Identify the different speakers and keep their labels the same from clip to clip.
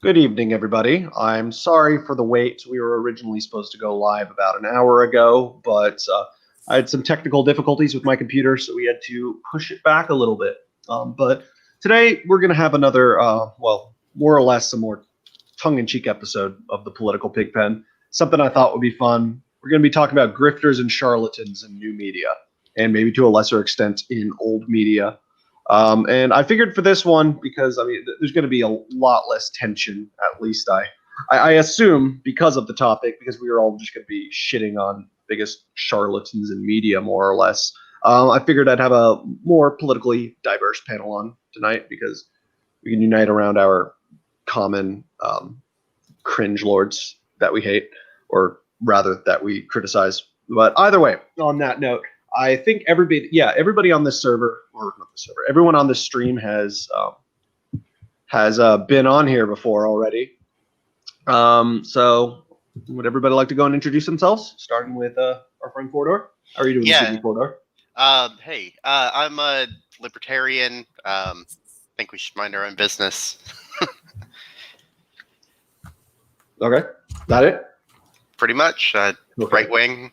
Speaker 1: Good evening, everybody. I'm sorry for the wait. We were originally supposed to go live about an hour ago, but I had some technical difficulties with my computer, so we had to push it back a little bit. But today we're going to have another, more or less a more tongue-in-cheek episode of the Political Pigpen. Something I thought would be fun. We're going to be talking about grifters and charlatans in new media, and maybe to a lesser extent in old media. And I figured for this one, because there's going to be a lot less tension, at least I assume, because of the topic, because we are all just going to be shitting on biggest charlatans in media, more or less. I figured I'd have a more politically diverse panel on tonight because we can unite around our common cringe lords that we hate, or rather that we criticize. But either way, on that note, I think everybody on this server, or not the server, everyone on this stream has been on here before already. So would everybody like to go and introduce themselves, starting with our friend Fordor? How are you doing this evening, Fordor?
Speaker 2: Hey, I'm a libertarian. Think we should mind our own business.
Speaker 1: Okay, that it?
Speaker 2: Pretty much.
Speaker 1: Okay.
Speaker 2: Right wing.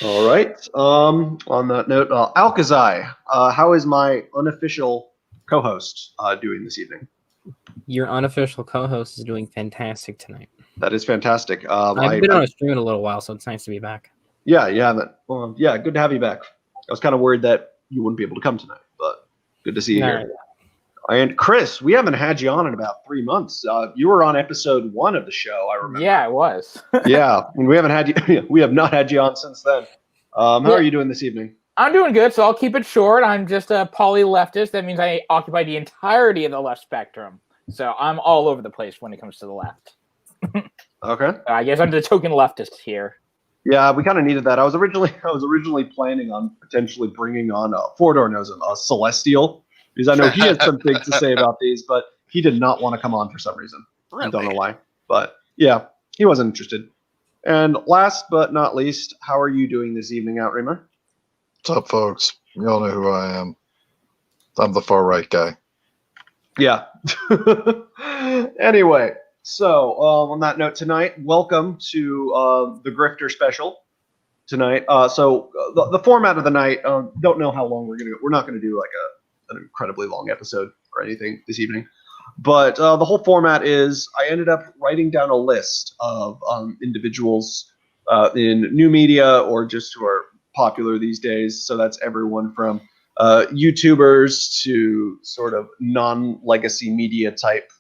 Speaker 1: All right. On that note, Alkazai, how is my unofficial co-host doing this evening?
Speaker 3: Your unofficial co-host is doing fantastic tonight.
Speaker 1: That is fantastic.
Speaker 3: I've been on a stream in a little while, so it's nice to be back.
Speaker 1: Yeah, good to have you back. I was kind of worried that you wouldn't be able to come tonight, but good to see you here. And Chris, we haven't had you on in about 3 months. You were on episode 1 of the show, I remember.
Speaker 4: Yeah, I was.
Speaker 1: Yeah, and we haven't had you. We have not had you on since then. How are you doing this evening?
Speaker 4: I'm doing good, so I'll keep it short. I'm just a poly-leftist. That means I occupy the entirety of the left spectrum. So I'm all over the place when it comes to the left.
Speaker 1: Okay.
Speaker 4: I guess I'm the token leftist here.
Speaker 1: Yeah, we kind of needed that. I was originally planning on potentially bringing on Fordor knows him, Celestial, because I know he has some things to say about these, but he did not want to come on for some reason.
Speaker 2: Really?
Speaker 1: I don't know why, but yeah, he wasn't interested. And last but not least, how are you doing this evening, Outreamer?
Speaker 5: What's up, folks? You all know who I am. I'm the far right guy.
Speaker 1: Yeah. Anyway, so on that note tonight, welcome to the Grifter special tonight. So the format of the night, don't know how long we're going to go. We're not going to do like an incredibly long episode or anything this evening. But the whole format is I ended up writing down a list of individuals in new media or just who are popular these days. So that's everyone from YouTubers to sort of non-legacy media type,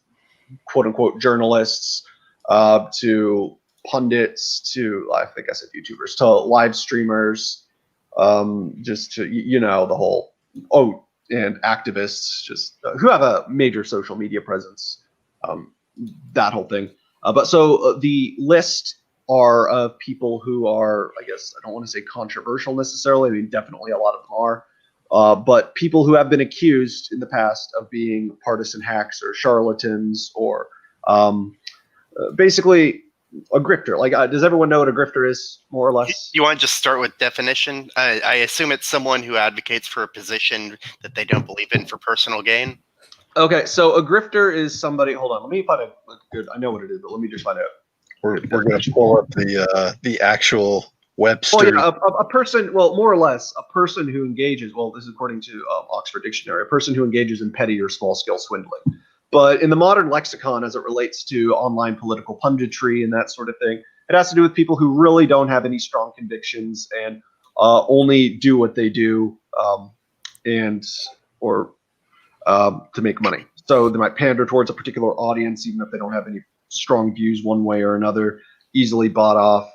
Speaker 1: quote unquote, journalists, to pundits, to, I think I said YouTubers, to live streamers, just to, the whole, and activists, just who have a major social media presence, that whole thing. But the list are of people who are, I guess, I don't want to say controversial necessarily. I mean, definitely a lot of them are, but people who have been accused in the past of being partisan hacks or charlatans or basically a grifter. Like, does everyone know what a grifter is, more or less?
Speaker 2: You want to just start with definition? I assume it's someone who advocates for a position that they don't believe in for personal gain.
Speaker 1: Okay, so a grifter is somebody. Hold on, let me find a good. I know what it is, but let me just find out.
Speaker 5: We're going to pull up the actual Webster.
Speaker 1: Well, yeah, a person. Well, more or less, a person who engages. Well, this is according to Oxford Dictionary. A person who engages in petty or small-scale swindling. But in the modern lexicon, as it relates to online political punditry and that sort of thing, it has to do with people who really don't have any strong convictions and only do what they do to make money. So they might pander towards a particular audience, even if they don't have any strong views one way or another, easily bought off.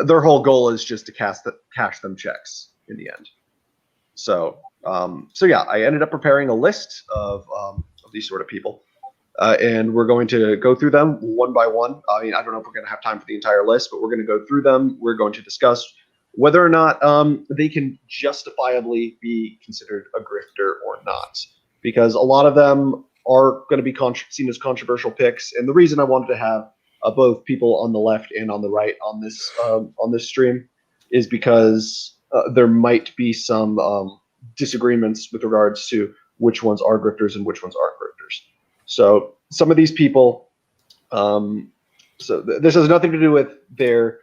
Speaker 1: Their whole goal is just to cash them checks in the end. So yeah, I ended up preparing a list of these sort of people, and we're going to go through them one by one. I mean, I don't know if we're going to have time for the entire list, but we're going to go through them. We're going to discuss whether or not they can justifiably be considered a grifter or not, because a lot of them are going to be seen as controversial picks. And the reason I wanted to have both people on the left and on the right on this stream is because there might be some disagreements with regards to which ones are grifters and which ones aren't grifters. So some of these people, this has nothing to do with their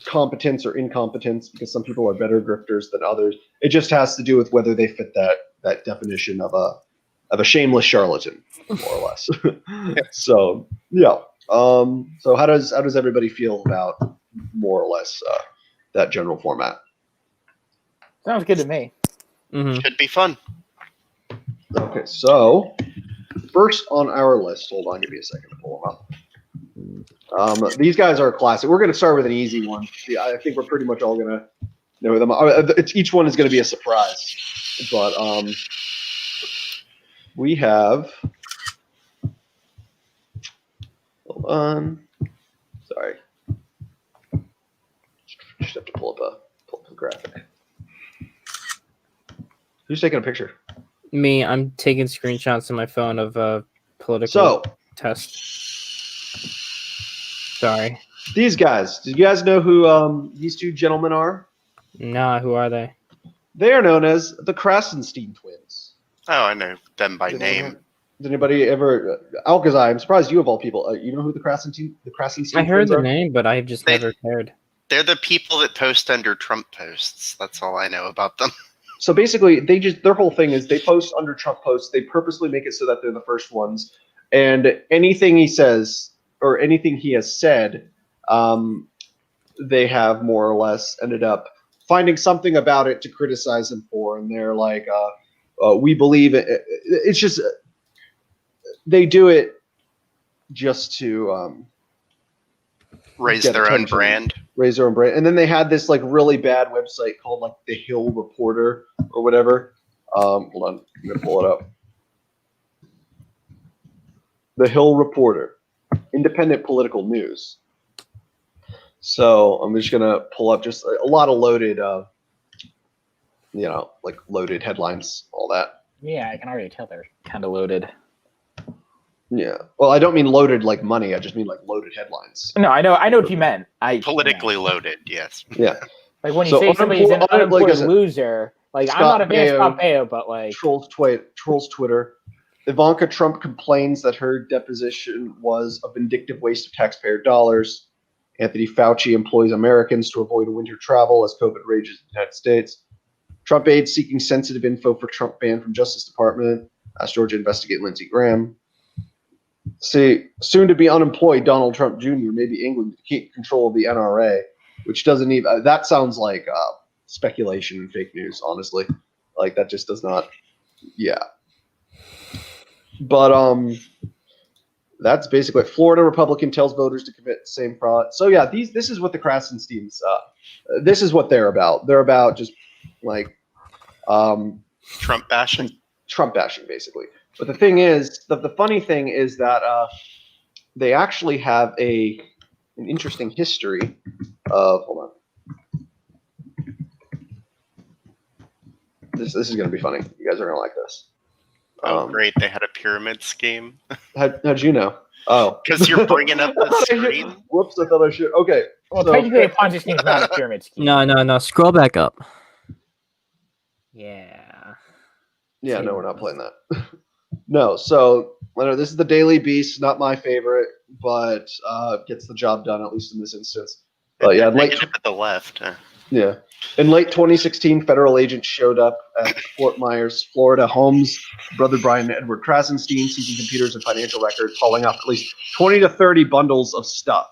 Speaker 1: competence or incompetence, because some people are better grifters than others. It just has to do with whether they fit that definition of a shameless charlatan, more or less. So yeah. So how does everybody feel about more or less that general format?
Speaker 4: Sounds good to me.
Speaker 3: Mm-hmm.
Speaker 2: Should be fun.
Speaker 1: Okay, so first on our list, hold on, give me a second to pull them up. These guys are a classic. We're going to start with an easy one. I think we're pretty much all going to know them. Each one is going to be a surprise, but we have. Hold on. Sorry. Just have to pull up a graphic. Who's taking a picture?
Speaker 3: Me, I'm taking screenshots on my phone of political
Speaker 1: So
Speaker 3: test. Sorry.
Speaker 1: these guys. Do you guys know who these two gentlemen are?
Speaker 3: Nah, who are they?
Speaker 1: They are known as the Krasenstein twins.
Speaker 2: Oh, I know them by name.
Speaker 1: Did anybody ever? Alcazar, I'm surprised you of all people. You know who the Krasenstein
Speaker 3: I heard
Speaker 1: twins
Speaker 3: the
Speaker 1: are?
Speaker 3: name, but I've just
Speaker 2: They-
Speaker 3: never cared.
Speaker 2: They're the people that post under Trump posts. That's all I know about them.
Speaker 1: So basically, their whole thing is they post under Trump posts. They purposely make it so that they're the first ones, and anything he says or anything he has said, they have more or less ended up finding something about it to criticize him for, and they're like, "We believe it." It's just they do it just to
Speaker 2: Raise
Speaker 1: get
Speaker 2: their own
Speaker 1: attention.
Speaker 2: brand.
Speaker 1: Raise their own brand. And then they had this like really bad website called like the Hill Reporter or whatever. Hold on, I'm gonna pull it up. The Hill Reporter, independent political news. So I'm just gonna pull up just a lot of loaded, like loaded headlines, all that.
Speaker 4: Yeah, I can already tell they're kind of loaded.
Speaker 1: Yeah. Well, I don't mean loaded like money. I just mean like loaded headlines.
Speaker 4: No, I know what you meant.
Speaker 2: Politically loaded, yes.
Speaker 1: Yeah.
Speaker 4: Like when you
Speaker 1: So
Speaker 4: say somebody's an
Speaker 1: like I
Speaker 4: unemployed
Speaker 1: said,
Speaker 4: loser, like I'm
Speaker 1: Scott
Speaker 4: not a fan of
Speaker 1: Baio
Speaker 4: Scott Baio, but like
Speaker 1: Trolls Twitter. Ivanka Trump complains that her deposition was a vindictive waste of taxpayer dollars. Anthony Fauci employs Americans to avoid winter travel as COVID rages in the United States. Trump aides seeking sensitive info for Trump ban from Justice Department. Asked Georgia investigate Lindsey Graham. See, soon to be unemployed Donald Trump Jr. maybe England to keep control of the NRA, which doesn't even. That sounds like speculation and fake news. Honestly, like that just does not. Yeah. But that's basically it. Florida Republican tells voters to commit same fraud. So yeah, this is what the Krasensteins. This is what they're about. They're about just like
Speaker 2: Trump bashing.
Speaker 1: Trump bashing, basically. But the thing is, the funny thing is that they actually have an interesting history of. Hold on. This is going to be funny. You guys are going to like this.
Speaker 2: Oh, great. They had a pyramid scheme.
Speaker 1: How'd you know? Oh.
Speaker 2: Because you're bringing up the screen.
Speaker 1: Whoops, I thought I should. Okay.
Speaker 4: well,
Speaker 1: so-
Speaker 4: technically a Ponzi scheme is not a pyramid scheme.
Speaker 3: No. Scroll back up. Yeah.
Speaker 1: Yeah, no, we're not playing that. No, so I know this is the Daily Beast, not my favorite, but gets the job done, at least in this instance. But yeah,
Speaker 2: Negative at the left.
Speaker 1: Yeah. In late 2016, federal agents showed up at Fort Myers, Florida homes. Brother Brian and Edward Krasenstein seizing computers and financial records, hauling off at least 20 to 30 bundles of stuff.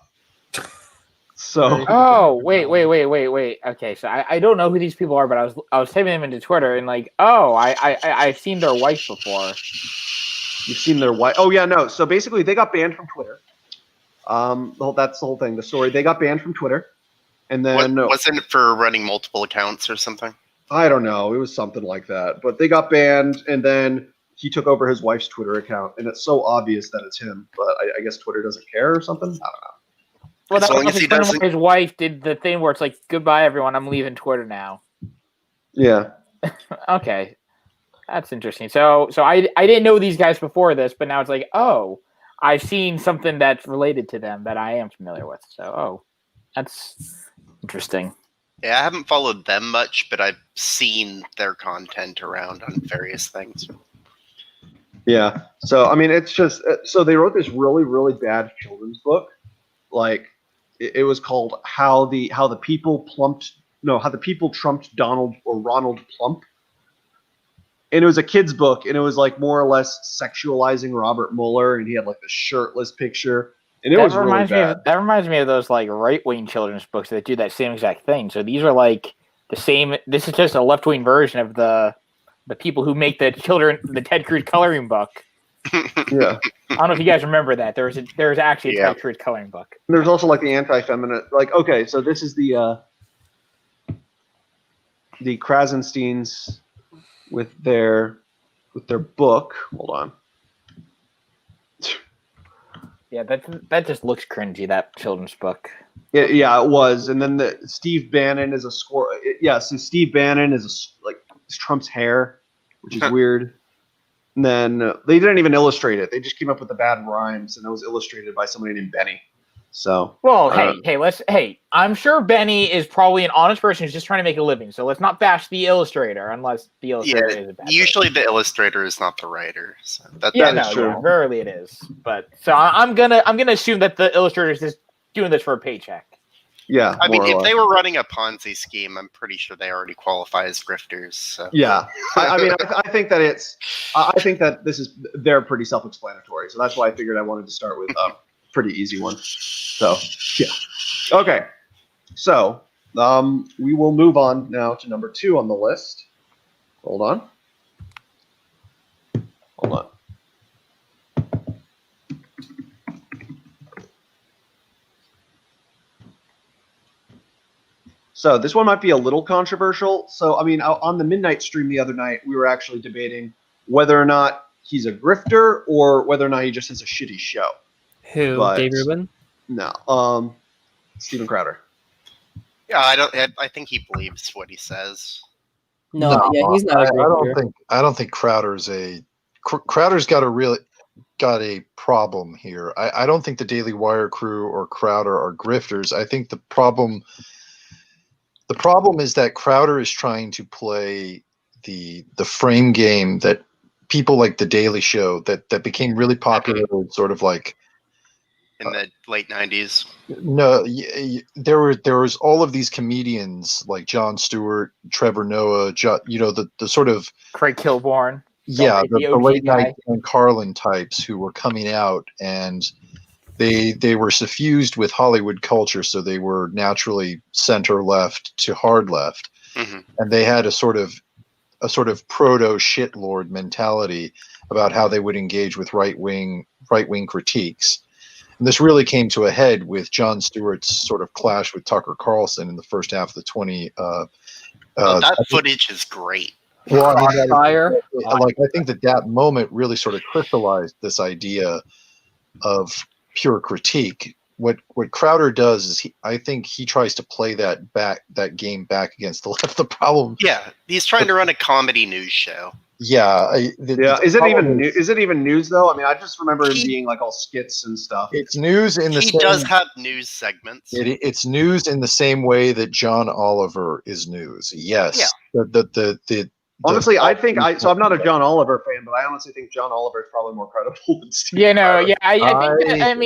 Speaker 1: So.
Speaker 4: Oh, wait. Okay, so I don't know who these people are, but I was typing them into Twitter and like, oh, I've seen their wife before.
Speaker 1: You've seen their wife. Oh yeah, no. So basically, they got banned from Twitter. That's the whole thing. The story. They got banned from Twitter, and then
Speaker 2: Wasn't it for running multiple accounts or something?
Speaker 1: I don't know. It was something like that. But they got banned, and then he took over his wife's Twitter account, and it's so obvious that it's him. But I guess Twitter doesn't care or something. I don't know.
Speaker 4: Well,
Speaker 2: As
Speaker 4: that's
Speaker 2: long
Speaker 4: like
Speaker 2: as he doesn't-
Speaker 4: his wife did the thing where it's like, goodbye, everyone. I'm leaving Twitter now.
Speaker 1: Yeah.
Speaker 4: Okay. That's interesting. So I didn't know these guys before this, but now it's like, oh, I've seen something that's related to them that I am familiar with. So, oh, that's interesting.
Speaker 2: Yeah, I haven't followed them much, but I've seen their content around on various things.
Speaker 1: Yeah. So I mean, it's just so they wrote this really, really bad children's book. Like it was called how the people trumped Donald or Ronald Plump. And it was a kid's book, and it was like more or less sexualizing Robert Mueller, and he had like the shirtless picture, and it was really bad.
Speaker 4: That reminds me of those like right-wing children's books that do that same exact thing. So these are like the same. This is just a left-wing version of the people who make the Ted Cruz coloring book.
Speaker 1: Yeah.
Speaker 4: I don't know if you guys remember that. There was actually a Ted Cruz coloring book.
Speaker 1: There's also like the anti-feminist. Like, okay, so this is the Krasensteins with their book. Hold on.
Speaker 4: Yeah, that just looks cringy. That children's book.
Speaker 1: Yeah, it was. And then the Steve Bannon is a score. So Steve Bannon is Trump's hair, which is weird. And then they didn't even illustrate it. They just came up with the bad rhymes, and it was illustrated by somebody named Benny. So
Speaker 4: well, I'm sure Benny is probably an honest person who's just trying to make a living. So let's not bash the illustrator unless the illustrator is a bad
Speaker 2: usually
Speaker 4: person.
Speaker 2: the illustrator is not the writer. So
Speaker 1: that is true.
Speaker 4: Yeah, rarely it is. But so I'm gonna assume that the illustrator is just doing this for a paycheck.
Speaker 1: Yeah,
Speaker 2: I mean, if they were running a Ponzi scheme, I'm pretty sure they already qualify as grifters. So.
Speaker 1: Yeah, I think that they're pretty self-explanatory. So that's why I figured I wanted to start with a pretty easy one. So yeah, okay. So we will move on now to number 2 on the list. Hold on. So this one might be a little controversial. So, I mean, on the midnight stream the other night, we were actually debating whether or not he's a grifter or whether or not he just has a shitty show.
Speaker 3: Who? Dave Rubin?
Speaker 1: No. Steven Crowder.
Speaker 2: Yeah, I think he believes what he says.
Speaker 3: No, yeah, he's not a grifter.
Speaker 5: I don't think Crowder's got a problem here. I don't think the Daily Wire crew or Crowder are grifters. I think the problem is that Crowder is trying to play the frame game that people like The Daily Show that became really popular, sort of like
Speaker 2: in the late 90s.
Speaker 5: No, there was all of these comedians like Jon Stewart, Trevor Noah, the sort of
Speaker 4: Craig Kilborn.
Speaker 5: Yeah, the late night Dan Carlin types who were coming out, and they were suffused with Hollywood culture, so they were naturally center left to hard left, and they had a sort of proto shitlord mentality about how they would engage with right wing critiques. And this really came to a head with Jon Stewart's sort of clash with Tucker Carlson in the first half of the 20.
Speaker 2: That footage is great.
Speaker 5: Well,
Speaker 3: Fire.
Speaker 5: I think that moment really sort of crystallized this idea of pure critique. What Crowder does is I think he tries to play that game back against the left. The problem.
Speaker 2: Yeah, he's trying to run a comedy news show.
Speaker 5: Yeah.
Speaker 1: Is it even news though? I mean, I just remember him being like all skits and stuff.
Speaker 5: It's news in the.
Speaker 2: He does have news segments.
Speaker 5: It's news in the same way that John Oliver is news. Yes. Yeah.
Speaker 1: Honestly, I'm not a John Oliver fan, but I honestly think John Oliver is probably more credible than Steve.
Speaker 4: I think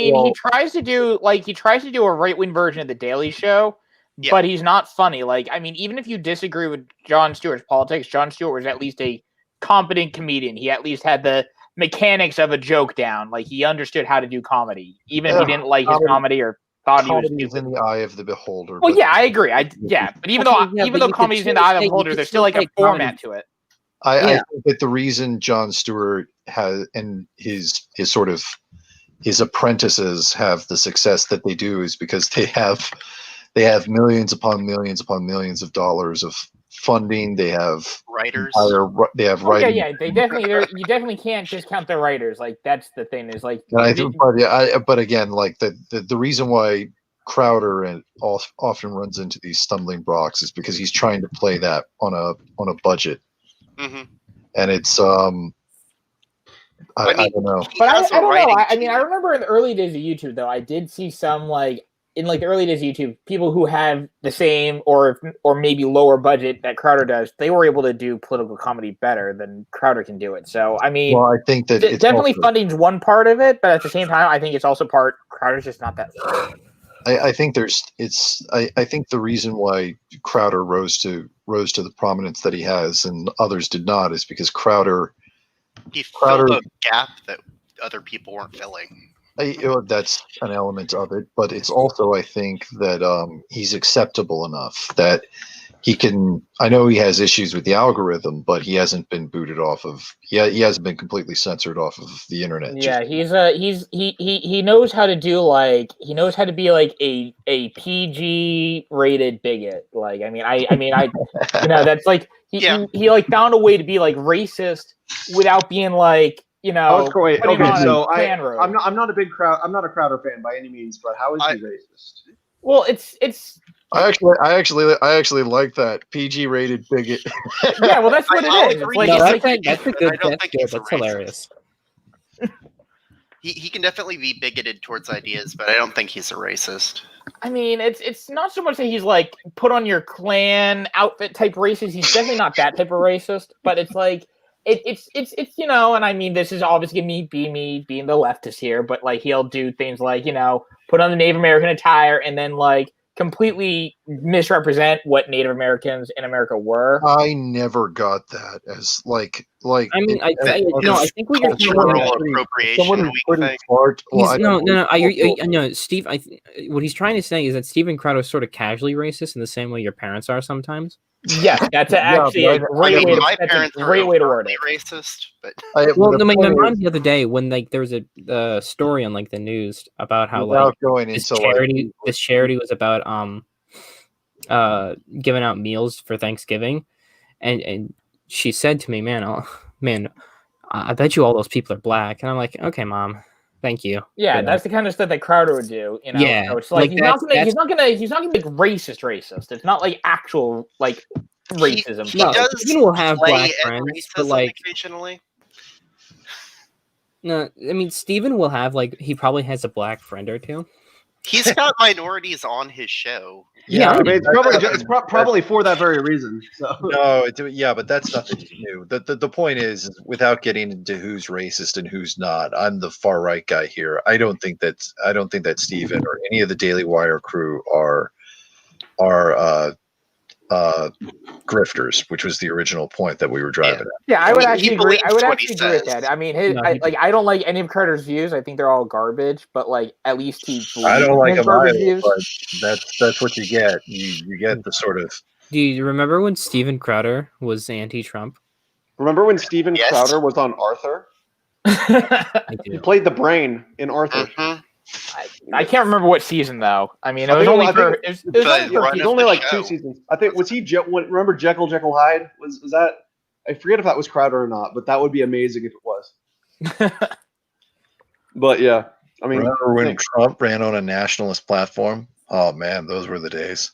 Speaker 4: he tries to do a right-wing version of the Daily Show, but he's not funny. Like, I mean, even if you disagree with Jon Stewart's politics, Jon Stewart was at least a competent comedian. He at least had the mechanics of a joke down. Like, he understood how to do comedy, even if he didn't like his comedy or thought he was stupid.
Speaker 5: In the eye of the beholder.
Speaker 4: Well, yeah, I agree. But even though comedy's in the eye of the beholder, there's still like a format to it.
Speaker 5: I think that the reason Jon Stewart has and his sort of his apprentices have the success that they do is because they have millions upon millions upon millions of dollars of funding. They have
Speaker 2: writers.
Speaker 5: They have writing.
Speaker 4: Yeah, they definitely. You definitely can't just count the writers. Like, that's the thing. Is like.
Speaker 5: But again, like the reason why Crowder often runs into these stumbling blocks is because he's trying to play that on a budget. And it's I don't know.
Speaker 4: But I don't know. I mean, I remember in the early days of YouTube, though, I did see some like in like the early days of YouTube, people who have the same or maybe lower budget that Crowder does, they were able to do political comedy better than Crowder can do it. So I mean,
Speaker 5: Well, I think that it's
Speaker 4: definitely
Speaker 5: also,
Speaker 4: funding's one part of it, but at the same time, I think it's also part Crowder's just not that funny.
Speaker 5: I think I think the reason why Crowder rose to the prominence that he has and others did not is because Crowder
Speaker 2: He filled a gap that other people weren't filling.
Speaker 5: that's an element of it, but it's also, I think, that he's acceptable enough that he can. I know he has issues with the algorithm, but he hasn't been booted off of. He hasn't been completely censored off of the internet.
Speaker 4: Yeah, he knows how to do he knows how to be like a PG rated bigot. Like I that's like he like found a way to be like racist without being like
Speaker 1: Okay, so
Speaker 4: I'm
Speaker 1: I'm not a Crowder fan by any means, but how is he racist?
Speaker 4: Well, it's.
Speaker 5: I actually like that PG rated bigot.
Speaker 4: Yeah, well, that's what it is.
Speaker 2: Agree.
Speaker 4: Like,
Speaker 3: No,
Speaker 4: it's
Speaker 3: that's a good. That's good.
Speaker 2: he's
Speaker 3: That's
Speaker 2: racist.
Speaker 3: hilarious.
Speaker 2: He can definitely be bigoted towards ideas, but I don't think he's a racist.
Speaker 4: I mean, it's not so much that he's like put on your clan outfit type racist. He's definitely not that type of racist, but it's like it's and I mean, this is obviously me being the leftist here, but like he'll do things like put on the Native American attire and then like completely misrepresent what Native Americans in America were.
Speaker 5: I never got that as like.
Speaker 3: I mean, I think what you're
Speaker 2: Cultural
Speaker 3: saying.
Speaker 2: appropriation.
Speaker 5: Someone who's
Speaker 2: we
Speaker 5: pretty
Speaker 2: think.
Speaker 5: smart.
Speaker 3: No, Steve. What he's trying to say is that Steven Crowder is sort of casually racist in the same way your parents are sometimes.
Speaker 4: Yes, that's actually a great way to word it.
Speaker 2: Racist, but
Speaker 3: Well, no, my mom the other day when like there was a story on like the news about how like this charity was about giving out meals for Thanksgiving, and she said to me, man, I bet you all those people are black, and I'm like, okay, mom, thank you.
Speaker 4: Yeah, that's the kind of stuff that Crowder would do.
Speaker 3: Yeah,
Speaker 4: so it's like he's not gonna like racist. It's not like actual like racism.
Speaker 2: He does
Speaker 3: Steven will have black
Speaker 2: play
Speaker 3: friends, but
Speaker 2: racism
Speaker 3: like
Speaker 2: occasionally.
Speaker 3: no, I mean Steven will have like he probably has a black friend or two.
Speaker 2: He's got minorities on his show.
Speaker 3: Yeah,
Speaker 1: I mean, it's probably for that very reason. So.
Speaker 5: No, but that's nothing new. The point is, without getting into who's racist and who's not, I'm the far right guy here. I don't think that Steven or any of the Daily Wire crew are grifters, which was the original point that we were driving at.
Speaker 4: Yeah, I would actually agree. I would actually agree with
Speaker 2: says.
Speaker 4: that. I mean, I don't like any of Crowder's views. I think they're all garbage. But like, at least he.
Speaker 5: I don't like them
Speaker 4: garbage
Speaker 5: either,
Speaker 4: views.
Speaker 5: but that's what you get. You get the sort of.
Speaker 3: Do you remember when Steven Crowder was anti-Trump?
Speaker 1: Remember when Steven Crowder was on Arthur?
Speaker 3: I do.
Speaker 1: He played the brain in Arthur.
Speaker 2: Mhm.
Speaker 4: I can't remember what season though. I mean, it was
Speaker 1: think-
Speaker 4: only
Speaker 1: I
Speaker 4: for
Speaker 1: think-
Speaker 4: it was
Speaker 2: The
Speaker 4: only for
Speaker 2: run
Speaker 1: He's
Speaker 2: of
Speaker 1: only
Speaker 2: the
Speaker 1: like
Speaker 2: show.
Speaker 1: 2 seasons. I think remember Jekyll Hyde? Was that? I forget if that was Crowder or not, but that would be amazing if it was. But yeah, I mean,
Speaker 5: Remember when Trump ran on a nationalist platform? Oh man, those were the days.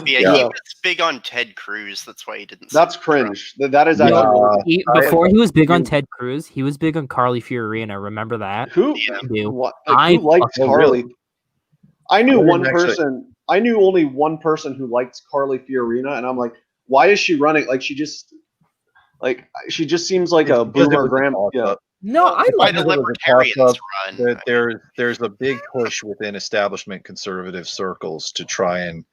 Speaker 2: Yeah, he was big on Ted Cruz. That's why he didn't.
Speaker 1: that's cringe. That is actually
Speaker 3: Before he was big on Ted Cruz, he was big on Carly Fiorina. Remember that?
Speaker 1: who
Speaker 2: Yeah.
Speaker 1: what,
Speaker 3: I
Speaker 1: who liked
Speaker 3: fucking
Speaker 1: Carly. I knew
Speaker 5: I
Speaker 1: one
Speaker 5: didn't actually-
Speaker 1: person. I knew only one person who liked Carly Fiorina, and I'm like, why is she running? Like she just seems like a boomer grandma. Yeah.
Speaker 3: No, I
Speaker 2: Why
Speaker 3: like
Speaker 2: the
Speaker 5: it was a
Speaker 2: libertarians
Speaker 5: toss-up
Speaker 2: run?
Speaker 5: that there's a big push within establishment conservative circles to try and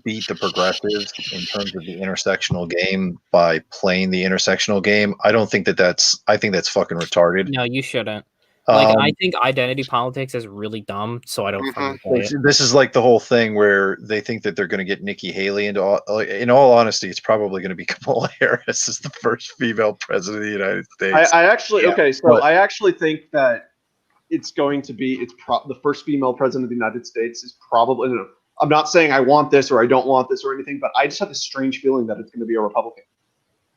Speaker 5: beat the progressives in terms of the intersectional game by playing the intersectional game. I think that's fucking retarded.
Speaker 3: No, you shouldn't. Like,
Speaker 5: Um,
Speaker 3: I think identity politics is really dumb, so I don't fucking play it.
Speaker 5: This is like the whole thing where they think that they're going to get Nikki Haley into. In all honesty, it's probably going to be Kamala Harris as the first female president of the United States.
Speaker 1: I actually
Speaker 5: Yeah,
Speaker 1: okay, so
Speaker 5: but-
Speaker 1: I actually think that it's going to be the first female president of the United States is probably. I'm not saying I want this or I don't want this or anything, but I just have this strange feeling that it's going to be a Republican.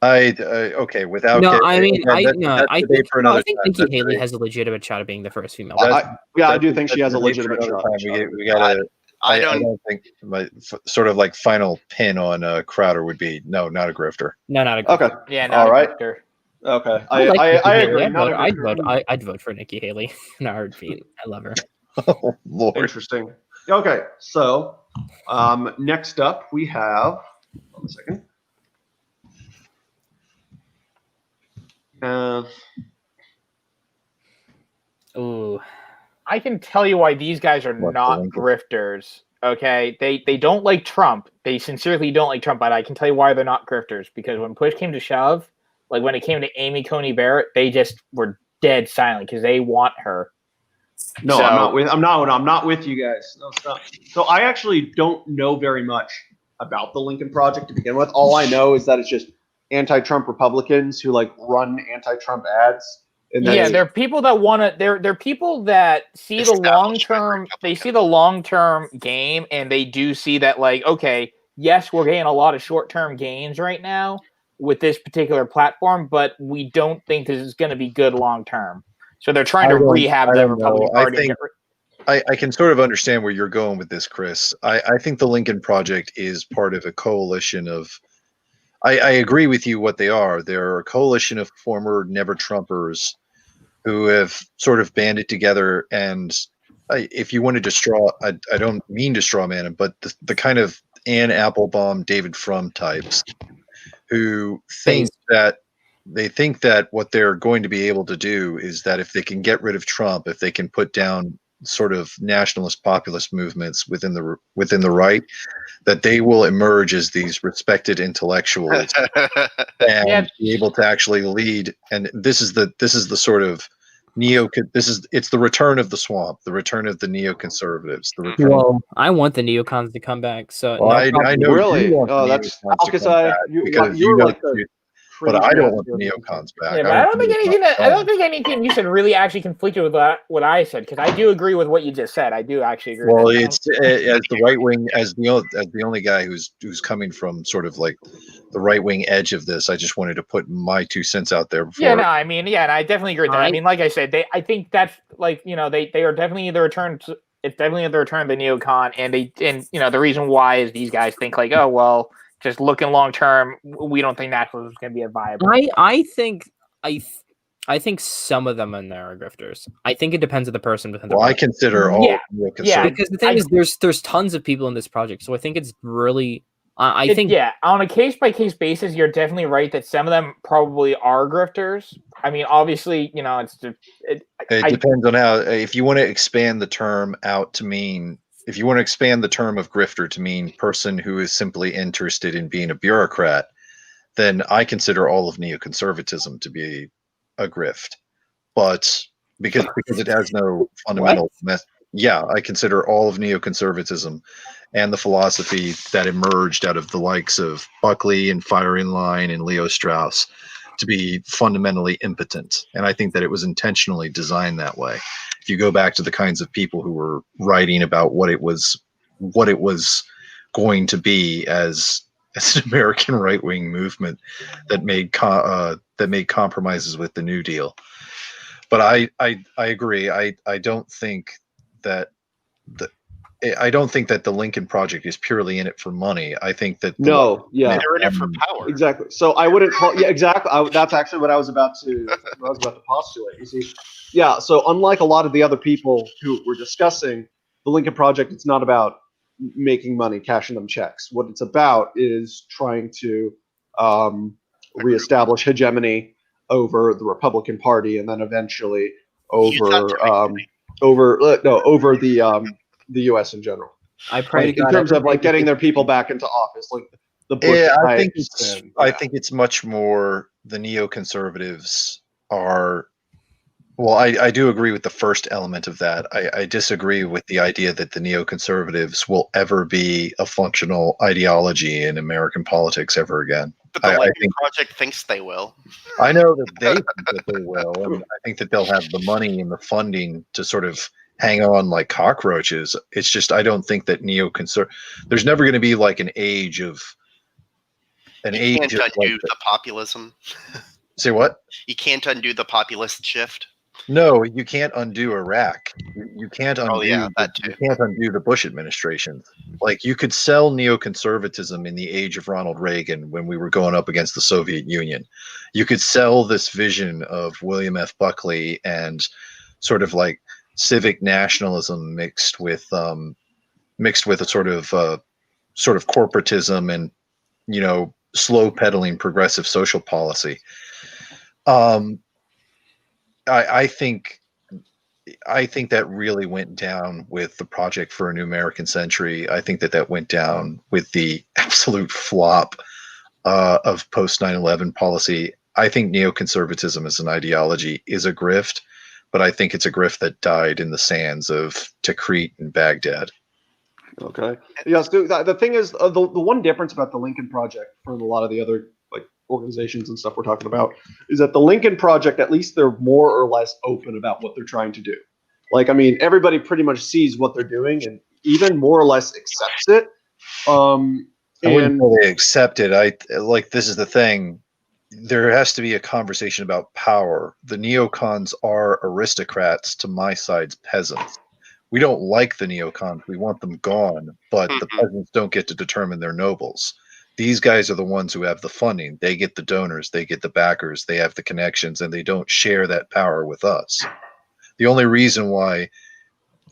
Speaker 5: Okay. Without
Speaker 3: No,
Speaker 5: getting-
Speaker 3: I mean,
Speaker 5: that-
Speaker 3: I
Speaker 5: that's
Speaker 3: no, I
Speaker 5: debate
Speaker 3: think,
Speaker 5: for
Speaker 3: no, I
Speaker 5: another
Speaker 3: think
Speaker 5: time.
Speaker 3: Nikki
Speaker 5: That's
Speaker 3: Haley
Speaker 5: debate-
Speaker 3: has a legitimate shot of being the first female.
Speaker 5: That's-
Speaker 1: I do think she has a
Speaker 5: that's debate for
Speaker 1: legitimate
Speaker 5: another
Speaker 1: shot.
Speaker 5: time. We gotta.
Speaker 2: I
Speaker 5: I
Speaker 2: don't.
Speaker 5: don't think my sort of like final pin on Crowder would be no, not a grifter.
Speaker 3: No, not a
Speaker 1: Okay.
Speaker 4: Yeah,
Speaker 1: All right.
Speaker 4: Grifter.
Speaker 1: Okay,
Speaker 3: I like Nikki
Speaker 1: I
Speaker 3: Haley.
Speaker 1: agree.
Speaker 3: I'd
Speaker 1: Not
Speaker 3: vote,
Speaker 1: a
Speaker 3: I'd
Speaker 1: grifter.
Speaker 3: vote. I'd vote for Nikki Haley in a heartbeat. I love her.
Speaker 5: Oh Lord.
Speaker 1: Interesting. Okay, so next up we have. Hold on a second.
Speaker 3: Ooh,
Speaker 4: I can tell you why these guys are
Speaker 5: What,
Speaker 4: not
Speaker 5: the Lincoln?
Speaker 4: grifters. Okay, they don't like Trump. They sincerely don't like Trump, but I can tell you why they're not grifters. Because when push came to shove, like when it came to Amy Coney Barrett, they just were dead silent because they want her.
Speaker 1: No,
Speaker 4: So-
Speaker 1: I'm not with you guys. No, stop. So I actually don't know very much about the Lincoln Project to begin with. All I know is that it's just anti-Trump Republicans who like run anti-Trump ads. And then
Speaker 4: Yeah, they're people that want to. They're people that see the long term. They see the long term game, and they do see that like, okay, yes, we're getting a lot of short term gains right now with this particular platform, but we don't think this is going to be good long term. So they're trying to rehab the Republican Party.
Speaker 5: I can sort of understand where you're going with this, Chris. I think the Lincoln Project is part of a coalition of. I agree with you what they are. They're a coalition of former Never Trumpers who have sort of banded together. And if you wanted to I don't mean to straw man him, but the kind of Ann Applebaum, David Frum types who think that what they're going to be able to do is that if they can get rid of Trump, if they can put down sort of nationalist populist movements within the right, that they will emerge as these respected intellectuals and be able to actually lead. And this is the sort of it's the return of the swamp, the return of the neoconservatives, the return.
Speaker 3: well, I want the neocons to come back. So
Speaker 5: Well, I know
Speaker 1: Really?
Speaker 5: you want
Speaker 1: Oh,
Speaker 5: the
Speaker 1: that's
Speaker 5: neocons to
Speaker 1: because
Speaker 5: come back because you know, but I don't want the neocons back.
Speaker 4: Yeah, but I don't think anything. I don't think anything you said really actually conflicted with what I said, because I do agree with what you just said. I do actually agree.
Speaker 5: Well,
Speaker 4: with that.
Speaker 5: it's as the right wing, as the only guy who's coming from sort of like the right wing edge of this. I just wanted to put my 2 cents out there before.
Speaker 4: Yeah, no, I mean, yeah, and I definitely agree with that. I mean, like I said, I think that's like, they are definitely the return. It's definitely the return of the neocon, and the reason why is these guys think like, oh well, just looking long term, we don't think nationalism is going to be a viable.
Speaker 3: I think some of them in there are grifters. I think it depends on the person within the.
Speaker 5: Well, I consider all
Speaker 4: yeah,
Speaker 3: because the thing is, there's tons of people in this project, so I think it's really. I think
Speaker 4: on a case by case basis, you're definitely right that some of them probably are grifters. I mean, obviously, it
Speaker 5: depends on how. If you want to expand the term out to mean, if you want to expand the term of grifter to mean person who is simply interested in being a bureaucrat, then I consider all of neoconservatism to be a grift. But because it has no fundamental I consider all of neoconservatism and the philosophy that emerged out of the likes of Buckley and Fire in Line and Leo Strauss to be fundamentally impotent. And I think that it was intentionally designed that way. If you go back to the kinds of people who were writing about what it was going to be as an American right-wing movement that made compromises with the New Deal. But I agree. I don't think that the Lincoln Project is purely in it for money. I think that
Speaker 1: they're
Speaker 2: in it for power.
Speaker 1: Exactly. So I wouldn't call. Yeah, exactly. That's actually what I was about to postulate. You see, yeah. So unlike a lot of the other people who we're discussing, the Lincoln Project, it's not about making money, cashing them checks. What it's about is trying to reestablish hegemony over the Republican Party, and then eventually over the U.S. in general.
Speaker 3: I pray
Speaker 1: in terms of like getting their people back into office, like the Bush types.
Speaker 5: I think it's much more the neoconservatives are. Well, I do agree with the first element of that. I disagree with the idea that the neoconservatives will ever be a functional ideology in American politics ever again.
Speaker 2: But the Lincoln Project thinks they will.
Speaker 5: I know that they think that they will. And I think that they'll have the money and the funding to sort of hang on like cockroaches. It's just I don't think that there's never going to be like an age of
Speaker 2: You can't undo the populism.
Speaker 5: Say what?
Speaker 2: You can't undo the populist shift.
Speaker 5: No, you can't undo Iraq. You can't undo.
Speaker 2: Oh, yeah, that too.
Speaker 5: You can't undo the Bush administration. Like, you could sell neoconservatism in the age of Ronald Reagan when we were going up against the Soviet Union. You could sell this vision of William F. Buckley and sort of like civic nationalism mixed with a sort of corporatism and, you know, slow pedaling progressive social policy. I think that really went down with the Project for a New American Century. I think that went down with the absolute flop of post 9/11 policy. I think neoconservatism as an ideology is a grift, but I think it's a grift that died in the sands of Tikrit and Baghdad.
Speaker 1: Okay. Yeah. So the thing is, the one difference about the Lincoln Project from a lot of the other like organizations and stuff we're talking about is that the Lincoln Project, at least they're more or less open about what they're trying to do. Like, I mean, everybody pretty much sees what they're doing and even more or less accepts it.
Speaker 5: I wouldn't say they accept it. This is the thing. There has to be a conversation about power. The neocons are aristocrats to my side's peasants. We don't like the neocons. We want them gone, but the peasants don't get to determine their nobles. These guys are the ones who have the funding. They get the donors, they get the backers, they have the connections, and they don't share that power with us. The only reason why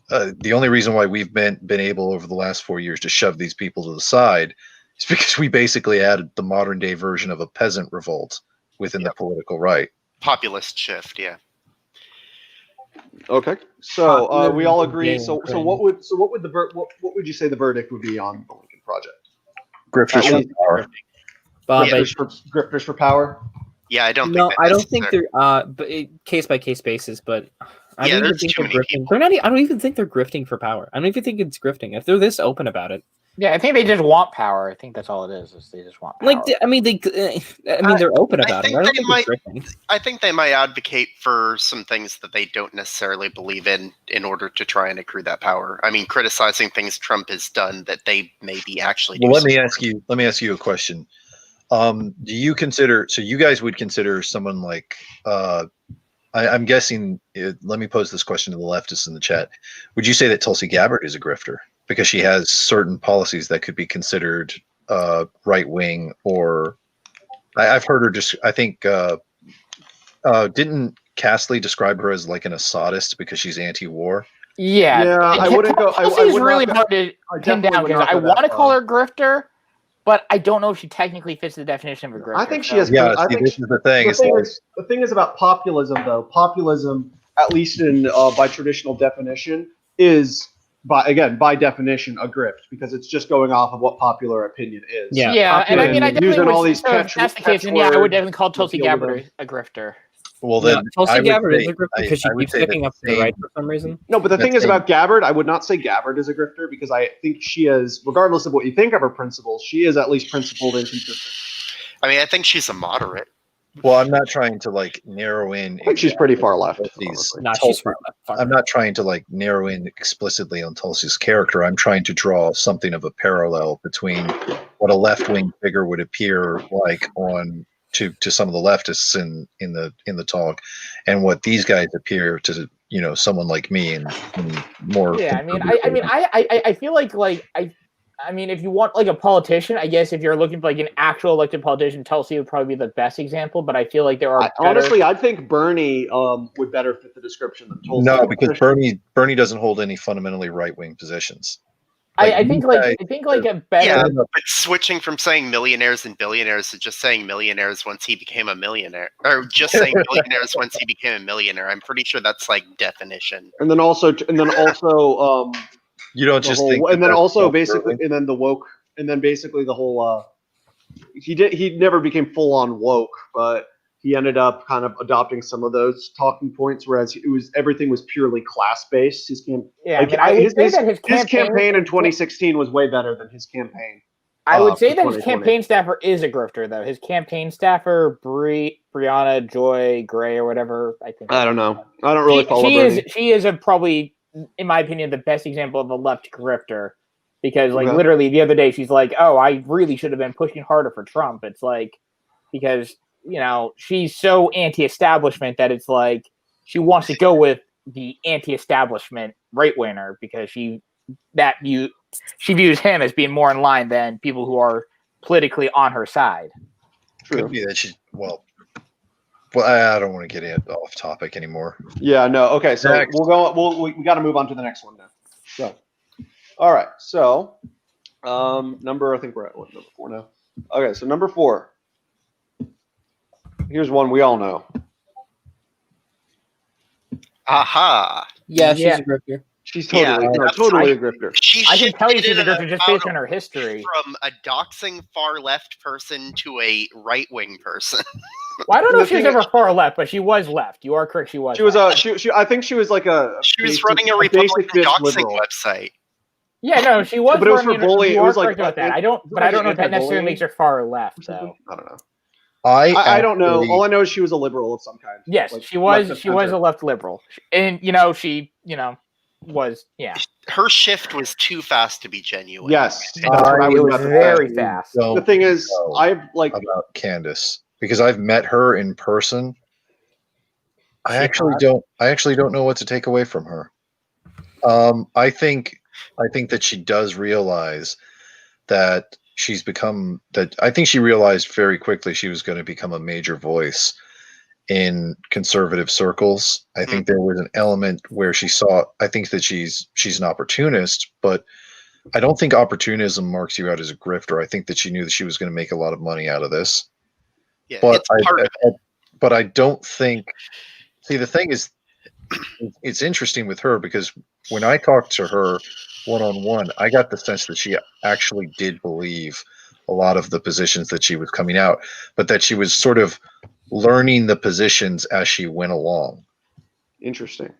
Speaker 5: we've been able over the last 4 years to shove these people to the side is because we basically added the modern day version of a peasant revolt within the political right.
Speaker 2: Populist shift, yeah.
Speaker 1: Okay. So we all agree. So what would you say the verdict would be on the Lincoln Project?
Speaker 5: Grifters for power.
Speaker 1: Grifters for power.
Speaker 2: Yeah, I don't.
Speaker 3: No,
Speaker 2: think
Speaker 3: I don't think they're case by case basis, but I don't even think they're grifting. They're not. I don't even think they're grifting for power. I don't even think it's grifting. If they're this open about it,
Speaker 4: Yeah, I think they just want power. I think that's all it is they just want power.
Speaker 3: like they're open about it. I don't think it's grifting.
Speaker 2: I think they might advocate for some things that they don't necessarily believe in order to try and accrue that power. I mean, criticizing things Trump has done that they maybe actually do.
Speaker 5: Well, let me ask you a question. Do you consider, so you guys would consider someone like, I'm guessing, let me pose this question to the leftists in the chat. Would you say that Tulsi Gabbard is a grifter because she has certain policies that could be considered right-wing, or I've heard her just, I think, didn't Castley describe her as like an Assadist because she's anti-war?
Speaker 4: Yeah,
Speaker 1: I wouldn't go.
Speaker 4: It's really hard to pin down because I want to call her grifter, but I don't know if she technically fits the definition of a grifter.
Speaker 1: I think she has.
Speaker 5: Yeah,
Speaker 1: I think
Speaker 5: this is the thing.
Speaker 1: The thing is about populism, though. Populism, at least in by traditional definition, is by definition a grift because it's just going off of what popular opinion is.
Speaker 4: Yeah, and I mean, I definitely
Speaker 1: using
Speaker 4: would,
Speaker 1: all these
Speaker 4: so if that's the case, then yeah, I would definitely call Tulsi Gabbard a grifter.
Speaker 5: Well, then
Speaker 3: Tulsi Gabbard is a grifter because she keeps sticking up for the right for some reason.
Speaker 1: No, but the thing is about Gabbard, I would not say Gabbard is a grifter because I think she is, regardless of what you think of her principles, she is at least principled and consistent.
Speaker 2: I mean, I think she's a moderate.
Speaker 5: Well, I'm not trying to like narrow in.
Speaker 1: I think she's pretty far left.
Speaker 3: She's far left.
Speaker 5: I'm not trying to like narrow in explicitly on Tulsi's character. I'm trying to draw something of a parallel between what a left-wing figure would appear like on to some of the leftists in the talk, and what these guys appear to, you know, someone like me and more.
Speaker 4: Yeah, I feel like I mean, if you want like a politician, I guess if you're looking for like an actual elected politician, Tulsi would probably be the best example. But I feel like there are
Speaker 1: honestly, I think Bernie would better fit the description than Tulsi.
Speaker 5: No, because Bernie doesn't hold any fundamentally right-wing positions.
Speaker 4: I think a better.
Speaker 2: Yeah, but switching from saying millionaires and billionaires to just saying millionaires once he became a millionaire, or just saying billionaires once he became a millionaire, I'm pretty sure that's like definition.
Speaker 1: And then also,
Speaker 5: you don't just think,
Speaker 1: and then also basically, and then the woke, and then basically the whole. He never became full on woke, but he ended up kind of adopting some of those talking points, whereas everything was purely class based. His campaign in 2016 was way better than his campaign.
Speaker 4: I would say that his campaign staffer is a grifter, though. His campaign staffer, Brianna Joy Gray or whatever. I don't know. I don't really follow. She is probably, in my opinion, the best example of a left grifter, because literally the other day she's like, "Oh, I really should have been pushing harder for Trump." It's like because she's so anti-establishment that it's like wants to go with the anti-establishment right winger because she views him as being more in line than people who are politically on her side.
Speaker 5: Could be that I don't want to get off topic anymore.
Speaker 1: Yeah, no. Okay, so
Speaker 5: Next.
Speaker 1: we'll go. We got to move on to the next one now. So, all right. So, I think we're at number 4 now. Okay, so number 4. Here's one we all know.
Speaker 2: Aha.
Speaker 3: Yeah, she's
Speaker 4: Yeah.
Speaker 3: a grifter.
Speaker 1: She's totally,
Speaker 2: Yeah,
Speaker 1: totally a grifter.
Speaker 2: She
Speaker 4: I can tell you she's a
Speaker 2: shifted
Speaker 4: grifter just based on her history.
Speaker 2: from a doxing far left person to a right wing person.
Speaker 4: Well, I don't know
Speaker 1: The
Speaker 4: if she was
Speaker 1: thing
Speaker 4: ever far left, but she was left. You are correct. She was.
Speaker 1: She was
Speaker 4: left.
Speaker 1: I think she was like a.
Speaker 2: She was
Speaker 1: basic-
Speaker 2: running a
Speaker 1: basic
Speaker 2: Republican
Speaker 1: bitch
Speaker 2: doxing
Speaker 1: liberal.
Speaker 2: website.
Speaker 4: Yeah, no, she was.
Speaker 1: But it was for
Speaker 4: running-
Speaker 1: bullying.
Speaker 4: You
Speaker 1: It
Speaker 4: are
Speaker 1: was like
Speaker 4: correct about that. I don't know if that necessarily makes her far left. So
Speaker 1: I don't know.
Speaker 5: I
Speaker 1: don't know.
Speaker 5: actually-
Speaker 1: All I know is she was a liberal of some kind.
Speaker 4: yes,
Speaker 1: Like,
Speaker 4: she was.
Speaker 1: left of
Speaker 4: She was
Speaker 1: center.
Speaker 4: a left liberal, and she was
Speaker 2: Her shift was too fast to be genuine.
Speaker 1: Yes,
Speaker 2: It
Speaker 1: that's what I
Speaker 4: it
Speaker 1: was
Speaker 4: was
Speaker 1: about to say.
Speaker 4: very fast.
Speaker 5: don't
Speaker 1: The thing is,
Speaker 5: know
Speaker 1: I've like
Speaker 5: about Candace because I've met her in person. I actually don't know what to take away from her. I think that she does realize that she's become that. I think she realized very quickly she was going to become a major voice in conservative circles. I think there was an element where she saw. I think that she's an opportunist, but I don't think opportunism marks you out as a grifter. I think that she knew that she was going to make a lot of money out of this.
Speaker 2: Yeah,
Speaker 5: But
Speaker 2: it's part of it.
Speaker 5: but I don't think. See, the thing is, it's interesting with her because when I talked to her one-on-one, I got the sense that she actually did believe a lot of the positions that she was coming out, but that she was sort of learning the positions as she went along.
Speaker 1: interesting.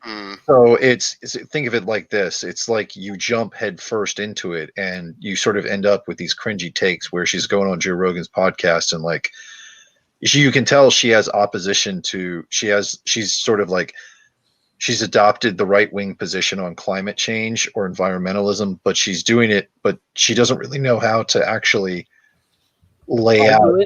Speaker 5: So think of it like this. It's like you jump head first into it and you sort of end up with these cringy takes where she's going on Joe Rogan's podcast and like, you can tell she has opposition to, she's sort of like, she's adopted the right wing position on climate change or environmentalism, but she's doing it, but she doesn't really know how to actually lay out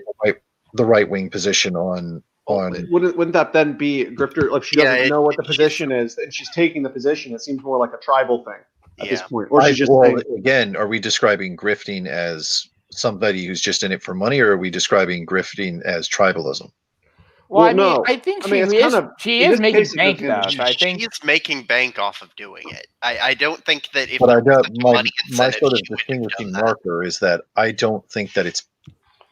Speaker 5: the right wing position on.
Speaker 1: Wouldn't that then be grifter? Like she doesn't know what the position is, and she's taking the position. It seems more like a tribal thing at this point, or she's just saying,
Speaker 5: again, are we describing grifting as somebody who's just in it for money, or are we describing grifting as tribalism?
Speaker 4: Well,
Speaker 1: no.
Speaker 4: I think
Speaker 1: I mean,
Speaker 4: she
Speaker 1: it
Speaker 4: is
Speaker 1: is
Speaker 4: making
Speaker 1: basically
Speaker 4: bank
Speaker 1: the
Speaker 4: though.
Speaker 1: end.
Speaker 4: So I think
Speaker 2: She's making bank off of doing it. I don't think that if
Speaker 5: But
Speaker 2: there
Speaker 5: I don't.
Speaker 2: wasn't a money
Speaker 5: My
Speaker 2: incentive,
Speaker 5: sort of
Speaker 2: she wouldn't have
Speaker 5: distinguishing
Speaker 2: done that.
Speaker 5: marker is that I don't think that it's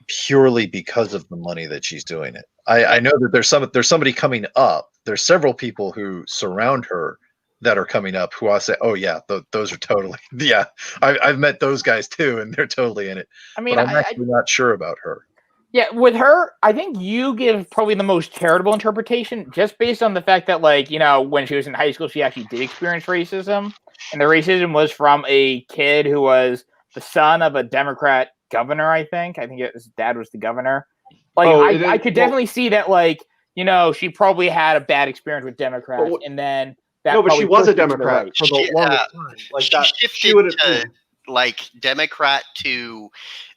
Speaker 5: purely because of the money that she's doing it. I know that there's somebody coming up. There's several people who surround her that are coming up who I say, oh yeah, those are totally, yeah. I've met those guys too, and they're totally in it.
Speaker 4: I mean,
Speaker 5: But I'm actually not sure about her.
Speaker 4: yeah, with her, I think you give probably the most charitable interpretation just based on the fact that, like, when she was in high school, she actually did experience racism. And the racism was from a kid who was the son of a Democrat governor, I think. His dad was the governor. Like, I could definitely see that, like, she probably had a bad experience with Democrats. And then that
Speaker 1: no, but she
Speaker 4: probably
Speaker 1: was a
Speaker 4: pushed her to the
Speaker 1: Democrat
Speaker 4: right.
Speaker 1: for the longest time. Like
Speaker 2: She
Speaker 1: that,
Speaker 2: shifted
Speaker 1: would have.
Speaker 2: to like Democrat to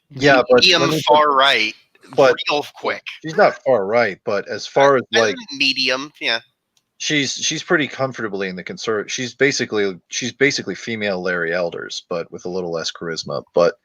Speaker 5: Yeah, but
Speaker 2: medium far right,
Speaker 5: but-
Speaker 2: real quick.
Speaker 5: She's not far right, but as far as like
Speaker 2: Medium, yeah.
Speaker 5: she's pretty comfortably in the conservative. She's basically female Larry Elders, but with a little less charisma. But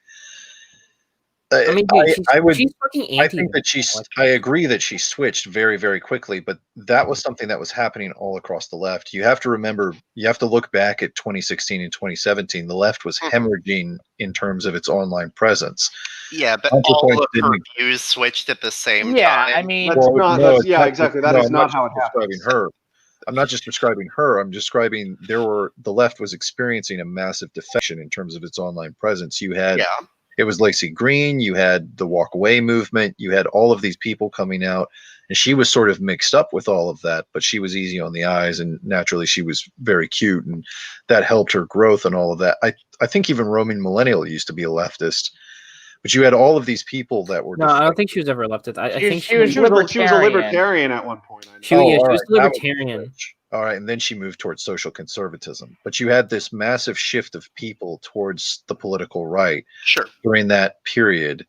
Speaker 3: I mean, dude, she's fucking
Speaker 5: I think that I agree that she switched very, very quickly, but that was something that was happening all across the left. You have to remember, you have to look back at 2016 and 2017. The left was hemorrhaging in terms of its online presence.
Speaker 2: Yeah, but
Speaker 5: Bunch of
Speaker 2: all
Speaker 5: points
Speaker 2: of her
Speaker 5: didn't-
Speaker 2: views switched at the same
Speaker 4: Yeah,
Speaker 2: time.
Speaker 4: I mean,
Speaker 1: That's
Speaker 5: Well,
Speaker 1: not.
Speaker 5: no,
Speaker 1: That's,
Speaker 5: it's
Speaker 1: yeah,
Speaker 5: not-
Speaker 1: exactly. That
Speaker 5: no,
Speaker 1: is
Speaker 5: I'm
Speaker 1: not
Speaker 5: just
Speaker 1: how it
Speaker 5: describing
Speaker 1: happens.
Speaker 5: her. I'm not just describing her. I'm describing the left was experiencing a massive defection in terms of its online presence. You had it was Lacey Green, you had the walk away movement, you had all of these people coming out, and she was sort of mixed up with all of that, but she was easy on the eyes, and naturally she was very cute, and that helped her growth and all of that. I think even Roman Millennial used to be a leftist, but you had all of these people that were
Speaker 3: No, I don't think she was ever a leftist. I think
Speaker 4: she was
Speaker 1: She was a
Speaker 4: libertarian.
Speaker 1: libertarian at one point. I know.
Speaker 3: She was
Speaker 5: all right,
Speaker 3: a
Speaker 5: that was
Speaker 3: libertarian.
Speaker 5: switch. All right, and then she moved towards social conservatism. But you had this massive shift of people towards the political right
Speaker 2: Sure.
Speaker 5: during that period,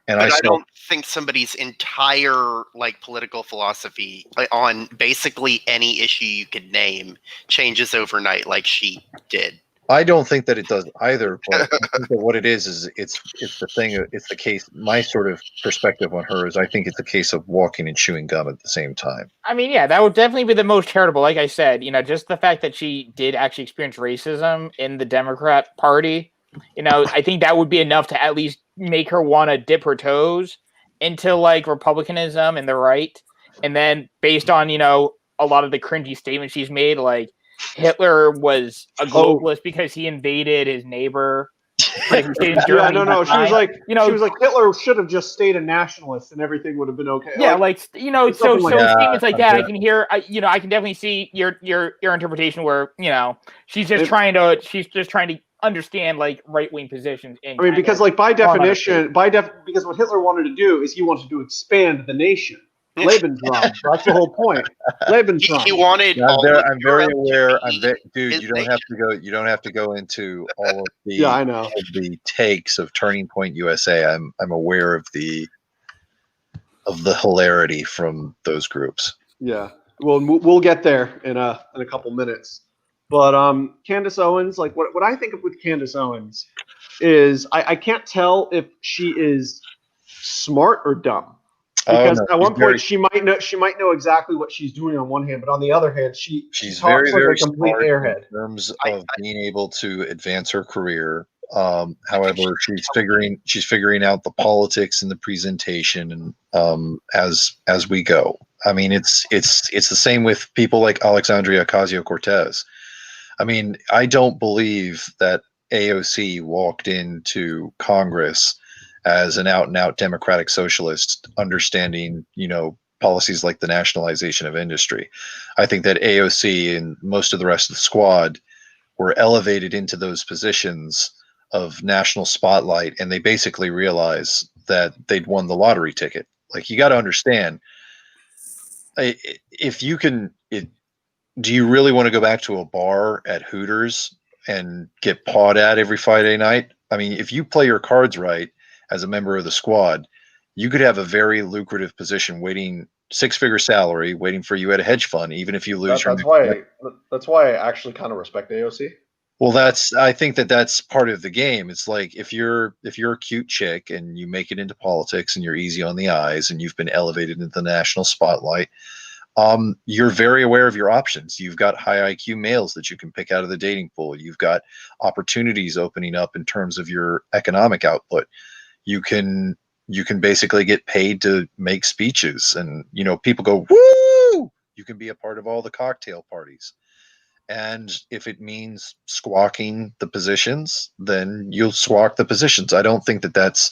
Speaker 5: And
Speaker 2: But I don't think somebody's entire like political philosophy on basically any issue you could name changes overnight like she did.
Speaker 5: I don't think that it does either, but I think that what it is it's the thing. It's the case. My sort of perspective on her is I think it's a case of walking and chewing gum at the same time.
Speaker 4: I mean, yeah, that would definitely be the most charitable. Like I said, just the fact that she did actually experience racism in the Democrat Party, I think that would be enough to at least make her want to dip her toes into like republicanism and the right. And then based on, a lot of the cringy statements she's made, like Hitler was a globalist because he invaded his neighbor. Like,
Speaker 1: yeah, no. She was like, Hitler should have just stayed a nationalist and everything would have been okay.
Speaker 4: Yeah, so statements like that, I can hear. I can definitely see your interpretation where she's just trying to understand like right wing positions.
Speaker 1: Because like by definition, because what Hitler wanted to do is he wanted to expand the nation. Lebensraum. That's the whole point. Lebensraum.
Speaker 2: He wanted.
Speaker 5: I'm very aware. Dude, you don't have to go into all of the.
Speaker 1: I know.
Speaker 5: Of the takes of Turning Point USA. I'm aware of the hilarity from those groups.
Speaker 1: Yeah. Well, we'll get there in a couple minutes. But Candace Owens, like what I think of with Candace Owens is I can't tell if she is smart or dumb. Because at one point she might know exactly what she's doing on one hand, but on the other hand, she's
Speaker 5: very, very
Speaker 1: like a complete airhead
Speaker 5: in terms of being able to advance her career. However, she's figuring out the politics and the presentation, and as we go. I mean, it's the same with people like Alexandria Ocasio-Cortez. I mean, I don't believe that AOC walked into Congress as an out-and-out democratic socialist, understanding, policies like the nationalization of industry. I think that AOC and most of the rest of the squad were elevated into those positions of national spotlight, and they basically realized that they'd won the lottery ticket. Like, you got to understand, if you can, do you really want to go back to a bar at Hooters and get pawed at every Friday night? I mean, if you play your cards right, as a member of the squad, you could have a very lucrative position waiting, six-figure salary waiting for you at a hedge fund, even if you lose
Speaker 1: that's why I actually kind of respect AOC.
Speaker 5: Well, I think that's part of the game. It's like if you're a cute chick and you make it into politics and you're easy on the eyes and you've been elevated into the national spotlight, you're very aware of your options. You've got high IQ males that you can pick out of the dating pool. You've got opportunities opening up in terms of your economic output. You can basically get paid to make speeches, and people go, woo! You can be a part of all the cocktail parties, and if it means squawking the positions, then you'll squawk the positions. I don't think that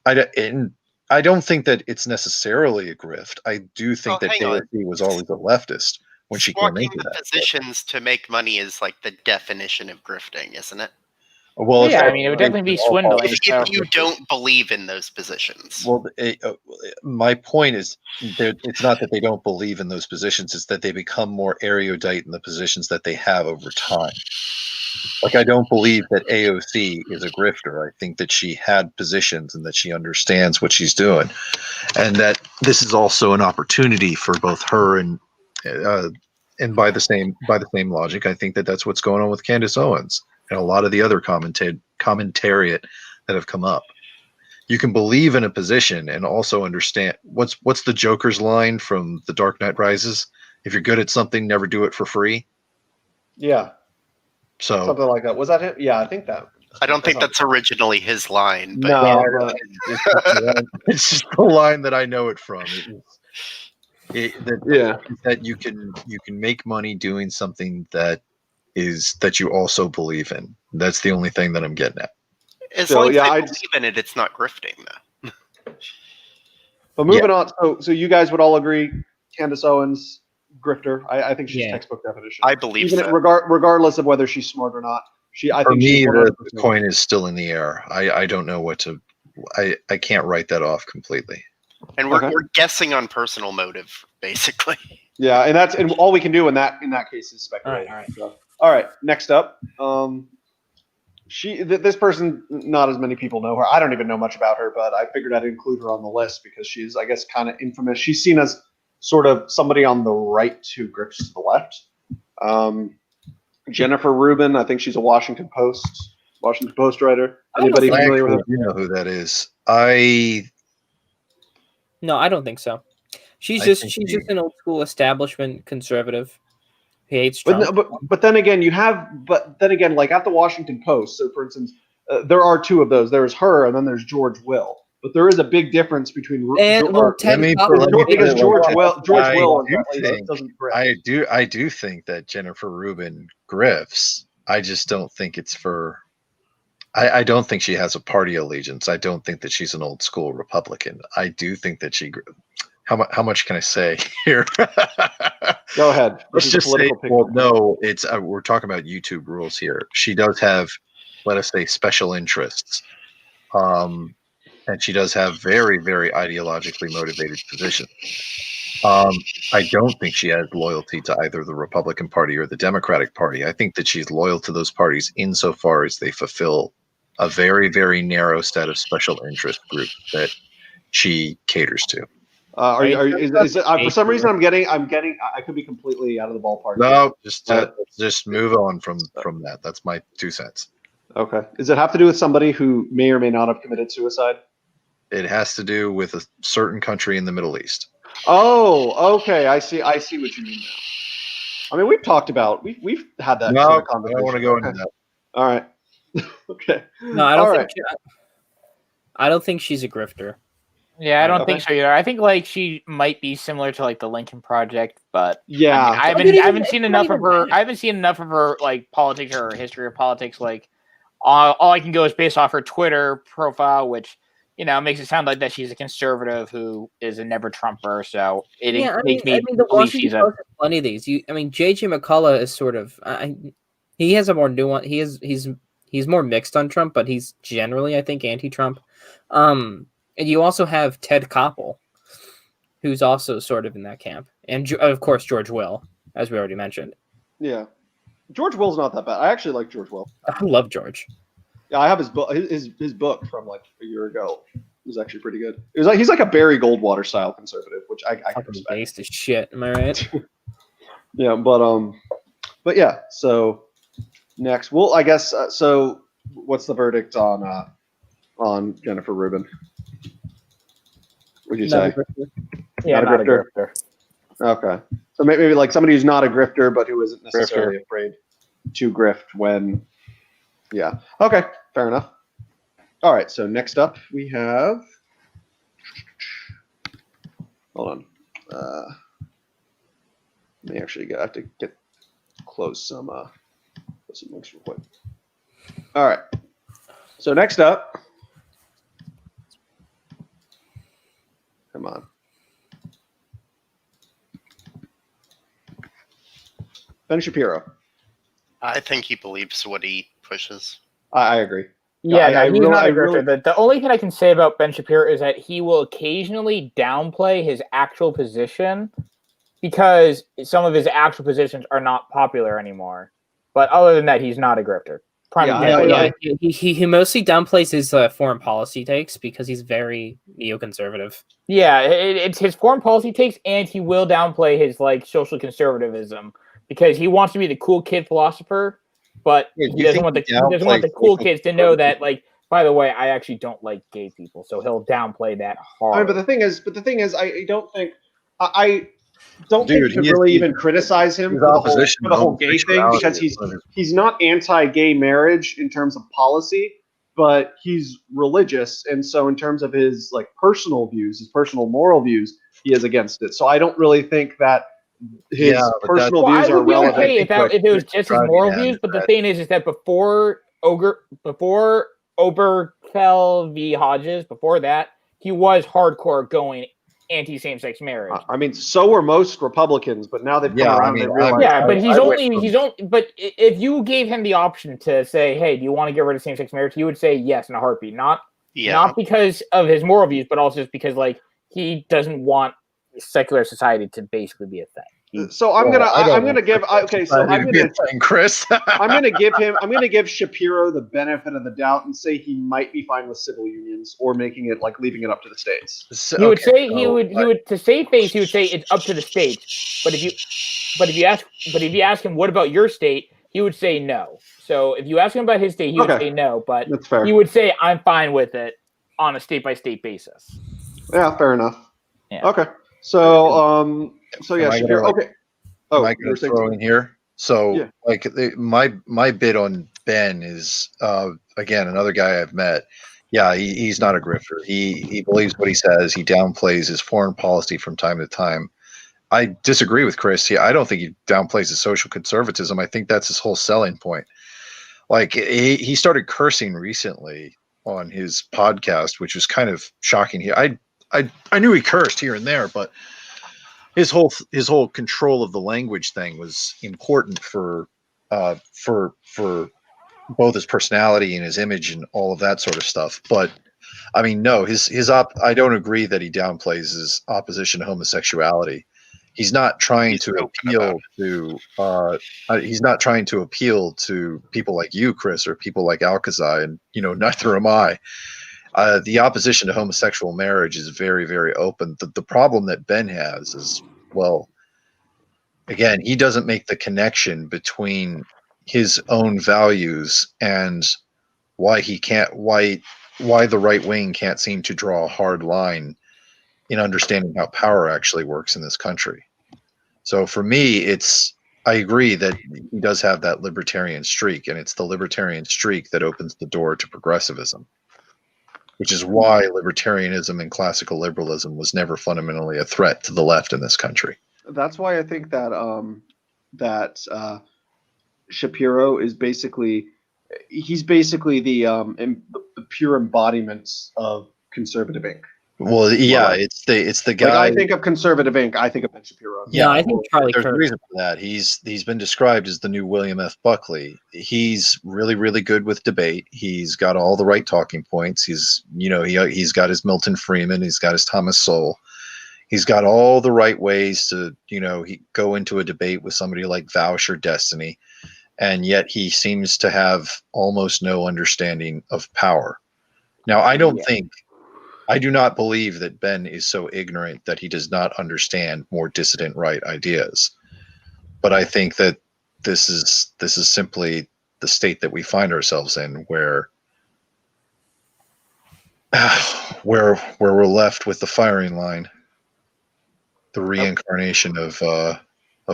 Speaker 5: I don't think that it's necessarily a grift. I do think that AOC was always a leftist when she came into that.
Speaker 2: Positions to make money is like the definition of grifting, isn't it?
Speaker 5: Well,
Speaker 4: yeah, I mean, it would definitely be swindling.
Speaker 2: If you don't believe in those positions.
Speaker 5: Well, my point is, it's not that they don't believe in those positions; it's that they become more erudite in the positions that they have over time. Like, I don't believe that AOC is a grifter. I think that she had positions and that she understands what she's doing, and that this is also an opportunity for both her and by the same logic, I think that that's what's going on with Candace Owens and a lot of the other commentariat that have come up. You can believe in a position and also understand what's the Joker's line from The Dark Knight Rises? If you're good at something, never do it for free.
Speaker 1: Yeah.
Speaker 5: So
Speaker 1: something like that. Was that him? Yeah, I think that.
Speaker 2: I don't think that's originally his line. But
Speaker 1: No,
Speaker 5: it's just the line that I know it from. That you can make money doing something that you also believe in. That's the only thing that I'm getting at.
Speaker 2: As long as I believe in it, it's not grifting, though.
Speaker 1: But moving on, so you guys would all agree, Candace Owens, grifter. I think she's textbook definition.
Speaker 2: I believe
Speaker 1: so. Regardless of whether she's smart or not.
Speaker 5: For me, the coin is still in the air. I don't know what to. I can't write that off completely.
Speaker 2: And we're guessing on personal motive, basically.
Speaker 1: Yeah, and all we can do in that case is speculate.
Speaker 4: All right.
Speaker 1: So, all right. Next up, This person, not as many people know her. I don't even know much about her, but I figured I'd include her on the list because she's, I guess, kind of infamous. She's seen as sort of somebody on the right to Griff's to the left. Jennifer Rubin, I think she's a Washington Post writer. Anybody familiar with her?
Speaker 5: You know who that is?
Speaker 3: No, I don't think so. She's just an old school establishment conservative. He hates Trump.
Speaker 1: But then again, like at the Washington Post. So, for instance, there are two of those. There's her, and then there's George Will. But there is a big difference between because George Will doesn't.
Speaker 5: I do think that Jennifer Rubin grifts. I just don't think it's for. I don't think she has a party allegiance. I don't think that she's an old school Republican. I do think that she. How much can I say here?
Speaker 1: Go ahead.
Speaker 5: Let's just say, well, no, it's we're talking about YouTube rules here. She does have, let us say, special interests, and she does have very, very ideologically motivated positions. I don't think she has loyalty to either the Republican Party or the Democratic Party. I think that she's loyal to those parties insofar as they fulfill a very, very narrow set of special interest groups that she caters to.
Speaker 1: For some reason I'm getting I could be completely out of the ballpark.
Speaker 5: No, just move on from that. That's my 2 cents.
Speaker 1: Okay. Does it have to do with somebody who may or may not have committed suicide?
Speaker 5: It has to do with a certain country in the Middle East.
Speaker 1: Oh, okay. I see what you mean now. I mean, we've talked about we've had that sort of conversation.
Speaker 5: I don't want to go into that.
Speaker 1: All right. Okay.
Speaker 3: No, I don't think she's a grifter.
Speaker 4: Yeah, I don't think so either. I think like she might be similar to like the Lincoln Project, but
Speaker 1: yeah,
Speaker 4: I haven't seen enough of her. I haven't seen enough of her like politics or her history of politics. Like all I can go is based off her Twitter profile, which makes it sound like that she's a conservative who is a never Trumper. So it makes me believe she's a.
Speaker 3: Plenty of these. J.J. McCullough is sort of. He has a more nuance. He's more mixed on Trump, but he's generally, I think, anti-Trump. And you also have Ted Koppel, who's also sort of in that camp. And, of course, George Will, as we already mentioned.
Speaker 1: Yeah. George Will's not that bad. I actually like George Will.
Speaker 3: I love George.
Speaker 1: Yeah, I have his book. His book from like a year ago was actually pretty good. It was like he's like a Barry Goldwater style conservative, which I can respect.
Speaker 3: Based as shit, am I right?
Speaker 1: Yeah, but yeah. So next, well, I guess so. What's the verdict on Jennifer Rubin? Would you say?
Speaker 4: Yeah, not a grifter.
Speaker 1: Okay, so maybe like somebody who's not a grifter, but who isn't necessarily afraid to grift when. Yeah. Okay. Fair enough. All right. So next up we have. Hold on. Let me actually have to close some links real quick. All right. So next up. Come on. Ben Shapiro.
Speaker 2: I think he believes what he pushes.
Speaker 1: I agree.
Speaker 4: Yeah, he's not a grifter. The only thing I can say about Ben Shapiro is that he will occasionally downplay his actual position because some of his actual positions are not popular anymore. But other than that, he's not a grifter.
Speaker 3: He mostly downplays his foreign policy takes because he's very neoconservative.
Speaker 4: Yeah, it's his foreign policy takes, and he will downplay his like social conservatism because he wants to be the cool kid philosopher, but he doesn't want the cool kids to know that like. By the way, I actually don't like gay people, so he'll downplay that hard.
Speaker 1: I mean, but the thing is, I don't think you can really even criticize him for the whole gay thing because he's not anti-gay marriage in terms of policy, but he's religious, and so in terms of his like personal views, his personal moral views, he is against it. So I don't really think that his personal views are relevant.
Speaker 4: Okay if it was just his moral views, but the thing is that before Obergefell v. Hodges, before that, he was hardcore going anti-same-sex marriage.
Speaker 1: I mean, so were most Republicans, but now they've come around and realized.
Speaker 4: But but if you gave him the option to say, hey, do you want to get rid of same-sex marriage? He would say yes in a heartbeat. Not because of his moral views, but also just because like he doesn't want secular society to basically be a thing.
Speaker 1: So I'm gonna give
Speaker 5: Chris.
Speaker 1: I'm gonna give Shapiro the benefit of the doubt and say he might be fine with civil unions or making it like leaving it up to the states.
Speaker 4: He would say he would to save face. He would say it's up to the states. But if you ask him what about your state, he would say no. So if you ask him about his state, he would say no. But
Speaker 1: that's fair.
Speaker 4: He would say I'm fine with it on a state by state basis.
Speaker 1: Yeah, fair enough.
Speaker 4: Yeah.
Speaker 1: Okay. So yeah, Shapiro. Okay. Oh,
Speaker 5: am I going to throw in here? So
Speaker 1: yeah.
Speaker 5: like my bid on Ben is again another guy I've met. Yeah, he's not a grifter. He believes what he says. He downplays his foreign policy from time to time. I disagree with Chris. I don't think he downplays his social conservatism. I think that's his whole selling point. Like he started cursing recently on his podcast, which was kind of shocking. I knew he cursed here and there, but his whole control of the language thing was important for both his personality and his image and all of that sort of stuff. But I mean, no, I don't agree that he downplays his opposition to homosexuality. He's not trying to appeal to he's not trying to appeal to people like you, Chris, or people like Alcazar, and neither am I. The opposition to homosexual marriage is very, very open. The problem that Ben has is, well, again, he doesn't make the connection between his own values and why the right wing can't seem to draw a hard line in understanding how power actually works in this country. So for me, I agree that he does have that libertarian streak, and it's the libertarian streak that opens the door to progressivism, which is why libertarianism and classical liberalism was never fundamentally a threat to the left in this country.
Speaker 1: That's why I think that Shapiro is basically the pure embodiment of conservative Inc.
Speaker 5: Well, yeah, it's the guy.
Speaker 1: Like I think of conservative Inc. I think of Ben Shapiro.
Speaker 3: Yeah, I think Charlie
Speaker 5: there's
Speaker 3: Kirk.
Speaker 5: a reason for that. He's been described as the new William F. Buckley. He's really, really good with debate. He's got all the right talking points. He's got his Milton Friedman. He's got his Thomas Sowell. He's got all the right ways to he go into a debate with somebody like Vaush or Destiny, and yet he seems to have almost no understanding of power. Now, I do not believe that Ben is so ignorant that he does not understand more dissident right ideas. But I think that this is simply the state that we find ourselves in, where we're left with the firing line, the reincarnation of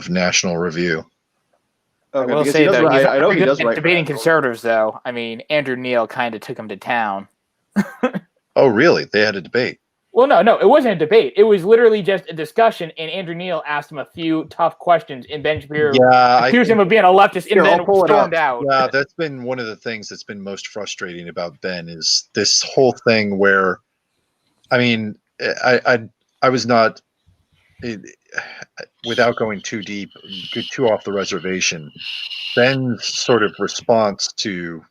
Speaker 5: National Review.
Speaker 1: Okay,
Speaker 4: I will
Speaker 1: because
Speaker 4: say
Speaker 1: he does
Speaker 4: though,
Speaker 1: right-
Speaker 4: he's
Speaker 1: I know he
Speaker 4: pretty
Speaker 1: does
Speaker 4: good at
Speaker 1: right.
Speaker 4: debating conservatives, though. I mean, Andrew Neil kind of took him to town.
Speaker 5: Oh, really? They had a debate.
Speaker 4: Well, no, it wasn't a debate. It was literally just a discussion, and Andrew Neil asked him a few tough questions, and Ben Shapiro accused him of being a leftist, and then stormed out.
Speaker 5: Yeah, that's been one of the things that's been most frustrating about Ben is this whole thing where, I mean, I was not, without going too deep, too off the reservation, Ben's sort of response to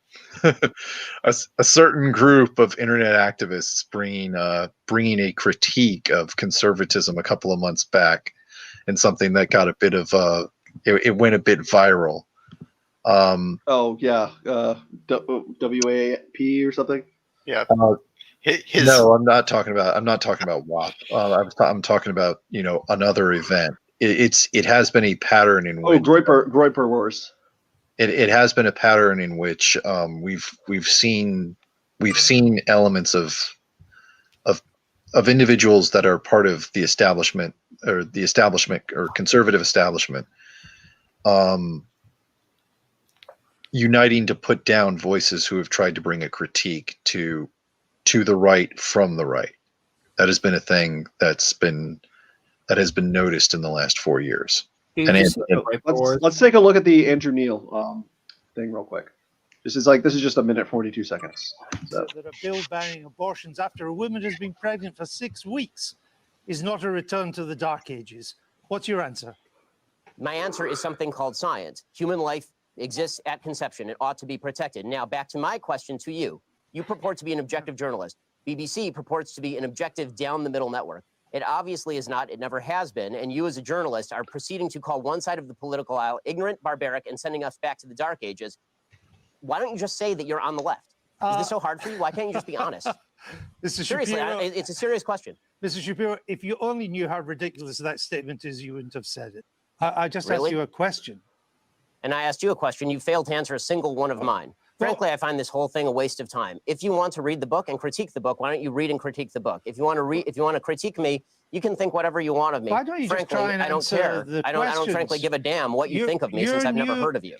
Speaker 5: a certain group of internet activists bringing a critique of conservatism a couple of months back, and something that got a bit of it went a bit viral.
Speaker 1: Oh yeah, WAP or something.
Speaker 2: Yeah.
Speaker 5: No, I'm not talking about WAP. I'm talking about another event. It has been a pattern in which
Speaker 1: Groiper Wars.
Speaker 5: It has been a pattern in which we've seen elements of individuals that are part of the establishment or conservative establishment uniting to put down voices who have tried to bring a critique to the right from the right. That has been a thing that has been noticed in the last 4 years.
Speaker 1: Let's take a look at the Andrew Neil thing real quick. This is just a minute 42 seconds. So.
Speaker 6: That a bill banning abortions after a woman has been pregnant for 6 weeks is not a return to the Dark Ages. What's your answer?
Speaker 7: My answer is something called science. Human life exists at conception. It ought to be protected. Now, back to my question to you. You purport to be an objective journalist. BBC purports to be an objective down-the-middle network. It obviously is not. It never has been. And you as a journalist are proceeding to call one side of the political aisle ignorant, barbaric, and sending us back to the Dark Ages. Why don't you just say that you're on the left? Is this so hard for you? Why can't you just be honest?
Speaker 6: Mr.
Speaker 7: Seriously,
Speaker 6: Shapiro,
Speaker 7: it's a serious question.
Speaker 6: Mr. Shapiro, if you only knew how ridiculous that statement is, you wouldn't have said it. I just asked
Speaker 7: Really?
Speaker 6: you a question.
Speaker 7: And I asked you a question. You failed to answer a single one of mine. Frankly, I find this whole thing a waste of time. If you want to read the book and critique the book, why don't you read and critique the book? If you want to critique me, you can think whatever you want of me.
Speaker 6: Why don't you
Speaker 7: frankly,
Speaker 6: just try and
Speaker 7: I don't
Speaker 6: answer
Speaker 7: care.
Speaker 6: the
Speaker 7: I don't frankly
Speaker 6: questions?
Speaker 7: give a damn what you think of me since I've never heard of you.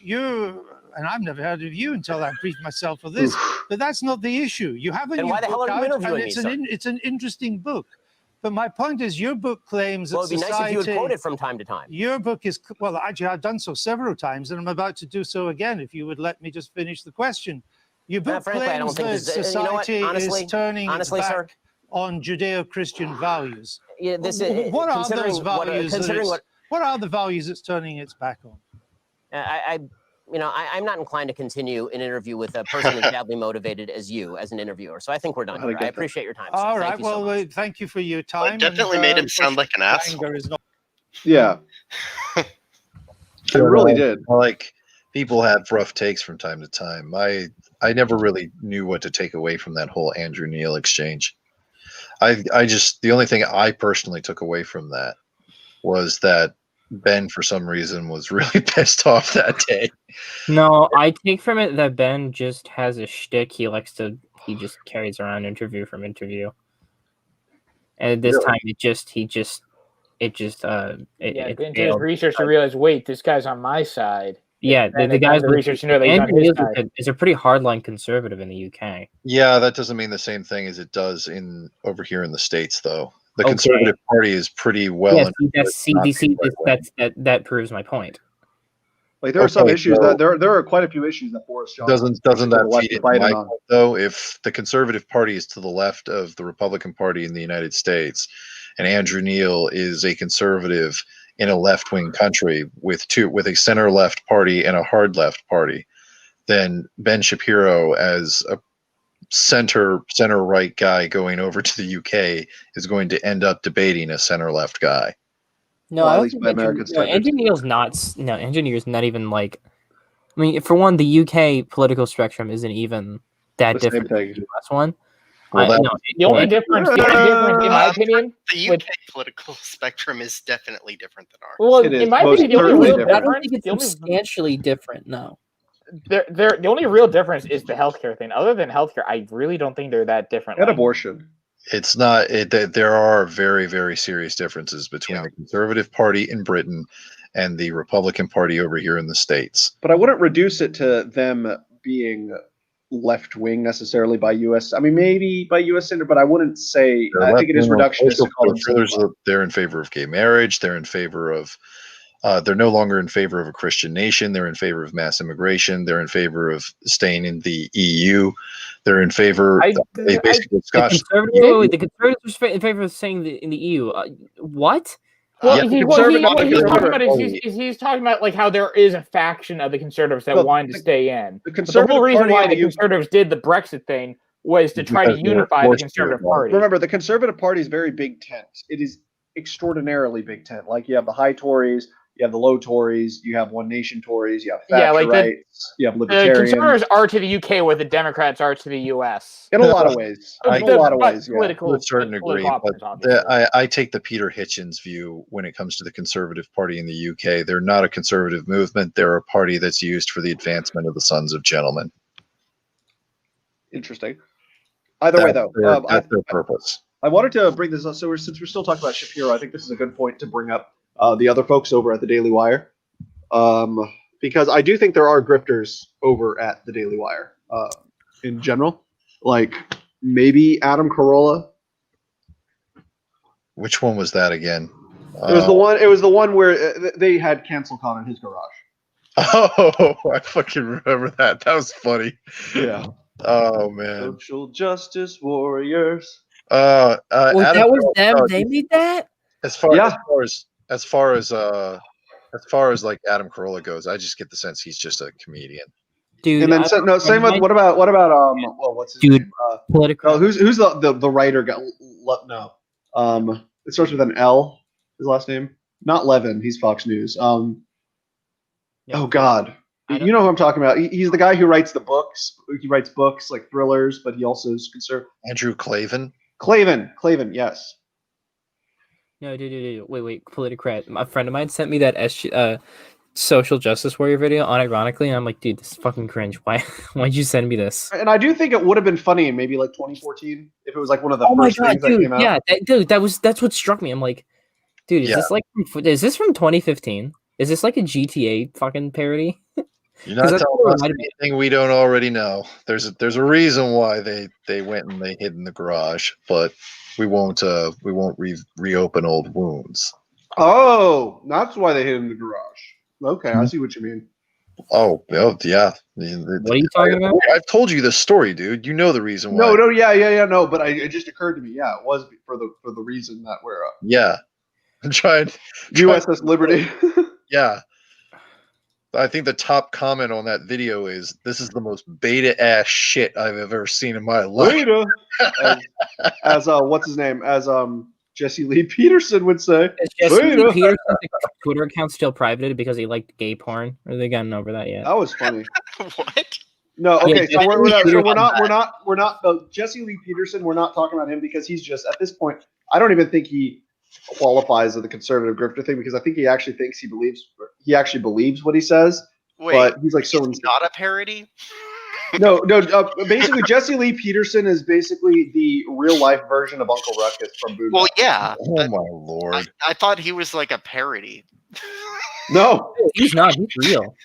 Speaker 6: And I've never heard of you until I briefed myself for this. But that's not the issue. You have a
Speaker 7: Then
Speaker 6: new
Speaker 7: why the hell
Speaker 6: book
Speaker 7: are you
Speaker 6: out,
Speaker 7: interviewing
Speaker 6: and
Speaker 7: me,
Speaker 6: it's an interesting book. But my point is, your book claims
Speaker 7: Well,
Speaker 6: that
Speaker 7: it'd be nice if you would
Speaker 6: society.
Speaker 7: quote it from time to time.
Speaker 6: Your book is, well, actually, I've done so several times, and I'm about to do so again. If you would let me just finish the question. Your book
Speaker 7: frankly, I don't
Speaker 6: claims
Speaker 7: think
Speaker 6: that
Speaker 7: this- you know what?
Speaker 6: society
Speaker 7: Honestly-
Speaker 6: is turning
Speaker 7: honestly,
Speaker 6: its
Speaker 7: sir,
Speaker 6: back on Judeo-Christian values.
Speaker 7: Yeah, this is
Speaker 6: What are
Speaker 7: considering
Speaker 6: those values?
Speaker 7: considering
Speaker 6: what are the values it's turning its back on?
Speaker 7: I'm not inclined to continue an interview with a person as badly motivated as you as an interviewer. So I think we're done here. I appreciate your time. Sir.
Speaker 6: All
Speaker 7: Thank
Speaker 6: right.
Speaker 7: you so
Speaker 6: Well,
Speaker 7: much.
Speaker 6: thank you for your
Speaker 2: Well,
Speaker 6: time.
Speaker 2: it definitely made him sound like an asshole.
Speaker 6: anger is not-
Speaker 1: Yeah, it really did.
Speaker 5: Like, people have rough takes from time to time. I never really knew what to take away from that whole Andrew Neil exchange. I just, the only thing I personally took away from that was that Ben, for some reason, was really pissed off that day.
Speaker 3: No, I take from it that Ben just has a shtick. He just carries around interview from interview. And this
Speaker 5: Really?
Speaker 3: time it
Speaker 4: Didn't do his
Speaker 3: failed.
Speaker 4: research to realize, wait, this guy's on my side.
Speaker 3: Yeah,
Speaker 4: And
Speaker 3: the
Speaker 4: they done
Speaker 3: guys
Speaker 4: the research to know that he's on
Speaker 3: Andrew
Speaker 4: his
Speaker 3: Neil
Speaker 4: side.
Speaker 3: is a pretty hardline conservative in the UK.
Speaker 5: Yeah, that doesn't mean the same thing as it does in over here in the States, though. The
Speaker 3: Okay.
Speaker 5: Conservative Party is pretty well.
Speaker 3: Yes,
Speaker 5: understood
Speaker 3: that's
Speaker 5: not to
Speaker 3: CDC.
Speaker 5: be right-wing.
Speaker 3: That proves my point.
Speaker 1: Like there are some
Speaker 5: Okay,
Speaker 1: issues
Speaker 5: so-
Speaker 1: that there are quite a few issues that Boris Johnson
Speaker 5: Doesn't that
Speaker 1: left
Speaker 5: feed
Speaker 1: to
Speaker 5: into
Speaker 1: fight
Speaker 5: my
Speaker 1: in on.
Speaker 5: point, though? If the Conservative Party is to the left of the Republican Party in the United States, and Andrew Neil is a conservative in a left-wing country with a center-left party and a hard-left party, then Ben Shapiro, as a center-right guy going over to the UK, is going to end up debating a center-left guy.
Speaker 3: No,
Speaker 1: Well,
Speaker 3: I
Speaker 1: at
Speaker 3: don't
Speaker 1: least
Speaker 3: think
Speaker 1: by
Speaker 3: Andrew-
Speaker 1: American
Speaker 3: no,
Speaker 1: standards.
Speaker 3: Andrew Neil's not. No, Andrew Neil's not even like. I mean, for one, the UK political spectrum isn't even that
Speaker 1: The same
Speaker 3: different from
Speaker 1: thing.
Speaker 3: the US one.
Speaker 5: Well, that-
Speaker 3: No,
Speaker 4: The only
Speaker 5: Point.
Speaker 4: difference, in my opinion,
Speaker 2: The UK
Speaker 4: with-
Speaker 2: political spectrum is definitely different than ours.
Speaker 4: well,
Speaker 1: It is
Speaker 4: in my
Speaker 1: most
Speaker 4: opinion, the only
Speaker 1: certainly
Speaker 4: real
Speaker 1: different.
Speaker 3: I don't
Speaker 4: difference,
Speaker 3: think it's
Speaker 4: the only,
Speaker 3: substantially different. No.
Speaker 4: the only real difference is the healthcare thing. Other than healthcare, I really don't think they're that different.
Speaker 1: And
Speaker 4: Like,
Speaker 1: abortion.
Speaker 5: It's not. There are very, very serious differences between the Conservative Party in Britain and the Republican Party over here in the States.
Speaker 1: But I wouldn't reduce it to them being left wing necessarily by U.S. I mean, maybe by U.S. standard, but I wouldn't say. I think it is reductionist to call them.
Speaker 5: They're in favor of gay marriage. They're in favor of. They're no longer in favor of a Christian nation. They're in favor of mass immigration. They're in favor of staying in the EU. They're in favor. They basically
Speaker 3: The
Speaker 5: Scotch.
Speaker 3: conservatives are in favor of saying in the EU. What?
Speaker 4: well,
Speaker 5: Yeah,
Speaker 4: he's talking about like how there is a faction of the conservatives that
Speaker 1: Well,
Speaker 4: wanted to stay in.
Speaker 1: The
Speaker 4: But the
Speaker 1: conservative
Speaker 4: whole reason
Speaker 1: party
Speaker 4: why
Speaker 1: in
Speaker 4: the
Speaker 1: the UK
Speaker 4: conservatives did the Brexit thing was to try to
Speaker 5: Because they're
Speaker 4: unify the
Speaker 5: forced to.
Speaker 4: conservative party.
Speaker 1: Remember, the Conservative Party is very big tent. It is extraordinarily big tent. Like you have the high Tories, you have the low Tories, you have One Nation Tories, you have
Speaker 4: Yeah, like
Speaker 1: Thatcherites, you have
Speaker 4: The
Speaker 1: libertarians.
Speaker 4: conservatives are to the UK what the Democrats are to the US.
Speaker 1: In a lot of ways. In a lot of ways, yeah.
Speaker 4: Political,
Speaker 5: To a certain degree,
Speaker 4: political
Speaker 5: but
Speaker 4: options, obviously.
Speaker 5: I take the Peter Hitchens view when it comes to the Conservative Party in the UK. They're not a conservative movement. They're a party that's used for the advancement of the sons of gentlemen.
Speaker 1: Interesting. Either way, though,
Speaker 5: That's their purpose.
Speaker 1: I wanted to bring this up. So since we're still talking about Shapiro, I think this is a good point to bring up the other folks over at the Daily Wire, because I do think there are grifters over at the Daily Wire in general. Like maybe Adam Carolla.
Speaker 5: Which one was that again?
Speaker 1: It was the one. It was the one where they had CancelCon in his garage.
Speaker 5: Oh, I fucking remember that. That was funny.
Speaker 1: Yeah.
Speaker 5: Oh man.
Speaker 1: Social justice warriors.
Speaker 3: Well,
Speaker 5: Adam
Speaker 3: that was
Speaker 5: Carolla,
Speaker 3: them. They made that.
Speaker 5: as far
Speaker 1: Yeah.
Speaker 5: as far as like Adam Carolla goes, I just get the sense he's just a comedian.
Speaker 3: Dude.
Speaker 1: And then same with what about well, what's his
Speaker 3: Dude,
Speaker 1: name?
Speaker 3: political.
Speaker 1: Oh, who's the writer guy? No. It starts with an L. His last name, not Levin. He's Fox News.
Speaker 3: Yeah.
Speaker 1: Oh God, you know who I'm talking about. He's the guy who writes the books. He writes books like thrillers, but he also is conservative.
Speaker 5: Andrew Klavan.
Speaker 1: Klavan, yes.
Speaker 3: No, dude. Wait. Politicrat. A friend of mine sent me that social justice warrior video unironically, and I'm like, dude, this is fucking cringe. Why'd you send me this?
Speaker 1: And I do think it would have been funny in maybe like 2014 if it was like one of the
Speaker 3: Oh my
Speaker 1: first
Speaker 3: god,
Speaker 1: things that
Speaker 3: dude!
Speaker 1: came out.
Speaker 3: Yeah, that's what struck me. I'm like, dude, is this from 2015? Is this like a GTA fucking parody?
Speaker 5: You're not
Speaker 3: that's
Speaker 5: telling
Speaker 3: what it
Speaker 5: us
Speaker 3: reminded me
Speaker 5: anything we don't already know. There's a reason why they went and they hid in the garage, but we won't reopen old wounds.
Speaker 1: Oh, that's why they hid in the garage. Okay, I see what you mean.
Speaker 5: Oh yeah.
Speaker 3: What are you talking about?
Speaker 5: I've told you this story, dude. You know the reason why.
Speaker 1: No, yeah, no. But it just occurred to me. Yeah, it was for the reason that we're
Speaker 5: Yeah. I'm trying.
Speaker 1: USS Liberty.
Speaker 5: Yeah. I think the top comment on that video is, "This is the most beta ass shit I've ever seen in my life."
Speaker 1: Beta. As what's his name? As Jesse Lee Peterson would say.
Speaker 3: Is Jesse Lee Peterson's Twitter account still privated because he liked gay porn? Or have they gotten over that yet?
Speaker 1: That was funny.
Speaker 2: What?
Speaker 1: No, okay,
Speaker 3: Yeah,
Speaker 1: so we're not
Speaker 3: Peterson.
Speaker 1: Jesse Lee Peterson. We're not talking about him because he's just at this point. I don't even think he qualifies as the conservative grifter thing because I think he actually believes what he says.
Speaker 2: Wait,
Speaker 1: but he's like so
Speaker 2: he's not a parody?
Speaker 1: No. Basically, Jesse Lee Peterson is basically the real life version of Uncle Ruckus from Boondocks.
Speaker 2: Well, yeah.
Speaker 5: Oh my lord!
Speaker 2: I thought he was like a parody.
Speaker 1: No,
Speaker 3: he's not. He's real.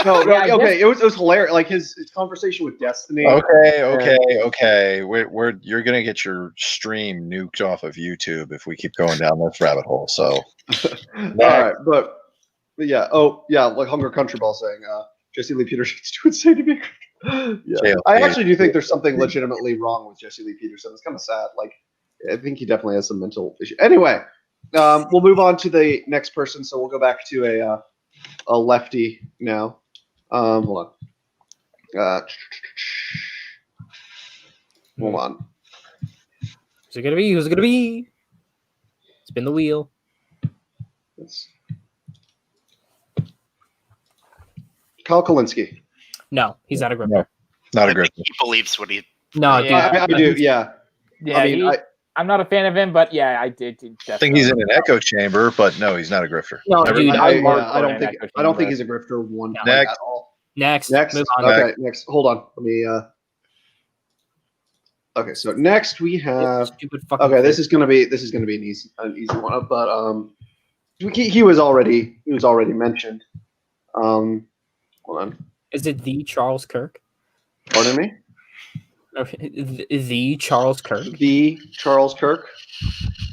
Speaker 1: No. Okay, it was hilarious. Like his conversation with Destiny.
Speaker 5: Okay. You're gonna get your stream nuked off of YouTube if we keep going down this rabbit hole. So,
Speaker 1: all right, but yeah. Oh yeah, like Hunger Country Ball saying, Jesse Lee Peterson's too insane to be. Yeah, I actually do think there's something legitimately wrong with Jesse Lee Peterson. It's kind of sad. Like, I think he definitely has some mental issue. Anyway, we'll move on to the next person. So we'll go back to a lefty now. Hold on. Hold on.
Speaker 3: Who's it gonna be? Who's it gonna be? Spin the wheel.
Speaker 1: Kyle Kalinske.
Speaker 3: No, he's not a grifter.
Speaker 5: No, not a grifter.
Speaker 2: He believes what he.
Speaker 3: No,
Speaker 4: Yeah.
Speaker 3: dude.
Speaker 1: I do. Yeah.
Speaker 4: Yeah,
Speaker 1: I mean,
Speaker 4: I'm not a fan of him, but yeah, I did.
Speaker 5: I think he's in an echo chamber, but no, he's not a grifter.
Speaker 3: No,
Speaker 5: Never-
Speaker 3: dude.
Speaker 1: I
Speaker 4: hardcore
Speaker 1: don't think he's a grifter one
Speaker 3: No.
Speaker 1: like, at all.
Speaker 3: Next.
Speaker 1: Next.
Speaker 3: Move on.
Speaker 1: Okay, next. Hold on. Let me Okay, so next we have
Speaker 3: Stupid fucking
Speaker 1: okay, this is gonna be an easy one, but he was already mentioned. Hold on.
Speaker 3: Is it the Charles Kirk?
Speaker 1: Pardon me?
Speaker 3: Okay, the Charles Kirk.
Speaker 1: The Charles Kirk.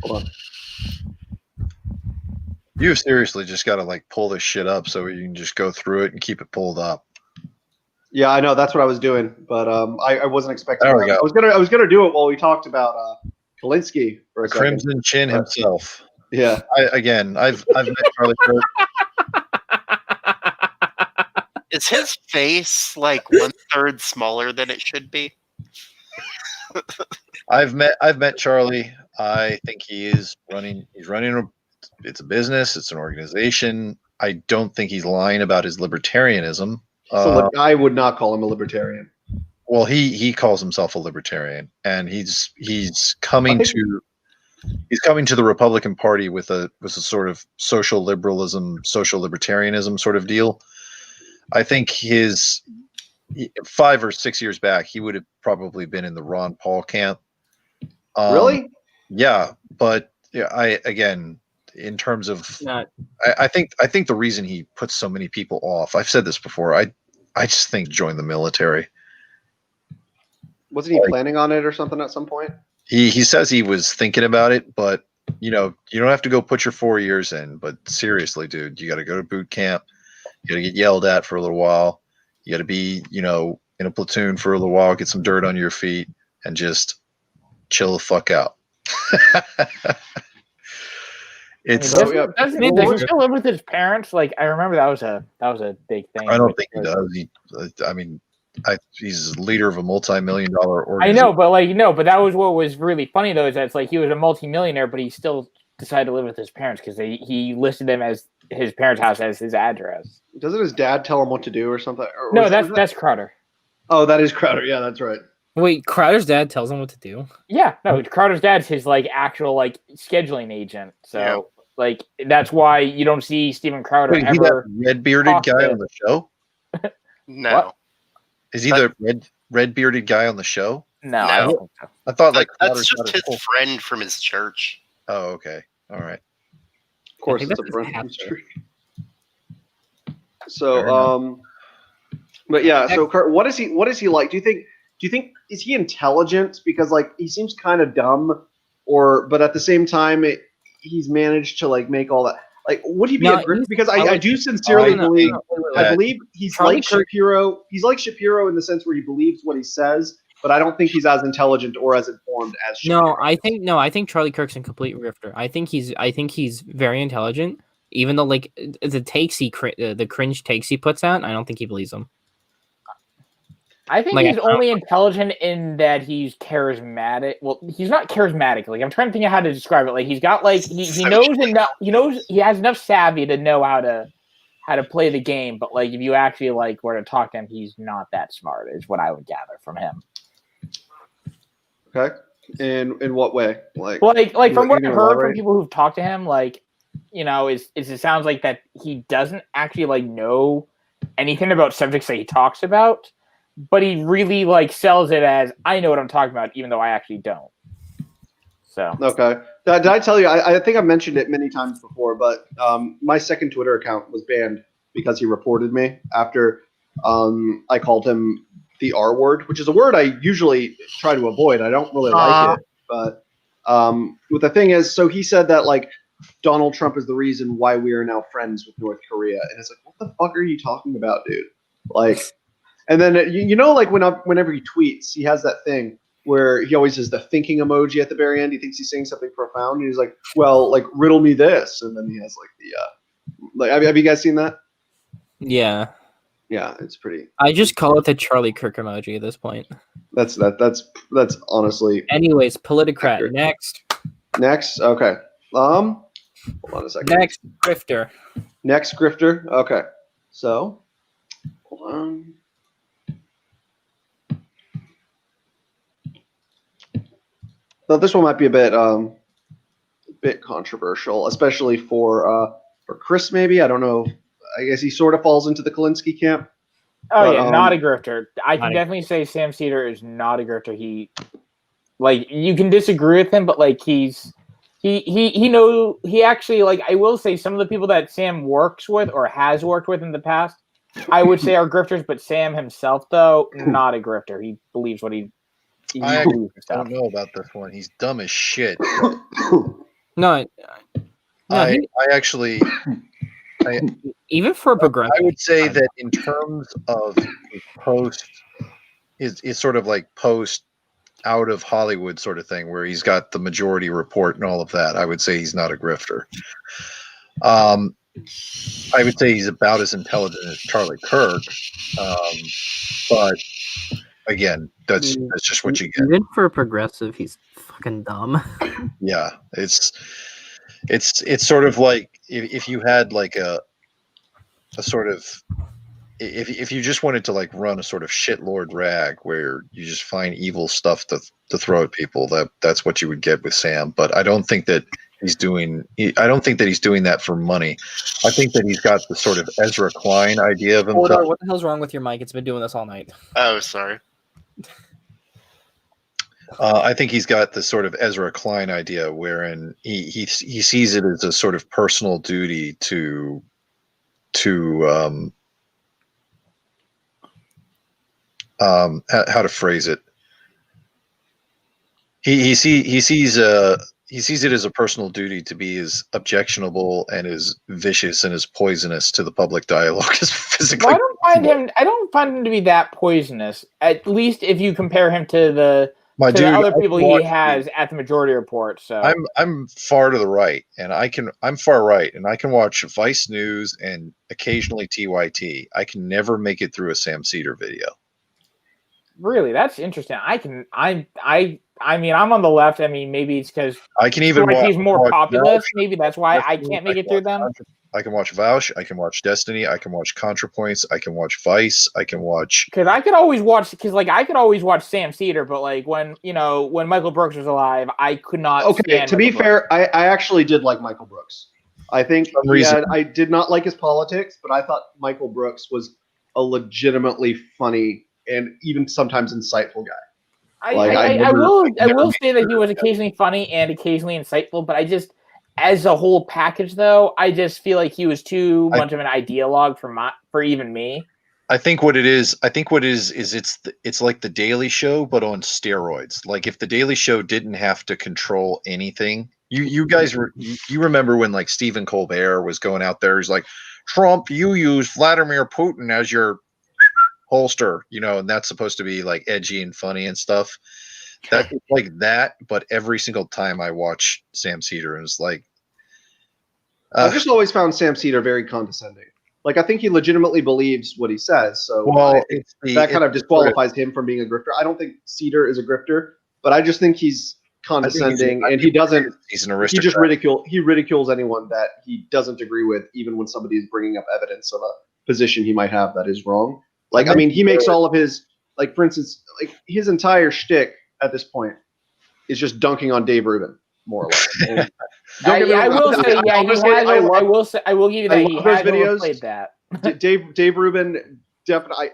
Speaker 1: Hold on.
Speaker 5: You've seriously just got to like pull this shit up so you can just go through it and keep it pulled up.
Speaker 1: Yeah, I know that's what I was doing, but I wasn't expecting.
Speaker 5: There we go.
Speaker 1: I was gonna do it while we talked about Kalinske for a second.
Speaker 5: Crimson Chin himself.
Speaker 1: Yeah.
Speaker 5: I've met Charlie Kirk.
Speaker 2: Is his face like 1/3 smaller than it should be?
Speaker 5: I've met Charlie. I think he's running it's a business, it's an organization. I don't think he's lying about his libertarianism.
Speaker 1: So I would not call him a libertarian.
Speaker 5: Well, he calls himself a libertarian, and he's coming to the Republican Party with a sort of social liberalism, social libertarianism sort of deal. I think 5 or 6 years back, he would have probably been in the Ron Paul camp.
Speaker 1: Really?
Speaker 5: Yeah, but yeah, in terms of, I think the reason he puts so many people off, I've said this before, I just think join the military.
Speaker 1: Wasn't he planning on it or something at some point?
Speaker 5: He says he was thinking about it, but you don't have to go put your 4 years in. But seriously, dude, you got to go to boot camp. You got to get yelled at for a little while. You got to be, in a platoon for a little while, get some dirt on your feet, and just chill the fuck out. It's
Speaker 4: does he still live with his parents? Like, I remember that was a big thing.
Speaker 5: I don't think he does. He's leader of a multi-million-dollar organization.
Speaker 4: I know, but that was what was really funny though, is that it's like he was a multi-millionaire, but he still decided to live with his parents because he listed them as his parents' house as his address.
Speaker 1: Doesn't his dad tell him what to do or something? Or
Speaker 4: No,
Speaker 1: was that-
Speaker 4: that's Crowder.
Speaker 1: Oh, that is Crowder. Yeah, that's right.
Speaker 3: Wait, Crowder's dad tells him what to do.
Speaker 4: Yeah, no, Crowder's dad's his like actual like scheduling agent. So
Speaker 2: Yeah.
Speaker 4: like that's why you don't see Steven Crowder
Speaker 5: Wait, he that
Speaker 4: ever.
Speaker 5: red bearded
Speaker 4: talk
Speaker 5: guy
Speaker 4: to-
Speaker 5: on the show?
Speaker 2: No.
Speaker 4: What?
Speaker 5: Is he the red bearded guy on the show?
Speaker 4: No, I
Speaker 2: No.
Speaker 4: don't think so.
Speaker 5: I thought like
Speaker 2: That's
Speaker 5: Crowder's got
Speaker 2: just his
Speaker 5: whole-
Speaker 2: friend from his church.
Speaker 5: Oh, okay, all right.
Speaker 1: Of course,
Speaker 3: I think
Speaker 1: it's a
Speaker 3: that's
Speaker 1: friend.
Speaker 3: his half-brother.
Speaker 1: So,
Speaker 5: Fair enough.
Speaker 1: but yeah. So, Kurt, what is he? What is he like? Do you think is he intelligent? Because like he seems kind of dumb, but at the same time, he's managed to like make all that. Like, would he be
Speaker 3: No,
Speaker 1: a grifter?
Speaker 3: he's
Speaker 1: Because I do sincerely
Speaker 3: no,
Speaker 1: believe.
Speaker 3: no, wait,
Speaker 1: I
Speaker 3: wait.
Speaker 1: believe he's
Speaker 3: Charlie
Speaker 1: like
Speaker 3: Kirk-
Speaker 1: Shapiro. He's like Shapiro in the sense where he believes what he says, but I don't think he's as intelligent or as informed as Shapiro.
Speaker 3: I think Charlie Kirk's a complete grifter. I think he's very intelligent, even though like the takes the cringe takes he puts out, I don't think he believes them.
Speaker 4: I think
Speaker 3: Like,
Speaker 4: he's only intelligent in that he's charismatic. Well, he's not charismatic. Like I'm trying to think of how to describe it. Like he's got like he knows enough. He has enough savvy to know how to play the game. But like if you actually like were to talk to him, he's not that smart. Is what I would gather from him.
Speaker 1: Okay. In what way? Like,
Speaker 4: Like from what
Speaker 1: you
Speaker 4: I've
Speaker 1: gonna
Speaker 4: heard from
Speaker 1: elaborate?
Speaker 4: people who've talked to him, like is it sounds like that he doesn't actually like know anything about subjects that he talks about. But he really like sells it as I know what I'm talking about, even though I actually don't. So
Speaker 1: Okay. Did I tell you? I think I mentioned it many times before, but my second Twitter account was banned because he reported me after I called him the R word, which is a word I usually try to avoid. I don't really like it, but what the thing is, so he said that like Donald Trump is the reason why we are now friends with North Korea, and it's like, what the fuck are you talking about, dude? Like. And then like whenever he tweets, he has that thing where he always has the thinking emoji at the very end. He thinks he's saying something profound. And he's like, "Well, like riddle me this," and then he has like the have you guys seen that?
Speaker 3: Yeah,
Speaker 1: Yeah, it's pretty.
Speaker 3: I just call it the Charlie Kirk emoji at this point.
Speaker 1: That's honestly
Speaker 3: Anyways, Politicrat
Speaker 1: Accurate.
Speaker 3: next.
Speaker 1: Okay. Hold on a second.
Speaker 3: Next grifter.
Speaker 1: Next grifter. Okay. So, hold on. So this one might be a bit controversial, especially for Chris. Maybe I don't know. I guess he sort of falls into the Kalinsky camp.
Speaker 4: Oh
Speaker 1: But,
Speaker 4: yeah, not a grifter. I
Speaker 3: not
Speaker 4: can
Speaker 3: a-
Speaker 4: definitely say Sam Cedar is not a grifter. He like you can disagree with him, but like he actually like I will say some of the people that Sam works with or has worked with in the past, I would say are grifters, but Sam himself though, not a grifter. He believes what he
Speaker 5: I
Speaker 4: believes and
Speaker 5: I
Speaker 4: stuff.
Speaker 5: don't know about this one. He's dumb as shit.
Speaker 3: No,
Speaker 5: I actually
Speaker 3: even for a progressive.
Speaker 5: I would say that in terms of his post, it's sort of like post out of Hollywood sort of thing, where he's got the Majority Report and all of that. I would say he's not a grifter. I would say he's about as intelligent as Charlie Kirk, but again, that's just what you get.
Speaker 3: Even for a progressive, he's fucking dumb.
Speaker 5: Yeah, it's sort of like if you had like a sort of if you just wanted to like run a sort of shitlord rag where you just find evil stuff to throw at people, that's what you would get with Sam. But I don't think that he's doing that for money. I think that he's got the sort of Ezra Klein idea of himself.
Speaker 3: Hold on, what the hell's wrong with your mic? It's been doing this all night.
Speaker 2: Oh, sorry.
Speaker 5: I think he's got this sort of Ezra Klein idea wherein he sees it as a sort of personal duty to how to phrase it. He sees it as a personal duty to be as objectionable and as vicious and as poisonous to the public dialogue as physically.
Speaker 4: Well, I don't find him to be that poisonous. At least if you compare him to the the other people he has at the Majority Report. So
Speaker 5: I'm far to the right, and I'm far right, and I can watch Vice News and occasionally TYT. I can never make it through a Sam Cedar video.
Speaker 4: really, that's interesting. I I mean, I'm on the left. I mean, maybe it's because
Speaker 5: I can even watch,
Speaker 4: he's more
Speaker 5: watch
Speaker 4: populist.
Speaker 5: Vouch,
Speaker 4: Maybe that's why I
Speaker 5: Destiny,
Speaker 4: can't make it
Speaker 5: can
Speaker 4: through
Speaker 5: watch
Speaker 4: them.
Speaker 5: I can watch Vouch. I can watch Destiny. I can watch ContraPoints. I can watch Vice. I can watch.
Speaker 4: Because I could always watch. Because like I could always watch Sam Cedar, but like when when Michael Brooks was alive, I could not.
Speaker 1: Okay,
Speaker 4: stand
Speaker 1: to be
Speaker 4: Michael
Speaker 1: fair, I actually did like Michael Brooks. I think
Speaker 5: some reason.
Speaker 1: I did not like his politics, but I thought Michael Brooks was a legitimately funny and even sometimes insightful guy.
Speaker 4: I will say that he was occasionally funny and occasionally insightful, but I just, as a whole package, though, I just feel like he was too much of an ideologue for even me.
Speaker 5: I think what it is it's like the Daily Show, but on steroids. Like if the Daily Show didn't have to control anything, you guys you remember when like Stephen Colbert was going out there, he's like, Trump, you use Vladimir Putin as your holster, and that's supposed to be like edgy and funny and stuff. That's like that, but every single time I watch Sam Cedar, it's like
Speaker 1: I've just always found Sam Cedar very condescending. Like I think he legitimately believes what he says, so that kind of disqualifies him from being a grifter. I don't think Cedar is a grifter, but I just think he's condescending, and he doesn't. He's an aristocrat. He ridicules anyone that he doesn't agree with, even when somebody is bringing up evidence of a position he might have that is wrong. Like, I mean, he makes all of his, like, for instance, like his entire shtick at this point is just dunking on Dave Rubin, more or less. And
Speaker 4: I will say, I will give you that he has overplayed that.
Speaker 1: Dave Rubin definitely.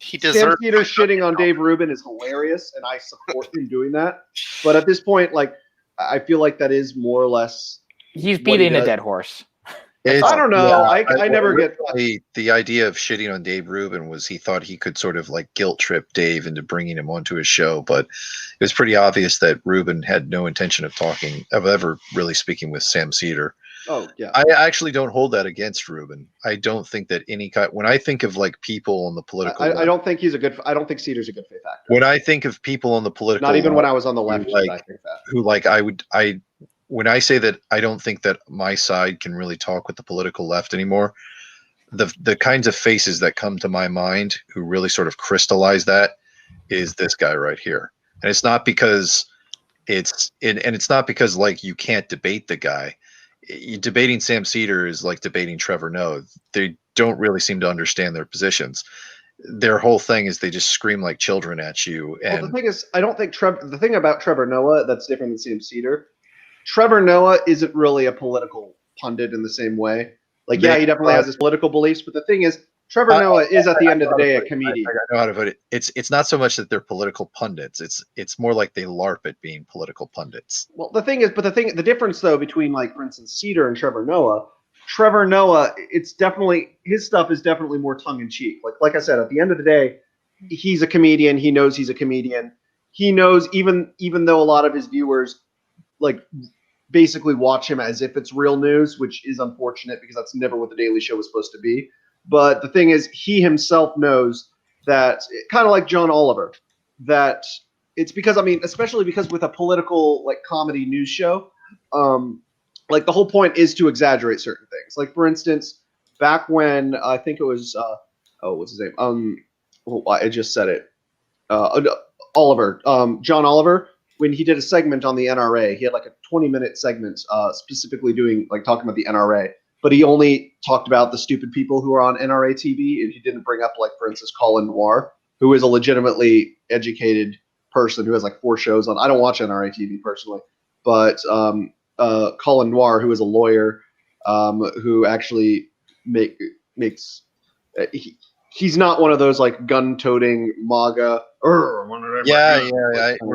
Speaker 2: He deserves.
Speaker 1: Sam Cedar shitting on Dave Rubin is hilarious, and I support him doing that. But at this point, like, I feel like that is more or less.
Speaker 4: He's beating a dead horse.
Speaker 1: I don't know. Yeah, I never get
Speaker 5: the idea of shitting on Dave Rubin was he thought he could sort of like guilt trip Dave into bringing him onto his show, but it was pretty obvious that Rubin had no intention of ever really speaking with Sam Cedar.
Speaker 1: Oh yeah.
Speaker 5: I actually don't hold that against Rubin. I don't think that when I think of like people on the political
Speaker 1: I don't think I don't think Cedar's a good faith actor.
Speaker 5: When I think of people on the political
Speaker 1: not even when I was on the left,
Speaker 5: when I say that I don't think that my side can really talk with the political left anymore, the kinds of faces that come to my mind who really sort of crystallize that is this guy right here. And it's not because it's not because like you can't debate the guy. Debating Sam Cedar is like debating Trevor Noah. They don't really seem to understand their positions. Their whole thing is they just scream like children at you. And
Speaker 1: the thing is, I don't think the thing about Trevor Noah that's different than Sam Cedar. Trevor Noah isn't really a political pundit in the same way. Like, yeah, he definitely has his political beliefs, but the thing is, Trevor Noah is at the end of the day a comedian.
Speaker 5: I know how to put it. It's not so much that they're political pundits. It's more like they LARP at being political pundits.
Speaker 1: Well, the difference though between, like, for instance, Cedar and Trevor Noah, it's definitely, his stuff is definitely more tongue in cheek. Like I said, at the end of the day, he's a comedian. He knows he's a comedian. He knows even though a lot of his viewers like basically watch him as if it's real news, which is unfortunate because that's never what the Daily Show was supposed to be. But the thing is, he himself knows that, kind of like John Oliver, that it's because, I mean, especially because with a political like comedy news show, like the whole point is to exaggerate certain things. Like, for instance, back when I think it was what's his name? I just said it. Oliver, John Oliver. When he did a segment on the NRA, he had like a 20-minute segment specifically talking about the NRA, but he only talked about the stupid people who are on NRA TV, and he didn't bring up, like, for instance, Colin Noir, who is a legitimately educated person who has like 4 shows on. I don't watch NRA TV personally, but Colin Noir, who is a lawyer, who actually makes he's not one of those like gun-toting MAGA.
Speaker 5: We're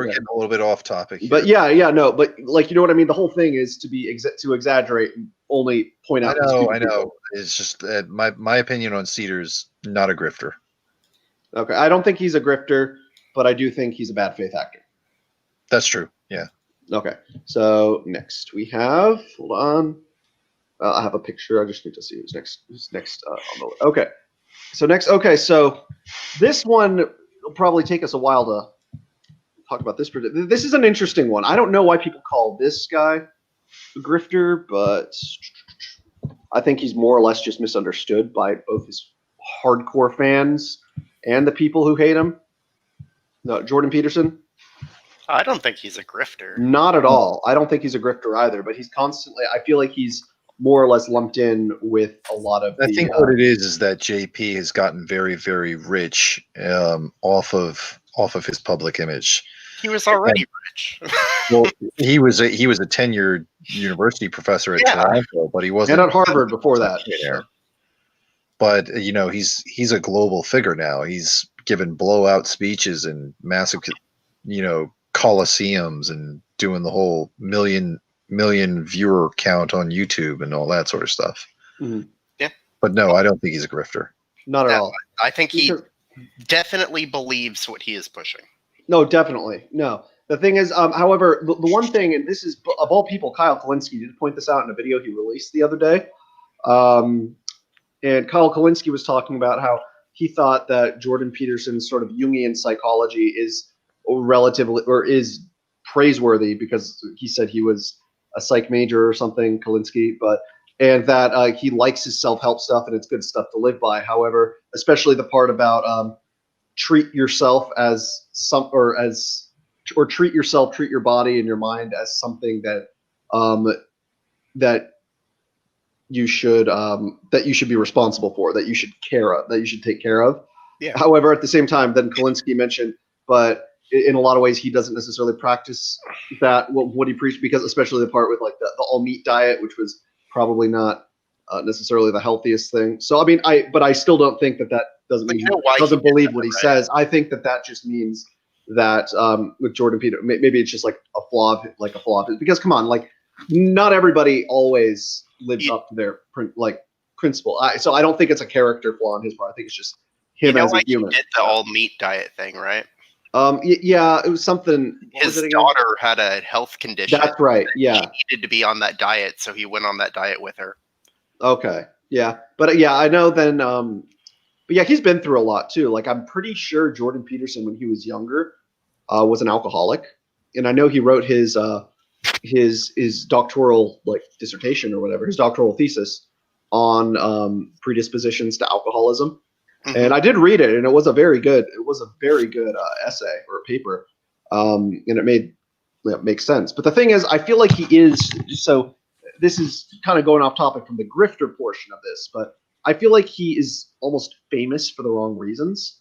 Speaker 5: getting a little bit off topic here.
Speaker 1: But no, but like, you know what I mean. The whole thing is to exaggerate and only point out.
Speaker 5: I know. It's just my opinion on Cedar's not a grifter.
Speaker 1: Okay, I don't think he's a grifter, but I do think he's a bad faith actor.
Speaker 5: That's true. Yeah.
Speaker 1: Okay, so next we have. Hold on, I have a picture. I just need to see who's next. On the okay. So next, so this one will probably take us a while to talk about this. This is an interesting one. I don't know why people call this guy a grifter, but I think he's more or less just misunderstood by both his hardcore fans and the people who hate him. No, Jordan Peterson.
Speaker 2: I don't think he's a grifter.
Speaker 1: Not at all. I don't think he's a grifter either, but he's constantly, I feel like he's more or less lumped in with a lot of
Speaker 5: I
Speaker 1: the,
Speaker 5: think what it is that JP has gotten very, very rich off of his public image.
Speaker 2: He was already rich.
Speaker 5: Well, he was a tenured university professor at Toronto, but he wasn't.
Speaker 1: and at Harvard before that.
Speaker 5: There. But he's a global figure now. He's given blowout speeches in massive, coliseums and doing the whole million viewer count on YouTube and all that sort of stuff.
Speaker 1: Mhm.
Speaker 2: Yeah.
Speaker 5: But no, I don't think he's a grifter.
Speaker 1: Not at
Speaker 2: No,
Speaker 1: all.
Speaker 2: I think he definitely believes what he is pushing.
Speaker 1: No, definitely. No. The thing is, however, the one thing, and this is, of all people, Kyle Kalinske did point this out in a video he released the other day. And Kyle Kalinske was talking about how he thought that Jordan Peterson's sort of Jungian psychology is relatively, or is praiseworthy, because he said he was a psych major or something, Kalinske, and that he likes his self-help stuff and it's good stuff to live by. However, especially the part about treat yourself as treat your body and your mind as something that that you should be responsible for, that you should take care of.
Speaker 2: Yeah.
Speaker 1: However, at the same time, then Kalinske mentioned, but in a lot of ways, he doesn't necessarily practice that what he preached, because especially the part with like the all meat diet, which was probably not necessarily the healthiest thing. So I mean, I still don't think that doesn't mean he doesn't believe what he says. I think that just means that with Jordan Peterson, maybe it's just like a flaw of his, because come on, like not everybody always lives up to their principle. So I don't think it's a character flaw on his part. I think it's just him as a human.
Speaker 2: He did the all meat diet thing, right?
Speaker 1: Yeah, it was something.
Speaker 2: His daughter had a health condition.
Speaker 1: That's right. Yeah,
Speaker 2: she needed to be on that diet, so he went on that diet with her.
Speaker 1: Okay. Yeah, but yeah, I know then. But yeah, he's been through a lot too. Like I'm pretty sure Jordan Peterson, when he was younger, was an alcoholic, and I know he wrote his doctoral dissertation or whatever, his doctoral thesis on predispositions to alcoholism.
Speaker 2: Mm-hmm.
Speaker 1: And I did read it, and it was a very good essay or paper, and it makes sense. But the thing is, I feel like he is so. This is kind of going off topic from the grifter portion of this, but I feel like he is almost famous for the wrong reasons.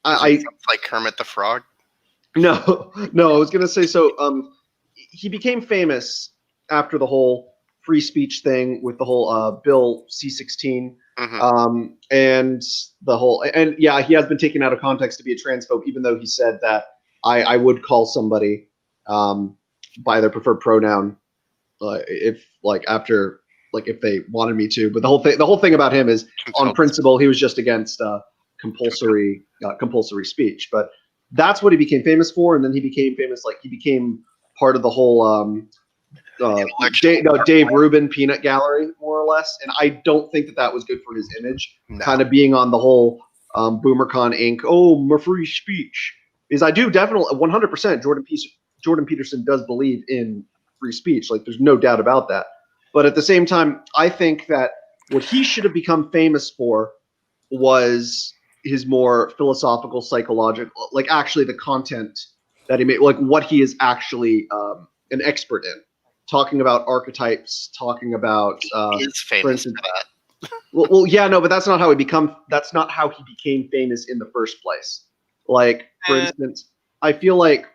Speaker 2: Like Kermit the Frog.
Speaker 1: No, I was gonna say so. He became famous after the whole free speech thing with the whole Bill C-16.
Speaker 2: Mm-hmm.
Speaker 1: And yeah, he has been taken out of context to be a transphobe, even though he said that I would call somebody by their preferred pronoun if they wanted me to. But the whole thing about him is, on principle, he was just against compulsory speech. But that's what he became famous for, and then he became famous. He became part of the whole Dave Rubin peanut gallery, more or less. And I don't think that was good for his image.
Speaker 2: No.
Speaker 1: Kind of being on the whole BoomerCon Inc. Oh, my free speech. Because I do definitely 100% Jordan Peterson does believe in free speech. There's no doubt about that. But at the same time, I think that what he should have become famous for was his more philosophical, psychological, actually the content that he made, what he is actually an expert in. Talking about archetypes, talking about
Speaker 2: he is famous for that.
Speaker 1: well, yeah, no, but that's not how he became famous in the first place. For instance, I feel like,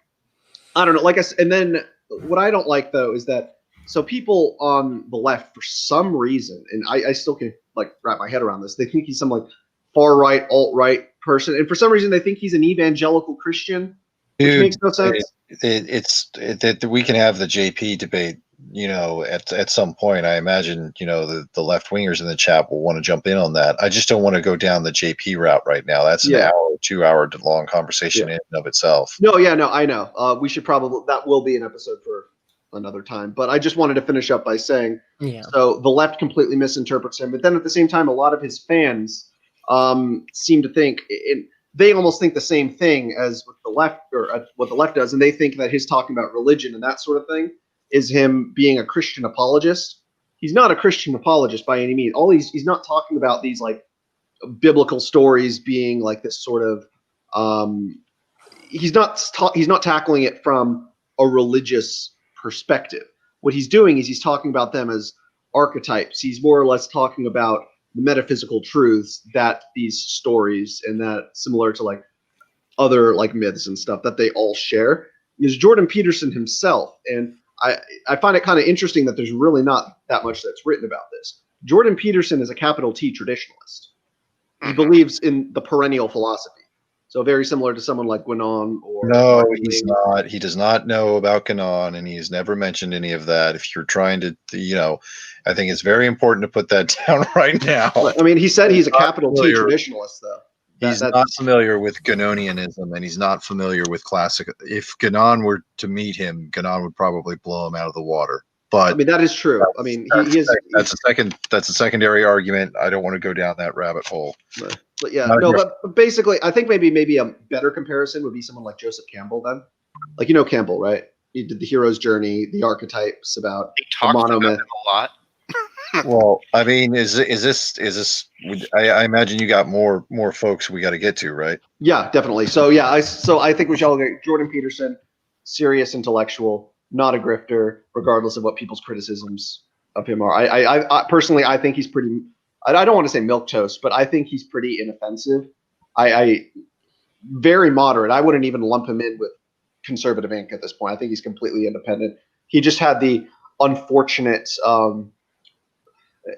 Speaker 1: I don't know, and then what I don't like though is that, so people on the left, for some reason, and I still can wrap my head around this, they think he's some far right, alt right person, and for some reason they think he's an evangelical Christian, which makes no sense.
Speaker 5: It's that we can have the JP debate, at some point. I imagine, the left wingers in the chat will want to jump in on that. I just don't want to go down the JP route right now. That's an hour, 2 hour long conversation in and of itself.
Speaker 1: No, I know. We should probably, that will be an episode for another time. But I just wanted to finish up by saying, so the left completely misinterprets him, but then at the same time, a lot of his fans seem to think they almost think the same thing as what the left, or what the left does, and they think that his talking about religion and that sort of thing is him being a Christian apologist. He's not a Christian apologist by any means. He's not talking about these biblical stories being this sort of he's not tackling it from a religious perspective. What he's doing is he's talking about them as archetypes. He's more or less talking about the metaphysical truths that these stories and that similar to like other like myths and stuff that they all share is Jordan Peterson himself. And I find it kind of interesting that there's really not that much that's written about this. Jordan Peterson is a capital T traditionalist. He believes in the perennial philosophy. So very similar to someone like Guinan or
Speaker 5: No, he's not. He does not know about Guinan, and he's never mentioned any of that. If you're trying to, I think it's very important to put that down right now.
Speaker 1: I mean, he said he's a capital T
Speaker 5: familiar.
Speaker 1: traditionalist, though.
Speaker 5: He's not familiar with Guinanianism, and he's not familiar with classic. If Guinan were to meet him, Guinan would probably blow him out of the water. But
Speaker 1: I mean, that is true. I mean,
Speaker 5: that's a secondary argument. I don't want to go down that rabbit hole.
Speaker 1: But yeah, no, but basically, I think maybe a better comparison would be someone like Joseph Campbell. Then, like Campbell, right? He did the hero's journey, the archetypes about the monomyth.
Speaker 2: A lot.
Speaker 5: Well, I mean, is this? I imagine you got more folks we got to get to, right?
Speaker 1: Yeah, definitely. So yeah, I think we shall get Jordan Peterson, serious intellectual, not a grifter, regardless of what people's criticisms of him are. I personally, I think he's pretty. I don't want to say milquetoast, but I think he's pretty inoffensive. I very moderate. I wouldn't even lump him in with conservative ink at this point. I think he's completely independent. He just had the unfortunate.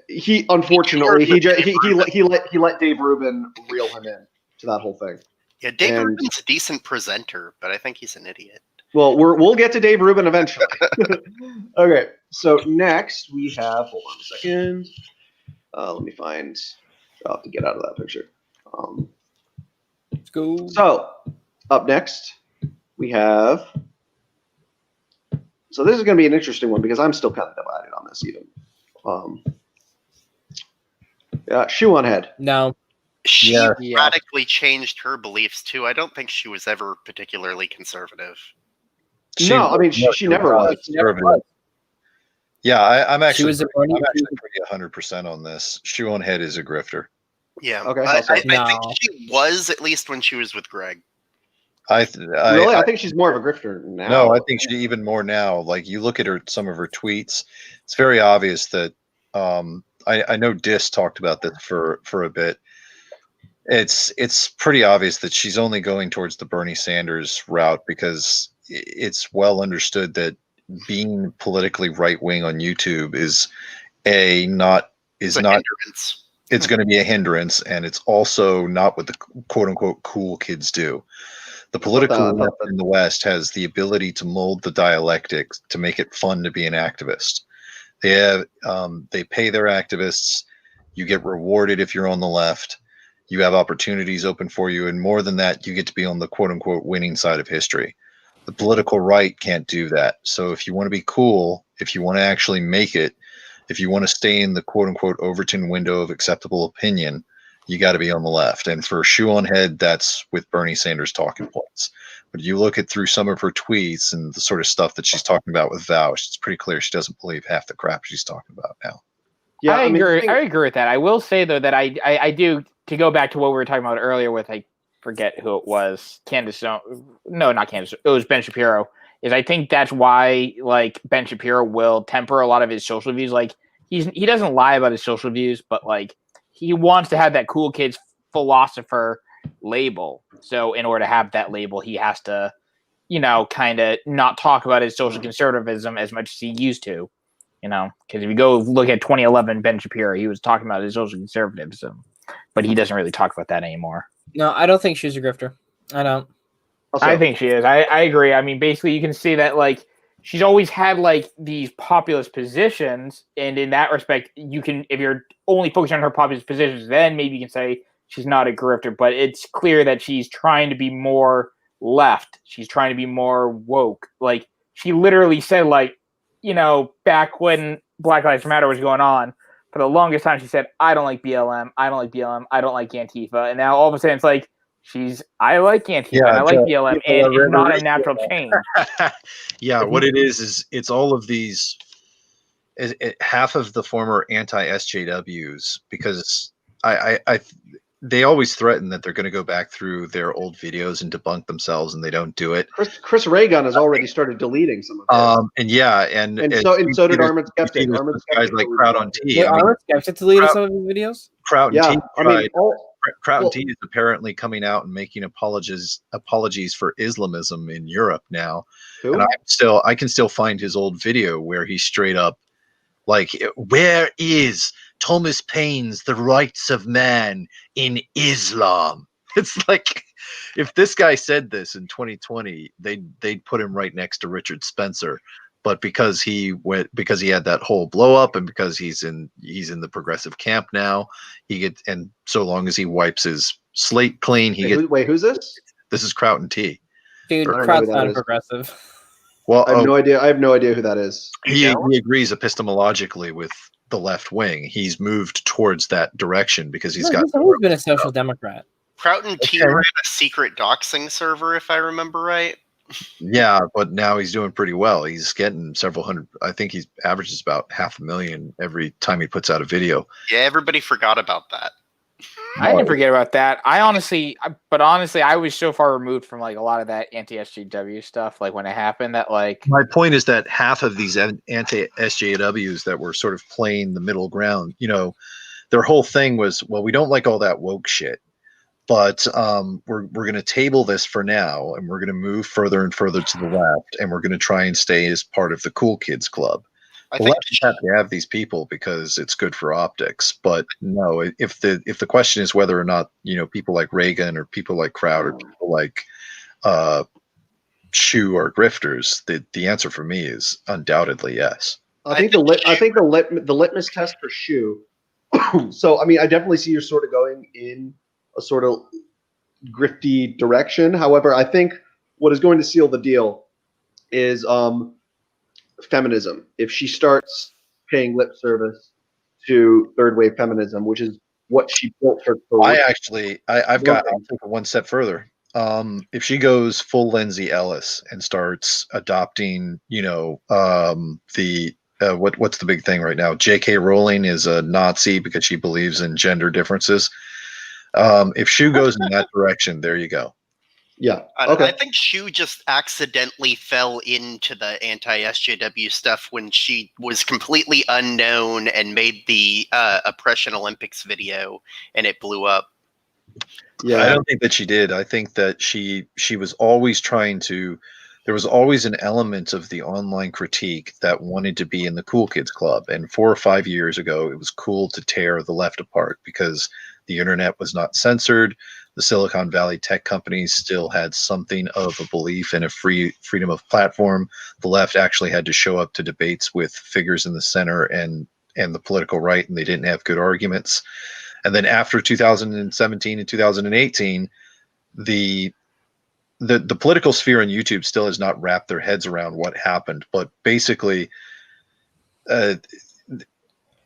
Speaker 1: He let Dave Rubin reel him in to that whole thing.
Speaker 2: Yeah, Dave Rubin's a decent presenter, but I think he's an idiot.
Speaker 1: Well, we'll get to Dave Rubin eventually. Okay, so next we have. Hold on a second. Let me find. I'll have to get out of that picture.
Speaker 3: Let's go.
Speaker 1: So up next we have. So this is going to be an interesting one because I'm still kind of divided on this even. Shoe on head.
Speaker 3: No.
Speaker 2: She radically changed her beliefs too. I don't think she was ever particularly conservative.
Speaker 1: I mean she never was.
Speaker 5: Yeah, I'm actually
Speaker 3: pretty
Speaker 5: 100% on this. Shoe on head is a grifter.
Speaker 1: Yeah. Okay.
Speaker 2: I think she was, at least when she was with Greg.
Speaker 1: I think she's more of a grifter now.
Speaker 5: No, I think she even more now. Like you look at some of her tweets, it's very obvious that I know Dis talked about this for a bit. It's pretty obvious that she's only going towards the Bernie Sanders route because it's well understood that being politically right wing on YouTube is not hindrance. It's going to be a hindrance, and it's also not what the quote unquote cool kids do. The political left in the West has the ability to mold the dialectics to make it fun to be an activist. They pay their activists. You get rewarded if you're on the left. You have opportunities open for you, and more than that, you get to be on the quote unquote winning side of history. The political right can't do that. So if you want to be cool, if you want to actually make it, if you want to stay in the quote unquote Overton window of acceptable opinion, you got to be on the left. And for Shoe on Head, that's with Bernie Sanders talking points. But you look at through some of her tweets and the sort of stuff that she's talking about with Vouch, it's pretty clear she doesn't believe half the crap she's talking about now.
Speaker 4: Yeah, I agree with that. I will say though that I do, to go back to what we were talking about earlier with, I forget who it was, not Candace, it was Ben Shapiro, is I think that's why like Ben Shapiro will temper a lot of his social views. Like he doesn't lie about his social views, but like he wants to have that cool kids philosopher label. So in order to have that label, he has to, kind of not talk about his social conservatism as much as he used to, because if you go look at 2011 Ben Shapiro, he was talking about his social conservatism, but he doesn't really talk about that anymore.
Speaker 3: No, I don't think she's a grifter. I don't.
Speaker 1: Also,
Speaker 4: I think she is. I agree. I mean, basically, you can see that like she's always had like these populist positions, and in that respect, you can, if you're only focused on her populist positions, then maybe you can say she's not a grifter. But it's clear that she's trying to be more left. She's trying to be more woke. Like she literally said, like back when Black Lives Matter was going on, for the longest time, she said, I don't like BLM. I don't like BLM. I don't like Antifa. And now all of a sudden it's like, I like Antifa and I like BLM. And it's not a natural change.
Speaker 5: Yeah, what it is it's all of these, half of the former anti-SJWs, because they always threaten that they're going to go back through their old videos and debunk themselves, and they don't do it.
Speaker 1: Chris Reagan has already started deleting some of it.
Speaker 5: And yeah, and
Speaker 1: so did Armin Skeptic.
Speaker 5: Armin guys like Crowd on T.
Speaker 3: Wait, Armin Skeptic deleted some of his videos?
Speaker 5: Crowd
Speaker 1: Yeah,
Speaker 5: T.
Speaker 1: I mean,
Speaker 5: Crowd T is apparently coming out and making apologies for Islamism in Europe now.
Speaker 1: who?
Speaker 5: And I can still find his old video where he straight up like, where is Thomas Paine's The Rights of Man in Islam? It's like, if this guy said this in 2020, they'd put him right next to Richard Spencer. But because he had that whole blow up, and because he's in the progressive camp now, and so long as he wipes his slate clean,
Speaker 1: Wait, who's this?
Speaker 5: This is Crowton T.
Speaker 3: Dude,
Speaker 1: I don't know
Speaker 3: Kraut's
Speaker 1: who that
Speaker 3: not
Speaker 1: is.
Speaker 3: progressive.
Speaker 5: Well,
Speaker 1: I have no idea. I have no idea who that is.
Speaker 5: he agrees epistemologically with the left wing. He's moved towards that direction because he's
Speaker 3: always been a social democrat.
Speaker 2: Prouton T ran a secret doxing server, if I remember right.
Speaker 5: Yeah, but now he's doing pretty well. He's getting several hundred. I think he averages about 500,000 every time he puts out a video.
Speaker 2: Yeah, everybody forgot about that.
Speaker 4: I didn't forget about that. Honestly, I was so far removed from like a lot of that anti-SJW stuff. Like when it happened, that like
Speaker 5: My point is that half of these anti-SJWs that were sort of playing the middle ground, their whole thing was, well, we don't like all that woke shit, but we're going to table this for now, and we're going to move further and further to the left, and we're going to try and stay as part of the cool kids club.
Speaker 2: I
Speaker 5: The
Speaker 2: think
Speaker 5: left have to have these people because it's good for optics. But no, if the question is whether or not people like Reagan or people like Crowd or people like Shu or grifters, the answer for me is undoubtedly yes.
Speaker 1: I think the litmus test for Shu. So I mean, I definitely see you're sort of going in a sort of grifty direction. However, I think what is going to seal the deal is feminism. If she starts paying lip service to third wave feminism, which is what she built her career.
Speaker 5: I'll take it one step further. If she goes full Lindsay Ellis and starts adopting, what's the big thing right now? J.K. Rowling is a Nazi because she believes in gender differences. If Shu goes in that direction, there you go.
Speaker 1: Yeah.
Speaker 2: I think Shu just accidentally fell into the anti-SJW stuff when she was completely unknown and made the Oppression Olympics video, and it blew up.
Speaker 1: Yeah.
Speaker 5: I don't think that she did. I think that she was always trying to. There was always an element of the online critique that wanted to be in the cool kids club. And 4 or 5 years ago, it was cool to tear the left apart because the internet was not censored. The Silicon Valley tech companies still had something of a belief in a freedom of platform. The left actually had to show up to debates with figures in the center and the political right, and they didn't have good arguments. And then after 2017 and 2018, the political sphere on YouTube still has not wrapped their heads around what happened. But basically,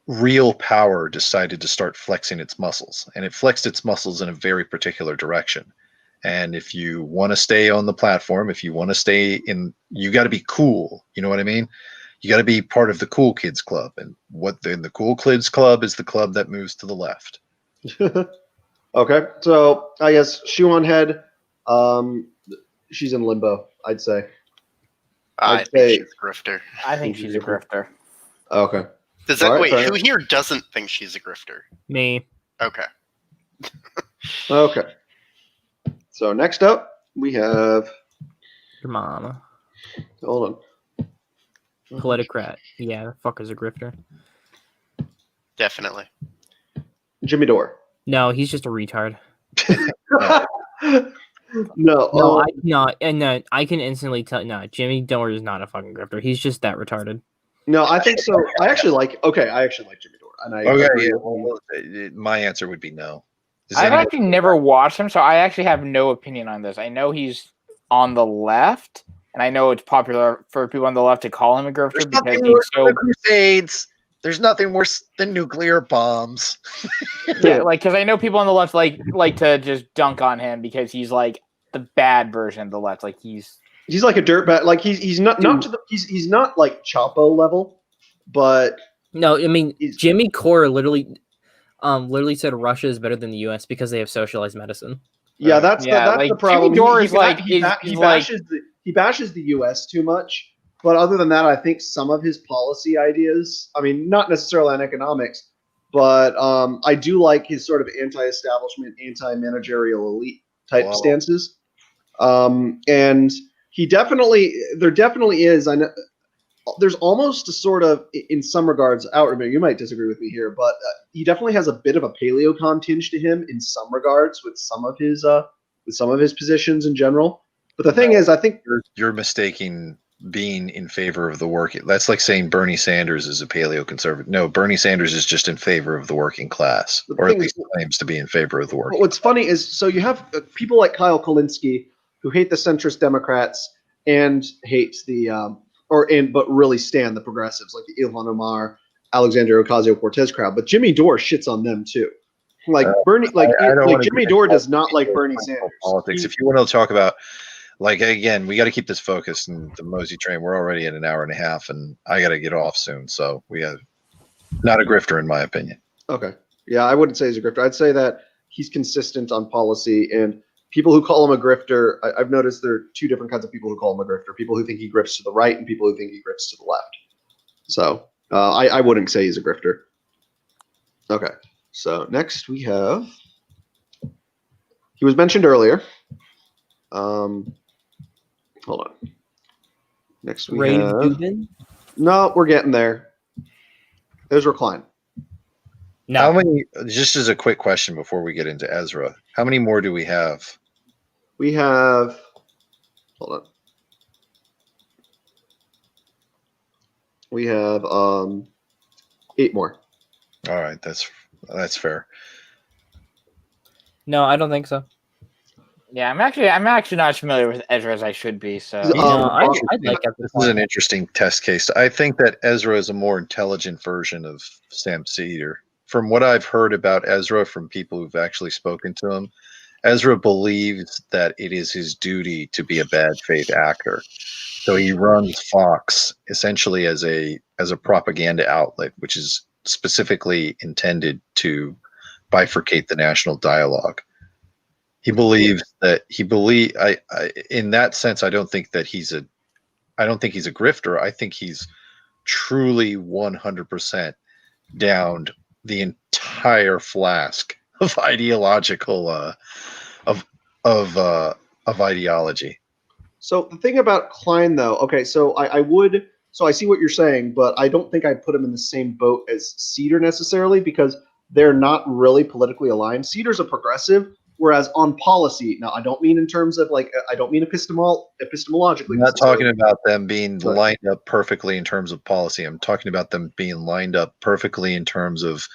Speaker 5: real power decided to start flexing its muscles, and it flexed its muscles in a very particular direction. And if you want to stay on the platform, if you want to stay in, you got to be cool. You know what I mean? You got to be part of the cool kids club. And the cool kids club is the club that moves to the left.
Speaker 1: Okay. So I guess Shu on head. She's in limbo, I'd say.
Speaker 2: I think she's a grifter.
Speaker 4: I think she's a grifter.
Speaker 1: Okay.
Speaker 2: Does that
Speaker 1: All right,
Speaker 2: wait?
Speaker 1: fair
Speaker 2: Who
Speaker 1: enough.
Speaker 2: here doesn't think she's a grifter?
Speaker 3: Me.
Speaker 2: Okay.
Speaker 1: Okay. So next up, we have.
Speaker 3: Your mama.
Speaker 1: Hold on.
Speaker 3: Politicrat. Yeah, the fuck is a grifter.
Speaker 2: Definitely.
Speaker 1: Jimmy Dore.
Speaker 3: No, he's just a retard.
Speaker 1: No.
Speaker 3: No, I can instantly tell. No, Jimmy Dore is not a fucking grifter. He's just that retarded.
Speaker 1: No, I think so. I actually like Jimmy Dore. And I agree with you.
Speaker 5: My answer would be no.
Speaker 4: I've actually never watched him, so I actually have no opinion on this. I know he's on the left, and I know it's popular for people on the left to call him a grifter because he's so
Speaker 5: crusades. There's nothing worse than nuclear bombs.
Speaker 4: yeah, like because I know people on the left like to just dunk on him because he's like the bad version of the left. Like he's
Speaker 1: like a dirtbag. Like he's not to the he's not like Chapo level, but
Speaker 3: no, I mean Jimmy Core literally. literally said Russia is better than the U.S. because they have socialized medicine.
Speaker 1: Yeah, that's
Speaker 4: like,
Speaker 1: the problem.
Speaker 4: Jimmy Dore
Speaker 1: He
Speaker 4: is like
Speaker 1: he bashes the U.S. too much. But other than that, I think some of his policy ideas, I mean, not necessarily on economics, but I do like his sort of anti-establishment, anti-managerial elite type stances. And there definitely is. I know there's almost a sort of, in some regards, Outremer, you might disagree with me here, but he definitely has a bit of a paleocon tinge to him in some regards with some of his positions in general. But the thing is, I think
Speaker 5: you're mistaking being in favor of the working. That's like saying Bernie Sanders is a paleoconservative. No, Bernie Sanders is just in favor of the working class, or at least claims to be in favor of the working.
Speaker 1: But what's funny is, so you have people like Kyle Kulinski who hate the centrist Democrats and hate the but really stand the progressives like the Ilhan Omar, Alexandria Ocasio-Cortez crowd. But Jimmy Dore shits on them too. Like Bernie, Jimmy Dore does not like Bernie Sanders.
Speaker 5: Politics. If you want to talk about, like, again, we got to keep this focused in the Mosey train. We're already at an hour and a half, and I got to get off soon. So we have not a grifter, in my opinion.
Speaker 1: Okay. Yeah, I wouldn't say he's a grifter. I'd say that he's consistent on policy, and people who call him a grifter, I've noticed there are two different kinds of people who call him a grifter. People who think he grifts to the right and people who think he grifts to the left. So I wouldn't say he's a grifter. Okay. So next we have, he was mentioned earlier. Hold on. Next we have
Speaker 3: Dubin?
Speaker 1: No, we're getting there. There's Recline.
Speaker 3: No.
Speaker 5: How many? Just as a quick question before we get into Ezra, how many more do we have?
Speaker 1: We have. Hold on. We have 8 more.
Speaker 5: All right, that's fair.
Speaker 3: No, I don't think so.
Speaker 4: Yeah, I'm actually not as familiar with Ezra as I should be. So
Speaker 3: I'd like
Speaker 5: This is an interesting test case. I think that Ezra is a more intelligent version of Sam Cedar. From what I've heard about Ezra from people who've actually spoken to him, Ezra believes that it is his duty to be a bad faith actor. So he runs Fox essentially as a propaganda outlet, which is specifically intended to bifurcate the national dialogue. He believes that in that sense, I don't think he's a grifter. I think he's truly 100% downed the entire flask of ideological of ideology.
Speaker 1: So the thing about Klein, though, okay, so I see what you're saying, but I don't think I'd put him in the same boat as Cedar necessarily because they're not really politically aligned. Cedar's a progressive, whereas on policy, now I don't mean in terms of I don't mean epistemologically.
Speaker 5: I'm not talking about them being lined up perfectly in terms of policy. I'm talking about them being lined up perfectly in terms of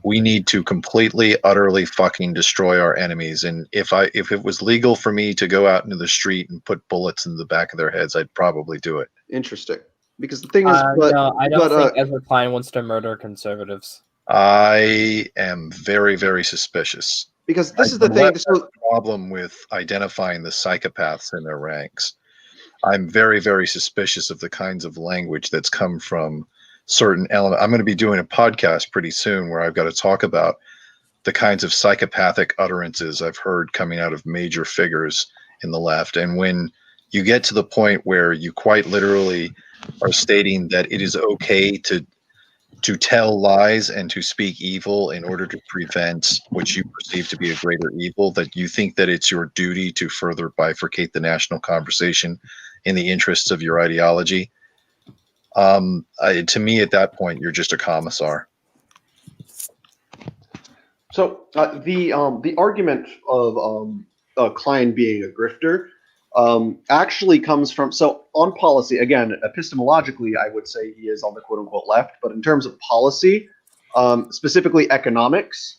Speaker 5: we need to completely, utterly fucking destroy our enemies. And if it was legal for me to go out into the street and put bullets in the back of their heads, I'd probably do it.
Speaker 1: Interesting. Because the thing is,
Speaker 3: no, I don't think Ezra Klein wants to murder conservatives.
Speaker 5: I am very, very suspicious.
Speaker 1: Because this is the thing.
Speaker 5: The problem with identifying the psychopaths in their ranks. I'm very, very suspicious of the kinds of language that's come from certain elements. I'm going to be doing a podcast pretty soon where I've got to talk about the kinds of psychopathic utterances I've heard coming out of major figures in the left. And when you get to the point where you quite literally are stating that it is okay to tell lies and to speak evil in order to prevent what you perceive to be a greater evil, that you think that it's your duty to further bifurcate the national conversation in the interests of your ideology. To me, at that point, you're just a commissar.
Speaker 1: So the argument of Klein being a grifter actually comes from, so on policy, again, epistemologically, I would say he is on the quote unquote left, but in terms of policy, specifically economics,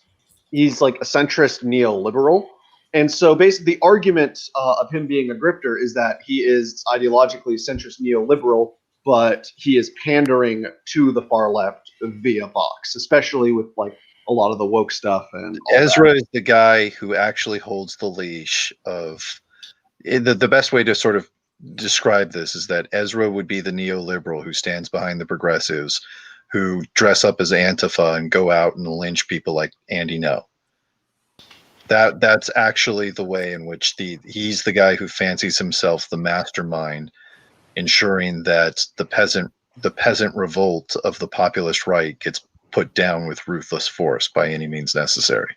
Speaker 1: he's like a centrist neoliberal. And so basically the argument of him being a grifter is that he is ideologically centrist neoliberal, but he is pandering to the far left via Vox, especially with like a lot of the woke stuff. And
Speaker 5: Ezra is the guy who actually holds the leash of the best way to sort of describe this is that Ezra would be the neoliberal who stands behind the progressives, who dress up as Antifa and go out and lynch people like Andy No. That's actually the way in which he's the guy who fancies himself the mastermind, ensuring that the peasant revolt of the populist right gets put down with ruthless force by any means necessary.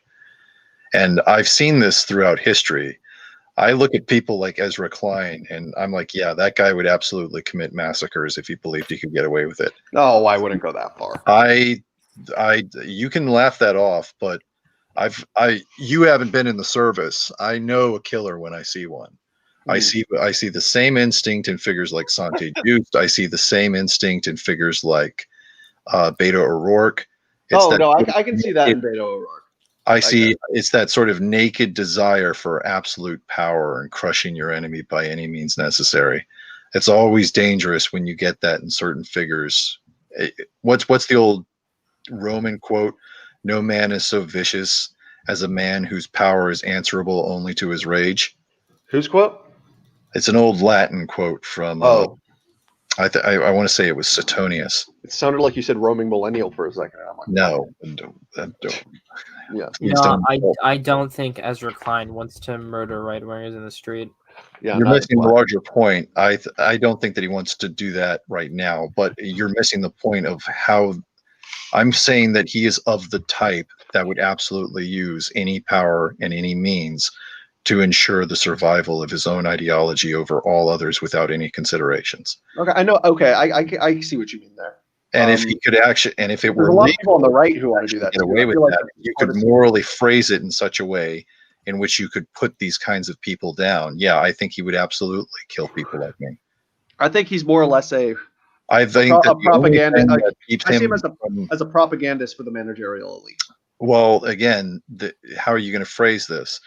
Speaker 5: And I've seen this throughout history. I look at people like Ezra Klein, and I'm like, yeah, that guy would absolutely commit massacres if he believed he could get away with it.
Speaker 1: No, I wouldn't go that far.
Speaker 5: You can laugh that off, but you haven't been in the service. I know a killer when I see one. I see the same instinct in figures like Sante Juste. I see the same instinct in figures like Beto O'Rourke.
Speaker 1: I can see that in Beto O'Rourke.
Speaker 5: It's that sort of naked desire for absolute power and crushing your enemy by any means necessary. It's always dangerous when you get that in certain figures. What's the old Roman quote? No man is so vicious as a man whose power is answerable only to his rage.
Speaker 1: Whose quote?
Speaker 5: It's an old Latin quote from. I want to say it was Suetonius.
Speaker 1: It sounded like you said roaming millennial for a second. I'm like,
Speaker 5: no, don't.
Speaker 1: Yeah.
Speaker 3: No, I don't think Ezra Klein wants to murder right-wingers in the street.
Speaker 1: Yeah,
Speaker 5: you're missing the larger point. I don't think that he wants to do that right now, but you're missing the point of how I'm saying that he is of the type that would absolutely use any power and any means to ensure the survival of his own ideology over all others without any considerations.
Speaker 1: Okay, I know. Okay, I see what you mean there.
Speaker 5: And if he could actually, and if it were
Speaker 1: a lot of people on the right who want to do that,
Speaker 5: get away with that, you could morally phrase it in such a way in which you could put these kinds of people down. Yeah, I think he would absolutely kill people like me.
Speaker 1: I think he's more or less a
Speaker 5: propaganda.
Speaker 1: I see him as a propagandist for the managerial elite.
Speaker 5: Well, again, how are you going to phrase this?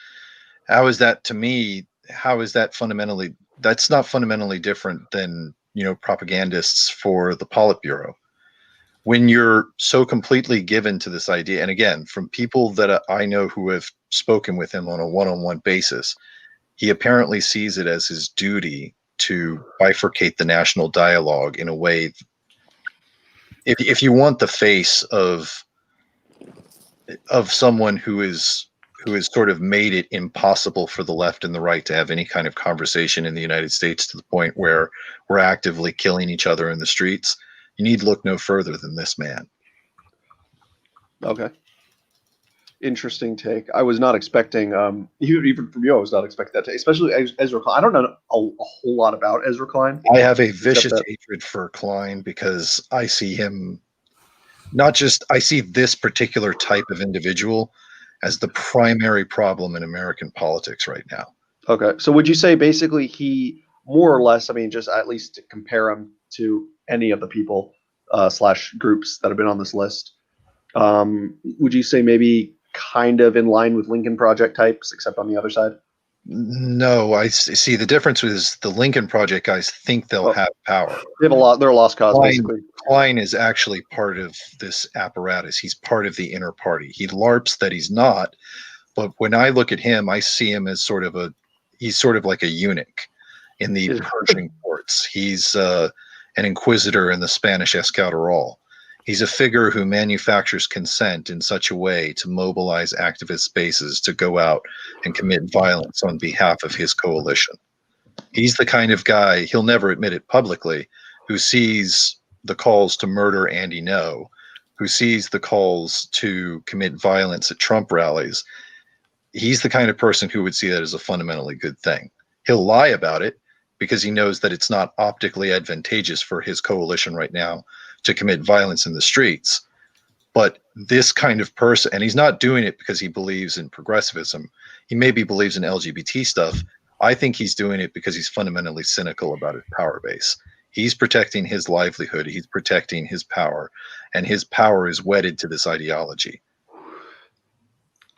Speaker 5: How is that to me? How is that fundamentally? That's not fundamentally different than propagandists for the Politburo. When you're so completely given to this idea, and again, from people that I know who have spoken with him on a one-on-one basis, he apparently sees it as his duty to bifurcate the national dialogue in a way. If you want the face of someone who has sort of made it impossible for the left and the right to have any kind of conversation in the United States to the point where we're actively killing each other in the streets, you need look no further than this man.
Speaker 1: Okay. Interesting take. I was not expecting, even from you, I was not expecting that take, especially Ezra Klein. I don't know a whole lot about Ezra Klein.
Speaker 5: I have a vicious hatred for Klein because I see him, I see this particular type of individual as the primary problem in American politics right now.
Speaker 1: Okay. So would you say basically he more or less, just at least to compare him to any of the people / groups that have been on this list, would you say maybe kind of in line with Lincoln Project types, except on the other side?
Speaker 5: No, I see the difference is the Lincoln Project guys think they'll have power.
Speaker 1: They're a lost cause, basically.
Speaker 5: Klein is actually part of this apparatus. He's part of the inner party. He LARPs that he's not, but when I look at him, I see him as he's sort of like a eunuch in the Persian courts. He's an inquisitor in the Spanish Escauderall. He's a figure who manufactures consent in such a way to mobilize activist bases to go out and commit violence on behalf of his coalition. He's the kind of guy, he'll never admit it publicly, who sees the calls to murder Andy No, who sees the calls to commit violence at Trump rallies. He's the kind of person who would see that as a fundamentally good thing. He'll lie about it because he knows that it's not optically advantageous for his coalition right now to commit violence in the streets. But this kind of person, and he's not doing it because he believes in progressivism. He maybe believes in LGBT stuff. I think he's doing it because he's fundamentally cynical about his power base. He's protecting his livelihood. He's protecting his power, and his power is wedded to this ideology.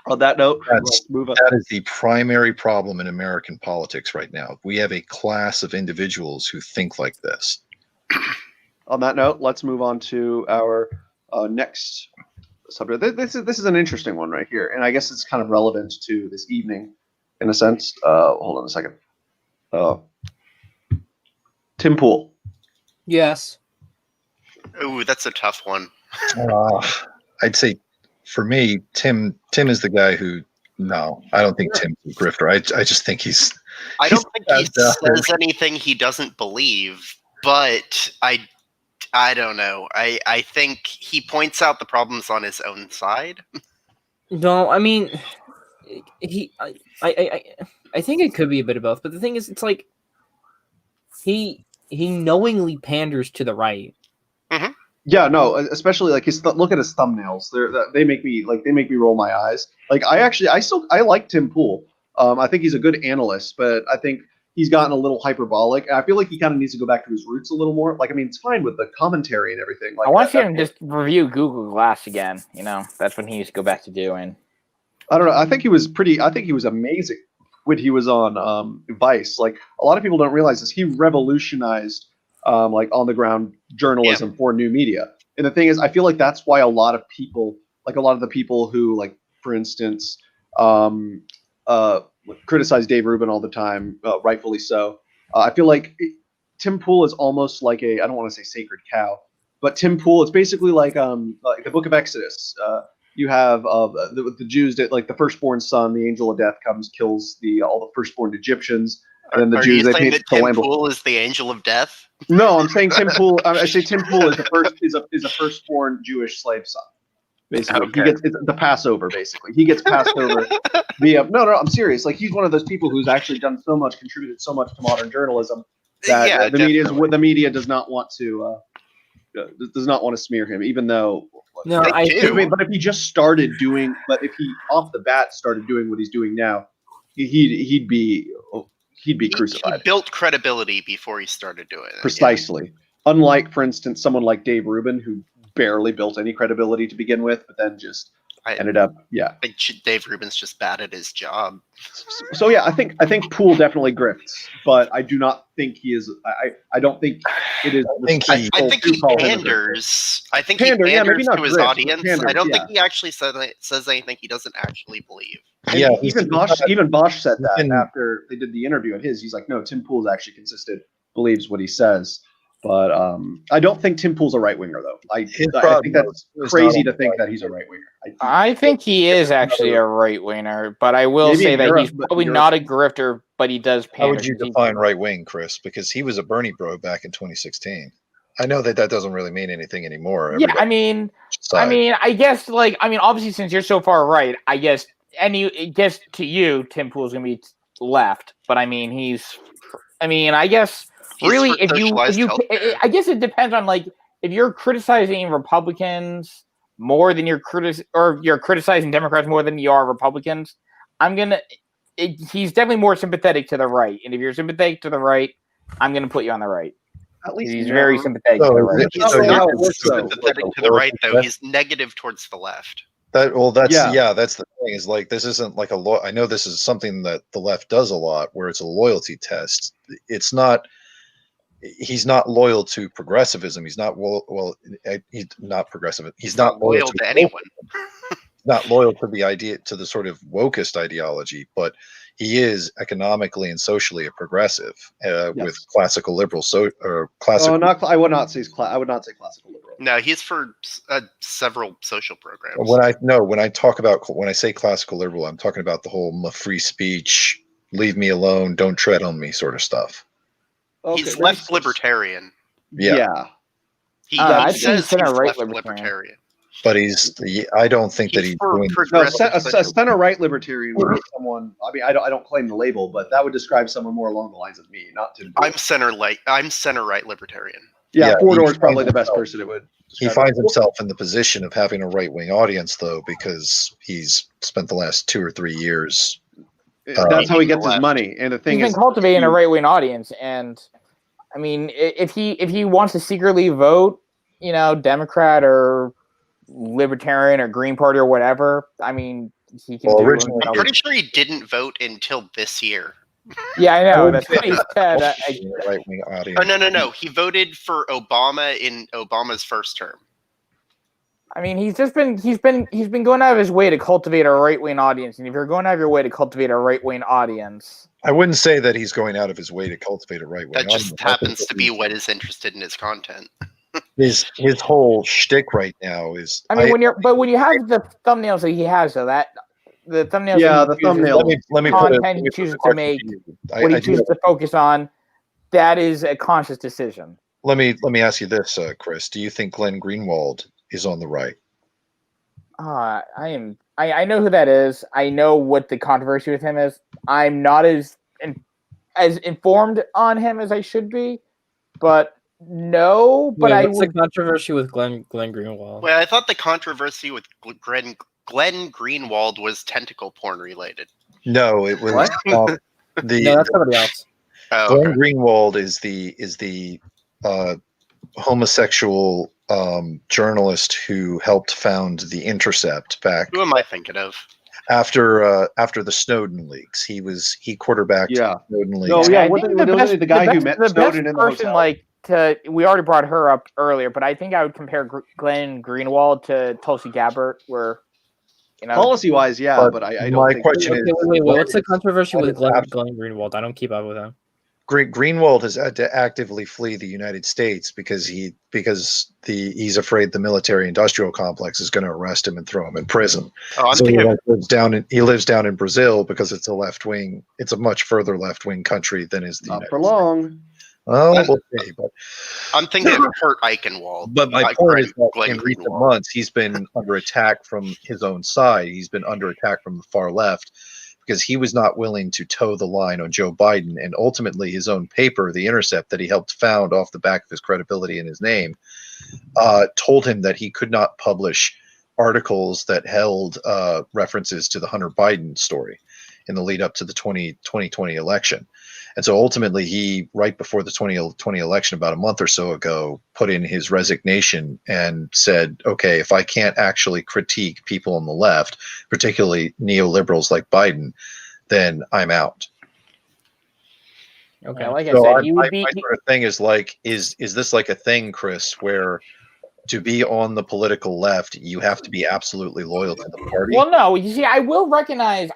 Speaker 1: On that note, let's move on.
Speaker 5: That is the primary problem in American politics right now. We have a class of individuals who think like this.
Speaker 1: On that note, let's move on to our next subject. This is an interesting one right here, and I guess it's kind of relevant to this evening in a sense. Hold on a second. Tim Pool.
Speaker 3: Yes.
Speaker 2: Ooh, that's a tough one.
Speaker 5: I'd say for me, Tim is the guy who. No, I don't think Tim's a grifter. I just think he's.
Speaker 2: I don't think he
Speaker 5: out there.
Speaker 2: says anything he doesn't believe, but I don't know. I think he points out the problems on his own side.
Speaker 3: No, I mean, I think it could be a bit of both. But the thing is, it's like he knowingly panders to the right.
Speaker 2: Mm-hmm.
Speaker 1: Yeah, no, especially like look at his thumbnails. They make me roll my eyes. Like I like Tim Pool. I think he's a good analyst, but I think he's gotten a little hyperbolic. And I feel like he kind of needs to go back to his roots a little more. Like, I mean, it's fine with the commentary and everything. Like,
Speaker 4: I want him to just review Google Glass again. You know, that's what he needs to go back to doing.
Speaker 1: I don't know. I think he was amazing when he was on Vice. Like, a lot of people don't realize this. He revolutionized like on the ground journalism for new media. And the thing is, I feel like that's why a lot of the people who, like, for instance, criticize Dave Rubin all the time, rightfully so. I feel like Tim Pool is almost like I don't want to say sacred cow, but Tim Pool, it's basically like the Book of Exodus. You have the Jews that, like, the firstborn son, the angel of death comes, kills all the firstborn Egyptians, and then the
Speaker 2: Are
Speaker 1: Jews.
Speaker 2: you
Speaker 1: They
Speaker 2: saying
Speaker 1: paint
Speaker 2: that
Speaker 1: the
Speaker 2: Tim
Speaker 1: Lamb.
Speaker 2: Pool is the angel of death?
Speaker 1: No, I'm saying Tim Pool. I say Tim Pool is a firstborn Jewish slave son. Basically,
Speaker 2: Okay.
Speaker 1: it's the Passover. Basically, he gets passed over via. No, I'm serious. Like, he's one of those people who's actually done so much, contributed so much to modern journalism that
Speaker 2: Yeah,
Speaker 1: the media does not want to smear him, even though.
Speaker 3: No,
Speaker 2: They
Speaker 3: I
Speaker 2: do.
Speaker 3: think,
Speaker 1: But if he just started doing, if he off the bat started doing what he's doing now, he'd be crucified.
Speaker 2: He built credibility before he started doing it.
Speaker 1: Precisely. Unlike, for instance, someone like Dave Rubin, who barely built any credibility to begin with, but then just ended up,
Speaker 2: I think Dave Rubin's just bad at his job.
Speaker 1: So yeah, I think Poole definitely grifts, but I do not think he is. I don't think it is.
Speaker 5: I think he-
Speaker 2: I think
Speaker 1: to
Speaker 2: he
Speaker 1: call him a grifter.
Speaker 2: panders. I think
Speaker 1: Pander,
Speaker 2: he
Speaker 1: yeah,
Speaker 2: panders
Speaker 1: maybe not
Speaker 2: to his
Speaker 1: grift, but
Speaker 2: audience.
Speaker 1: panders,
Speaker 2: I don't
Speaker 1: yeah.
Speaker 2: think he actually says anything he doesn't actually believe.
Speaker 1: And
Speaker 5: Yeah,
Speaker 1: even Bosch said that
Speaker 5: and-
Speaker 1: after they did the interview at his. He's like, no, Tim Pool's actually consistent, believes what he says. But I don't think Tim Pool's a right winger, though. I think that's crazy to think that he's a right winger.
Speaker 4: I think he is actually a right winger, but I will
Speaker 1: Maybe
Speaker 4: say
Speaker 1: in
Speaker 4: that
Speaker 1: Europe,
Speaker 4: he's
Speaker 1: but
Speaker 4: probably
Speaker 1: Europe-
Speaker 4: not a grifter, but he does
Speaker 5: How
Speaker 4: pander.
Speaker 5: would you define right wing, Chris? Because he was a Bernie bro back in 2016. I know that doesn't really mean anything anymore.
Speaker 4: Yeah, I mean, I guess, obviously, since you're so far right, I guess to you, Tim Pool's gonna be left, but I guess really,
Speaker 2: for
Speaker 4: if you,
Speaker 2: socialized healthcare.
Speaker 4: I guess it depends on, like, if you're criticizing Republicans more than you're criticizing Democrats more than you are Republicans, he's definitely more sympathetic to the right, and if you're sympathetic to the right, I'm gonna put you on the right.
Speaker 1: At least
Speaker 4: He's very sympathetic to the right.
Speaker 1: That's not how it works, though.
Speaker 2: Sympathetic to the right, though. He's negative towards the left.
Speaker 5: That's
Speaker 1: Yeah.
Speaker 5: that's the thing. Is like, this isn't like I know this is something that the left does a lot, where it's a loyalty test. It's not. He's not loyal to progressivism. He's not he's not progressive. He's not
Speaker 2: loyal to anyone.
Speaker 5: Not loyal to the idea, to the sort of wokest ideology, but he is economically and socially a progressive with classical liberal. Classical.
Speaker 1: I would not say classical liberal.
Speaker 2: No, he's for several social programs.
Speaker 5: When I say classical liberal, I'm talking about the whole free speech, leave me alone, don't tread on me sort of stuff.
Speaker 1: Okay,
Speaker 2: He's left libertarian.
Speaker 1: Yeah.
Speaker 2: He
Speaker 4: I'd say
Speaker 2: says
Speaker 4: he's center
Speaker 2: he's
Speaker 4: right
Speaker 2: left
Speaker 4: libertarian.
Speaker 2: libertarian.
Speaker 5: But I don't think that he's
Speaker 2: for
Speaker 5: doing.
Speaker 1: No,
Speaker 2: progressive
Speaker 1: a
Speaker 2: social-
Speaker 1: center right libertarian would be someone. I mean, I don't claim the label, but that would describe someone more along the lines of me, not Tim Pool.
Speaker 2: I'm center right libertarian.
Speaker 1: Yeah,
Speaker 5: he
Speaker 1: Fordor is probably
Speaker 5: finds
Speaker 1: the best
Speaker 5: himself-
Speaker 1: person it would.
Speaker 5: He finds himself in the position of having a right wing audience, though, because he's spent the last 2 or 3 years.
Speaker 1: That's how he gets his
Speaker 2: left.
Speaker 1: money. And the thing
Speaker 4: He's
Speaker 1: is,
Speaker 4: been cultivating a right wing audience, and I mean, if he wants to secretly vote, Democrat or Libertarian or Green Party or whatever, I mean, he can.
Speaker 5: Well,
Speaker 4: do
Speaker 5: originally-
Speaker 2: I'm pretty sure he didn't vote until this year.
Speaker 4: Yeah, I know. That's what he said.
Speaker 5: Right wing audience.
Speaker 2: Oh no! He voted for Obama in Obama's first term.
Speaker 4: I mean, he's been going out of his way to cultivate a right wing audience, and if you're going out of your way to cultivate a right wing audience,
Speaker 5: I wouldn't say that he's going out of his way to cultivate a right wing
Speaker 2: That
Speaker 5: audience.
Speaker 2: just happens to be what is interested in his content.
Speaker 5: his whole shtick right now is.
Speaker 4: I mean, when you have the thumbnails that he has, though, that the thumbnails.
Speaker 1: Yeah,
Speaker 4: that
Speaker 1: the
Speaker 4: he chooses,
Speaker 1: thumbnail.
Speaker 5: let me
Speaker 4: content he chooses to make, what he chooses to focus on, that is a conscious decision.
Speaker 5: Let me ask you this, Chris. Do you think Glenn Greenwald is on the right?
Speaker 4: I know who that is. I know what the controversy with him is. I'm not as informed on him as I should be, but no. But
Speaker 3: What's the controversy with Glenn Greenwald?
Speaker 2: Well, I thought the controversy with Glenn Greenwald was tentacle porn related.
Speaker 5: No, it was
Speaker 1: What?
Speaker 3: No, that's somebody else.
Speaker 2: Oh,
Speaker 5: Glenn
Speaker 2: okay.
Speaker 5: Greenwald is the homosexual journalist who helped found The Intercept back
Speaker 2: Who am I thinking of?
Speaker 5: after the Snowden leaks. He quarterbacked
Speaker 1: Yeah.
Speaker 5: the Snowden leaks.
Speaker 1: No, yeah,
Speaker 4: I
Speaker 1: wasn't
Speaker 4: think
Speaker 1: the guy who met
Speaker 4: the
Speaker 1: Snowden
Speaker 4: best
Speaker 1: in the
Speaker 4: person,
Speaker 1: hotel?
Speaker 4: we already brought her up earlier, but I think I would compare Glenn Greenwald to Tulsi Gabbard, where
Speaker 1: Policy-wise, yeah, but I don't
Speaker 5: my
Speaker 1: think...
Speaker 5: question
Speaker 3: Okay,
Speaker 5: is,
Speaker 3: wait, what's the controversy with Glenn
Speaker 5: absolutely.
Speaker 3: Greenwald? I don't keep up with him.
Speaker 5: Greenwald has had to actively flee the United States because he's afraid the military-industrial complex is going to arrest him and throw him in prison.
Speaker 2: Oh, I'm
Speaker 5: So
Speaker 2: thinking
Speaker 5: he lives down in Brazil because it's a much further left-wing country than is the
Speaker 1: Not
Speaker 5: United
Speaker 1: for
Speaker 5: States.
Speaker 1: long.
Speaker 5: Well, we'll see. But
Speaker 2: I'm thinking of Kurt Eichenwald.
Speaker 5: But my
Speaker 2: not
Speaker 5: point
Speaker 2: Glenn-
Speaker 5: is that
Speaker 2: Glenn
Speaker 5: in recent
Speaker 2: Greenwald.
Speaker 5: months, he's been under attack from his own side. He's been under attack from the far left because he was not willing to toe the line on Joe Biden. And ultimately, his own paper, The Intercept, that he helped found off the back of his credibility and his name, told him that he could not publish articles that held references to the Hunter Biden story in the lead up to the 2020 election. And so ultimately, he, right before the 2020 election, about a month or so ago, put in his resignation and said, okay, if I can't actually critique people on the left, particularly neoliberals like Biden, then I'm out.
Speaker 4: Okay, like I
Speaker 5: So
Speaker 4: said, he would be.
Speaker 5: my sort of thing is like, is this like a thing, Chris, where to be on the political left, you have to be absolutely loyal to the party?
Speaker 4: Well, no, you see, I will recognize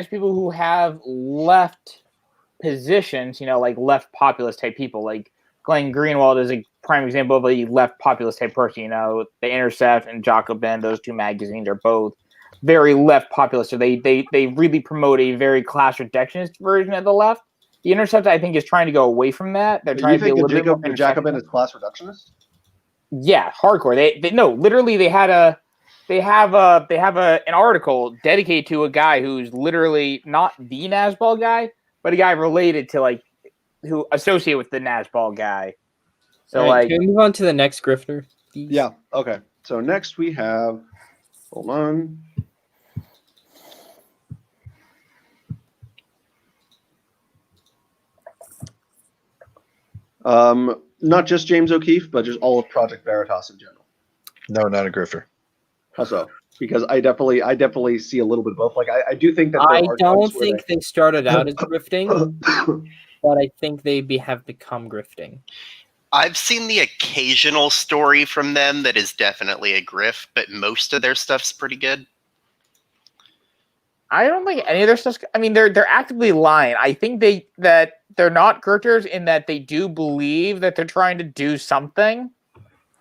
Speaker 4: people who have left positions, like left populist type people. Like Glenn Greenwald is a prime example of a left populist type person. The Intercept and Jacobin, those two magazines are both very left populist. So they really promote a very class reductionist version of the left. The Intercept, I think, is trying to go away from that. They're trying to be a little bit more
Speaker 1: the Jacobin is class reductionist?
Speaker 4: Yeah, hardcore. They no, literally they have an article dedicated to a guy who's literally not the Nazball guy, but a guy related to who associate with the Nazball guy. So
Speaker 3: Right, can we move on to the next grifter? Please?
Speaker 1: Yeah. Okay. So next we have, hold on. Not just James O'Keefe, but just all of Project Veritas in general.
Speaker 5: No, not a grifter.
Speaker 1: How so? Because I definitely see a little bit of both. I do think that
Speaker 3: I don't think they started out as grifting, but I think they have become grifting.
Speaker 2: I've seen the occasional story from them that is definitely a grift, but most of their stuff's pretty good.
Speaker 4: I don't think any of their stuff. I mean, they're actively lying. I think that they're not grifters in that they do believe that they're trying to do something.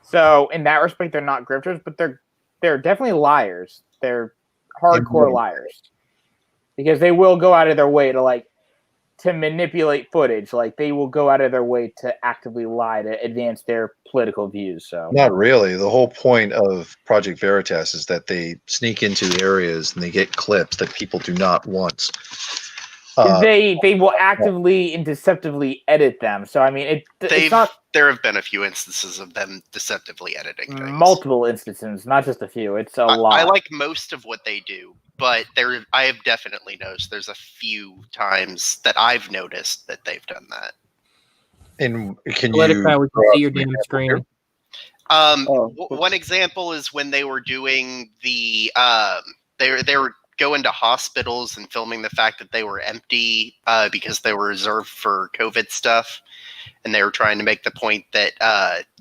Speaker 4: So in that respect, they're not grifters, but they're definitely liars. They're hardcore liars because they will go out of their way to manipulate footage. They will go out of their way to actively lie to advance their political views. So
Speaker 5: Not really. The whole point of Project Veritas is that they sneak into areas and they get clips that people do not want.
Speaker 4: They will actively and deceptively edit them. So I mean, it's not.
Speaker 2: There have been a few instances of them deceptively editing things.
Speaker 4: Multiple instances, not just a few. It's a lot.
Speaker 2: I like most of what they do, but I have definitely noticed there's a few times that I've noticed that they've done that.
Speaker 5: And can
Speaker 3: Let it
Speaker 5: you?
Speaker 3: we can see your damn screen.
Speaker 2: One example is when they were doing the they were going to hospitals and filming the fact that they were empty because they were reserved for COVID stuff, and they were trying to make the point that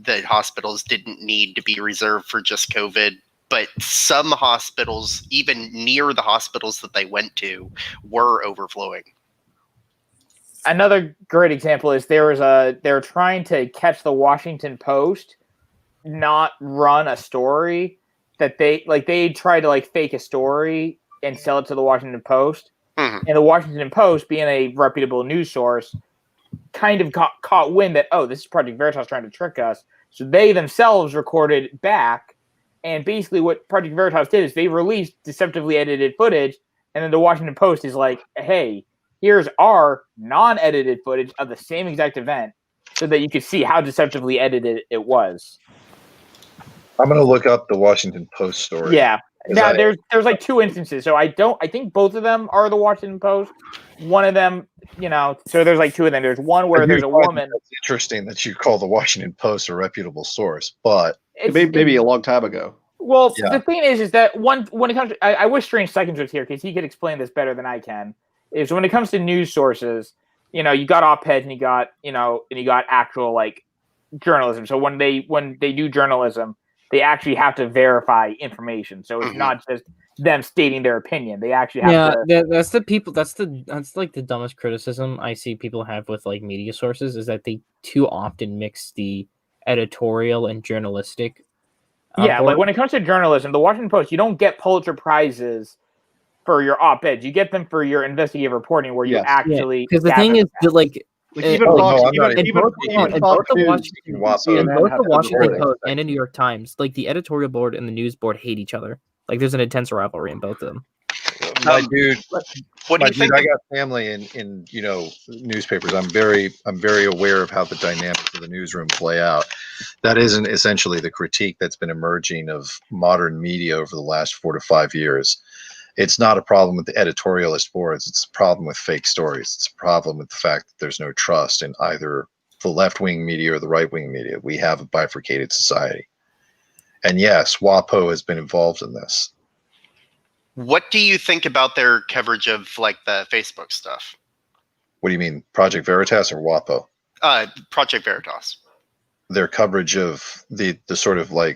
Speaker 2: the hospitals didn't need to be reserved for just COVID. But some hospitals, even near the hospitals that they went to, were overflowing.
Speaker 4: Another great example is they were trying to catch the Washington Post not run a story that they tried to fake a story and sell it to the Washington Post.
Speaker 2: Mhm.
Speaker 4: And the Washington Post, being a reputable news source, kind of caught wind that, oh, this is Project Veritas trying to trick us. So they themselves recorded back. And basically what Project Veritas did is they released deceptively edited footage. And then the Washington Post is like, hey, here's our non-edited footage of the same exact event so that you could see how deceptively edited it was.
Speaker 5: I'm going to look up the Washington Post story.
Speaker 4: Yeah. Now there's like two instances. So I think both of them are the Washington Post. One of them, so there's like two of them. There's one where there's a woman.
Speaker 5: It's interesting that you call the Washington Post a reputable source, but
Speaker 1: maybe a long time ago.
Speaker 4: Well,
Speaker 5: Yeah.
Speaker 4: the thing is that when it comes to, I wish Strange Seconds was here because he could explain this better than I can. Is when it comes to news sources, you got op-eds and you got actual journalism. So when they do journalism, they actually have to verify information. So it's not just them stating their opinion. They actually have to.
Speaker 3: That's the dumbest criticism I see people have with media sources is that they too often mix the editorial and journalistic.
Speaker 4: Yeah, when it comes to journalism, the Washington Post, you don't get Pulitzer Prizes for your op-eds. You get them for your investigative reporting, where you actually.
Speaker 3: Because the thing is that
Speaker 1: even
Speaker 3: both the
Speaker 1: the
Speaker 3: Washington Post and the New York Times, the editorial board and the news board hate each other. There's an intense rivalry in both of them.
Speaker 5: my dude,
Speaker 2: What do you think?
Speaker 5: I got family in newspapers. I'm very aware of how the dynamics of the newsroom play out. That isn't essentially the critique that's been emerging of modern media over the last 4 to 5 years. It's not a problem with the editorialist boards. It's a problem with fake stories. It's a problem with the fact that there's no trust in either the left-wing media or the right-wing media. We have a bifurcated society. And yes, WAPO has been involved in this.
Speaker 2: What do you think about their coverage of the Facebook stuff?
Speaker 5: What do you mean, Project Veritas or WAPO?
Speaker 2: Project Veritas.
Speaker 5: Their coverage of the sort of
Speaker 2: where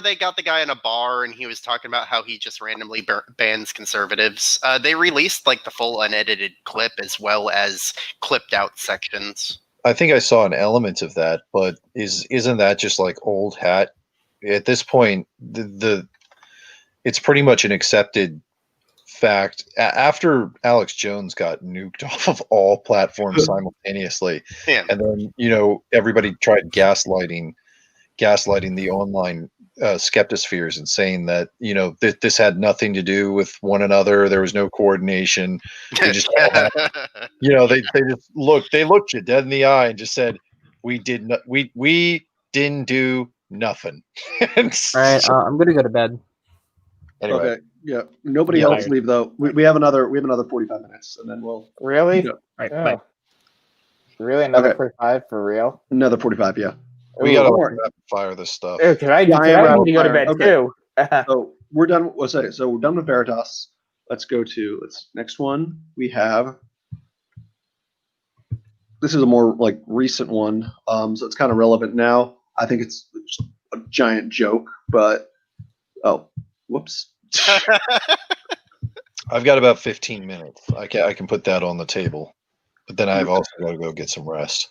Speaker 2: they got the guy in a bar and he was talking about how he just randomly bans conservatives. They released the full unedited clip as well as clipped out sections.
Speaker 5: I think I saw an element of that, but isn't that just old hat? At this point, it's pretty much an accepted fact. After Alex Jones got nuked off of all platforms simultaneously,
Speaker 2: Yeah.
Speaker 5: and then everybody tried gaslighting the online skeptospheres and saying that this had nothing to do with one another. There was no coordination. They just they looked you dead in the eye and just said, we didn't do nothing.
Speaker 3: All right, I'm gonna go to bed.
Speaker 5: Anyway.
Speaker 1: Okay. Yeah. Nobody else leave though. We have another 45 minutes, and then we'll.
Speaker 4: Really?
Speaker 1: Yeah.
Speaker 3: All right,
Speaker 4: Oh.
Speaker 3: bye.
Speaker 4: Really? Another
Speaker 1: Okay.
Speaker 4: 45 for real?
Speaker 1: Another 45. Yeah.
Speaker 5: We gotta
Speaker 1: Ooh.
Speaker 5: rapid fire this stuff.
Speaker 4: Because I
Speaker 1: I am
Speaker 4: need to go to
Speaker 1: rapid
Speaker 4: bed
Speaker 1: fire.
Speaker 4: too.
Speaker 1: So we're done. So we're done with Veritas. Let's go to next one. We have. This is a more recent one. So it's kind of relevant now. I think it's just a giant joke, but whoops.
Speaker 5: I've got about 15 minutes. I can put that on the table, but then I've also got to go get some rest.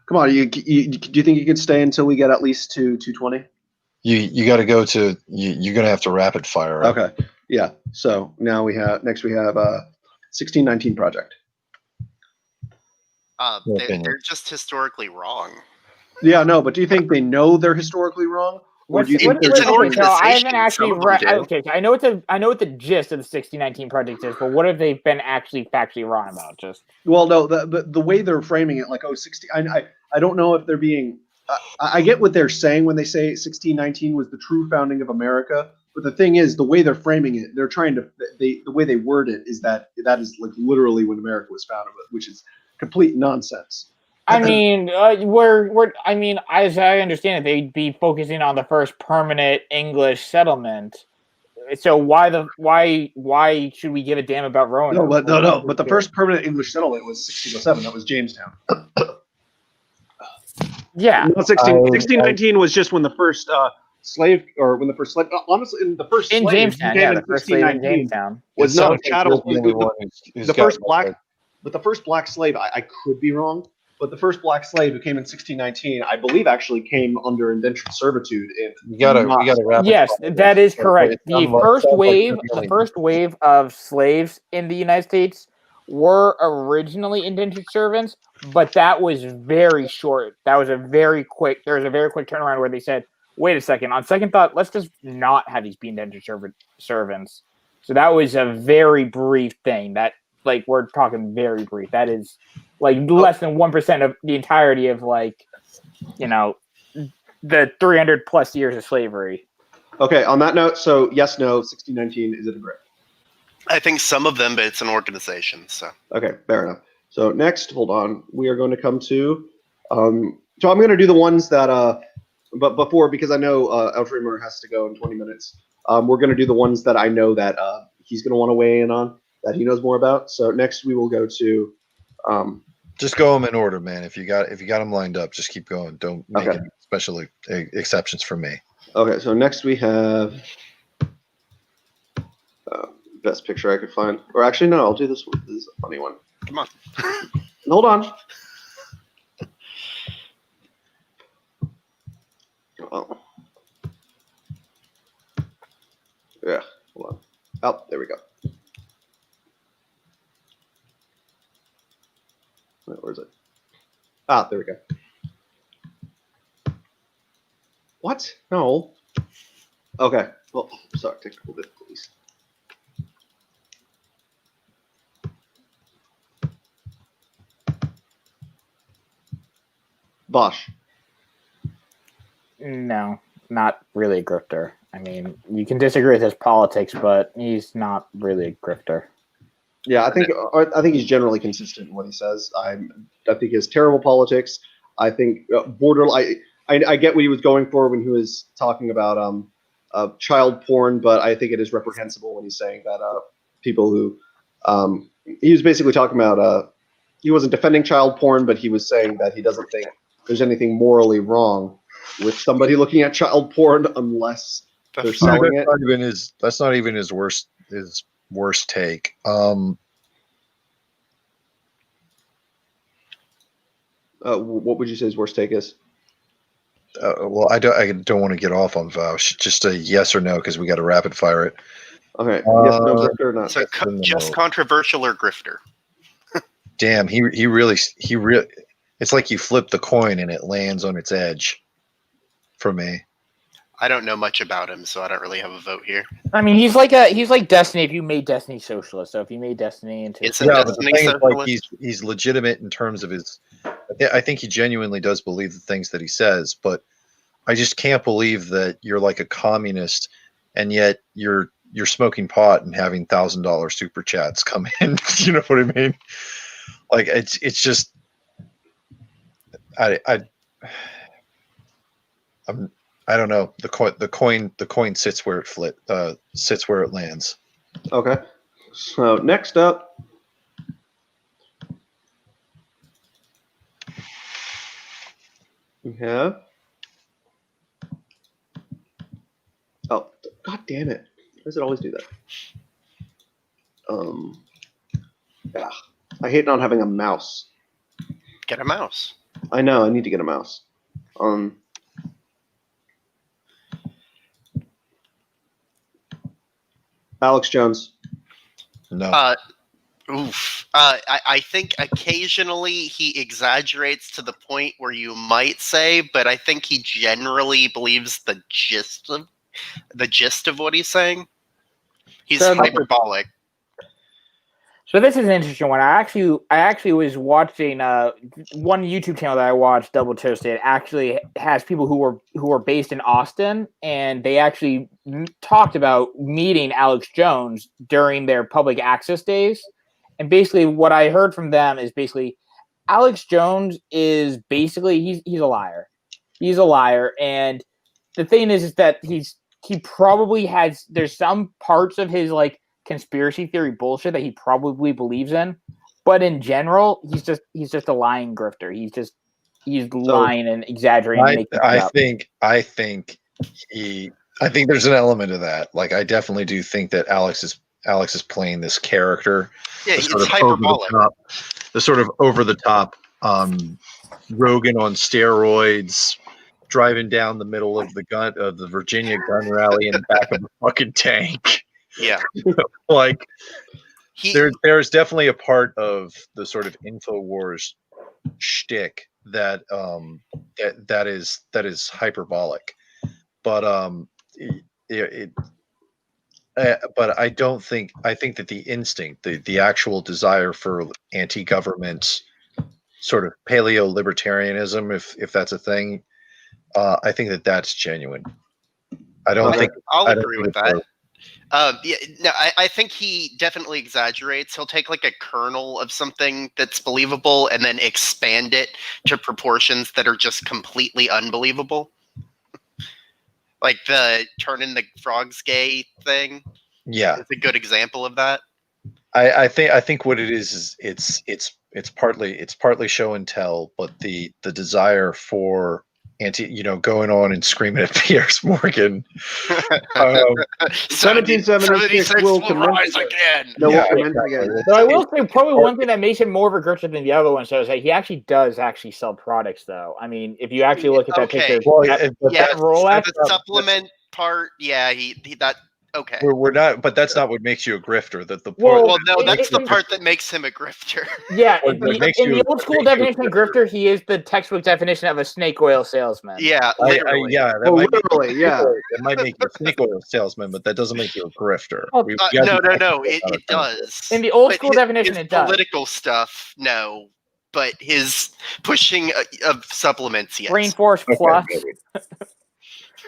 Speaker 1: Come on, do you think you can stay until we get at least to 2:20?
Speaker 5: You got to go to you're gonna have to rapid fire.
Speaker 1: Okay, yeah. So now we have 1619 project.
Speaker 2: They're just historically wrong.
Speaker 1: Yeah, no, but do you think they know they're historically wrong? Or do you think
Speaker 2: It's an
Speaker 4: I haven't
Speaker 2: organization,
Speaker 4: actually
Speaker 2: some of them
Speaker 4: read.
Speaker 2: do.
Speaker 4: Okay, I know what the gist of the 1619 project is, but what have they been actually factually wrong about? Just
Speaker 1: Well, no, the way they're framing it, 60. I don't know if they're being. I get what they're saying when they say 1619 was the true founding of America, but the thing is, the way they're framing it, they're trying to. The way they word it is that is literally when America was founded, which is complete nonsense.
Speaker 4: I mean, I mean, as I understand it, they'd be focusing on the first permanent English settlement. So why should we give a damn about Roanoke?
Speaker 1: No. But the first permanent English settlement was 1607. That was Jamestown.
Speaker 4: Yeah.
Speaker 1: 1619 was just when the first slave. Honestly, in the first
Speaker 4: In
Speaker 1: slave
Speaker 4: Jamestown,
Speaker 1: came
Speaker 4: yeah,
Speaker 1: in
Speaker 4: the first slave in
Speaker 1: 1619.
Speaker 4: Jamestown.
Speaker 1: Was
Speaker 5: It
Speaker 1: not
Speaker 5: sounds like
Speaker 1: chattel.
Speaker 5: you're the only one who's
Speaker 1: The
Speaker 5: got
Speaker 1: first black slave. I could be wrong, but the first black slave who came in 1619, I believe, actually came under indentured servitude.
Speaker 5: We gotta wrap it.
Speaker 4: Yes, that is correct. The first
Speaker 5: really-
Speaker 4: wave of slaves in the United States were originally indentured servants, but that was very short. That was a very quick. There was a very quick turnaround where they said, "Wait a second. On second thought, let's just not have these be indentured servants." So that was a very brief thing. That like we're talking very brief. That is like less than 1% of the entirety of the 300 plus years of slavery.
Speaker 1: Okay, on that note, so yes, no, 1619, is it a grip?
Speaker 2: I think some of them, but it's an organization. So
Speaker 1: Okay, fair enough. So next, hold on, we are going to come to, so I'm going to do the ones that, but before, because I know Eldreamer has to go in 20 minutes, we're going to do the ones that I know that he's going to want to weigh in on, that he knows more about. So next we will go to,
Speaker 5: Just go them in order, man. If you got them lined up, just keep going. Don't make any special exceptions for me.
Speaker 1: okay, so next we have best picture I could find. Or actually, no, I'll do this one. This is a funny one.
Speaker 2: come on.
Speaker 1: Hold on. Oh. Yeah, hold on. Oh, there we go. Wait, where is it? Ah, there we go. What? No. Okay. Well, sorry, technical difficulties. Bosch.
Speaker 4: No, not really a grifter. I mean, you can disagree with his politics, but he's not really a grifter.
Speaker 1: Yeah, I think he's generally consistent in what he says. I think he has terrible politics. I think I get what he was going for when he was talking about child porn, but I think it is reprehensible when he's saying that people who he was basically talking about he wasn't defending child porn, but he was saying that he doesn't think there's anything morally wrong with somebody looking at child porn unless they're selling it.
Speaker 5: That's not even his worst take.
Speaker 1: What would you say his worst take is?
Speaker 5: Well, I don't want to get off on Vouch. Just a yes or no, because we got to rapid fire it.
Speaker 1: Okay. Yes, no, grifter or not?
Speaker 2: So just controversial or grifter?
Speaker 5: Damn, he really. It's like you flip the coin and it lands on its edge. For me,
Speaker 2: I don't know much about him, so I don't really have a vote here.
Speaker 4: I mean, he's like Destiny if you made Destiny socialist. So if you made Destiny into
Speaker 2: It's a
Speaker 5: but the
Speaker 2: Destiny
Speaker 5: thing is, like,
Speaker 2: socialist.
Speaker 5: he's legitimate in terms of his. I think he genuinely does believe the things that he says, but I just can't believe that you're like a communist and yet you're smoking pot and having $1,000 super chats come in. You know what I mean? Like it's just I don't know. The coin sits where it lands.
Speaker 1: Okay. So next up, we have. Oh, god damn it! Why does it always do that? Yeah, I hate not having a mouse.
Speaker 2: Get a mouse.
Speaker 1: I know. I need to get a mouse. Alex Jones.
Speaker 5: No.
Speaker 2: I think occasionally he exaggerates to the point where you might say, but I think he generally believes the gist of what he's saying. He's hyperbolic.
Speaker 4: So this is an interesting one. I actually was watching one YouTube channel that I watched, Double Toasted, actually has people who are based in Austin, and they actually talked about meeting Alex Jones during their public access days. And basically, what I heard from them is basically Alex Jones is basically he's a liar. He's a liar, and the thing is that he probably has. There's some parts of his like conspiracy theory bullshit that he probably believes in, but in general, he's just a lying grifter. He's lying and exaggerating.
Speaker 5: I think there's an element of that. Like, I definitely do think that Alex is playing this character.
Speaker 2: Yeah, it's hyperbolic.
Speaker 5: The sort of over the top Rogan on steroids, driving down the middle of the Virginia gun rally in the back of a fucking tank.
Speaker 2: Yeah.
Speaker 5: Like
Speaker 2: He,
Speaker 5: there's definitely a part of the sort of InfoWars shtick that that is hyperbolic, but but I don't think I think that the instinct, the actual desire for anti-government sort of paleo-libertarianism, if that's a thing, I think that that's genuine. I don't think
Speaker 2: I'll
Speaker 5: I don't
Speaker 2: agree
Speaker 5: think
Speaker 2: with
Speaker 5: it's
Speaker 2: that. Yeah, no, I think he definitely exaggerates. He'll take like a kernel of something that's believable and then expand it to proportions that are just completely unbelievable. Like the turning the frogs gay thing.
Speaker 5: Yeah,
Speaker 2: It's a good example of that.
Speaker 5: I think what it is it's partly show and tell, but the desire for going on and screaming at Piers Morgan.
Speaker 1: 1776 will
Speaker 2: rise
Speaker 1: commence
Speaker 2: again.
Speaker 1: No,
Speaker 5: Yeah,
Speaker 1: we'll commence again.
Speaker 4: But I will say probably one thing that makes him more of a grifter than the other one. So is that he actually does sell products, though. I mean, if you actually look at that
Speaker 2: Okay.
Speaker 4: picture,
Speaker 5: Well,
Speaker 4: that,
Speaker 5: but
Speaker 2: Yeah,
Speaker 4: that Rolex,
Speaker 2: the supplement part. Yeah, he that. Okay.
Speaker 5: we're not, but that's not what makes you a grifter. That the
Speaker 4: Well,
Speaker 5: point.
Speaker 2: Well, no, that's
Speaker 4: it-
Speaker 2: the part that makes him a grifter.
Speaker 4: yeah,
Speaker 5: What makes
Speaker 4: in
Speaker 5: you
Speaker 4: the old school
Speaker 5: what makes you a
Speaker 4: definition of grifter, he is the textbook definition of a snake oil salesman.
Speaker 2: Yeah, literally.
Speaker 5: Yeah, that
Speaker 1: Well,
Speaker 5: might make you-
Speaker 1: literally, yeah.
Speaker 5: That might make you a snake oil salesman, but that doesn't make you a grifter.
Speaker 4: Oh,
Speaker 5: We gotta be
Speaker 2: No.
Speaker 5: careful
Speaker 2: It
Speaker 5: about our terms.
Speaker 2: does.
Speaker 4: In the old
Speaker 2: But
Speaker 4: school definition,
Speaker 2: his
Speaker 4: it does.
Speaker 2: political stuff, no. But his pushing of supplements, yes.
Speaker 4: Rainforest
Speaker 5: Okay,
Speaker 4: Plus.
Speaker 5: maybe.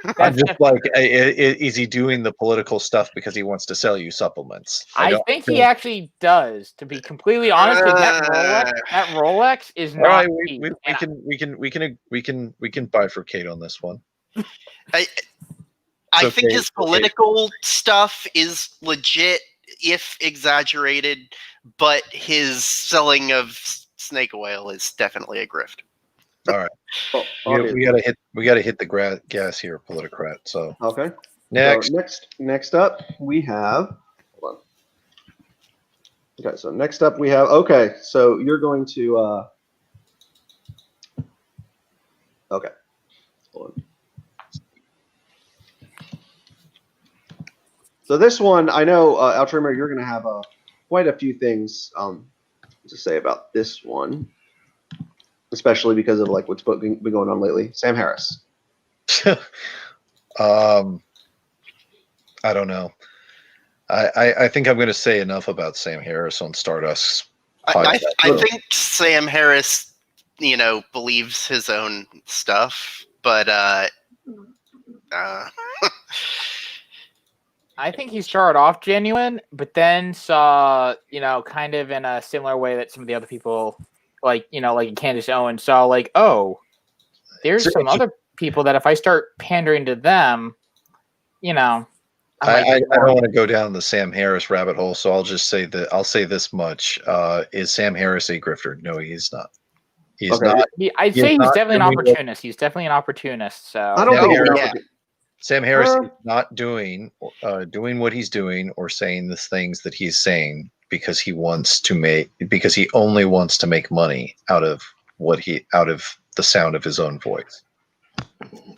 Speaker 5: I'm
Speaker 4: That's
Speaker 5: just
Speaker 4: def-
Speaker 5: like, is he doing the political stuff because he wants to sell you supplements?
Speaker 4: I
Speaker 5: don't
Speaker 4: think he actually does. To be completely honest, 'cause that Rolex is
Speaker 5: All
Speaker 4: not
Speaker 5: right,
Speaker 4: cheap.
Speaker 5: we
Speaker 4: And
Speaker 5: can bifurcate on this one.
Speaker 2: I
Speaker 5: okay,
Speaker 2: think his
Speaker 5: okay.
Speaker 2: political stuff is legit, if exaggerated, but his selling of snake oil is definitely a grift.
Speaker 5: All right,
Speaker 1: Well,
Speaker 5: we gotta hit the gas here, politicrat. So
Speaker 1: Okay.
Speaker 5: next,
Speaker 1: So next up we have. Hold on. Okay, so next up we have. Okay, so you're going to. Okay. Hold on. So this one, I know, Altrimmer, you're going to have quite a few things to say about this one, especially because of like what's been going on lately. Sam Harris.
Speaker 5: I don't know. I think I'm going to say enough about Sam Harris on Stardust's podcast.
Speaker 2: I think Sam Harris, believes his own stuff, but
Speaker 4: I think he started off genuine, but then saw, kind of in a similar way that some of the other people, like Candace Owens, saw like, oh, there's some other people that if I start pandering to them,
Speaker 5: I don't want to go down the Sam Harris rabbit hole, so I'll just say that I'll say this much: is Sam Harris a grifter? No, he's not. He's not.
Speaker 4: I'd say he's definitely an opportunist. He's definitely an opportunist. So
Speaker 1: I don't think he's an
Speaker 2: yeah.
Speaker 1: opportunist.
Speaker 5: Sam Harris is not doing what he's doing or saying the things that he's saying because he only wants to make money out of the sound of his own voice.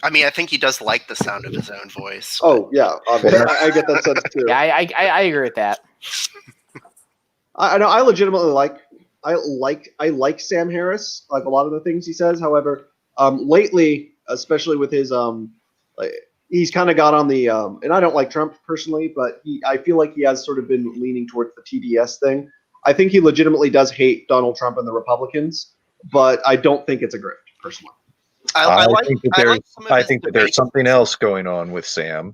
Speaker 2: I mean, I think he does like the sound of his own voice.
Speaker 1: Oh yeah, obviously. I get that sense too.
Speaker 4: yeah, I agree with that.
Speaker 1: I know. I legitimately like Sam Harris. Like a lot of the things he says. However, lately, especially with his he's kind of got on the and I don't like Trump personally, but I feel like he has sort of been leaning towards the TDS thing. I think he legitimately does hate Donald Trump and the Republicans, but I don't think it's a grift personally.
Speaker 2: I
Speaker 5: think that there's something else going on with Sam,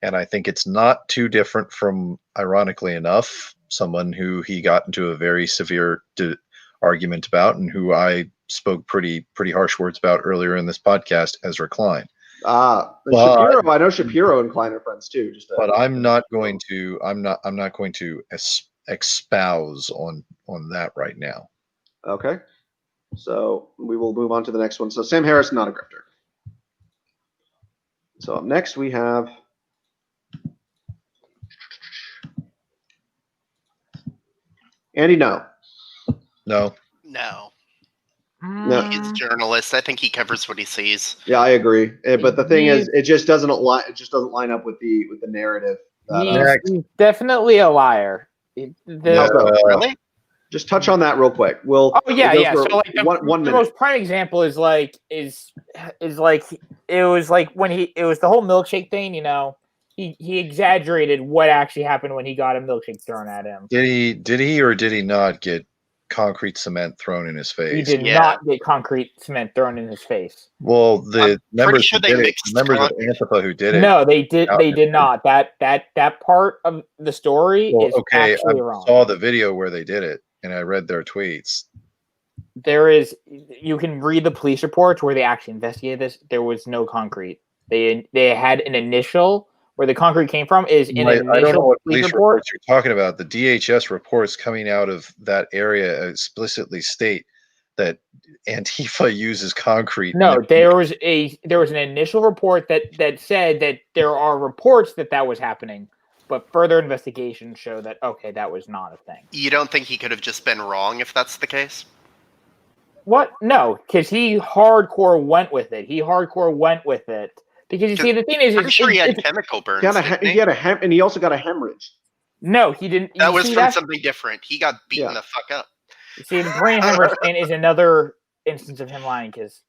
Speaker 5: and I think it's not too different from, ironically enough, someone who he got into a very severe argument about, and who I spoke pretty harsh words about earlier in this podcast, Ezra Klein.
Speaker 1: Shapiro. I know Shapiro and Klein are friends too.
Speaker 5: But I'm not going to espouse on that right now.
Speaker 1: Okay. So we will move on to the next one. So Sam Harris, not a grifter. So up next we have Andy. No.
Speaker 5: No.
Speaker 1: No.
Speaker 2: He's a journalist. I think he covers what he sees.
Speaker 1: Yeah, I agree. But the thing is,
Speaker 4: He's-
Speaker 1: it just doesn't align. It just doesn't line up with the narrative. That,
Speaker 4: He's definitely a liar.
Speaker 1: How so?
Speaker 2: Really?
Speaker 1: Just touch on that real quick. We'll.
Speaker 4: Oh yeah,
Speaker 1: we'll go
Speaker 4: yeah.
Speaker 1: for
Speaker 4: So like
Speaker 1: one
Speaker 4: the
Speaker 1: minute.
Speaker 4: most prime example is like it was like when it was the whole milkshake thing. You know, he exaggerated what actually happened when he got a milkshake thrown at him.
Speaker 5: Did he or did he not get concrete cement thrown in his face?
Speaker 4: He did
Speaker 2: Yeah.
Speaker 4: not get concrete cement thrown in his face.
Speaker 5: Well, the
Speaker 2: I'm
Speaker 5: members
Speaker 2: sure
Speaker 5: who
Speaker 2: they
Speaker 5: did it,
Speaker 2: mixed
Speaker 5: members of
Speaker 2: concrete.
Speaker 5: Antifa who did it.
Speaker 4: No, they did.
Speaker 5: out
Speaker 4: They
Speaker 5: there.
Speaker 4: did not. That part of the story
Speaker 5: Well,
Speaker 4: is
Speaker 5: okay, I
Speaker 4: actually wrong.
Speaker 5: saw the video where they did it, and I read their tweets.
Speaker 4: There is. You can read the police reports where they actually investigated this. There was no concrete. They had an initial where the concrete came from is in an
Speaker 5: I don't know
Speaker 4: initial
Speaker 5: what
Speaker 4: police
Speaker 5: police
Speaker 4: report.
Speaker 5: reports you're talking about. The DHS reports coming out of that area explicitly state that Antifa uses concrete.
Speaker 4: No, there was an initial report that said that there are reports that was happening, but further investigation showed that okay, that was not a thing.
Speaker 2: You don't think he could have just been wrong if that's the case?
Speaker 4: What? No, because he hardcore went with it. Because you see, the thing is,
Speaker 2: I'm sure he had
Speaker 4: it's-
Speaker 2: chemical burns.
Speaker 1: He
Speaker 2: didn't
Speaker 1: had
Speaker 2: he?
Speaker 1: and he also got a hemorrhage.
Speaker 4: no, he didn't.
Speaker 2: That
Speaker 4: you
Speaker 2: was
Speaker 4: see,
Speaker 2: from
Speaker 4: that's-
Speaker 2: something different. He got beaten
Speaker 1: Yeah.
Speaker 2: the fuck up.
Speaker 4: You see, the brain hemorrhage thing is another instance of him lying because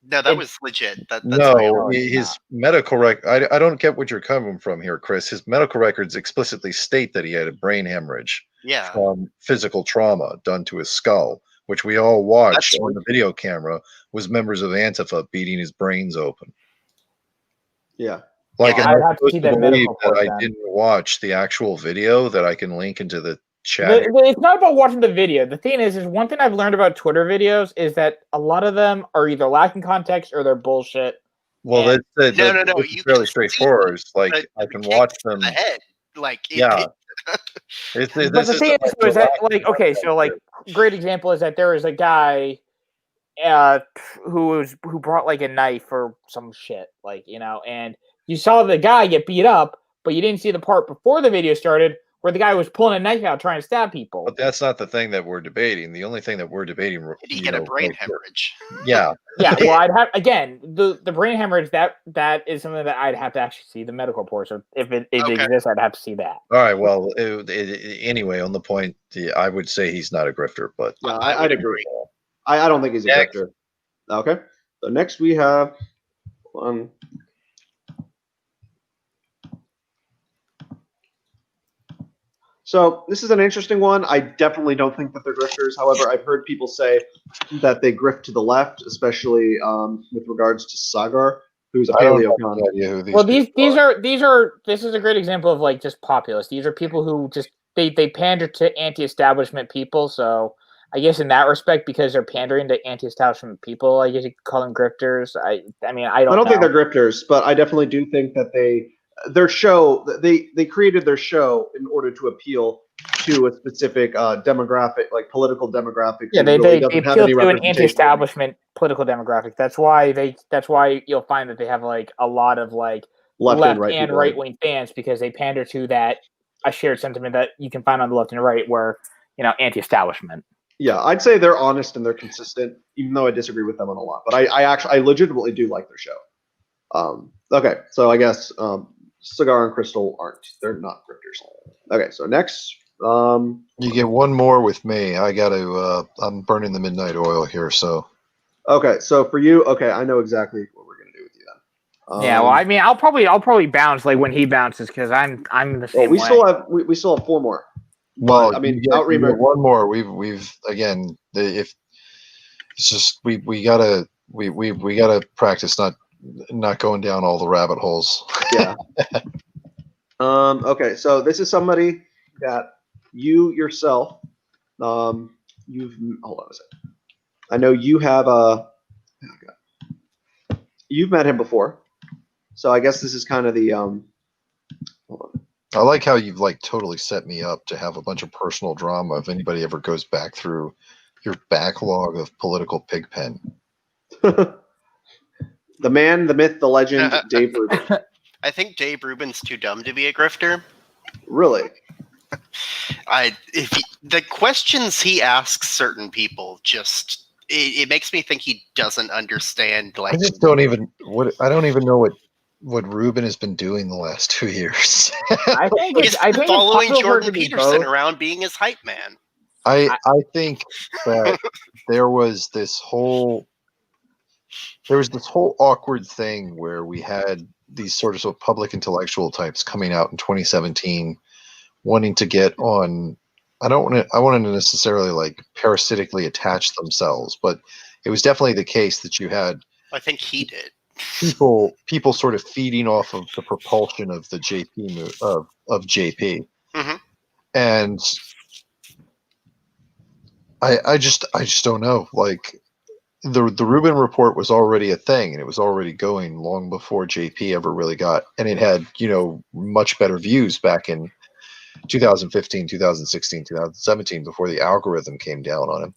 Speaker 2: No, that
Speaker 4: It-
Speaker 2: was legit. That's
Speaker 5: No,
Speaker 2: real.
Speaker 4: No, it's
Speaker 5: his
Speaker 4: not.
Speaker 5: medical record. I don't get what you're coming from here, Chris. His medical records explicitly state that he had a brain hemorrhage
Speaker 2: Yeah.
Speaker 5: from physical trauma done to his skull, which we all watched
Speaker 2: That's-
Speaker 5: on the video camera. Was members of Antifa beating his brains open?
Speaker 1: Yeah.
Speaker 5: Like,
Speaker 2: Yeah,
Speaker 5: am
Speaker 4: I'd
Speaker 5: I
Speaker 4: have to
Speaker 5: supposed
Speaker 4: see
Speaker 5: to
Speaker 4: that
Speaker 5: believe
Speaker 4: medical
Speaker 5: that
Speaker 4: report
Speaker 5: I
Speaker 4: then.
Speaker 5: didn't watch the actual video that I can link into the chat?
Speaker 4: It's not about watching the video. The thing is one thing I've learned about Twitter videos is that a lot of them are either lacking context or they're bullshit.
Speaker 5: Well,
Speaker 4: and-
Speaker 5: that's
Speaker 2: No,
Speaker 5: it's
Speaker 2: you
Speaker 5: fairly
Speaker 2: can see
Speaker 5: straightforward. It's like
Speaker 2: the-
Speaker 5: I
Speaker 2: the
Speaker 5: can
Speaker 2: kicks
Speaker 5: watch
Speaker 2: to
Speaker 5: them.
Speaker 2: the head. Like,
Speaker 5: Yeah.
Speaker 4: But the thing is that, like, okay, so like, great example is that there is a guy, who brought like a knife or some shit, like, you know, and you saw the guy get beat up, but you didn't see the part before the video started where the guy was pulling a knife out trying to stab people.
Speaker 5: But that's not the thing that we're debating. The only thing that we're debating,
Speaker 2: did he get a brain hemorrhage?
Speaker 5: Yeah,
Speaker 4: Yeah, well, I'd have again the brain hemorrhage. That is something that I'd have to actually see the medical report. So if it
Speaker 2: Okay.
Speaker 4: exists, I'd have to see that.
Speaker 5: all right. Well, anyway, on the point, I would say he's not a grifter, but
Speaker 1: Yeah,
Speaker 2: I
Speaker 1: I'd
Speaker 2: would
Speaker 1: agree. I don't think he's a
Speaker 5: Next.
Speaker 1: vector. Okay. So next we have So this is an interesting one. I definitely don't think that they're grifters. However, I've heard people say that they grift to the left, especially with regards to Sagar, who's a
Speaker 5: I don't have
Speaker 1: paleocon.
Speaker 5: any idea who these.
Speaker 4: Well, these
Speaker 5: people
Speaker 4: are this is a great example of like just populists. These are people who just they pander to anti-establishment people. So I guess in that respect, because they're pandering to anti-establishment people, I guess you could call them grifters. I mean I don't
Speaker 1: think
Speaker 4: know.
Speaker 1: they're grifters, but I definitely do think that they created their show in order to appeal to a specific demographic, like political demographic.
Speaker 4: Yeah,
Speaker 1: who
Speaker 4: they
Speaker 1: really doesn't have
Speaker 4: appeal
Speaker 1: any
Speaker 4: to an
Speaker 1: representation.
Speaker 4: anti-establishment political demographic. That's why you'll find that they have like a lot of like
Speaker 1: left,
Speaker 4: left
Speaker 1: and right,
Speaker 4: and
Speaker 1: people.
Speaker 4: right-wing fans because they pander to that a shared sentiment that you can find on the left and right, where you know anti-establishment.
Speaker 1: Yeah, I'd say they're honest and they're consistent, even though I disagree with them on a lot. But I legitimately do like their show. Okay, so I guess Cigar and Crystal aren't. They're not grifters. Okay, so next.
Speaker 5: You get one more with me. I got to. I'm burning the midnight oil here, so.
Speaker 1: Okay, so for you, okay, I know exactly what we're gonna do with you then.
Speaker 4: Yeah, well, I mean, I'll probably bounce like when he bounces because I'm the same
Speaker 1: we
Speaker 4: way.
Speaker 1: still have four more.
Speaker 5: Well,
Speaker 1: I mean,
Speaker 5: you get
Speaker 1: Outriemer-
Speaker 5: one more. We've again. If it's just we gotta practice not going down all the rabbit holes.
Speaker 1: Yeah. Okay, so this is somebody that you yourself, you've hold on a second. I know you have you've met him before, so I guess this is kind of the hold on.
Speaker 5: I like how you've like totally set me up to have a bunch of personal drama if anybody ever goes back through your backlog of Political Pigpen.
Speaker 1: The man, the myth, the legend, Dave Rubin.
Speaker 2: I think Dave Rubin's too dumb to be a grifter.
Speaker 1: Really?
Speaker 2: The questions he asks certain people just it makes me think he doesn't understand.
Speaker 5: I
Speaker 2: Like,
Speaker 5: just don't even I don't even know what Ruben has been doing the last 2 years.
Speaker 4: I think
Speaker 2: he's
Speaker 4: it's
Speaker 2: following
Speaker 4: possible for it
Speaker 2: Jordan
Speaker 4: to be
Speaker 2: Peterson
Speaker 4: both.
Speaker 2: around, being his hype man.
Speaker 5: I think that there was this whole awkward thing where we had these sort of public intellectual types coming out in 2017 wanting to get on. I want to necessarily like parasitically attach themselves, but it was definitely the case that you had
Speaker 2: I think he did.
Speaker 5: people sort of feeding off of the propulsion of the of JP.
Speaker 2: Mhm.
Speaker 5: And I just don't know. Like the Rubin report was already a thing, and it was already going long before JP ever really got, and it had, much better views back in 2015, 2016, 2017 before the algorithm came down on him.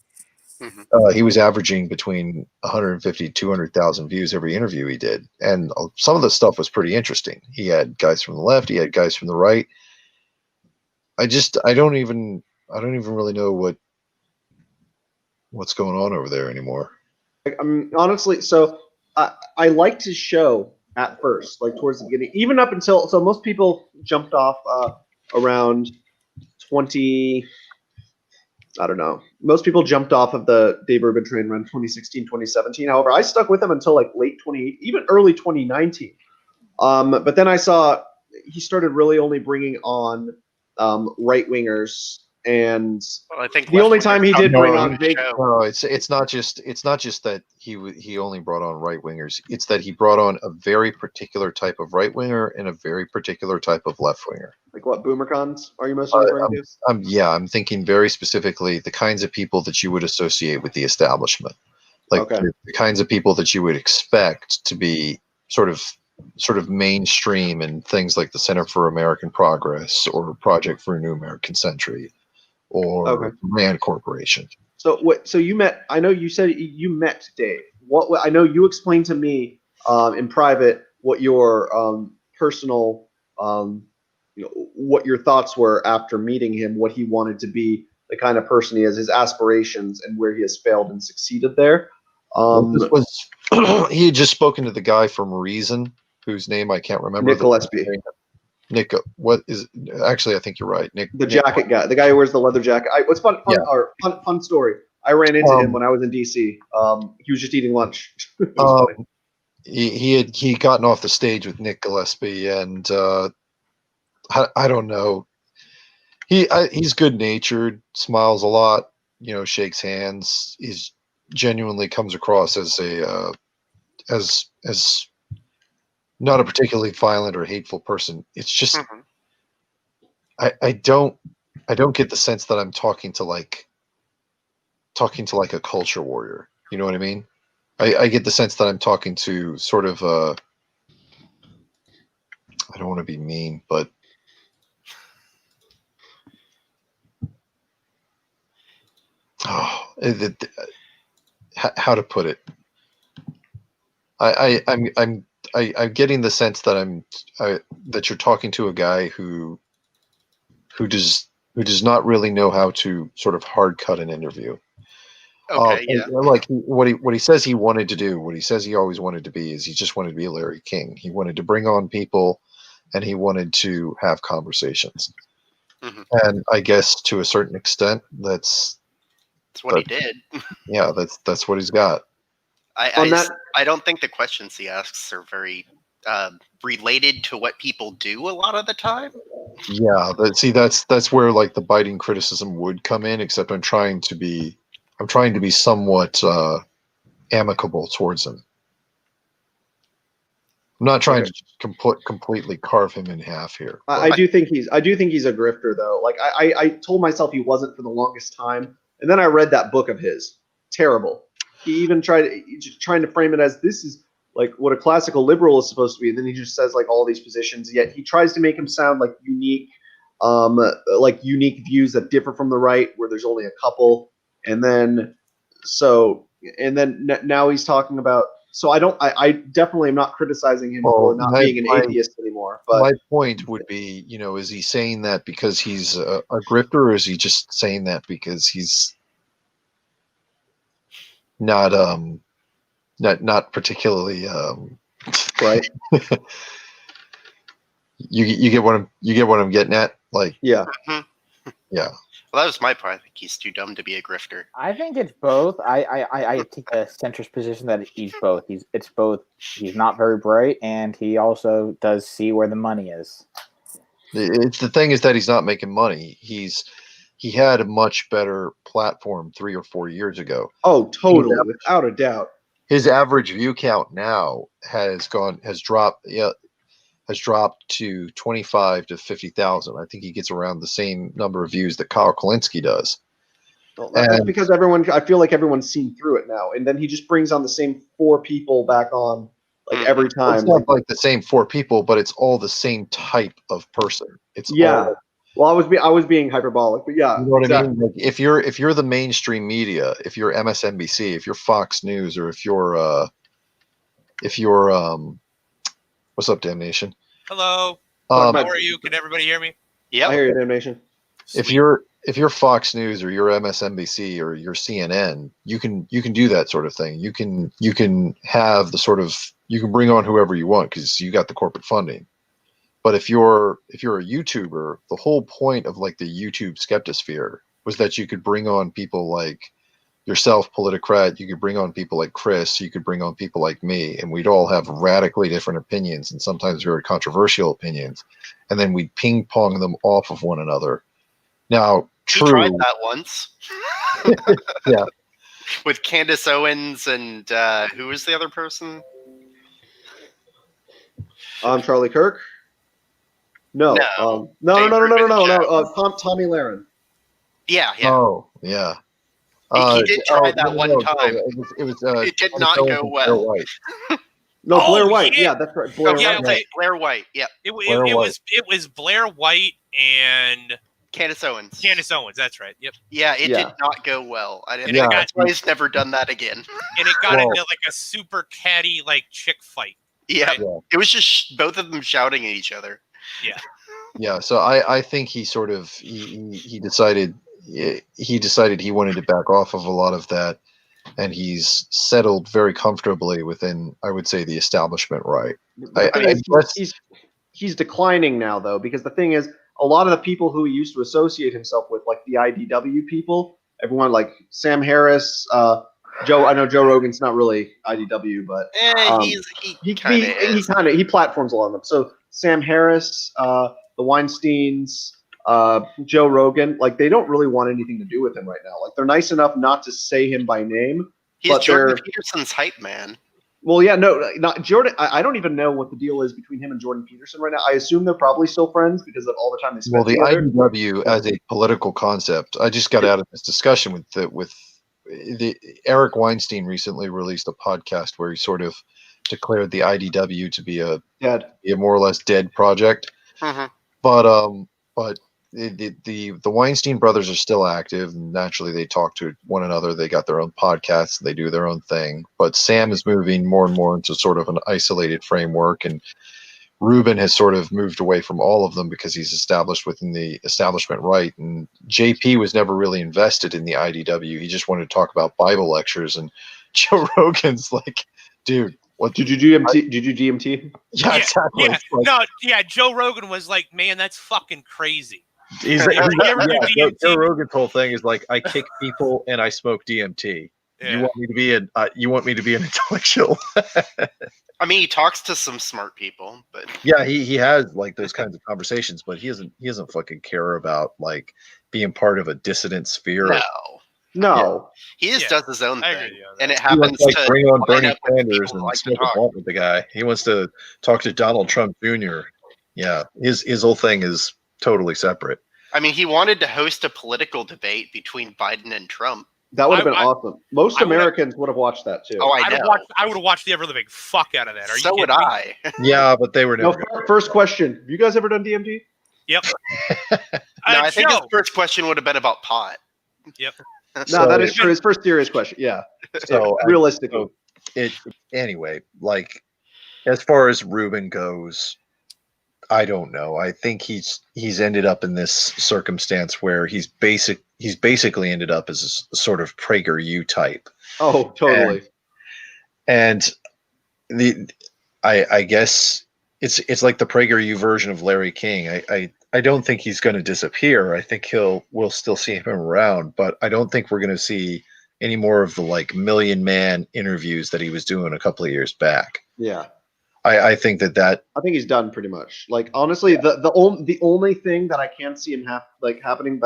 Speaker 2: Mhm.
Speaker 5: He was averaging between 150, 200,000 views every interview he did, and some of the stuff was pretty interesting. He had guys from the left, he had guys from the right. I don't even really know what's going on over there anymore.
Speaker 1: Honestly, so I liked his show at first, like towards the beginning, even up until, so most people jumped off around 20, I don't know. Most people jumped off of the Dave Rubin train around 2016, 2017. However, I stuck with him until like late 20, even early 2019. But then I saw he started really only bringing on right wingers, and
Speaker 2: Well, I think
Speaker 1: the only time he did bring on big.
Speaker 5: No, it's not just that he only brought on right wingers. It's that he brought on a very particular type of right winger and a very particular type of left winger.
Speaker 1: Like what, boomercons are you mostly referring to?
Speaker 5: I'm thinking very specifically the kinds of people that you would associate with the establishment, like
Speaker 1: Okay.
Speaker 5: the kinds of people that you would expect to be sort of mainstream in things like the Center for American Progress or Project for a New American Century or
Speaker 1: Okay.
Speaker 5: Rand Corporation.
Speaker 1: So what? So you met? I know you said you met Dave. What? I know you explained to me in private what your personal, what your thoughts were after meeting him. What he wanted to be, the kind of person he is, his aspirations, and where he has failed and succeeded there.
Speaker 5: This was he had just spoken to the guy from Reason, whose name I can't remember.
Speaker 1: Nick Gillespie.
Speaker 5: Nick, what is actually? I think you're right. Nick,
Speaker 1: the jacket guy, the guy who wears the leather jacket. What's fun? Fun story. I ran into him when I was in DC. He was just eating lunch.
Speaker 5: He had gotten off the stage with Nick Gillespie, and I don't know. He's good natured, smiles a lot, shakes hands. He's genuinely comes across as as not a particularly violent or hateful person. It's just I don't get the sense that I'm talking to like a culture warrior. You know what I mean? I get the sense that I'm talking to sort of I don't want to be mean, but how to put it? I'm getting the sense that that you're talking to a guy who does not really know how to sort of hard cut an interview.
Speaker 2: Okay, yeah.
Speaker 5: Like what he says he wanted to do, what he says he always wanted to be, is he just wanted to be Larry King. He wanted to bring on people, and he wanted to have conversations. And I guess to a certain extent, that's
Speaker 2: what he did.
Speaker 5: Yeah, that's what he's got.
Speaker 2: I don't think the questions he asks are very related to what people do a lot of the time.
Speaker 5: Yeah, that's where like the biting criticism would come in. Except I'm trying to be somewhat amicable towards him. I'm not trying to completely carve him in half here.
Speaker 1: I do think he's a grifter though. Like I told myself he wasn't for the longest time, and then I read that book of his. Terrible. He even trying to frame it as this is like what a classical liberal is supposed to be, and then he just says like all these positions. Yet he tries to make him sound like unique views that differ from the right, where there's only a couple, and then now he's talking about. So I definitely am not criticizing him for not being an atheist anymore. But
Speaker 5: my point would be, is he saying that because he's a grifter, or is he just saying that because he's not particularly
Speaker 1: Right?
Speaker 5: you get what I'm getting at, like
Speaker 1: Yeah.
Speaker 5: yeah.
Speaker 2: Well, that was my part. I think he's too dumb to be a grifter.
Speaker 4: I think it's both. I take the centrist position that he's both. It's both. He's not very bright, and he also does see where the money is.
Speaker 5: It's the thing is that he's not making money. He had a much better platform 3 or 4 years ago.
Speaker 1: Oh, totally, without a doubt.
Speaker 5: His average view count now has dropped to 25 to 50,000. I think he gets around the same number of views that Kyle Kalinske does.
Speaker 1: Well, that's because I feel like everyone's seen through it now, and then he just brings on the same 4 people back on like every time.
Speaker 5: It's not like the same 4 people, but it's all the same type of person. It's all,
Speaker 1: well, I was being hyperbolic, but yeah,
Speaker 5: you know what I mean? Like if you're the mainstream media, if you're MSNBC, if you're Fox News, or if you're what's up, Damnation?
Speaker 8: Hello.
Speaker 1: How
Speaker 8: How are you? Can everybody hear me?
Speaker 2: Yeah.
Speaker 1: I hear you, Damnation.
Speaker 5: If you're Fox News or you're MSNBC or you're CNN, you can do that sort of thing. You can have the sort of, you can bring on whoever you want because you got the corporate funding. But if you're a YouTuber, the whole point of like the YouTube skeptosphere was that you could bring on people like yourself, Politicrat, you could bring on people like Chris, you could bring on people like me, and we'd all have radically different opinions and sometimes very controversial opinions, and then we'd ping pong them off of one another. Now,
Speaker 2: He tried that once.
Speaker 5: Yeah.
Speaker 2: With Candace Owens and who was the other person?
Speaker 1: Charlie Kirk. No. No. Tommy Lahren.
Speaker 2: Yeah.
Speaker 5: Oh, yeah.
Speaker 2: He did try that one time.
Speaker 5: It
Speaker 2: did not go well.
Speaker 1: No,
Speaker 8: Oh,
Speaker 1: Blair White.
Speaker 8: shit.
Speaker 1: Yeah, that's right. Blair
Speaker 8: Yeah,
Speaker 1: White.
Speaker 8: like-
Speaker 2: Blair White. Yeah.
Speaker 8: It was Blair White and
Speaker 2: Candace Owens.
Speaker 8: Candace Owens. That's right. Yep.
Speaker 2: Yeah, it
Speaker 1: Yeah.
Speaker 2: did not go well. I didn't.
Speaker 5: Yeah.
Speaker 2: That's why he's never done that again.
Speaker 8: And it got
Speaker 5: Whoa.
Speaker 8: into like a super catty like chick fight.
Speaker 2: Yeah.
Speaker 8: Right.
Speaker 2: It was just both of them shouting at each other.
Speaker 5: Yeah, so I think he sort of he decided he wanted to back off of a lot of that, and he's settled very comfortably within, I would say, the establishment right.
Speaker 1: He's declining now, though, because the thing is, a lot of the people who he used to associate himself with, like the IDW people, everyone like Sam Harris, Joe. I know Joe Rogan's not really IDW, but he platforms a lot of them. So Sam Harris, the Weinsteins, Joe Rogan, like they don't really want anything to do with him right now. Like they're nice enough not to say him by name.
Speaker 2: He's
Speaker 1: but
Speaker 2: Jordan Peterson's hype man.
Speaker 1: Well, yeah, no, not Jordan. I don't even know what the deal is between him and Jordan Peterson right now. I assume they're probably still friends because of all the time they spend together.
Speaker 5: Well, the IDW as a political concept, I just got out of this discussion with the Eric Weinstein recently released a podcast where he sort of declared the IDW to be a more or less dead project.
Speaker 2: Mm-hmm.
Speaker 5: But the Weinstein brothers are still active, and naturally they talk to one another. They got their own podcasts, they do their own thing. But Sam is moving more and more into sort of an isolated framework, and Ruben has sort of moved away from all of them because he's established within the establishment right. And JP was never really invested in the IDW. He just wanted to talk about Bible lectures, and Joe Rogan's like, dude, what
Speaker 1: did you do? Did you do DMT?
Speaker 5: Yeah, exactly.
Speaker 8: Yeah, Joe Rogan was like, man, that's fucking crazy.
Speaker 9: Joe Rogan's whole thing is like, I kick people and I smoke DMT.
Speaker 8: Yeah.
Speaker 9: You want me to be an intellectual?
Speaker 2: I mean, he talks to some smart people, but
Speaker 9: yeah, he has like those kinds of conversations, but he doesn't fucking care about like being part of a dissident sphere.
Speaker 1: No.
Speaker 2: He just does his own thing, and it
Speaker 9: He
Speaker 2: happens
Speaker 9: wants
Speaker 2: to
Speaker 9: bring on
Speaker 2: line
Speaker 9: Bernie
Speaker 2: up with
Speaker 9: Sanders
Speaker 2: people
Speaker 9: and
Speaker 2: who like to
Speaker 9: smoke a
Speaker 2: talk.
Speaker 9: blunt with the guy. He wants to talk to Donald Trump Jr. Yeah, his whole thing is totally separate.
Speaker 2: I mean, he wanted to host a political debate between Biden and Trump.
Speaker 1: That would have been awesome. Most Americans would have watched that too.
Speaker 2: Oh, I know.
Speaker 8: I would have watched the ever living fuck out of that.
Speaker 2: So would I.
Speaker 9: Yeah, but they were never.
Speaker 1: First question: have you guys ever done DMT?
Speaker 8: Yep.
Speaker 2: No, I think his first question would have been about pot.
Speaker 8: Yep.
Speaker 1: No, that is true. His first serious question. Yeah.
Speaker 5: So
Speaker 1: realistically,
Speaker 9: anyway, like as far as Ruben goes, I don't know. I think he's ended up in this circumstance where he's basically ended up as a sort of PragerU type.
Speaker 1: Oh, totally.
Speaker 9: And I guess it's like the PragerU version of Larry King. I don't think he's going to disappear. I think we'll still see him around, but I don't think we're going to see any more of the like Million Man interviews that he was doing a couple of years back.
Speaker 1: Yeah.
Speaker 9: I think that
Speaker 1: I think he's done pretty much. Like honestly, the only thing that I can see him happening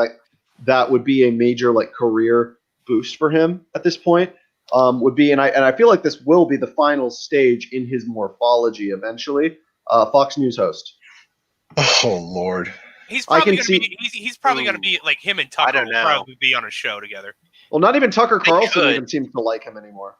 Speaker 1: that would be a major like career boost for him at this point would be, and I feel like this will be the final stage in his morphology eventually. Fox News host.
Speaker 9: oh Lord.
Speaker 8: He's probably
Speaker 1: can
Speaker 8: gonna be. He's probably gonna be like him and Tucker
Speaker 2: don't
Speaker 8: will
Speaker 2: know.
Speaker 8: probably be on a show together.
Speaker 1: Well, not even Tucker Carlson
Speaker 2: could.
Speaker 1: even seems to like him anymore.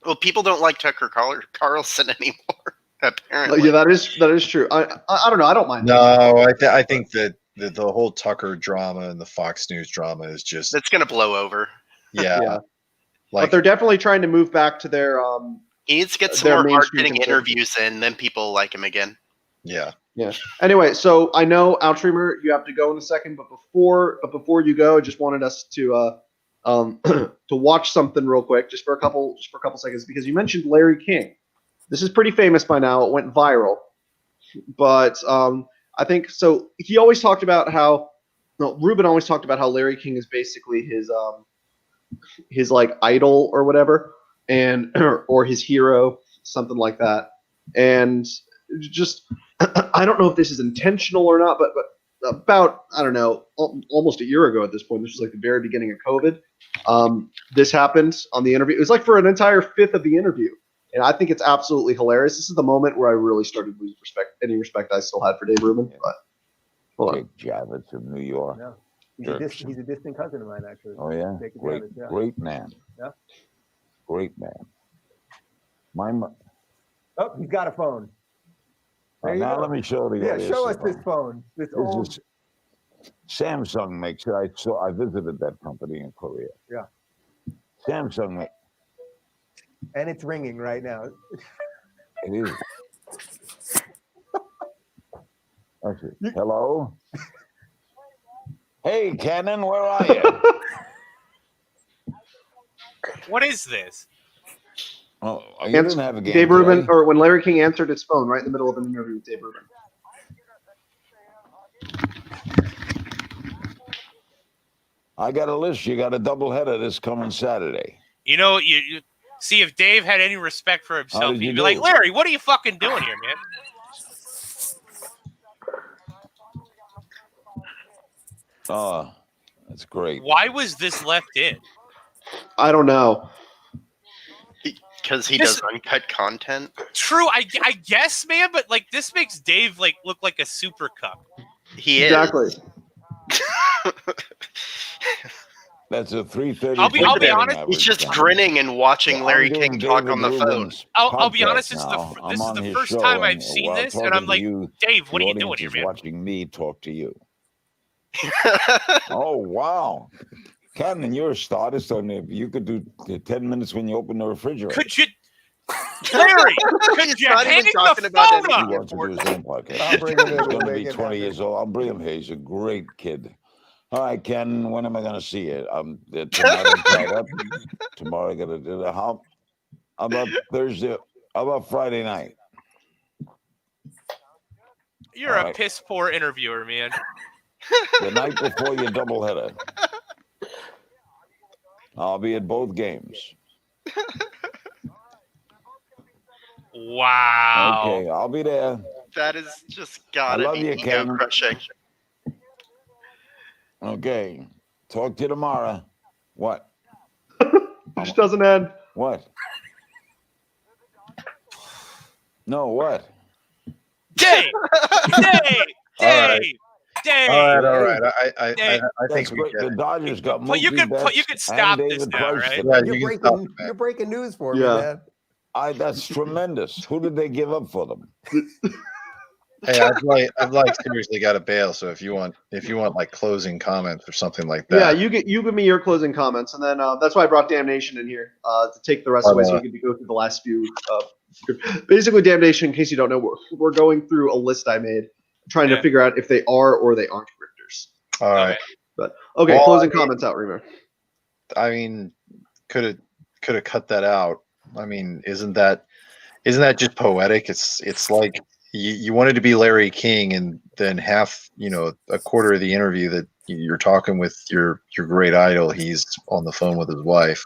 Speaker 2: Well, people don't like Tucker Carlson anymore. Apparently,
Speaker 1: Yeah, that is true. I don't know. I don't mind.
Speaker 9: No, I think that the whole Tucker drama and the Fox News drama is just
Speaker 2: that's gonna blow over.
Speaker 1: Yeah.
Speaker 9: Like
Speaker 1: But they're definitely trying to move back to their
Speaker 2: He needs to get some
Speaker 1: They're
Speaker 2: more
Speaker 1: mainstream
Speaker 2: hard-hitting
Speaker 1: conservative.
Speaker 2: interviews in, then people like him again.
Speaker 9: yeah.
Speaker 1: Anyway, so I know Outstreamer, you have to go in a second, but before you go, I just wanted us to to watch something real quick, just for a couple seconds, because you mentioned Larry King. This is pretty famous by now. It went viral, but I think so. He always talked about how Ruben always talked about how Larry King is basically his like idol or whatever, and or his hero, something like that, and just. I don't know if this is intentional or not, but about, I don't know, almost a year ago at this point, this was like the very beginning of COVID. This happened on the interview. It was like for an entire fifth of the interview. And I think it's absolutely hilarious. This is the moment where I really started losing any respect I still had for Dave Rubin. But hold on.
Speaker 10: Jake Javits of New York.
Speaker 11: Yeah. He's a distant cousin of mine, actually.
Speaker 10: Oh, yeah? Great man.
Speaker 11: Yeah.
Speaker 10: Great man.
Speaker 11: Oh, he's got a phone.
Speaker 10: Now let me show you.
Speaker 11: Yeah, show us this phone. This old...
Speaker 10: is Samsung makes it. I visited that company in Korea.
Speaker 11: Yeah.
Speaker 10: Samsung
Speaker 11: and it's ringing right now.
Speaker 10: It is. Actually, hello. Hey, Cannon, where are you?
Speaker 8: What is this?
Speaker 10: Oh, you didn't have a game
Speaker 1: Dave Rubin,
Speaker 10: today?
Speaker 1: or when Larry King answered his phone right in the middle of an interview with Dave Rubin.
Speaker 10: I got a list. You got a doubleheader this coming Saturday.
Speaker 8: You know, you see if Dave had any respect for himself,
Speaker 10: did
Speaker 8: he'd
Speaker 10: you
Speaker 8: be
Speaker 10: do?
Speaker 8: like, Larry, what are you fucking doing here, man?
Speaker 10: Oh, that's great.
Speaker 8: Why was this left in?
Speaker 1: I don't know.
Speaker 2: Because he does uncut content.
Speaker 8: True, I guess, man, but like this makes Dave like look like a super cup.
Speaker 2: He
Speaker 1: Exactly.
Speaker 10: That's a 3:30.
Speaker 8: I'll be honest.
Speaker 2: He's just grinning and watching Larry King talk on the phone.
Speaker 8: I'll be honest. This is the first time I've seen this, and I'm like, Dave, what are you doing here, man?
Speaker 10: Watching me talk to you. Oh wow, Cannon, you're a star. So you could do 10 minutes when you open the refrigerator.
Speaker 8: Could you, Larry? Could you hang the phone up?
Speaker 10: He wants to do his own podcast. He's going to be 20 years old. I'll bring him here. He's a great kid. All right, Ken, when am I going to see you? Tonight I'm tied up. Tomorrow I got to do that. How about Thursday? How about Friday night?
Speaker 8: You're a piss poor interviewer, man.
Speaker 10: The night before your doubleheader. I'll be at both games.
Speaker 8: Wow.
Speaker 10: Okay, I'll be there.
Speaker 2: That is just gotta
Speaker 10: love
Speaker 2: be
Speaker 10: you, Ken.
Speaker 2: ego crushing.
Speaker 10: Okay. Talk to you tomorrow. What?
Speaker 1: It just doesn't end.
Speaker 10: What? No, what?
Speaker 8: Dave! Dave! Dave!
Speaker 9: All right. I think we
Speaker 10: the Dodgers got
Speaker 8: But you could stop this now, right?
Speaker 9: Yeah,
Speaker 11: You're breaking news for me, man.
Speaker 10: That's tremendous. Who did they give up for them?
Speaker 9: Hey, I've seriously got to bail. So if you want like closing comments or something like that.
Speaker 1: Yeah, you give me your closing comments, and then that's why I brought Damnation in here to take the rest away, so we can go through the last few. Basically, Damnation. In case you don't know, we're going through a list I made trying to figure out if they are or they aren't grifters.
Speaker 9: All right.
Speaker 1: But okay,
Speaker 9: Well,
Speaker 1: closing comments out, Reamer.
Speaker 9: I mean, could have cut that out. I mean, isn't that just poetic? It's like you wanted to be Larry King, and then half, a quarter of the interview that you're talking with your great idol, he's on the phone with his wife.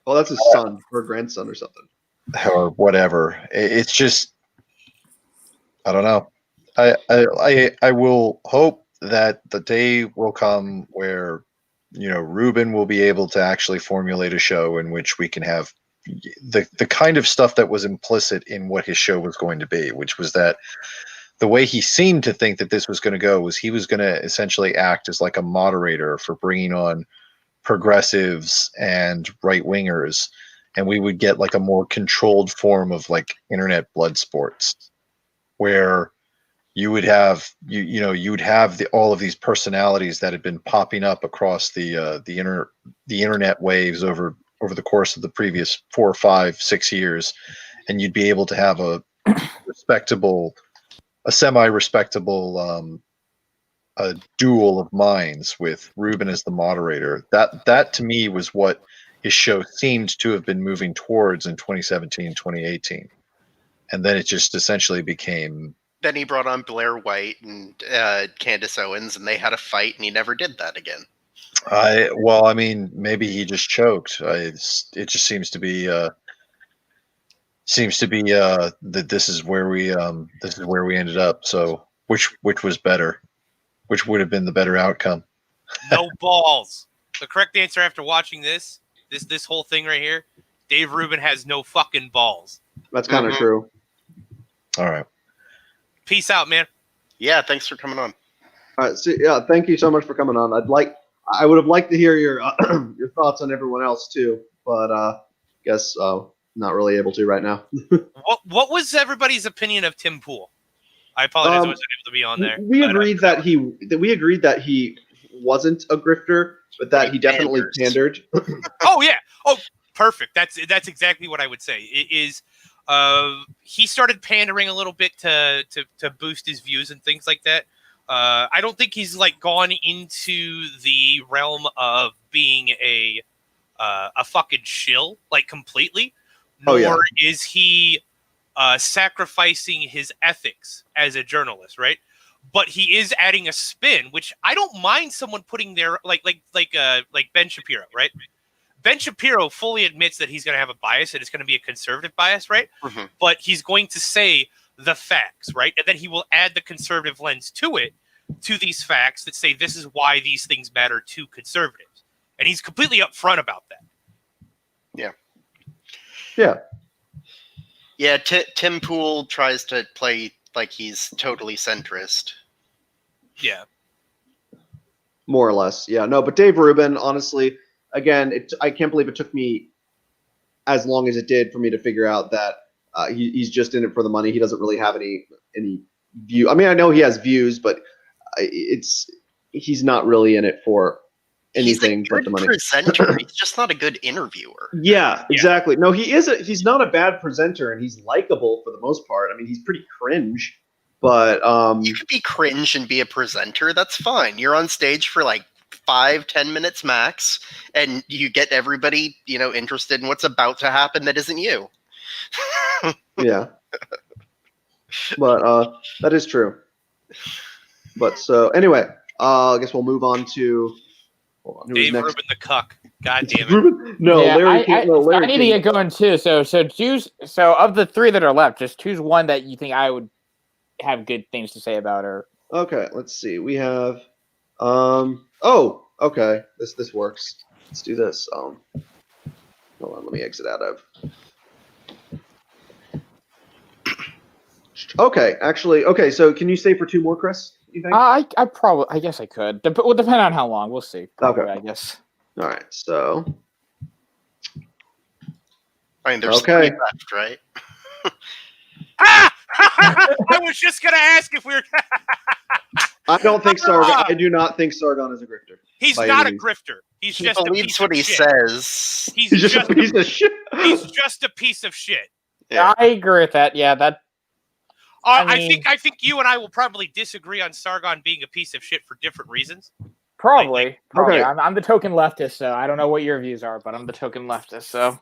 Speaker 1: Well, that's his son or grandson or something.
Speaker 9: Or whatever. It's just, I don't know. I will hope that the day will come where, Ruben will be able to actually formulate a show in which we can have the kind of stuff that was implicit in what his show was going to be, which was that the way he seemed to think that this was going to go was he was going to essentially act as like a moderator for bringing on progressives and right wingers, and we would get like a more controlled form of like internet blood sports, where you would have you'd have all of these personalities that had been popping up across the internet waves over the course of the previous 4, 5, 6 years, and you'd be able to have a semi-respectable a duel of minds with Ruben as the moderator. That to me was what his show seemed to have been moving towards in 2017, 2018. And then it just essentially became...
Speaker 2: Then he brought on Blair White and Candace Owens, and they had a fight, and he never did that again.
Speaker 9: Maybe he just choked. It just seems to be that this is where we ended up. So which was better? Which would have been the better outcome?
Speaker 12: No balls. The correct answer after watching this whole thing right here, Dave Rubin has no fucking balls.
Speaker 1: That's kind of true.
Speaker 9: All right.
Speaker 12: Peace out, man.
Speaker 2: Yeah, thanks for coming on.
Speaker 1: All right. So, yeah, thank you so much for coming on. I would have liked to hear your your thoughts on everyone else too, but guess not really able to right now.
Speaker 12: What was everybody's opinion of Tim Pool? I apologize, I wasn't able to be on there.
Speaker 1: We agreed that he wasn't a grifter, but that he definitely pandered.
Speaker 12: Oh yeah. Oh, perfect. That's exactly what I would say. It is. He started pandering a little bit to boost his views and things like that. I don't think he's like gone into the realm of being a fucking shill like completely. Nor is he sacrificing his ethics as a journalist, right? But he is adding a spin, which I don't mind someone putting there, like Ben Shapiro, right? Ben Shapiro fully admits that he's going to have a bias and it's going to be a conservative bias, right? Mm-hmm. But he's going to say the facts, right? And then he will add the conservative lens to these facts that say this is why these things matter to conservatives. And he's completely upfront about that.
Speaker 2: Yeah.
Speaker 1: Yeah.
Speaker 2: Yeah, Tim Pool tries to play like he's totally centrist.
Speaker 12: Yeah.
Speaker 1: More or less. Yeah. No, but Dave Rubin, honestly, again, I can't believe it took me as long as it did for me to figure out that he's just in it for the money. He doesn't really have any view. I mean, I know he has views, but he's not really in it for anything but the money.
Speaker 2: He's a good presenter. He's just not a good interviewer.
Speaker 1: Yeah, exactly. No, he's not a bad presenter, and he's likable for the most part. I mean, he's pretty cringe, but
Speaker 2: you could be cringe and be a presenter. That's fine. You're on stage for like 5-10 minutes max, and you get everybody, interested in what's about to happen that isn't you.
Speaker 1: Yeah. But that is true. But so anyway, I guess we'll move on to
Speaker 12: Dave Rubin the cuck. God damn it.
Speaker 1: Rubin? No,
Speaker 4: yeah,
Speaker 1: Larry.
Speaker 4: I need to get going too. So of the three that are left, just choose one that you think I would have good things to say about her.
Speaker 1: Okay, let's see. We have oh, okay. This works. Let's do this. Hold on, let me exit out of. Okay, actually, okay. So, can you stay for 2 more, Chris? You think?
Speaker 4: I guess I could. Will depend on how long. We'll see. Probably, okay. I guess.
Speaker 1: All right. So.
Speaker 2: I mean, there's 3 left, right?
Speaker 12: I was just gonna ask if we were.
Speaker 1: I don't think Sargon. I do not think Sargon is a grifter.
Speaker 12: He's not a grifter. He
Speaker 2: believes what he says.
Speaker 12: He's just a piece of shit. He's just a piece of shit.
Speaker 2: Yeah.
Speaker 4: I agree with that. Yeah, that.
Speaker 12: I think you and I will probably disagree on Sargon being a piece of shit for different reasons.
Speaker 4: Probably.
Speaker 1: Okay.
Speaker 4: I'm the token leftist, so I don't know what your views are, but I'm the token leftist, so.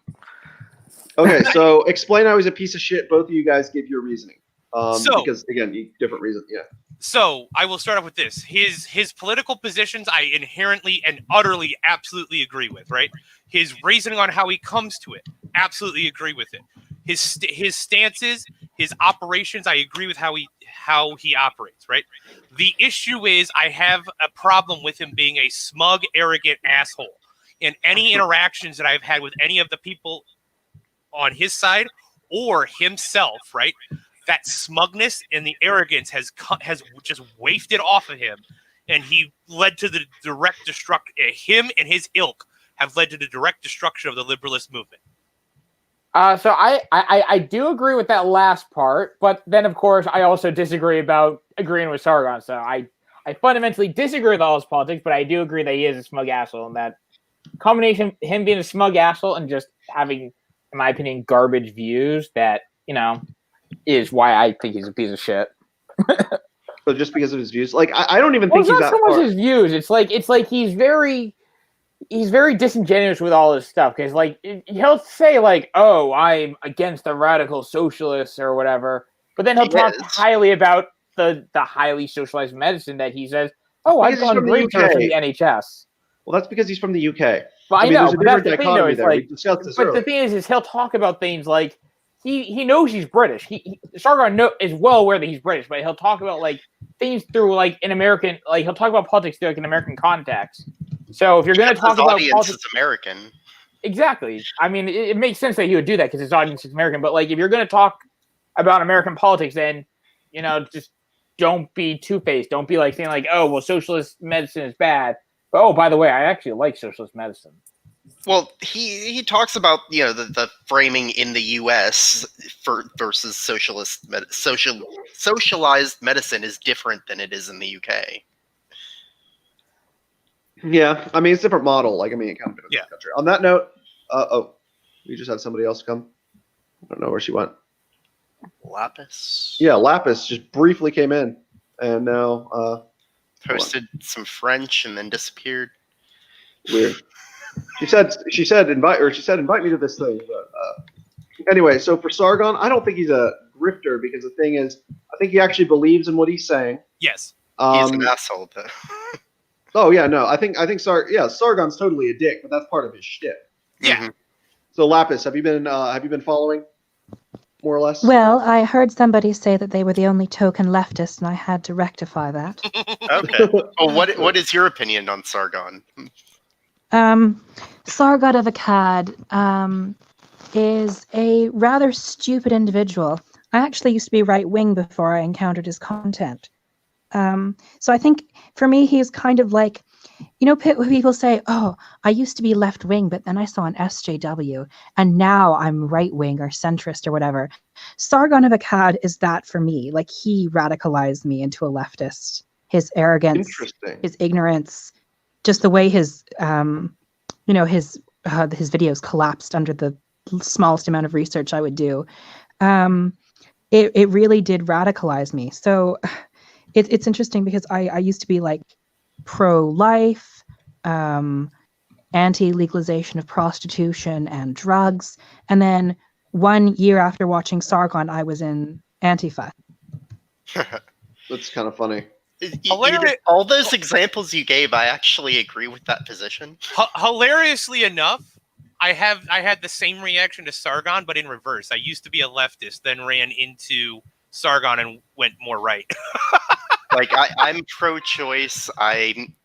Speaker 1: Okay, so explain how he's a piece of shit. Both of you guys give your reasoning. Because again, different reasons. Yeah.
Speaker 12: So I will start off with this: his political positions, I inherently and utterly, absolutely agree with. Right? His reasoning on how he comes to it, absolutely agree with it. His stances, his operations, I agree with how he operates. Right? The issue is I have a problem with him being a smug, arrogant asshole. In any interactions that I've had with any of the people on his side or himself, right? That smugness and the arrogance has just wafted off of him, and he led to the direct destruction. Him and his ilk have led to the direct destruction of the liberalist movement.
Speaker 4: So I do agree with that last part, but then of course I also disagree about agreeing with Sargon. So I fundamentally disagree with all his politics, but I do agree that he is a smug asshole, and that combination, him being a smug asshole and just having, in my opinion, garbage views, that, is why I think he's a piece of shit.
Speaker 1: So just because of his views, like I don't even think
Speaker 4: it's
Speaker 1: he's
Speaker 4: not
Speaker 1: that
Speaker 4: so much
Speaker 1: far.
Speaker 4: his views. It's like he's very disingenuous with all this stuff, because like he'll say like, "Oh, I'm against the radical socialists" or whatever, but then he'll talk highly about the highly socialized medicine that he says, "Oh, I've gone Grifter from the NHS."
Speaker 1: Well, that's because he's from the UK.
Speaker 4: But I know, but that's the thing, though.
Speaker 1: We discussed this earlier.
Speaker 4: The thing is he'll talk about things like he knows he's British. Sargon is well aware that he's British, but he'll talk about like things through like an American, like he'll talk about politics through like an American context. So if you're going to talk about
Speaker 2: audience is American,
Speaker 4: exactly. I mean, it makes sense that he would do that because his audience is American. But like, if you're going to talk about American politics, then just don't be two-faced. Don't be like saying like, "Oh, well, socialist medicine is bad." But, oh, by the way, I actually like socialist medicine.
Speaker 2: Well, he talks about the framing in the U.S. versus socialized medicine is different than it is in the U.K.
Speaker 1: Yeah, I mean it's a different model. Like kind of different country. On that note, we just had somebody else come. I don't know where she went.
Speaker 2: Lapis.
Speaker 1: Yeah, Lapis just briefly came in, and now
Speaker 2: posted some French and then disappeared.
Speaker 1: Weird. She said invite me to this thing. But anyway, so for Sargon, I don't think he's a grifter, because the thing is, I think he actually believes in what he's saying.
Speaker 12: Yes.
Speaker 2: He's an asshole, though.
Speaker 1: Oh yeah, no, I think Sargon's totally a dick, but that's part of his shtick.
Speaker 12: Yeah.
Speaker 2: Mm-hmm.
Speaker 1: So Lapis, have you been following, more or less?
Speaker 13: Well, I heard somebody say that they were the only token leftist, and I had to rectify that.
Speaker 2: Okay. Well, what is your opinion on Sargon?
Speaker 13: Sargon of Akkad is a rather stupid individual. I actually used to be right-wing before I encountered his content. So I think for me, he's kind of like, people say, "Oh, I used to be left-wing, but then I saw an SJW, and now I'm right-wing or centrist or whatever." Sargon of Akkad is that for me. Like, he radicalized me into a leftist. His arrogance, his ignorance, just the way his videos collapsed under the smallest amount of research I would do. It really did radicalize me. So it's interesting because I used to be like pro-life, anti-legalization of prostitution and drugs. And then 1 year after watching Sargon, I was in Antifa.
Speaker 1: That's kind of funny.
Speaker 2: All those examples you gave, I actually agree with that position.
Speaker 12: Hilariously enough, I had the same reaction to Sargon, but in reverse. I used to be a leftist, then ran into Sargon and went more right.
Speaker 2: Like I'm pro-choice. I'm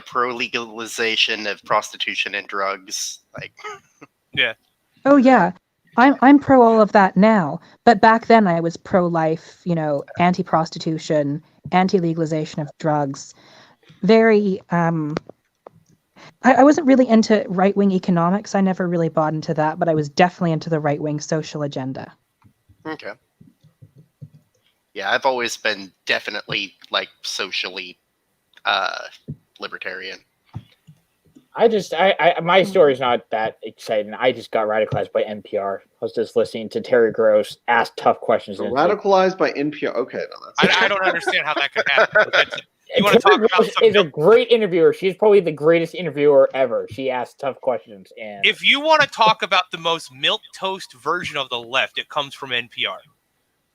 Speaker 2: pro-legalization of prostitution and drugs. Like,
Speaker 12: yeah.
Speaker 13: Oh yeah, I'm pro all of that now. But back then I was pro-life, anti-prostitution, anti-legalization of drugs. Very. I wasn't really into right-wing economics. I never really bought into that, but I was definitely into the right-wing social agenda.
Speaker 2: Okay. Yeah, I've always been definitely like socially libertarian.
Speaker 4: My story's not that exciting. I just got radicalized by NPR. I was just listening to Terry Gross ask tough questions.
Speaker 1: Radicalized by NPR. Okay, no, that's.
Speaker 12: I don't understand how that could happen. You want to talk about some?
Speaker 4: Is a great interviewer. She's probably the greatest interviewer ever. She asks tough questions, and
Speaker 12: if you want to talk about the most milquetoast version of the left, it comes from NPR.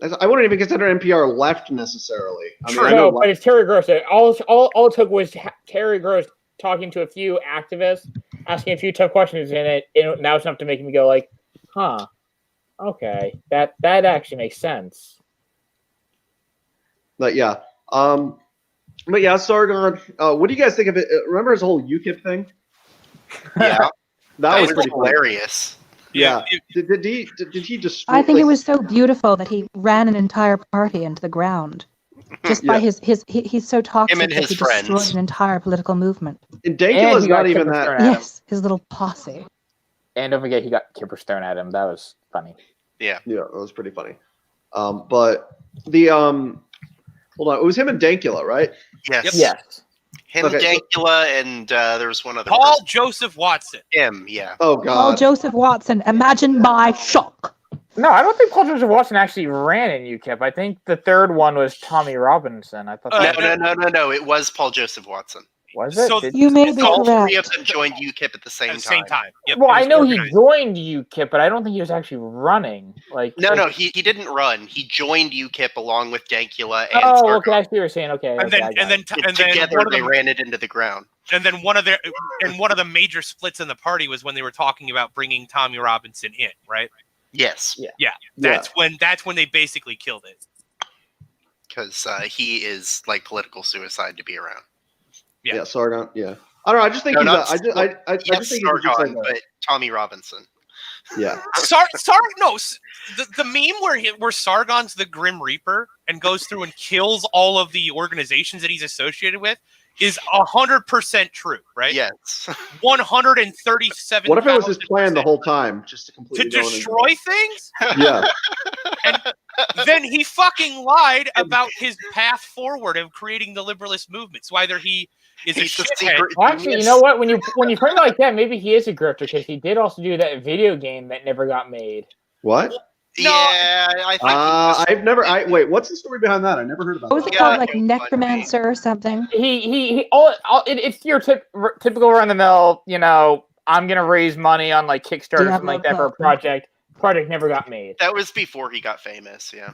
Speaker 1: I wouldn't even consider NPR left necessarily. I mean,
Speaker 4: no, but it's Terry Gross. All it took was Terry Gross talking to a few activists, asking a few tough questions, and now it's enough to make me go like, huh, okay, that actually makes sense.
Speaker 1: But yeah, Sargon. What do you guys think of it? Remember his whole UKIP thing?
Speaker 2: Yeah,
Speaker 1: that was pretty
Speaker 2: hilarious.
Speaker 1: Yeah. Did he destroy?
Speaker 13: I think it was so beautiful that he ran an entire party into the ground. Just by he's so toxic that he destroyed an entire political movement.
Speaker 1: And Dankula's not even that.
Speaker 13: Yes, his little posse.
Speaker 4: And don't forget, he got kippers thrown at him. That was funny.
Speaker 2: Yeah,
Speaker 1: that was pretty funny. But the hold on, it was him and Dankula, right?
Speaker 2: Yes.
Speaker 4: Yes.
Speaker 2: Him, Dankula, and there was one other.
Speaker 12: Paul Joseph Watson.
Speaker 2: Him, yeah.
Speaker 1: Oh God.
Speaker 13: Paul Joseph Watson. Imagine my shock.
Speaker 4: No, I don't think Paul Joseph Watson actually ran in UKIP. I think the third one was Tommy Robinson. I thought.
Speaker 2: No. It was Paul Joseph Watson.
Speaker 4: Was it?
Speaker 12: So
Speaker 13: you may be
Speaker 2: all
Speaker 13: correct.
Speaker 2: three of them joined UKIP at the same time.
Speaker 12: Yep,
Speaker 4: well, I know he joined UKIP, but I don't think he was actually running.
Speaker 2: No, he didn't run. He joined UKIP along with Dankula and.
Speaker 4: Oh, okay, I see what you're saying. Okay,
Speaker 12: and then
Speaker 2: together they ran it into the ground.
Speaker 12: And then one of the major splits in the party was when they were talking about bringing Tommy Robinson in, right?
Speaker 2: Yes.
Speaker 12: Yeah. That's when they basically killed it.
Speaker 2: Because he is like political suicide to be around.
Speaker 1: Yeah, Sargon. Yeah, I don't know. I just think I just think
Speaker 2: Sargon, but Tommy Robinson.
Speaker 1: Yeah.
Speaker 12: The meme where Sargon's the Grim Reaper and goes through and kills all of the organizations that he's associated with is 100% true, right?
Speaker 2: Yes.
Speaker 12: 137.
Speaker 1: What if it was his plan the whole time, just to completely
Speaker 12: destroy things?
Speaker 1: Yeah.
Speaker 12: And then he fucking lied about his path forward of creating the liberalist movements. Whether he is a shithead.
Speaker 4: Well, actually, you know what? When you frame it like that, maybe he is a grifter because he did also do that video game that never got made.
Speaker 1: What?
Speaker 2: Yeah, I think
Speaker 1: wait. What's the story behind that? I never heard about.
Speaker 13: What was it called, like Necromancer or something?
Speaker 4: It's your typical run of the mill. You know, I'm gonna raise money on like Kickstarter or something like that for a project. Project never got made.
Speaker 2: That was before he got famous. Yeah.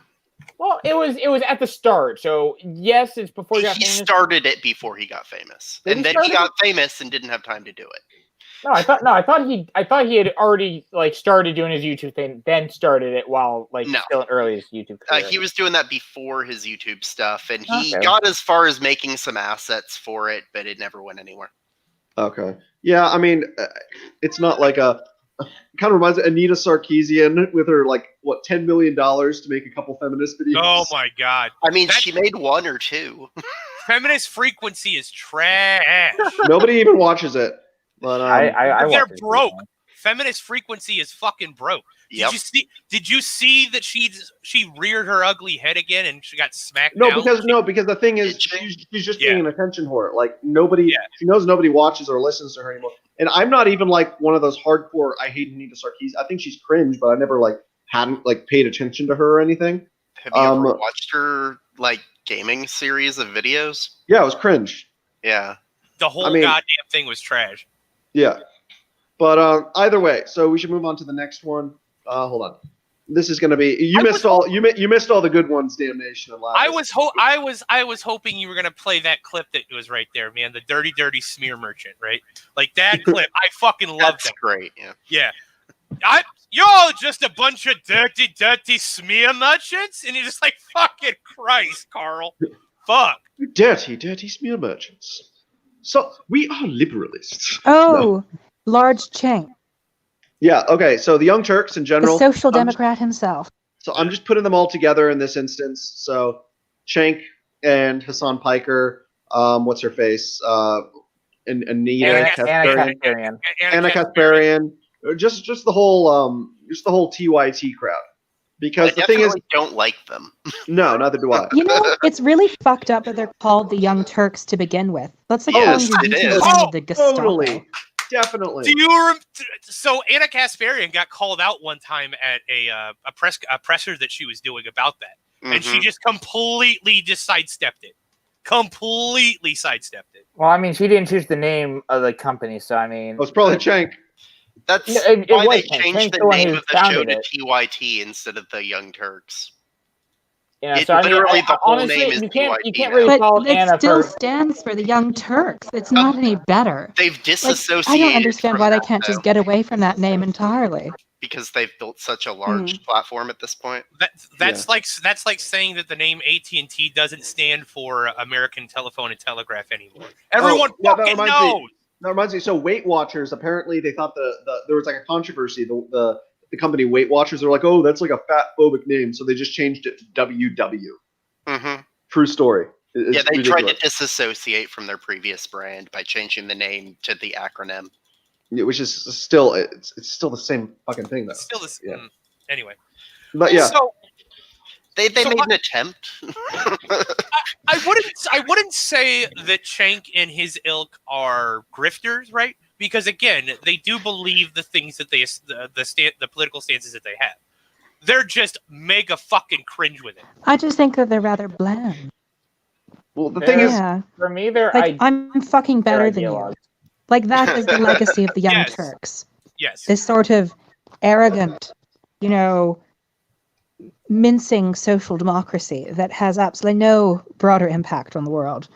Speaker 4: Well, it was at the start. So yes, it's before he got famous.
Speaker 2: He started it before he got famous, and then he got famous and didn't have time to do it.
Speaker 4: No, I thought he had already like started doing his YouTube thing, then started it while still in early his YouTube career.
Speaker 2: He was doing that before his YouTube stuff, and he got as far as making some assets for it, but it never went anywhere.
Speaker 1: Okay. Yeah, I mean, it's not like a. Kind of reminds me of Anita Sarkeesian with her $10 million to make a couple feminist videos.
Speaker 12: Oh my God!
Speaker 2: I mean, she made one or two.
Speaker 12: Feminist frequency is trash.
Speaker 1: Nobody even watches it. But
Speaker 12: they're broke. Feminist frequency is fucking broke.
Speaker 2: Yep.
Speaker 12: Did you see that she reared her ugly head again and she got smacked
Speaker 1: down? Because the thing is she's just being an attention whore. She knows nobody watches or listens to her anymore. And I'm not even one of those hardcore I hate Anita Sarkeesian. I think she's cringe, but I never hadn't paid attention to her or anything.
Speaker 2: Have you ever watched her gaming series of videos?
Speaker 1: Yeah, it was cringe.
Speaker 2: Yeah.
Speaker 12: The whole goddamn thing was trash.
Speaker 1: Yeah. But either way, so we should move on to the next one. Hold on. This is going to be you missed all the good ones, Damnation and Last.
Speaker 12: I was hoping you were going to play that clip that was right there, man. The dirty smear merchant, right? Like that clip. I fucking love that.
Speaker 2: That's great. Yeah.
Speaker 12: Yeah. You're just a bunch of dirty smear merchants, and you're just like, fucking Christ, Carl. Fuck.
Speaker 1: Dirty smear merchants. So we are liberalists.
Speaker 13: Oh, large Cheng.
Speaker 1: Yeah, okay, so the Young Turks in general.
Speaker 13: The social democrat himself.
Speaker 1: So I'm just putting them all together in this instance. So Cenk and Hassan Piker, what's her face? And Anita Kasparian. Anna Kasparian. Just the whole TYT crowd. Because the thing is,
Speaker 2: don't like them.
Speaker 1: No, neither do I.
Speaker 13: You know, it's really fucked up that they're called the Young Turks to begin with. Let's call them the Gestapo.
Speaker 1: Definitely.
Speaker 12: So Anna Kasparian got called out one time at a presser that she was doing about that, and she just completely sidestepped it. Completely sidestepped it.
Speaker 4: Well, I mean, she didn't choose the name of the company, so I mean,
Speaker 1: it was probably Cenk.
Speaker 2: That's why they changed the name of the show to TYT instead of the Young Turks.
Speaker 4: Yeah, so
Speaker 2: literally the whole
Speaker 4: honestly,
Speaker 2: name is
Speaker 4: you
Speaker 2: TYT.
Speaker 4: can't really call
Speaker 13: But
Speaker 4: Anna
Speaker 13: it still
Speaker 4: for.
Speaker 13: stands for the Young Turks. It's not any better.
Speaker 2: They've disassociated.
Speaker 13: I don't understand why they can't
Speaker 2: though,
Speaker 13: just get away from that name entirely.
Speaker 2: because they've built such a large platform at this point.
Speaker 12: That's like saying that the name AT&T doesn't stand for American Telephone and Telegraph anymore. Everyone fucking knows.
Speaker 1: That reminds me. So Weight Watchers, apparently they thought there was like a controversy. The company Weight Watchers, they're like, oh, that's like a fat phobic name, so they just changed it to WW. True story. It's
Speaker 2: they
Speaker 1: ridiculous.
Speaker 2: tried to disassociate from their previous brand by changing the name to the acronym.
Speaker 1: Which is still it's still the same fucking thing though.
Speaker 12: It's still this.
Speaker 1: Yeah.
Speaker 12: Anyway,
Speaker 1: but yeah.
Speaker 12: So
Speaker 2: they made an attempt.
Speaker 12: I wouldn't say that Cenk and his ilk are grifters, right? Because again, they do believe the things that the political stances that they have. They're just mega fucking cringe with it.
Speaker 13: I just think that they're rather bland.
Speaker 1: Well, the thing is,
Speaker 4: for me, they're
Speaker 13: like, I'm fucking better than you. Like, that is the legacy of the Young Turks.
Speaker 12: Yes.
Speaker 13: This sort of arrogant, mincing social democracy that has absolutely no broader impact on the world.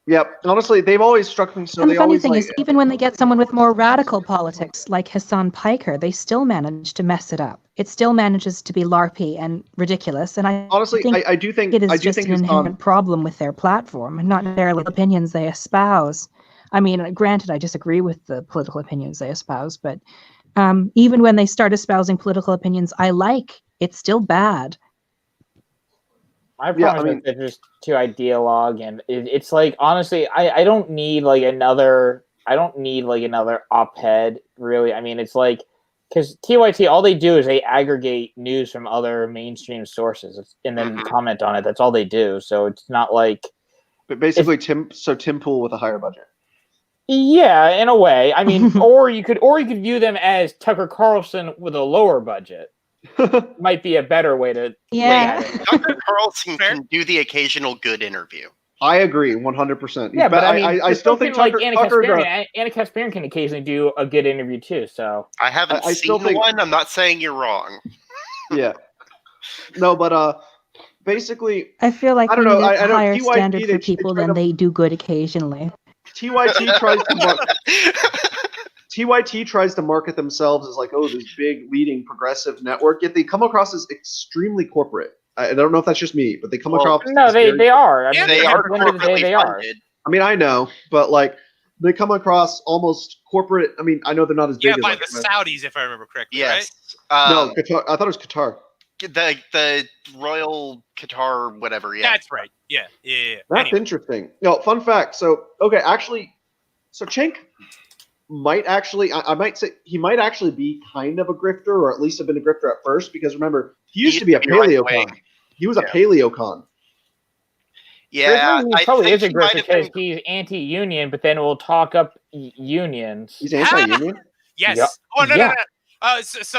Speaker 1: Yeah, honestly, they've always struck me. So
Speaker 13: and the
Speaker 1: they
Speaker 13: funny
Speaker 1: always
Speaker 13: thing
Speaker 1: like,
Speaker 13: is, even when they get someone with more radical politics, like Hassan Piker, they still manage to mess it up. It still manages to be LARPy and ridiculous. And I
Speaker 1: honestly, I do think
Speaker 13: it is just an inherent problem with their platform, and not necessarily the opinions they espouse. I mean, granted, I disagree with the political opinions they espouse, but even when they start espousing political opinions I like, it's still bad.
Speaker 4: My problem is that they're just too ideologue, and it's like, honestly, I don't need like another op-ed, really. I mean, it's like, because TYT, all they do is they aggregate news from other mainstream sources and then comment on it. That's all they do. So it's not like.
Speaker 1: But basically, Tim Pool with a higher budget.
Speaker 4: Yeah, in a way. I mean, or you could view them as Tucker Carlson with a lower budget. Might be a better way to.
Speaker 13: Yeah.
Speaker 2: Tucker Carlson can do the occasional good interview.
Speaker 1: I agree 100%.
Speaker 4: Yeah, but I mean,
Speaker 1: I still think
Speaker 4: like
Speaker 1: Tucker
Speaker 4: Anna Kasparian can occasionally do a good interview too. So
Speaker 2: I haven't seen one. I'm not saying you're wrong.
Speaker 1: Yeah. No, but basically,
Speaker 13: I feel like
Speaker 1: I don't
Speaker 13: we
Speaker 1: know.
Speaker 13: need a
Speaker 1: I know
Speaker 13: higher
Speaker 1: TYT,
Speaker 13: standard for people than they do good occasionally.
Speaker 1: TYT tries to market themselves as like, oh, this big leading progressive network, yet they come across as extremely corporate. I don't know if that's just me, but they come across.
Speaker 4: No, they are. I mean,
Speaker 2: they are
Speaker 4: at the end of the day, they are.
Speaker 1: I mean, I know, but like they come across almost corporate. I mean, I know they're not as big.
Speaker 12: Yeah,
Speaker 1: as
Speaker 12: by
Speaker 1: like,
Speaker 12: the Saudis, if I remember correctly.
Speaker 2: Yes.
Speaker 12: Right?
Speaker 1: No, Qatar. I thought it was Qatar.
Speaker 2: The Royal Qatar, whatever. Yeah,
Speaker 12: that's right. Yeah.
Speaker 1: That's interesting. No, fun fact. So, okay, actually, so Cenk might actually, I might say he might actually be kind of a grifter, or at least have been a grifter at first, because remember, he used to be a paleocon. He was a paleocon.
Speaker 2: Yeah,
Speaker 4: he probably is a grifter because he's anti-union, but then we'll talk up unions.
Speaker 1: He's anti-union?
Speaker 12: Yes.
Speaker 4: Yep.
Speaker 12: Oh, no.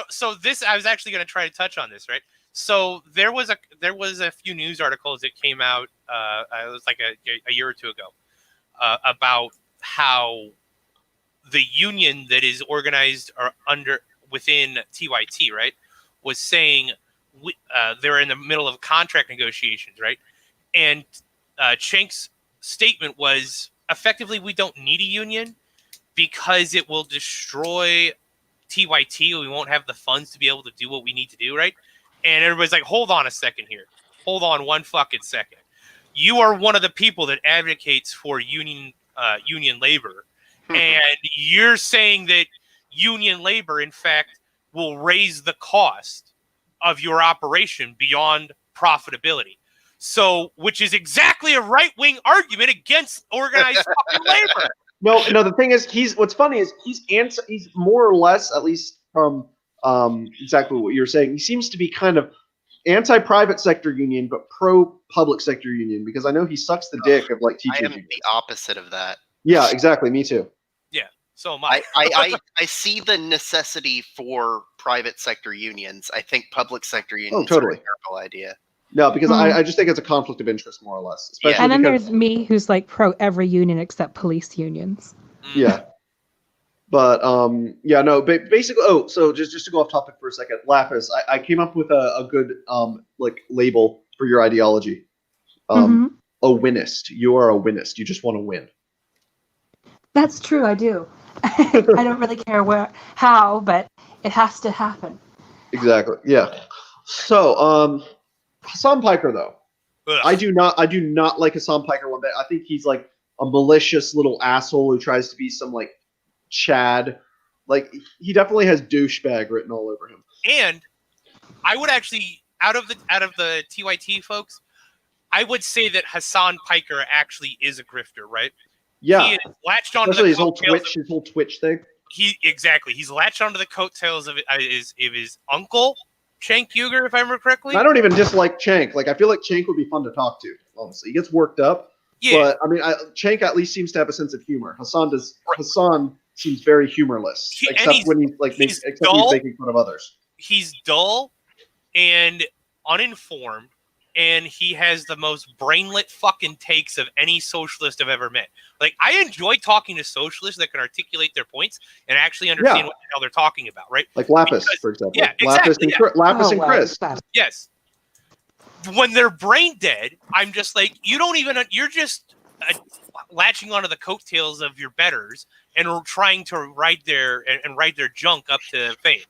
Speaker 12: So this, I was actually going to try to touch on this, right? So there was a few news articles that came out, it was like a year or two ago, about how the union that is organized or within TYT, right, was saying they're in the middle of contract negotiations, right? And Cenk's statement was, effectively, we don't need a union because it will destroy TYT. We won't have the funds to be able to do what we need to do, right? And everybody's like, hold on a second here. Hold on one fucking second. You are one of the people that advocates for union labor. And you're saying that union labor, in fact, will raise the cost of your operation beyond profitability. So, which is exactly a right-wing argument against organized fucking labor.
Speaker 1: No. The thing is, what's funny is he's more or less, at least from exactly what you're saying. He seems to be kind of anti-private sector union, but pro-public sector union, because I know he sucks the dick of like teachers.
Speaker 2: I am
Speaker 1: unions.
Speaker 2: the opposite of that.
Speaker 1: Yeah, exactly. Me too.
Speaker 12: Yeah, so am I.
Speaker 2: I see the necessity for private sector unions. I think public sector unions
Speaker 1: totally.
Speaker 2: are a terrible idea.
Speaker 1: No, because I just think it's a conflict of interest, more or less. Especially
Speaker 13: and then
Speaker 1: because,
Speaker 13: there's me, who's like pro every union except police unions.
Speaker 1: Yeah. But yeah, no, basically. Oh, so just to go off topic for a second, Lapis, I came up with a good like label for your ideology. A winist. You are a winist. You just want to win.
Speaker 13: That's true. I do. I don't really care how, but it has to happen.
Speaker 1: Exactly. Yeah. So Hassan Piker though, I do not like Hassan Piker one bit. I think he's like a malicious little asshole who tries to be some like Chad. Like he definitely has douchebag written all over him.
Speaker 12: And I would actually, out of the TYT folks, I would say that Hassan Piker actually is a grifter, right?
Speaker 1: Yeah.
Speaker 12: He is latched onto
Speaker 1: Especially
Speaker 12: the
Speaker 1: his whole Twitch thing.
Speaker 12: He's latched onto the coattails of his uncle, Cenk Uygur, if I remember correctly.
Speaker 1: I don't even dislike Cenk. Like I feel like Cenk would be fun to talk to. Honestly, he gets worked up.
Speaker 12: Yeah.
Speaker 1: But I mean, Cenk at least seems to have a sense of humor. Hassan does. Right. Hassan seems very humorless, except when he's making fun of others.
Speaker 12: He's dull and uninformed, and he has the most brainlet fucking takes of any socialist I've ever met. Like, I enjoy talking to socialists that can articulate their points and actually understand what the hell they're talking about, right?
Speaker 1: Like Lapis, for example.
Speaker 12: Yeah, exactly.
Speaker 1: Lapis and Chris.
Speaker 12: Yes. When they're brain dead, I'm just like, you're just latching onto the coattails of your betters and trying to ride their junk up to fame.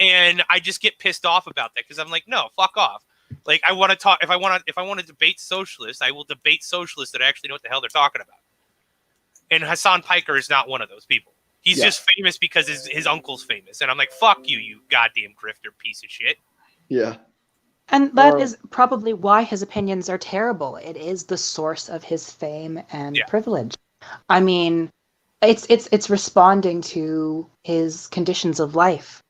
Speaker 12: And I just get pissed off about that because I'm like, no, fuck off. Like, I want to talk. If I want to debate socialists, I will debate socialists that actually know what the hell they're talking about. And Hassan Piker is not one of those people. He's just famous because his uncle's famous. And I'm like, fuck you, you goddamn grifter piece of shit.
Speaker 1: Yeah.
Speaker 13: And that is probably why his opinions are terrible. It is the source of his fame and privilege. I mean, it's responding to his conditions of life.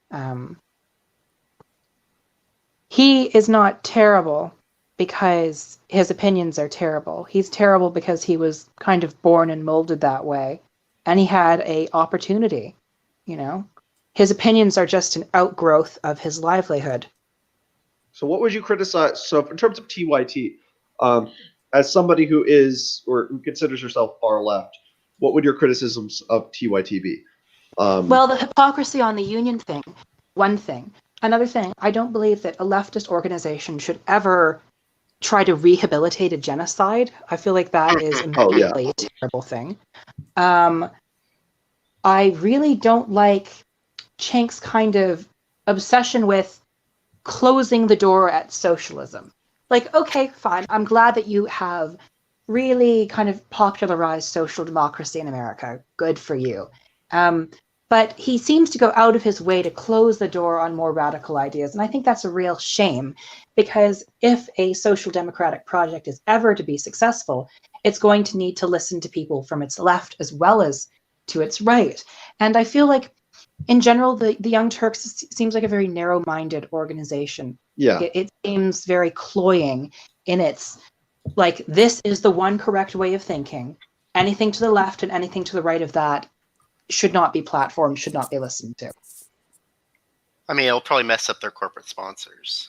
Speaker 13: He is not terrible because his opinions are terrible. He's terrible because he was kind of born and molded that way, and he had an opportunity. You know, his opinions are just an outgrowth of his livelihood.
Speaker 1: So what would you criticize? So in terms of TYT, as somebody who is or who considers herself far left, what would your criticisms of TYT be?
Speaker 13: Well, the hypocrisy on the union thing, one thing. Another thing, I don't believe that a leftist organization should ever try to rehabilitate a genocide. I feel like that is immediately a terrible thing. I really don't like Cenk's kind of obsession with closing the door at socialism. Like, okay, fine. I'm glad that you have really kind of popularized social democracy in America. Good for you. But he seems to go out of his way to close the door on more radical ideas. And I think that's a real shame, because if a social democratic project is ever to be successful, it's going to need to listen to people from its left as well as to its right. And I feel like, in general, the Young Turks seems like a very narrow-minded organization.
Speaker 1: Yeah.
Speaker 13: It seems very cloying in its, like, this is the one correct way of thinking. Anything to the left and anything to the right of that should not be platformed, should not be listened to.
Speaker 2: I mean, it'll probably mess up their corporate sponsors.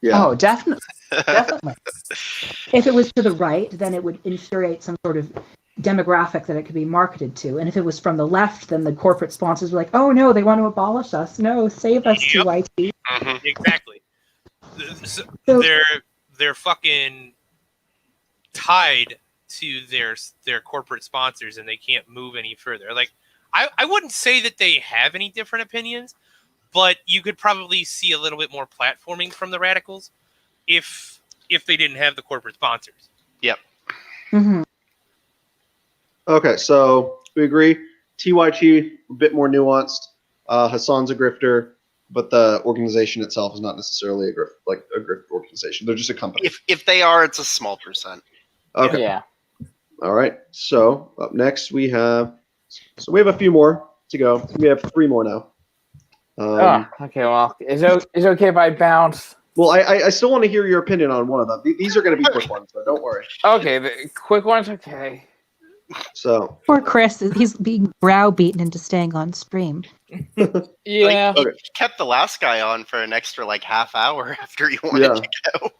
Speaker 1: Yeah.
Speaker 13: Oh, definitely. Definitely. If it was to the right, then it would infuriate some sort of demographic that it could be marketed to. And if it was from the left, then the corporate sponsors were like, oh no, they want to abolish us. No, save us, TYT.
Speaker 12: Mm-hmm. Exactly. So they're fucking tied to their corporate sponsors, and they can't move any further. Like, I wouldn't say that they have any different opinions, but you could probably see a little bit more platforming from the radicals if they didn't have the corporate sponsors.
Speaker 2: Yep.
Speaker 13: Mm-hmm.
Speaker 1: Okay, so we agree. TYT, a bit more nuanced. Hassan's a grifter, but the organization itself is not necessarily a grift organization. They're just a company.
Speaker 2: If they are, it's a small percent.
Speaker 1: Okay.
Speaker 4: Yeah.
Speaker 1: All right. So up next we have a few more to go. We have 3 more now.
Speaker 4: Okay. Well, is it okay if I bounce?
Speaker 1: Well, I still want to hear your opinion on one of them. These are going to be quick ones, so don't worry.
Speaker 4: Okay, the quick ones. Okay.
Speaker 1: So
Speaker 13: Poor Chris, he's being browbeaten into staying on stream.
Speaker 4: Yeah.
Speaker 2: He kept the last guy on for an extra like half hour after he wanted to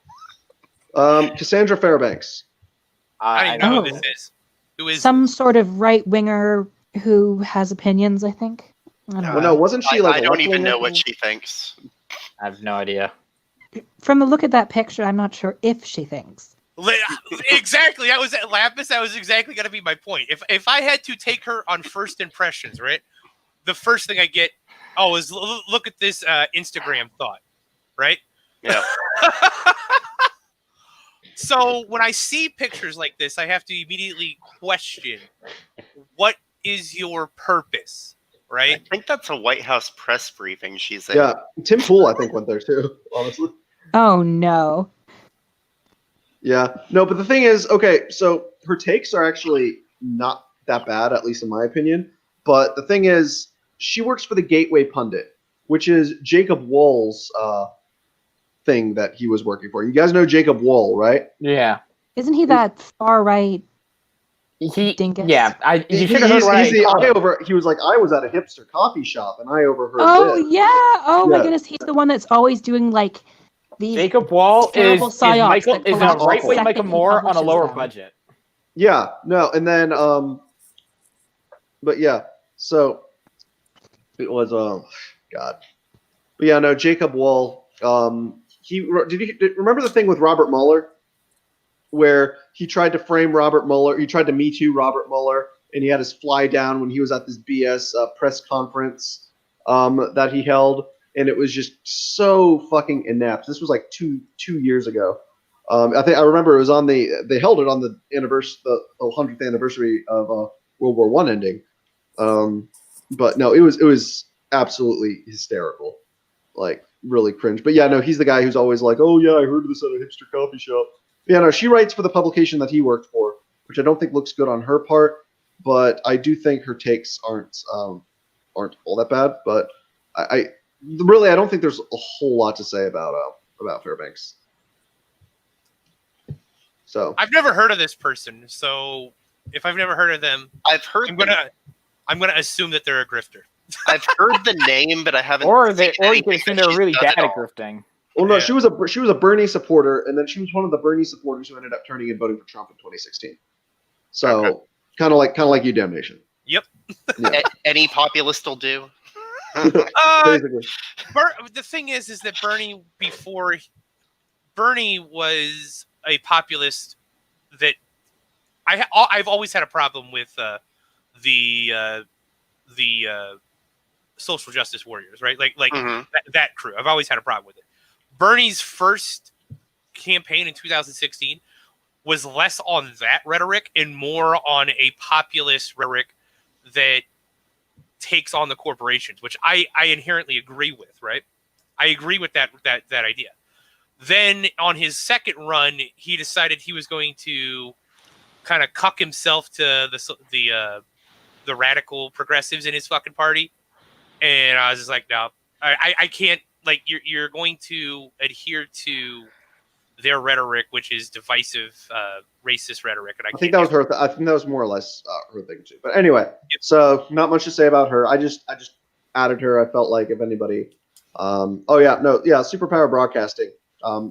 Speaker 2: go.
Speaker 1: Cassandra Fairbanks.
Speaker 12: I don't know who this is. Who is
Speaker 13: some sort of right winger who has opinions? I think. I don't know.
Speaker 1: Well, no, wasn't she like?
Speaker 2: I don't even know what she thinks.
Speaker 4: I have no idea.
Speaker 13: From the look at that picture, I'm not sure if she thinks.
Speaker 12: Exactly. That was Lapis. That was exactly going to be my point. If I had to take her on first impressions, right? The first thing I get, is look at this Instagram thought, right?
Speaker 2: Yeah.
Speaker 12: So when I see pictures like this, I have to immediately question, what is your purpose, right?
Speaker 2: I think that's a White House press briefing she's in.
Speaker 1: Yeah, Tim Pool, I think, went there too, honestly.
Speaker 13: Oh, no.
Speaker 1: Yeah. No, but the thing is, okay, so her takes are actually not that bad, at least in my opinion. But the thing is, she works for the Gateway Pundit, which is Jacob Wool's thing that he was working for. You guys know Jacob Wool, right?
Speaker 4: Yeah.
Speaker 13: Isn't he that far right? Dingus?
Speaker 4: Yeah. You should have
Speaker 1: He's
Speaker 4: heard
Speaker 1: he was like, I was at a hipster coffee shop and I overheard
Speaker 13: Oh,
Speaker 1: this.
Speaker 13: yeah. Oh, my
Speaker 1: Yeah.
Speaker 13: goodness. He's the one that's always doing like these
Speaker 4: Jacob Wall is
Speaker 13: psyops
Speaker 4: Michael
Speaker 13: that
Speaker 4: is
Speaker 13: come
Speaker 4: a
Speaker 13: out the
Speaker 4: right-wing
Speaker 13: second
Speaker 4: Michael
Speaker 13: he
Speaker 4: Moore on a
Speaker 13: publishes
Speaker 4: lower
Speaker 13: them.
Speaker 4: budget.
Speaker 1: Yeah, no, and then but yeah, so it was God. But yeah, no, Jacob Wool, did you remember the thing with Robert Mueller where he tried to frame Robert Mueller, he tried to Me Too Robert Mueller, and he had his fly down when he was at this BS press conference that he held, and it was just so fucking inept. This was like two years ago. I remember it was on they held it on the 100th anniversary of World War I ending. But no, it was absolutely hysterical, like really cringe. But yeah, no, he's the guy who's always like, oh yeah, I heard this at a hipster coffee shop. But yeah, no, she writes for the publication that he worked for, which I don't think looks good on her part, but I do think her takes aren't all that bad. But I don't think there's a whole lot to say about Fairbanks. So
Speaker 12: I've never heard of this person, so if I've never heard of them, I'm gonna assume that they're a grifter.
Speaker 2: I've heard the name, but I haven't.
Speaker 4: Or you could assume they're really bad at grifting.
Speaker 1: Well, no, she was a Bernie supporter, and then she was one of the Bernie supporters who ended up turning and voting for Trump in 2016. So kind of like you, damnation.
Speaker 12: Yep.
Speaker 1: Yeah.
Speaker 2: Any populist will do.
Speaker 1: Basically.
Speaker 12: The thing is that Bernie was a populist that I've always had a problem with the social justice warriors, right? Like that crew. I've always had a problem with it. Bernie's first campaign in 2016 was less on that rhetoric and more on a populist rhetoric that takes on the corporations, which I inherently agree with, right? I agree with that idea. Then on his second run, he decided he was going to kind of cuck himself to the radical progressives in his fucking party. And I was just like, no, I can't, like, you're going to adhere to their rhetoric, which is divisive, racist rhetoric. And
Speaker 1: I think that was her. I think that was more or less her thing too. But anyway, so not much to say about her. I just added her. I felt like if anybody, superpower broadcasting.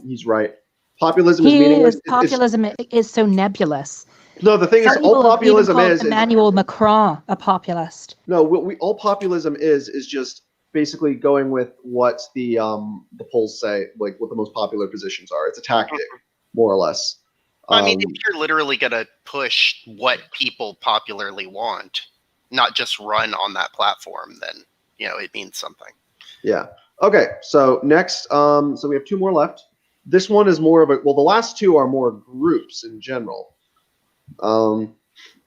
Speaker 1: He's right. Populism is meaningless.
Speaker 13: Populism is so nebulous.
Speaker 1: No, the thing is, all populism is
Speaker 13: Emmanuel Macron a populist.
Speaker 1: No, all populism is just basically going with what the polls say, like what the most popular positions are. It's a tactic, more or less.
Speaker 2: I mean, if you're literally going to push what people popularly want, not just run on that platform, then it means something.
Speaker 1: Yeah. Okay. So next, so we have two more left. This one is more of the last two are more groups in general.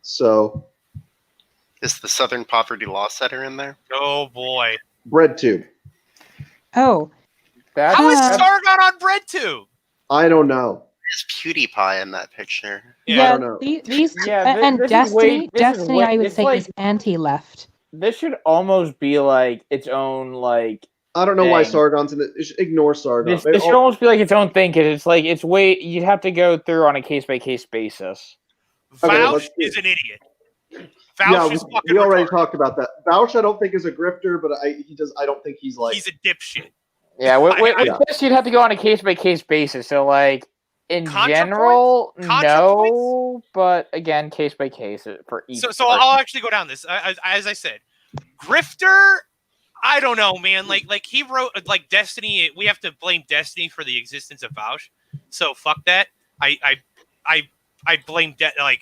Speaker 1: So
Speaker 2: is the Southern Poverty Law Center in there?
Speaker 12: Oh boy.
Speaker 1: BreadTube.
Speaker 13: Oh.
Speaker 12: How is Sargon on BreadTube?
Speaker 1: I don't know.
Speaker 2: There's PewDiePie in that picture.
Speaker 13: Yeah,
Speaker 1: I don't know.
Speaker 13: And Destiny, I would say, is anti-left.
Speaker 4: This should almost be like its own like
Speaker 1: I don't know why
Speaker 4: thing.
Speaker 1: Sargon's in it. Ignore Sargon.
Speaker 4: This should almost be like its own thing because it's like you'd have to go through on a case by case basis.
Speaker 12: Vouch is an idiot. Vouch is fucking
Speaker 1: we already
Speaker 12: retarded.
Speaker 1: talked about that. Vouch, I don't think is a grifter, but I don't think he's like.
Speaker 12: He's a dipshit.
Speaker 4: Yeah, with this you'd have to go on a case by case basis. So like in general, no, but again, case by case for each.
Speaker 12: So I'll actually go down this. As I said, Grifter. I don't know, man. Like he wrote like Destiny. We have to blame Destiny for the existence of Vouch. So fuck that. I blame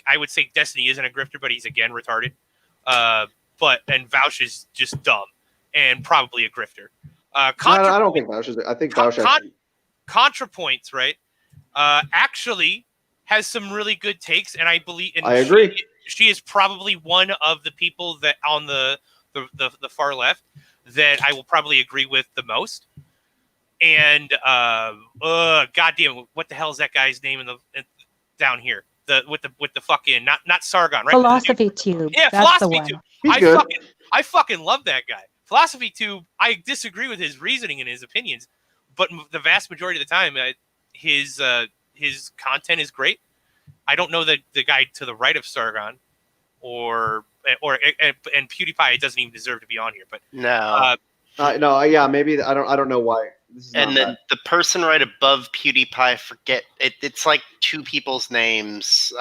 Speaker 12: I would say Destiny isn't a grifter, but he's again retarded. And Vouch is just dumb and probably a grifter.
Speaker 1: I don't think Vouch is. I think Vouch actually.
Speaker 12: ContraPoints, right? Actually has some really good takes, and I believe. And
Speaker 1: I agree.
Speaker 12: She is probably one of the people that on the far left that I will probably agree with the most. And goddamn, what the hell is that guy's name down here? With the fucking not Sargon, right?
Speaker 13: Philosophy Tube.
Speaker 12: Yeah,
Speaker 13: That's
Speaker 12: Philosophy
Speaker 13: the one.
Speaker 12: Tube.
Speaker 1: He's good.
Speaker 12: I fucking love that guy. Philosophy Tube. I disagree with his reasoning and his opinions, but the vast majority of the time, his content is great. I don't know that the guy to the right of Sargon, and PewDiePie doesn't even deserve to be on here. But
Speaker 2: No.
Speaker 1: Yeah, maybe I don't know why.
Speaker 2: And then the person right above PewDiePie, I forget it's like two people's names.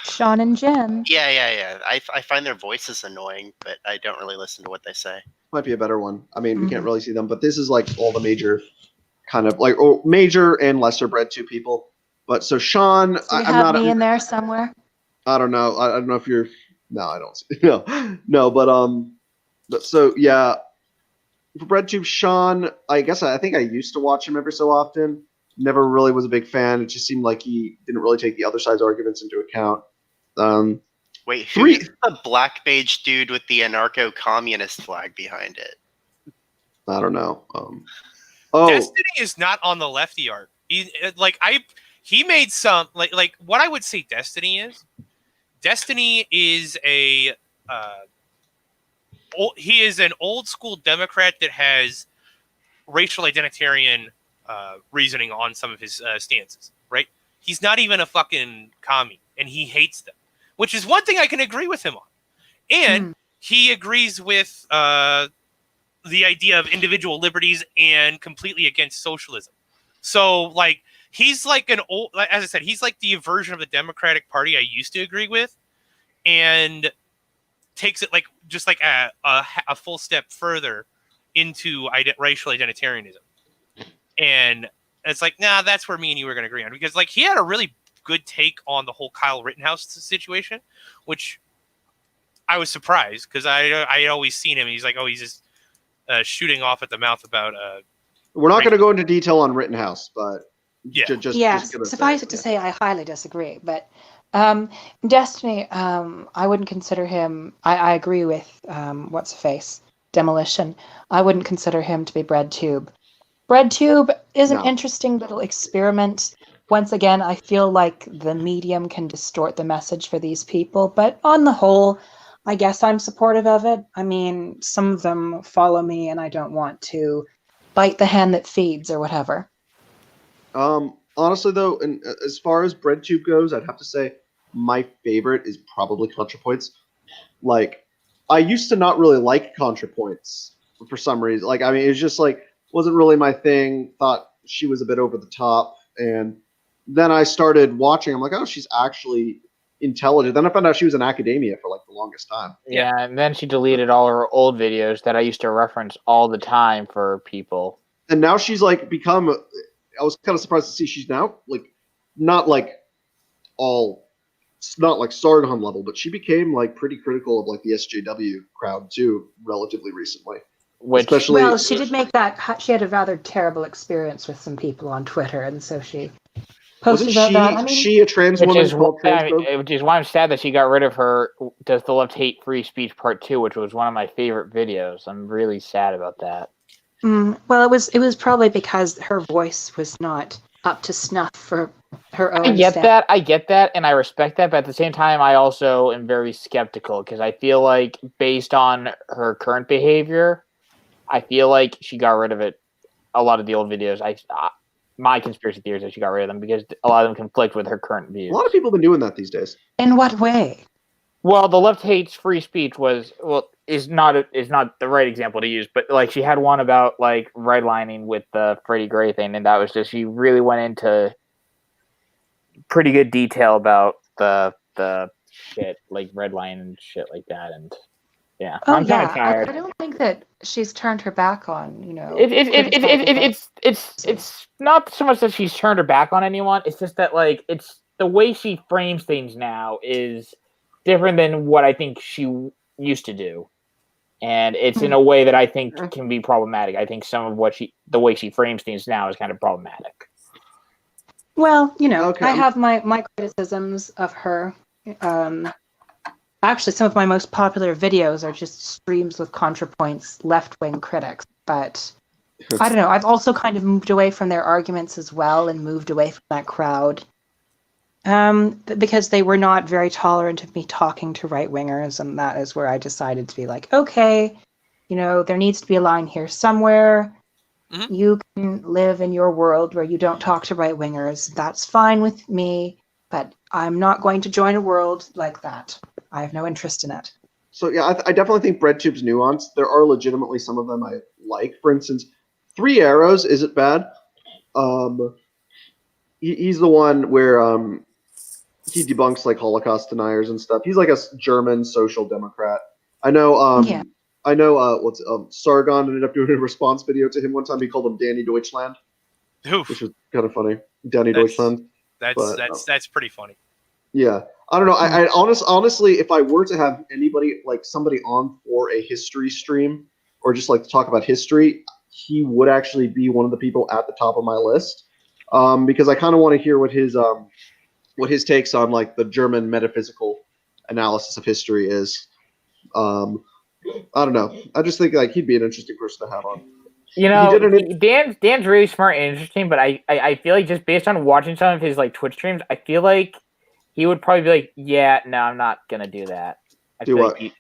Speaker 13: Sean and Jen.
Speaker 2: Yeah. I find their voices annoying, but I don't really listen to what they say.
Speaker 1: Might be a better one. I mean, we can't really see them, but this is like all the major kind of like major and lesser bread two people. But so Sean,
Speaker 13: So we have me in there somewhere.
Speaker 1: I don't know. I don't know if you're. No, I don't see. No, but so yeah. For BreadTube, Sean, I think I used to watch him every so often. Never really was a big fan. It just seemed like he didn't really take the other side's arguments into account.
Speaker 2: Wait, who's the black mage dude with the anarcho-communist flag behind it?
Speaker 1: I don't know.
Speaker 12: Destiny is not on the lefty art. He made some like what I would say Destiny is. Destiny is he is an old school Democrat that has racial identitarian reasoning on some of his stances, right? He's not even a fucking commie, and he hates them, which is one thing I can agree with him on. And he agrees with the idea of individual liberties and completely against socialism. So, like, he's like as I said, he's like the version of the Democratic Party I used to agree with, and takes it like just like a full step further into racial identitarianism. And it's like, nah, that's where me and you were going to agree on, because like he had a really good take on the whole Kyle Rittenhouse situation, which I was surprised because I had always seen him. And he's like, oh, he's just shooting off at the mouth about.
Speaker 1: We're not going to go into detail on Rittenhouse, but
Speaker 13: Yeah.
Speaker 1: just
Speaker 13: Suffice it to say, I highly disagree. But Destiny, I wouldn't consider him. I agree with what's face Demolition. I wouldn't consider him to be BreadTube. BreadTube is an interesting little experiment. Once again, I feel like the medium can distort the message for these people, but on the whole, I guess I'm supportive of it. I mean, some of them follow me, and I don't want to bite the hand that feeds or whatever.
Speaker 1: Honestly, though, and as far as BreadTube goes, I'd have to say my favorite is probably ContraPoints. Like, I used to not really like ContraPoints for some reason. Like, I mean, it was just like wasn't really my thing. Thought she was a bit over the top, and then I started watching. I'm like, oh, she's actually intelligent. Then I found out she was in academia for like the longest time.
Speaker 4: Yeah, and then she deleted all her old videos that I used to reference all the time for people.
Speaker 1: And now she's like become. I was kind of surprised to see she's now like not like Sargon level, but she became like pretty critical of like the SJW crowd too, relatively recently.
Speaker 13: Well, she did make that. She had a rather terrible experience with some people on Twitter, and so she posted about that. I mean,
Speaker 1: she a trans woman?
Speaker 4: Which is why I'm sad that she got rid of her "Does the Left Hate Free Speech" Part 2, which was one of my favorite videos. I'm really sad about that.
Speaker 13: Well, it was probably because her voice was not up to snuff for her own.
Speaker 4: I get that, and I respect that, but at the same time, I also am very skeptical because I feel like based on her current behavior, I feel like she got rid of it. A lot of the old videos, my conspiracy theory is that she got rid of them because a lot of them conflict with her current views.
Speaker 1: A lot of people have been doing that these days.
Speaker 13: In what way?
Speaker 4: Well, the left hates free speech is not the right example to use, but like she had one about like redlining with the Freddie Gray thing, and that was just she really went into pretty good detail about the shit like redlining and shit like that, and yeah,
Speaker 13: Oh
Speaker 4: I'm kind of
Speaker 13: yeah,
Speaker 4: tired.
Speaker 13: I don't think that she's turned her back on
Speaker 4: It's not so much that she's turned her back on anyone. It's just that like it's the way she frames things now is different than what I think she used to do, and it's in a way that I think can be problematic. I think some of the way she frames things now is kind of problematic.
Speaker 13: Well, I have my criticisms of her. Actually, some of my most popular videos are just streams with ContraPoint's left-wing critics. But I don't know. I've also kind of moved away from their arguments as well and moved away from that crowd because they were not very tolerant of me talking to right-wingers. And that is where I decided to be like, okay, there needs to be a line here somewhere. Mm-hmm. You can live in your world where you don't talk to right-wingers. That's fine with me. But I'm not going to join a world like that. I have no interest in it.
Speaker 1: So yeah, I definitely think BreadTube's nuanced. There are legitimately some of them I like. For instance, Three Arrows isn't bad. He's the one where he debunks like Holocaust deniers and stuff. He's like a German social democrat. I know. Sargon ended up doing a response video to him one time. He called him Danny Deutschland, which was kind of funny. Danny Deutschland.
Speaker 12: That's pretty funny.
Speaker 1: Yeah, I don't know. I honestly, if I were to have anybody like somebody on for a history stream or just like to talk about history, he would actually be one of the people at the top of my list because I kind of want to hear what his takes on like the German metaphysical analysis of history is. I don't know. I just think like he'd be an interesting person to have on.
Speaker 4: Dan's really smart and interesting, but I feel like just based on watching some of his like Twitch streams, I feel like he would probably be like, yeah, no, I'm not gonna do that.
Speaker 1: Do what?
Speaker 4: I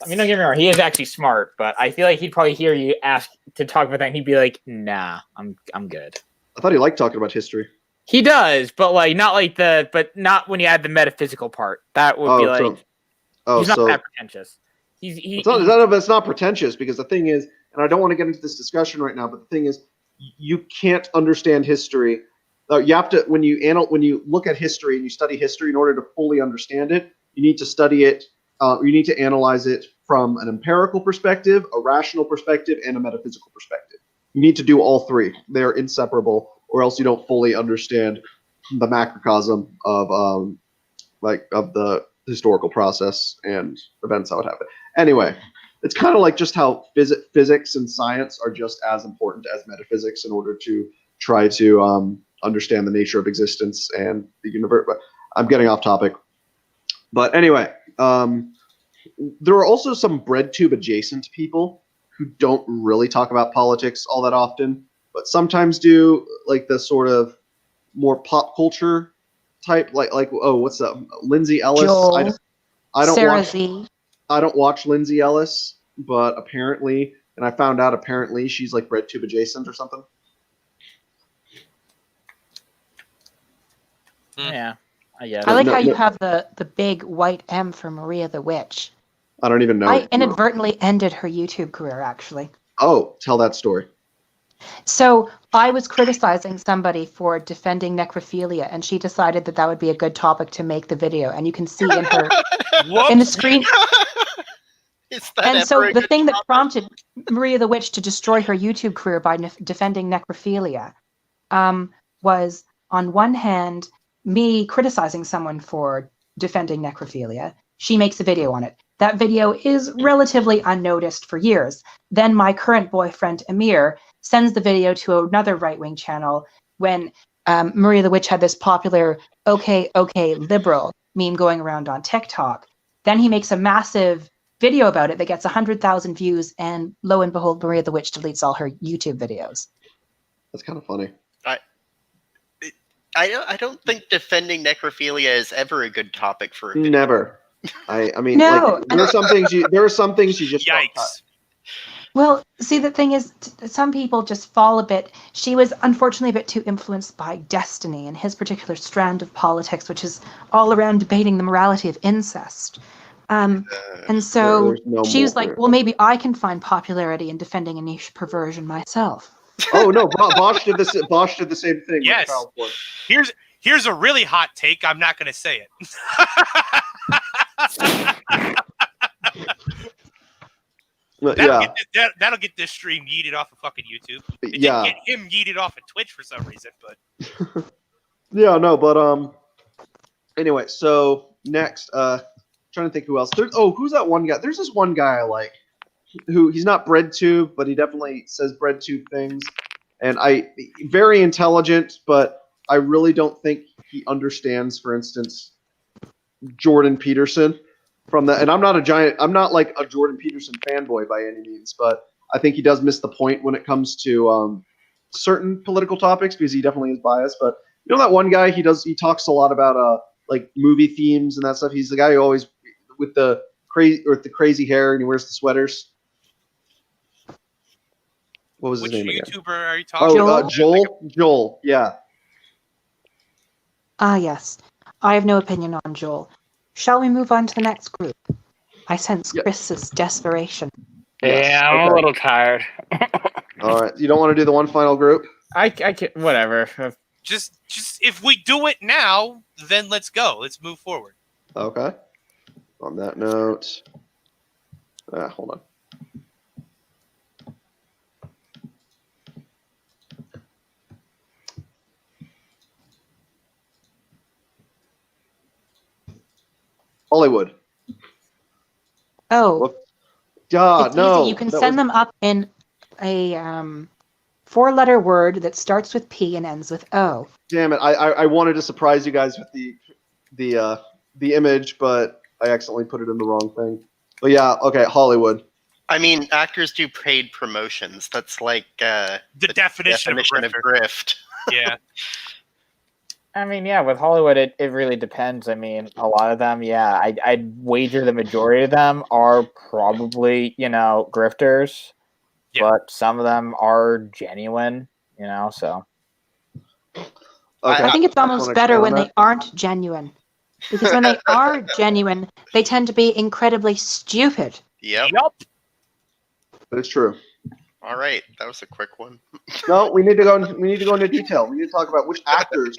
Speaker 4: mean, don't get me wrong, he is actually smart, but I feel like he'd probably hear you ask to talk about that, and he'd be like, nah, I'm good.
Speaker 1: I thought he liked talking about history.
Speaker 4: He does, but like not when you add the metaphysical part. That would be like, he's not that pretentious.
Speaker 1: It's not pretentious because the thing is, and I don't want to get into this discussion right now, but the thing is, you can't understand history. You have to when you look at history and you study history in order to fully understand it, you need to study it. You need to analyze it from an empirical perspective, a rational perspective, and a metaphysical perspective. You need to do all three. They're inseparable, or else you don't fully understand the macrocosm of the historical process and events how it happened. Anyway, it's kind of like just how physics and science are just as important as metaphysics in order to try to understand the nature of existence and the universe. But I'm getting off topic. But anyway, there are also some BreadTube adjacent people who don't really talk about politics all that often, but sometimes do like the sort of more pop culture type, like what's that? Lindsay Ellis.
Speaker 13: Joel, Sarah Z.
Speaker 1: I don't watch Lindsay Ellis, but apparently, and I found out apparently she's like BreadTube adjacent or something.
Speaker 4: Yeah, I guess.
Speaker 13: I like how you have the big white M for Maria the Witch.
Speaker 1: I don't even know.
Speaker 13: I inadvertently ended her YouTube career, actually.
Speaker 1: Oh, tell that story.
Speaker 13: So I was criticizing somebody for defending necrophilia, and she decided that would be a good topic to make the video. And you can see in her in the screen. And so the thing that prompted Maria the Witch to destroy her YouTube career by defending necrophilia was, on one hand, me criticizing someone for defending necrophilia. She makes a video on it. That video is relatively unnoticed for years. Then my current boyfriend, Amir, sends the video to another right-wing channel when Maria the Witch had this popular okay, liberal meme going around on TikTok. Then he makes a massive video about it that gets 100,000 views, and lo and behold, Maria the Witch deletes all her YouTube videos.
Speaker 1: That's kind of funny.
Speaker 2: I don't think defending necrophilia is ever a good topic for a video.
Speaker 1: Never. I mean,
Speaker 13: no.
Speaker 1: Like, there are some things you just
Speaker 12: yikes.
Speaker 13: Well, see, the thing is, some people just fall a bit. She was unfortunately a bit too influenced by Destiny and his particular strand of politics, which is all around debating the morality of incest. And so she was like, well, maybe I can find popularity in defending a niche perversion myself.
Speaker 1: Oh no, Bosch did this. Bosch did the same thing.
Speaker 12: Yes.
Speaker 1: With child porn.
Speaker 12: Here's a really hot take. I'm not going to say it. That'll get this stream yeeted off of fucking YouTube. It didn't get him yeeted off of Twitch for some reason, but
Speaker 1: anyway, so next, trying to think who else. Who's that one guy? There's this one guy I like, who he's not BreadTube, but he definitely says BreadTube things, and very intelligent, but I really don't think he understands, for instance, Jordan Peterson. From that, and I'm not like a Jordan Peterson fanboy by any means, but I think he does miss the point when it comes to certain political topics, because he definitely is biased. But you know that one guy, he talks a lot about like movie themes and that stuff. He's the guy who always with the crazy hair and he wears the sweaters. What was his name again?
Speaker 12: Which YouTuber are you talking about?
Speaker 1: Joel. Yeah.
Speaker 13: Ah, yes. I have no opinion on Joel. Shall we move on to the next group? I sense Chris's desperation.
Speaker 4: Yeah, I'm a little tired.
Speaker 1: All right, you don't want to do the one final group?
Speaker 4: I can, whatever.
Speaker 12: Just if we do it now, then let's go. Let's move forward.
Speaker 1: Okay. On that note, hold on. Hollywood.
Speaker 13: Oh.
Speaker 1: God, no.
Speaker 13: Easy. You can send them up in a 4-letter word that starts with P and ends with O.
Speaker 1: Damn it! I wanted to surprise you guys with the image, but I accidentally put it in the wrong thing. But yeah, okay, Hollywood.
Speaker 2: I mean, actors do paid promotions. That's like
Speaker 12: the definition of
Speaker 2: grift.
Speaker 12: Yeah.
Speaker 4: I mean, yeah, with Hollywood, it really depends. I mean, a lot of them, yeah, I'd wager the majority of them are probably, grifters, but some of them are genuine, so.
Speaker 13: Okay. I think it's almost better when they aren't genuine, because when they are genuine, they tend to be incredibly stupid.
Speaker 2: Yep.
Speaker 1: That's true.
Speaker 2: All right, that was a quick one.
Speaker 1: No, we need to go into detail. We need to talk about which actors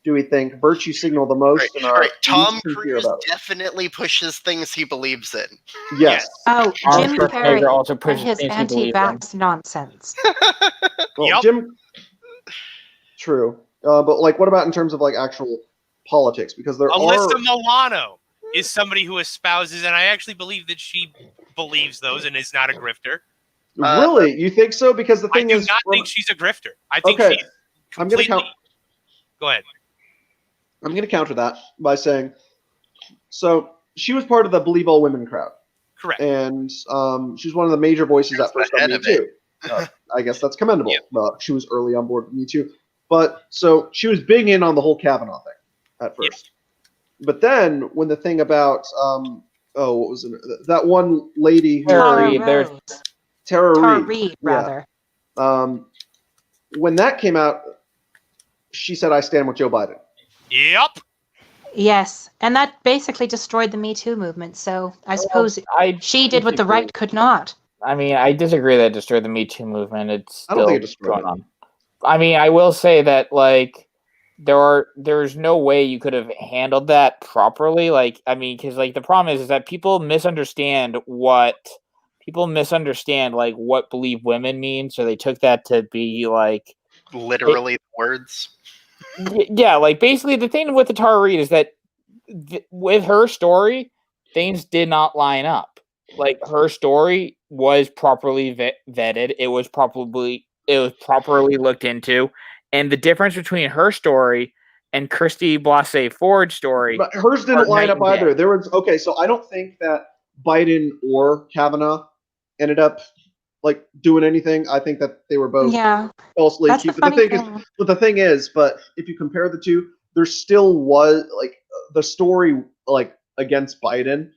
Speaker 1: do we think virtue signal the most in our
Speaker 2: Tom Cruise definitely pushes things he believes in.
Speaker 1: Yes.
Speaker 13: Oh, Jim Carrey also pushes his anti-vax nonsense.
Speaker 1: Well, Jim. True, but like, what about in terms of like actual politics? Because there
Speaker 12: Alyssa Milano is somebody who espouses, and I actually believe that she believes those and is not a grifter.
Speaker 1: Really, you think so? Because the thing is,
Speaker 12: I do not think she's a grifter. I think she's completely. Go ahead.
Speaker 1: I'm going to counter that by saying, so she was part of the Believe All Women crowd.
Speaker 12: Correct.
Speaker 1: And she's one of the major voices at first on Me Too. I guess that's commendable. She was early on board with Me Too. But so she was big in on the whole Kavanaugh thing at first. But then when the thing about, what was it? That one lady who...
Speaker 13: Tara Reid, rather.
Speaker 1: When that came out, she said, I stand with Joe Biden.
Speaker 12: Yep.
Speaker 13: Yes, and that basically destroyed the Me Too movement. So I suppose she did what the right could not.
Speaker 4: I mean, I disagree that it destroyed the Me Too movement. It's still
Speaker 1: I don't think it destroyed
Speaker 4: going on. I mean, I will say that like there's no way you could have handled that properly. Like, I mean, because like the problem is that people misunderstand what believe women mean. So they took that to be like
Speaker 2: literally words.
Speaker 4: Yeah, like basically the thing with the Tara Reid is that with her story, things did not line up. Like her story was properly vetted. It was properly looked into, and the difference between her story and Christy Blasey Ford's story,
Speaker 1: but hers didn't line up either. There was so I don't think that Biden or Kavanaugh ended up like doing anything. I think that they were both falsely accused. But the thing is, but if you compare the two, there still was like the story like against Biden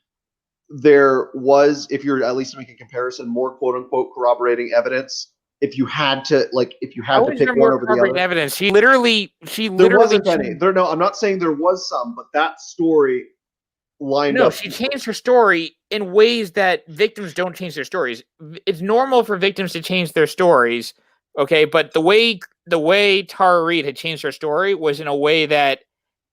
Speaker 1: there was, if you're at least making a comparison, more quote unquote corroborating evidence. If you had to pick one over the other,
Speaker 4: evidence. She literally.
Speaker 1: There wasn't any. No, I'm not saying there was some, but that story lined up.
Speaker 4: No, she changed her story in ways that victims don't change their stories. It's normal for victims to change their stories, okay? But the way Tara Reid had changed her story was in a way that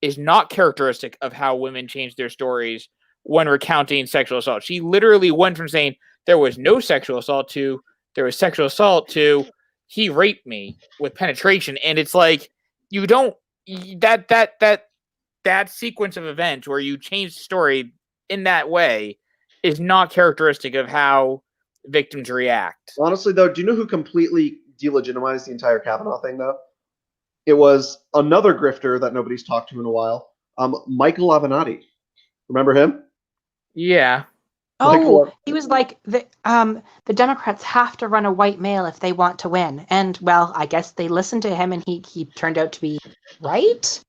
Speaker 4: is not characteristic of how women change their stories when recounting sexual assault. She literally went from saying there was no sexual assault to there was sexual assault to he raped me with penetration, and it's like you don't that sequence of events where you change the story in that way is not characteristic of how victims react.
Speaker 1: Honestly, though, do you know who completely delegitimized the entire Kavanaugh thing, though? It was another grifter that nobody's talked to in a while, Michael Avenatti. Remember him?
Speaker 4: Yeah.
Speaker 13: Oh, he was like the Democrats have to run a white male if they want to win, and well, I guess they listened to him, and he turned out to be right.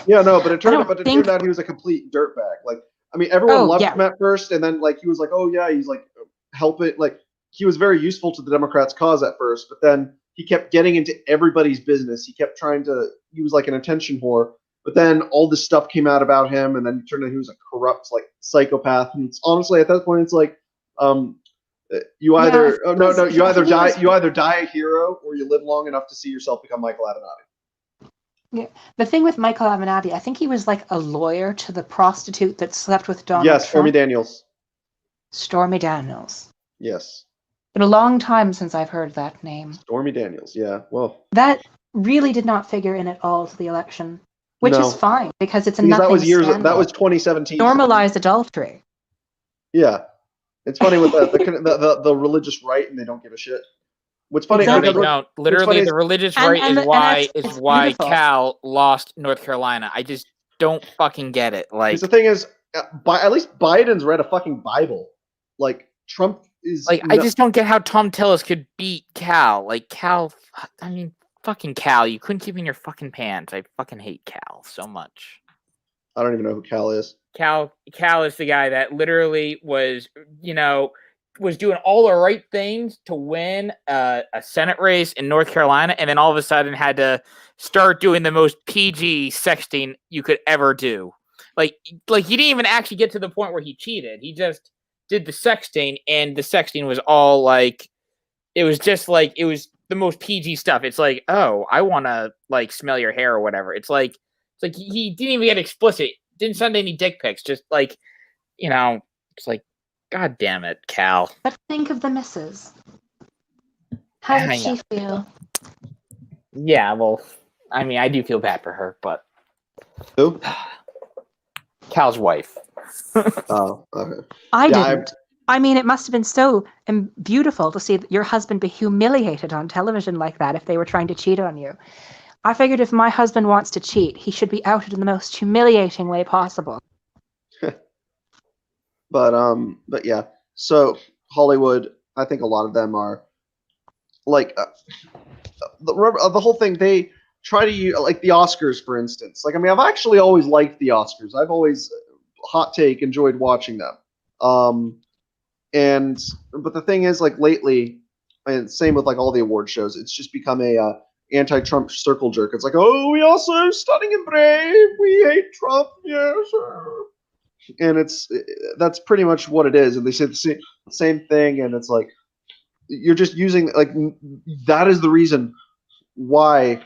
Speaker 1: Yeah, no, but it turned out he was a complete dirtbag. Like, I mean, everyone loved him at first, and then like he was like, oh yeah, he's like helping. Like, he was very useful to the Democrats' cause at first, but then he kept getting into everybody's business. He kept trying to. He was like an attention whore. But then all this stuff came out about him, and then it turned out he was a corrupt, like, psychopath. And it's honestly at that point, it's like, you either die a hero, or you live long enough to see yourself become Michael Avenatti.
Speaker 13: Yeah, the thing with Michael Avenatti, I think he was like a lawyer to the prostitute that slept with Donald
Speaker 1: Yes,
Speaker 13: Trump.
Speaker 1: Stormy Daniels.
Speaker 13: Stormy Daniels.
Speaker 1: Yes.
Speaker 13: Been a long time since I've heard that name.
Speaker 1: Stormy Daniels. Yeah. Well.
Speaker 13: That really did not figure in at all to the election. Which is fine because it's a nothing
Speaker 1: that was years.
Speaker 13: scandal.
Speaker 1: That was 2017.
Speaker 13: Normalized adultery.
Speaker 1: Yeah, it's funny with the religious right, and they don't give a shit. What's funny?
Speaker 4: Exactly. No, literally, the religious right is why Cal lost North Carolina. I just don't fucking get it. Like,
Speaker 1: the thing is, at least Biden's read a fucking Bible. Like, Trump is
Speaker 4: like, I just don't get how Tom Tillis could beat Cal. Like, Cal. I mean. Fucking Cal, you couldn't keep in your fucking pants. I fucking hate Cal so much.
Speaker 1: I don't even know who Cal is.
Speaker 4: Cal is the guy that literally was doing all the right things to win a Senate race in North Carolina, and then all of a sudden had to start doing the most PG sexting you could ever do. Like he didn't even actually get to the point where he cheated. He just did the sexting, and the sexting was all like, it was just like, it was the most PG stuff. It's like, oh, I want to like smell your hair or whatever. It's like he didn't even get explicit. Didn't send any dick pics. Just like, it's like, God damn it, Cal.
Speaker 13: But think of the missus. How did she feel?
Speaker 4: Yeah, well, I mean, I do feel bad for her, but
Speaker 1: who?
Speaker 4: Cal's wife.
Speaker 1: Oh, okay.
Speaker 13: I didn't. I mean, it must have been so beautiful to see your husband be humiliated on television like that if they were trying to cheat on you. I figured if my husband wants to cheat, he should be outed in the most humiliating way possible.
Speaker 1: But yeah. So Hollywood, I think a lot of them are like the whole thing. They try to use, like, the Oscars, for instance. Like, I mean, I've actually always liked the Oscars. I've always, hot take, enjoyed watching them. But the thing is, like, lately, and same with like all the award shows, it's just become a anti-Trump circle jerk. It's like, oh, we are so stunning and brave. We hate Trump. Yes, sir. And that's pretty much what it is. And they say the same thing, and it's like, you're just using, like, that is the reason why,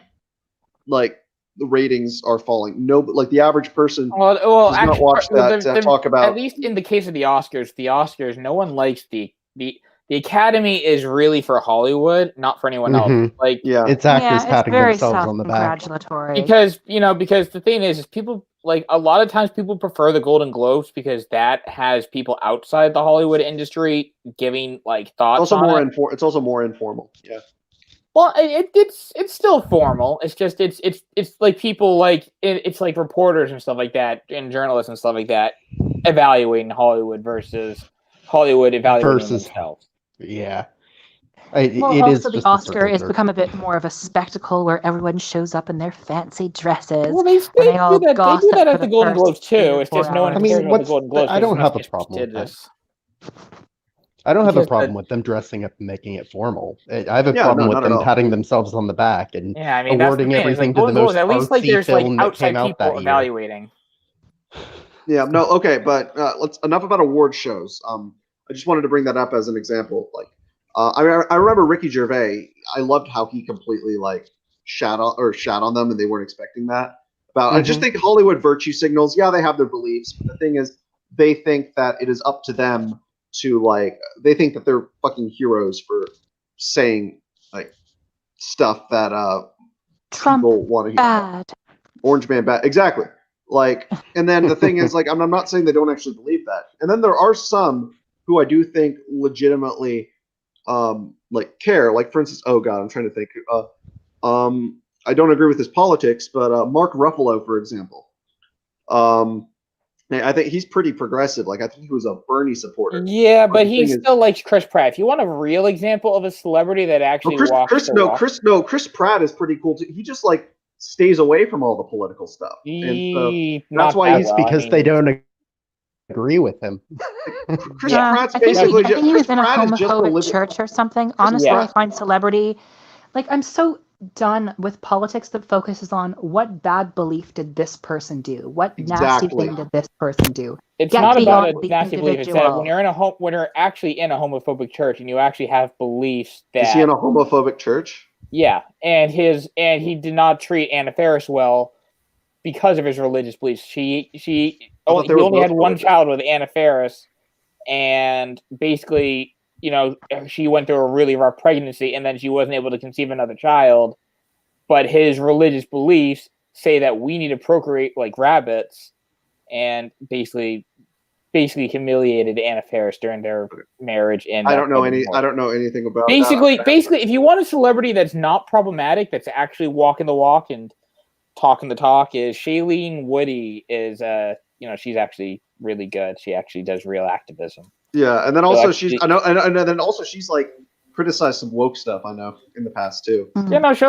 Speaker 1: like, the ratings are falling. No, like, the average person does not watch that talk about.
Speaker 4: At least in the case of the Oscars, no one likes the Academy is really for Hollywood, not for anyone else. Like,
Speaker 14: it's actors patting themselves on the back.
Speaker 4: Because the thing is people, like, a lot of times people prefer the Golden Globes because that has people outside the Hollywood industry giving, like, thoughts.
Speaker 1: It's also more informal. Yeah.
Speaker 4: Well, it's still formal. It's just it's like people, like, it's like reporters and stuff like that, and journalists and stuff like that, evaluating Hollywood versus Hollywood evaluating themselves.
Speaker 14: Yeah.
Speaker 13: Well,
Speaker 14: it
Speaker 13: also
Speaker 14: is
Speaker 13: the
Speaker 14: just a
Speaker 13: Oscar
Speaker 14: circle
Speaker 13: has
Speaker 14: jerk.
Speaker 13: become a bit more of a spectacle where everyone shows up in their fancy dresses.
Speaker 4: Well, they
Speaker 13: and they all
Speaker 4: do that. They do
Speaker 13: gossip
Speaker 4: that
Speaker 13: for
Speaker 4: at the Golden
Speaker 13: first
Speaker 4: Globes too.
Speaker 13: 3 or
Speaker 4: It's
Speaker 13: 4
Speaker 4: just no one
Speaker 13: hours.
Speaker 4: cares about the
Speaker 14: what's
Speaker 4: Golden Globes.
Speaker 14: I don't have a
Speaker 4: It's
Speaker 14: problem with that.
Speaker 4: prestigious.
Speaker 14: I don't have a
Speaker 4: Because
Speaker 14: problem with them dressing up and making it formal. I have a problem with
Speaker 1: not at
Speaker 14: them
Speaker 1: all.
Speaker 14: patting themselves on the back and
Speaker 4: Yeah, I mean, that's the
Speaker 14: awarding
Speaker 4: thing. It's
Speaker 14: everything
Speaker 4: like
Speaker 14: to the
Speaker 4: Golden Globes,
Speaker 14: most
Speaker 4: at least like
Speaker 14: artsy
Speaker 4: there's like
Speaker 14: film that came
Speaker 4: outside
Speaker 14: out
Speaker 4: people
Speaker 14: that year.
Speaker 4: evaluating.
Speaker 1: Yeah, no, okay, but let's enough about award shows. I just wanted to bring that up as an example. Like, I remember Ricky Gervais. I loved how he completely like shat on them, and they weren't expecting that. I just think Hollywood virtue signals. Yeah, they have their beliefs, but the thing is, they think that it is up to them to like. They think that they're fucking heroes for saying like stuff that
Speaker 13: Trump
Speaker 1: people want to hear.
Speaker 13: bad.
Speaker 1: Orange Man bad. Exactly. Like, and then the thing is, like, I'm not saying they don't actually believe that. And then there are some who I do think legitimately, like, care. Like, for instance, oh god, I'm trying to think. I don't agree with his politics, but Mark Ruffalo, for example, I think he's pretty progressive. Like, I think he was a Bernie supporter.
Speaker 4: Yeah, but he still likes Chris Pratt. If you want a real example of a celebrity that actually walks the walk,
Speaker 1: Chris Pratt is pretty cool too. He just like stays away from all the political stuff, and so that's why he's
Speaker 14: because they don't agree with him.
Speaker 1: Chris Pratt's basically.
Speaker 13: I think he was in a
Speaker 1: Pratt is just
Speaker 13: homophobic church or something. Honestly, I find celebrity, like, I'm so done with politics that focuses on what bad belief did this person do, what nasty thing did this person do.
Speaker 4: It's not about a nasty belief. It's that when you're actually in a homophobic church and you actually have beliefs that
Speaker 1: is he in a homophobic church?
Speaker 4: Yeah, and he did not treat Anna Faris well because of his religious beliefs. He only had one child with Anna Faris, and basically, you know, she went through a really rough pregnancy, and then she wasn't able to conceive another child. But his religious beliefs say that we need to procreate like rabbits, and basically humiliated Anna Faris during their marriage. And
Speaker 1: I don't know anything about
Speaker 4: basically,
Speaker 1: that.
Speaker 4: Basically, if you want a celebrity that's not problematic, that's actually walking the walk and talking the talk, is Shailene Woodley. Is she's actually really good. She actually does real activism.
Speaker 1: Yeah, and then also and then also she's like criticized some woke stuff. I know in the past too.
Speaker 4: Yeah, no, it's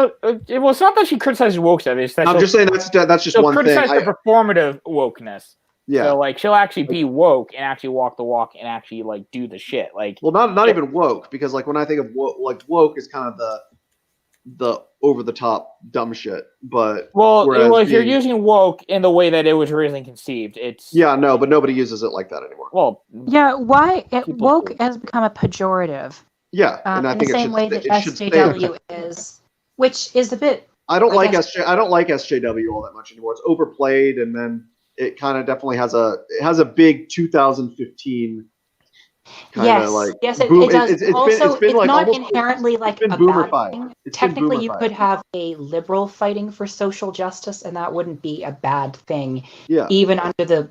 Speaker 4: not that she criticizes woke stuff. It's that
Speaker 1: I'm just saying that's just one thing.
Speaker 4: Criticize the performative wokeness.
Speaker 1: Yeah.
Speaker 4: So like she'll actually be woke and actually walk the walk and actually like do the shit. Like,
Speaker 1: well, not even woke, because like when I think of woke is kind of the over the top dumb shit. But
Speaker 4: if you're using woke in the way that it was originally conceived, it's
Speaker 1: but nobody uses it like that anymore.
Speaker 4: Well,
Speaker 13: woke has become a pejorative.
Speaker 1: Yeah, and I think
Speaker 13: the same way that SJW is, which is a bit.
Speaker 1: I don't like SJW all that much anymore. It's overplayed, and then it kind of definitely has a big 2015 kind of like.
Speaker 13: Yes, it
Speaker 1: boom.
Speaker 13: does.
Speaker 1: It's been like
Speaker 13: not
Speaker 1: almost,
Speaker 13: inherently like a bad thing. Technically, you could have a liberal fighting for social justice, and that wouldn't be a bad thing.
Speaker 1: Yeah.
Speaker 13: Even under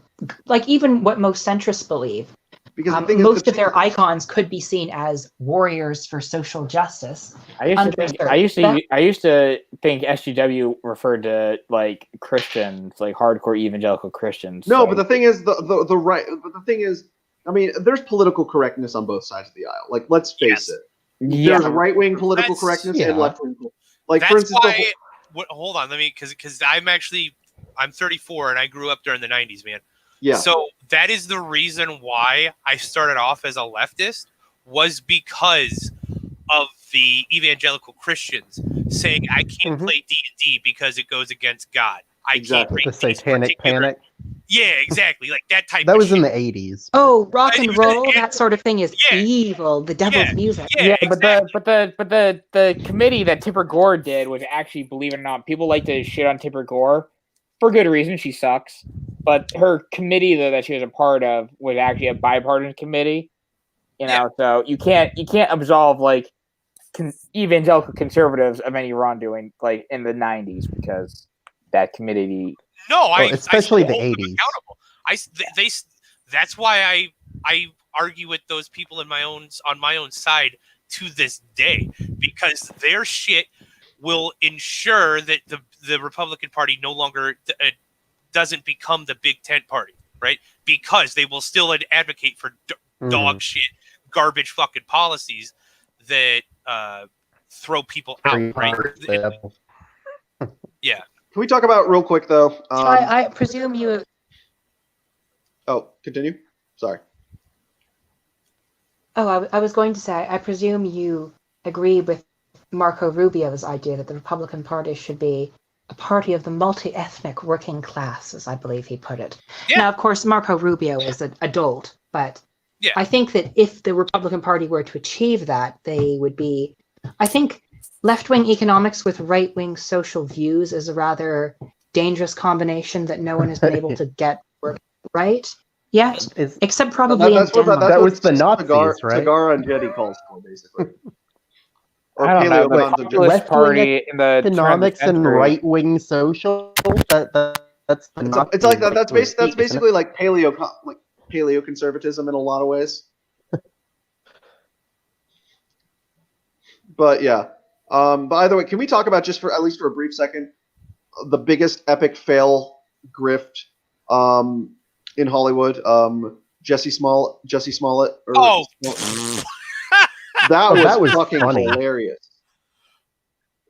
Speaker 13: even what most centrists believe.
Speaker 1: Because
Speaker 13: most of their icons could be seen as warriors for social justice.
Speaker 4: I used to think SJW referred to like Christians, like hardcore evangelical Christians.
Speaker 1: No, but the thing is the right. But the thing is, I mean, there's political correctness on both sides of the aisle. Like, let's face it.
Speaker 4: Yeah.
Speaker 1: There's right-wing political correctness and left-wing. Like,
Speaker 12: that's
Speaker 1: for instance,
Speaker 12: why. Hold on, let me because I'm 34 and I grew up during the 90s, man.
Speaker 1: Yeah.
Speaker 12: So that is the reason why I started off as a leftist, was because of the evangelical Christians saying I can't play D&D because it goes against God. I can't read
Speaker 14: the satanic panic.
Speaker 12: Yeah, exactly. Like that type.
Speaker 14: That
Speaker 12: of
Speaker 14: was
Speaker 12: shit.
Speaker 14: in the 80s.
Speaker 13: Oh, rock and roll, that sort of thing is evil. The devil's music.
Speaker 4: Yeah, exactly. but the committee that Tipper Gore did was actually, believe it or not, people like to shit on Tipper Gore for good reason. She sucks. But her committee that she was a part of was actually a bipartisan committee. You know, so you can't absolve like evangelical conservatives of any wrongdoing like in the 90s, because that committee.
Speaker 12: No,
Speaker 14: especially
Speaker 12: the
Speaker 14: 80s.
Speaker 12: That's why I argue with those people on my own side to this day, because their shit will ensure that the Republican Party no longer doesn't become the Big Tent Party, right? Because they will still advocate for dog shit, garbage fucking policies that throw people out, right? Yeah.
Speaker 1: Can we talk about real quick though?
Speaker 13: I presume you.
Speaker 1: Oh, continue. Sorry.
Speaker 13: Oh, I was going to say, I presume you agree with Marco Rubio's idea that the Republican Party should be a party of the multi-ethnic working class, as I believe he put it.
Speaker 12: Yeah.
Speaker 13: Now, of course, Marco Rubio is an adult, but
Speaker 12: yeah.
Speaker 13: I think that if the Republican Party were to achieve that, they would be, I think left-wing economics with right-wing social views is a rather dangerous combination that no one has been able to get work right. Yeah, except probably in Denmark.
Speaker 14: That was the Nazis, right?
Speaker 1: Tagara and Jetty calls for, basically. Or
Speaker 4: I don't know, the
Speaker 1: paleocon's
Speaker 4: Populist Party in the
Speaker 14: economics and
Speaker 4: 20th century.
Speaker 14: right-wing social. That's the
Speaker 1: it's like that. That's basically like paleo-conservatism in a lot of ways. But yeah. By the way, can we talk about just for at least for a brief second the biggest epic fail grift in Hollywood? Jesse Smollett.
Speaker 12: Oh.
Speaker 1: That was fucking
Speaker 14: funny.
Speaker 1: hilarious.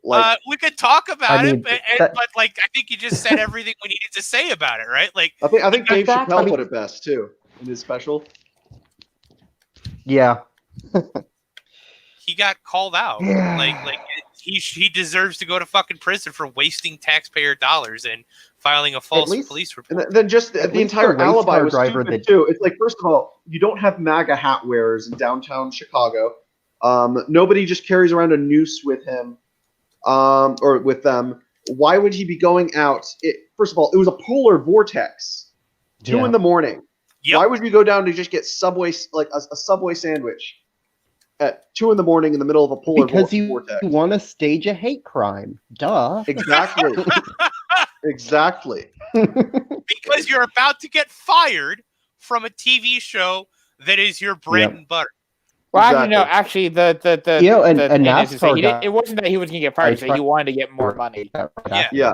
Speaker 1: Like,
Speaker 12: we could talk about
Speaker 14: mean,
Speaker 12: but like I think you just said everything we needed to say about it, right? Like
Speaker 1: I think Dave Chappelle put it best too in his special.
Speaker 14: Yeah.
Speaker 12: He got called out.
Speaker 14: Yeah.
Speaker 12: Like he deserves to go to fucking prison for wasting taxpayer dollars and filing a false police report.
Speaker 1: And then just the entire alibi was stupid too. It's like, first of all, you don't have MAGA hat wearers in downtown Chicago. Nobody just carries around a noose with him, or with them. Why would he be going out? First of all, it was a polar vortex. 2 in the morning.
Speaker 12: Yep.
Speaker 1: Why would you go down to just get Subway, like a Subway sandwich at 2 in the morning in the middle of a polar vortex?
Speaker 14: Because you want to stage a hate crime. Duh.
Speaker 1: Exactly. Exactly.
Speaker 12: Because you're about to get fired from a TV show that is your bread and butter.
Speaker 4: Well, actually, the
Speaker 14: NASCAR guy,
Speaker 4: it wasn't that he was going to get fired; so he wanted to get more money.
Speaker 1: Yeah,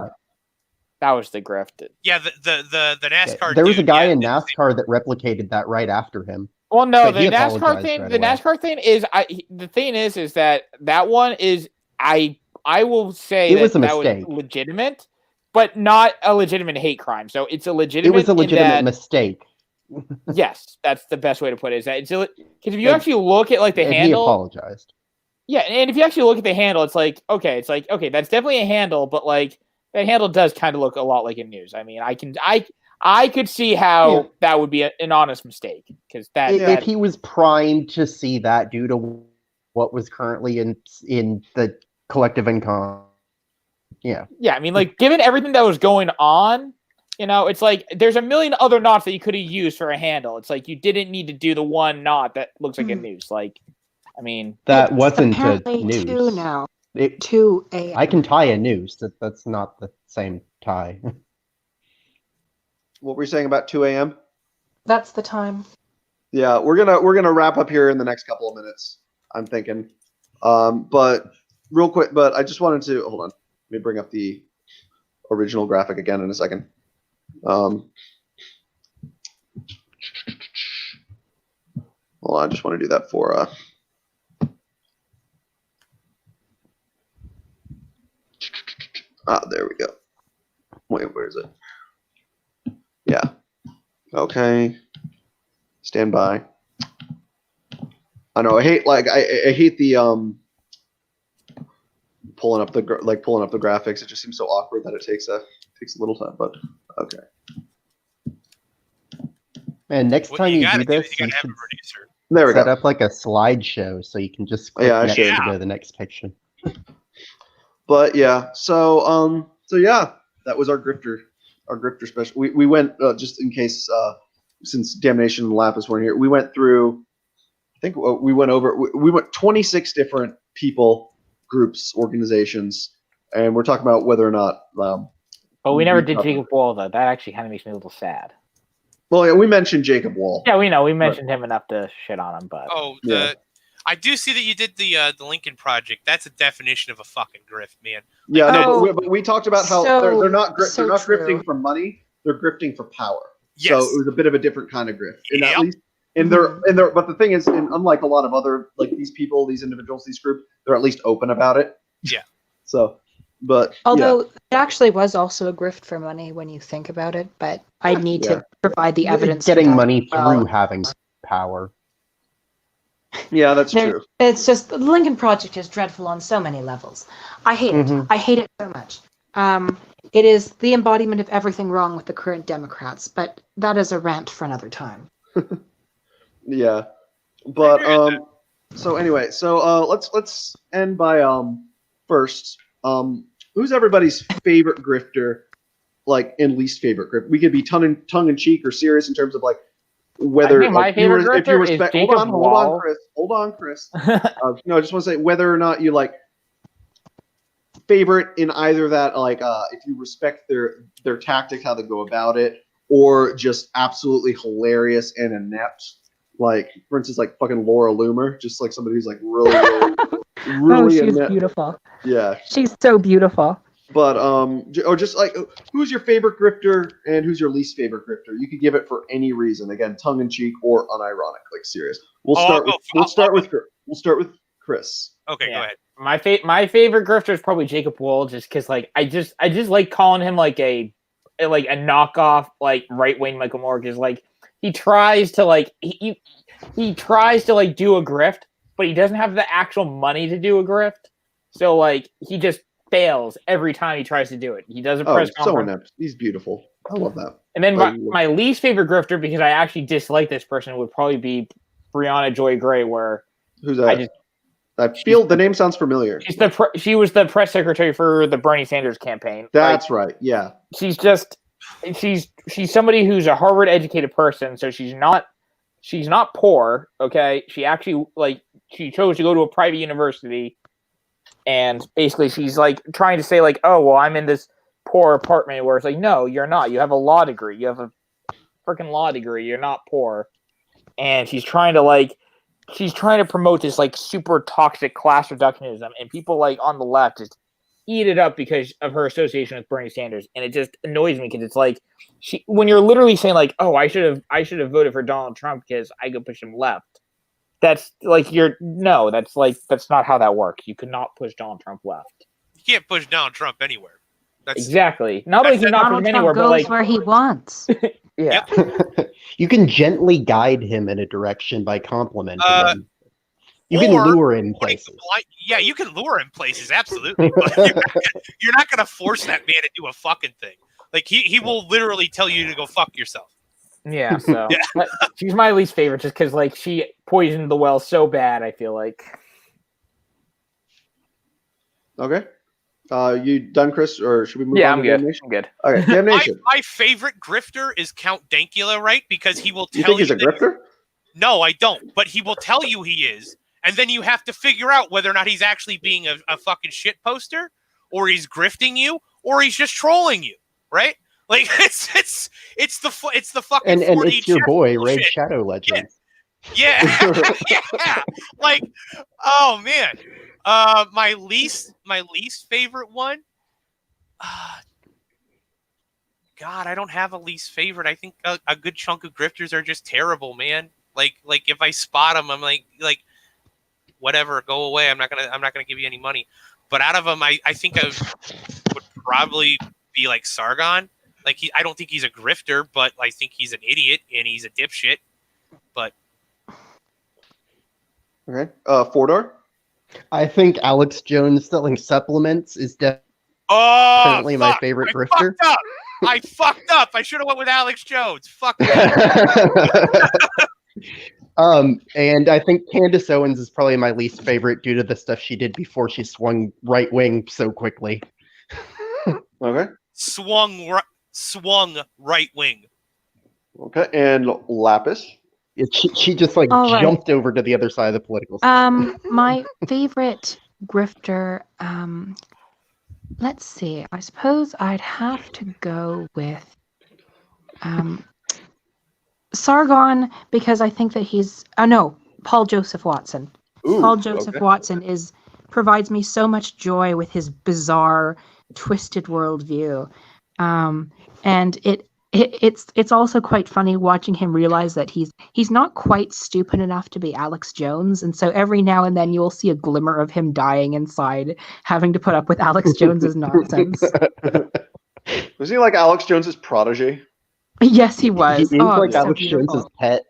Speaker 4: that was the grift.
Speaker 12: Yeah, the NASCAR.
Speaker 14: There was a guy in NASCAR that replicated that right after him.
Speaker 4: Well, no, the NASCAR thing. The NASCAR thing is, the thing is that one is I will say
Speaker 14: it was a
Speaker 4: that
Speaker 14: mistake.
Speaker 4: Was legitimate, but not a legitimate hate crime. So it's a legitimate.
Speaker 14: It was a legitimate mistake.
Speaker 4: Yes, that's the best way to put it. Is that because if you actually look at like the handle,
Speaker 14: he apologized.
Speaker 4: Yeah, and if you actually look at the handle, it's like okay, that's definitely a handle, but like that handle does kind of look a lot like a news. I mean, I could see how that would be an honest mistake because
Speaker 14: if he was primed to see that due to what was currently in the collective income. Yeah.
Speaker 4: Yeah, I mean, like given everything that was going on. You know, it's like there's a million other knots that you could have used for a handle. It's like you didn't need to do the one knot that looks like a noose. Like, I mean,
Speaker 14: that wasn't a noose.
Speaker 13: 2 now. 2 a.m.
Speaker 14: I can tie a noose. That's not the same tie.
Speaker 1: What were you saying about 2 a.m.?
Speaker 13: That's the time.
Speaker 1: Yeah, we're gonna wrap up here in the next couple of minutes. I'm thinking, but real quick. But I just wanted to hold on. Let me bring up the original graphic again in a second. Hold on, I just want to do that for there we go. Wait, where is it? Yeah. Okay. Stand by. I know I hate I hate the pulling up the graphics. It just seems so awkward that it takes a little time, but okay.
Speaker 14: Man, next time you do this,
Speaker 12: you have a producer.
Speaker 1: There we
Speaker 14: set
Speaker 1: go.
Speaker 14: up like a slideshow so you can just click next to go to the next picture.
Speaker 1: But yeah, so yeah, that was our grifter special. We went just in case since Damnation and Lapis weren't here, we went through. I think we went 26 different people, groups, organizations, and we're talking about whether or not.
Speaker 4: But we never did Jacob Wall though. That actually kind of makes me a little sad.
Speaker 1: Well, yeah, we mentioned Jacob Wall.
Speaker 4: Yeah, we know we mentioned him enough to shit on him, but
Speaker 12: I do see that you did the Lincoln Project. That's a definition of a fucking grift, man.
Speaker 1: Yeah, no, but we talked about how they're not grifting for money; they're grifting for power.
Speaker 12: Yes.
Speaker 1: So it was a bit of a different kind of grift. And at least And but the thing is, unlike a lot of other like these people, these individuals, these groups, they're at least open about it.
Speaker 12: Yeah.
Speaker 1: So, but
Speaker 13: although it actually was also a grift for money when you think about it, but I need to provide the evidence.
Speaker 14: Getting money through having power.
Speaker 1: Yeah, that's true.
Speaker 13: It's just the Lincoln Project is dreadful on so many levels. I hate it. I hate it so much. It is the embodiment of everything wrong with the current Democrats, but that is a rant for another time.
Speaker 1: Yeah, but so anyway, so let's end by first who's everybody's favorite grifter, like and least favorite grifter? We could be tongue in cheek or serious in terms of like whether
Speaker 4: my favorite grifter is Jacob Wall.
Speaker 1: Hold on, Chris. No, I just want to say whether or not you like favorite in either that, like if you respect their tactic, how they go about it, or just absolutely hilarious and inept. Like, for instance, like fucking Laura Loomer, just like somebody who's like really
Speaker 13: she's
Speaker 1: inept.
Speaker 13: Beautiful.
Speaker 1: Yeah,
Speaker 13: she's so beautiful.
Speaker 1: But or just like, who's your favorite grifter and who's your least favorite grifter? You could give it for any reason. Again, tongue in cheek or unironic, like serious. We'll start with Chris.
Speaker 12: Okay, go ahead.
Speaker 4: My favorite grifter is probably Jacob Wool, just because like I just like calling him like a knockoff like right wing Michael Moore, because like he tries to like he tries to like do a grift, but he doesn't have the actual money to do a grift, so like he just fails every time he tries to do it. He does a press conference.
Speaker 1: So inept. He's beautiful. I love that.
Speaker 4: And then my least favorite grifter, because I actually dislike this person, would probably be Brianna Joy Gray.
Speaker 1: Who's that? I feel the name sounds familiar.
Speaker 4: She was the press secretary for the Bernie Sanders campaign.
Speaker 1: That's right. Yeah.
Speaker 4: She's somebody who's a Harvard educated person, so she's not poor. Okay, she actually she chose to go to a private university, and basically she's like trying to say like, oh well, I'm in this poor apartment, where it's like, no, you're not. You have a law degree. You have a freaking law degree. You're not poor. And she's trying to promote this like super toxic class reductionism, and people like on the left just eat it up because of her association with Bernie Sanders, and it just annoys me because it's like when you're literally saying like, oh, I should have voted for Donald Trump because I could push him left. That's like that's not how that works. You could not push Donald Trump left.
Speaker 12: You can't push Donald Trump anywhere.
Speaker 4: Exactly. Not only can not push him anywhere, but like
Speaker 13: where he wants.
Speaker 4: Yeah.
Speaker 14: You can gently guide him in a direction by complimenting him. You can lure him places.
Speaker 12: Yeah, you can lure him places, absolutely. But you're not going to force that man to do a fucking thing. Like, he will literally tell you to go fuck yourself.
Speaker 4: Yeah, so she's my least favorite just because, like, she poisoned the well so bad, I feel like.
Speaker 1: Okay. You done, Chris, or should we move on?
Speaker 4: Yeah, I'm good.
Speaker 1: Damnation?
Speaker 4: I'm good.
Speaker 1: All right, Damnation.
Speaker 12: My favorite grifter is Count Dankula, right? Because he will tell you.
Speaker 1: You think he's a grifter?
Speaker 12: No, I don't. But he will tell you he is, and then you have to figure out whether or not he's actually being a fucking shit poster, or he's grifting you, or he's just trolling you, right? Like it's the fucking
Speaker 14: and it's your boy Raid Shadow Legends.
Speaker 12: Yeah. Yeah. Like, oh man. My least favorite one. God, I don't have a least favorite. I think a good chunk of grifters are just terrible, man. Like if I spot them, I'm like whatever, go away. I'm not gonna give you any money. But out of them, I think I would probably be like Sargon. Like I don't think he's a grifter, but I think he's an idiot and he's a dipshit. But
Speaker 1: okay, Fordor.
Speaker 14: I think Alex Jones selling supplements is definitely my favorite grifter.
Speaker 12: I fucked up. I should have went with Alex Jones. Fuck.
Speaker 14: And I think Candace Owens is probably my least favorite due to the stuff she did before she swung right wing so quickly.
Speaker 1: Okay.
Speaker 12: Swung right wing.
Speaker 1: Okay, and Lapis.
Speaker 14: She just jumped over to the other side of the political spectrum.
Speaker 13: My favorite grifter, let's see. I suppose I'd have to go with Sargon, because I think that he's Paul Joseph Watson.
Speaker 1: Ooh,
Speaker 13: Paul Joseph Watson provides me so much joy with his bizarre, twisted worldview. And it's also quite funny watching him realize that he's not quite stupid enough to be Alex Jones, and so every now and then you'll see a glimmer of him dying inside, having to put up with Alex Jones's nonsense.
Speaker 1: Was he like Alex Jones's protege?
Speaker 13: Yes, he was.
Speaker 14: He is like Alex Jones's pet.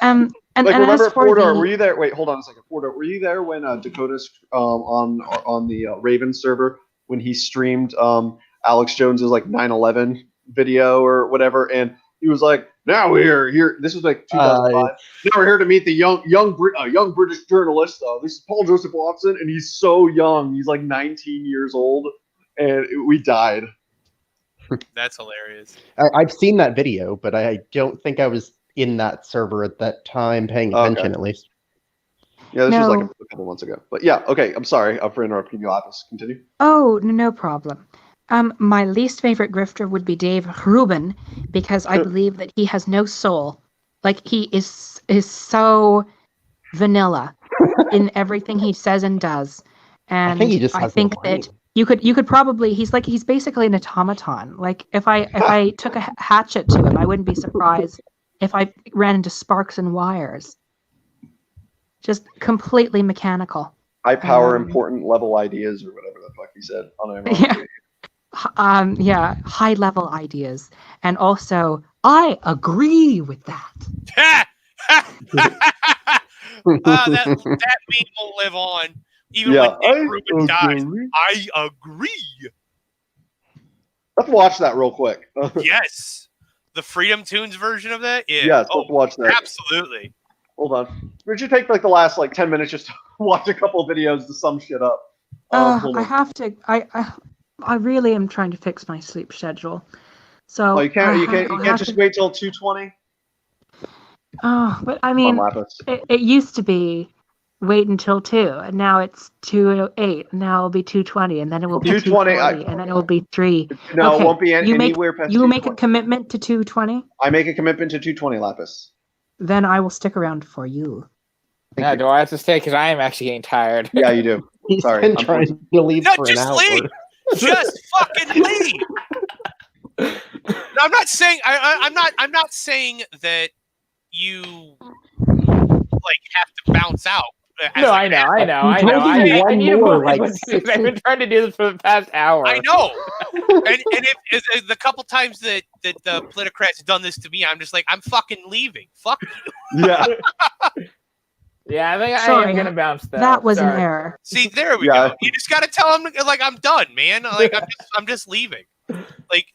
Speaker 13: And
Speaker 1: remember
Speaker 13: as for
Speaker 1: Fordor, were you there? Wait, hold on a second. Fordor, were you there when Dakota's on the Raven server when he streamed Alex Jones's like 9/11 video or whatever, and he was like, "Now we're here." This was like 2005. Now we're here to meet the young British journalist. This is Paul Joseph Watson, and he's so young. He's like 19 years old, and we died.
Speaker 12: That's hilarious.
Speaker 14: I've seen that video, but I don't think I was in that server at that time, paying attention at least.
Speaker 1: Yeah, this was like a couple months ago. But yeah, okay. I'm sorry for interrupting you, Lapis. Continue.
Speaker 13: Oh, no problem. My least favorite grifter would be Dave Rubin, because I believe that he has no soul. Like, he is so vanilla in everything he says and does. And
Speaker 14: I think he just has no brain.
Speaker 13: that you could probably he's basically an automaton. Like, if I took a hatchet to him, I wouldn't be surprised if I ran into sparks and wires. Just completely mechanical.
Speaker 1: High power, important level ideas, or whatever the fuck he said on Amazon.
Speaker 13: High level ideas, and also I agree with that.
Speaker 12: That meme will live on even when Dave Rubin dies. I agree.
Speaker 1: Let's watch that real quick.
Speaker 12: Yes, the Freedom Tunes version of that. Yeah.
Speaker 1: Yes, let's watch that.
Speaker 12: Absolutely.
Speaker 1: Hold on. We should take like the last 10 minutes just to watch a couple of videos to sum shit up.
Speaker 13: I have to. I really am trying to fix my sleep schedule. So
Speaker 1: you can't just wait till 2:20.
Speaker 13: Oh, but I mean, it used to be wait until 2, and now it's 2:08. Now it'll be 2:20, and then it will be 2:20, and then it will be 3.
Speaker 1: No,
Speaker 13: okay.
Speaker 1: It won't be anywhere past.
Speaker 13: You make a commitment to 2:20.
Speaker 1: I make a commitment to 2:20, Lapis.
Speaker 13: Then I will stick around for you.
Speaker 4: Yeah, do I have to stay? Because I am actually getting tired.
Speaker 1: Yeah, you do.
Speaker 14: He's
Speaker 1: Sorry,
Speaker 14: been trying to leave for an hour.
Speaker 12: Leave. Just fucking leave. No, I'm not saying I'm not saying that you like have to bounce out.
Speaker 4: No, I know. I've been trying to do this for the past hour.
Speaker 12: I know. and if the couple times that the politicrats done this to me, I'm just like, I'm fucking leaving. Fuck you.
Speaker 1: Yeah.
Speaker 4: Yeah, I think I am gonna bounce that.
Speaker 13: That was an error.
Speaker 12: See, there we go. You just gotta tell them like I'm done, man. Like I'm just leaving. Like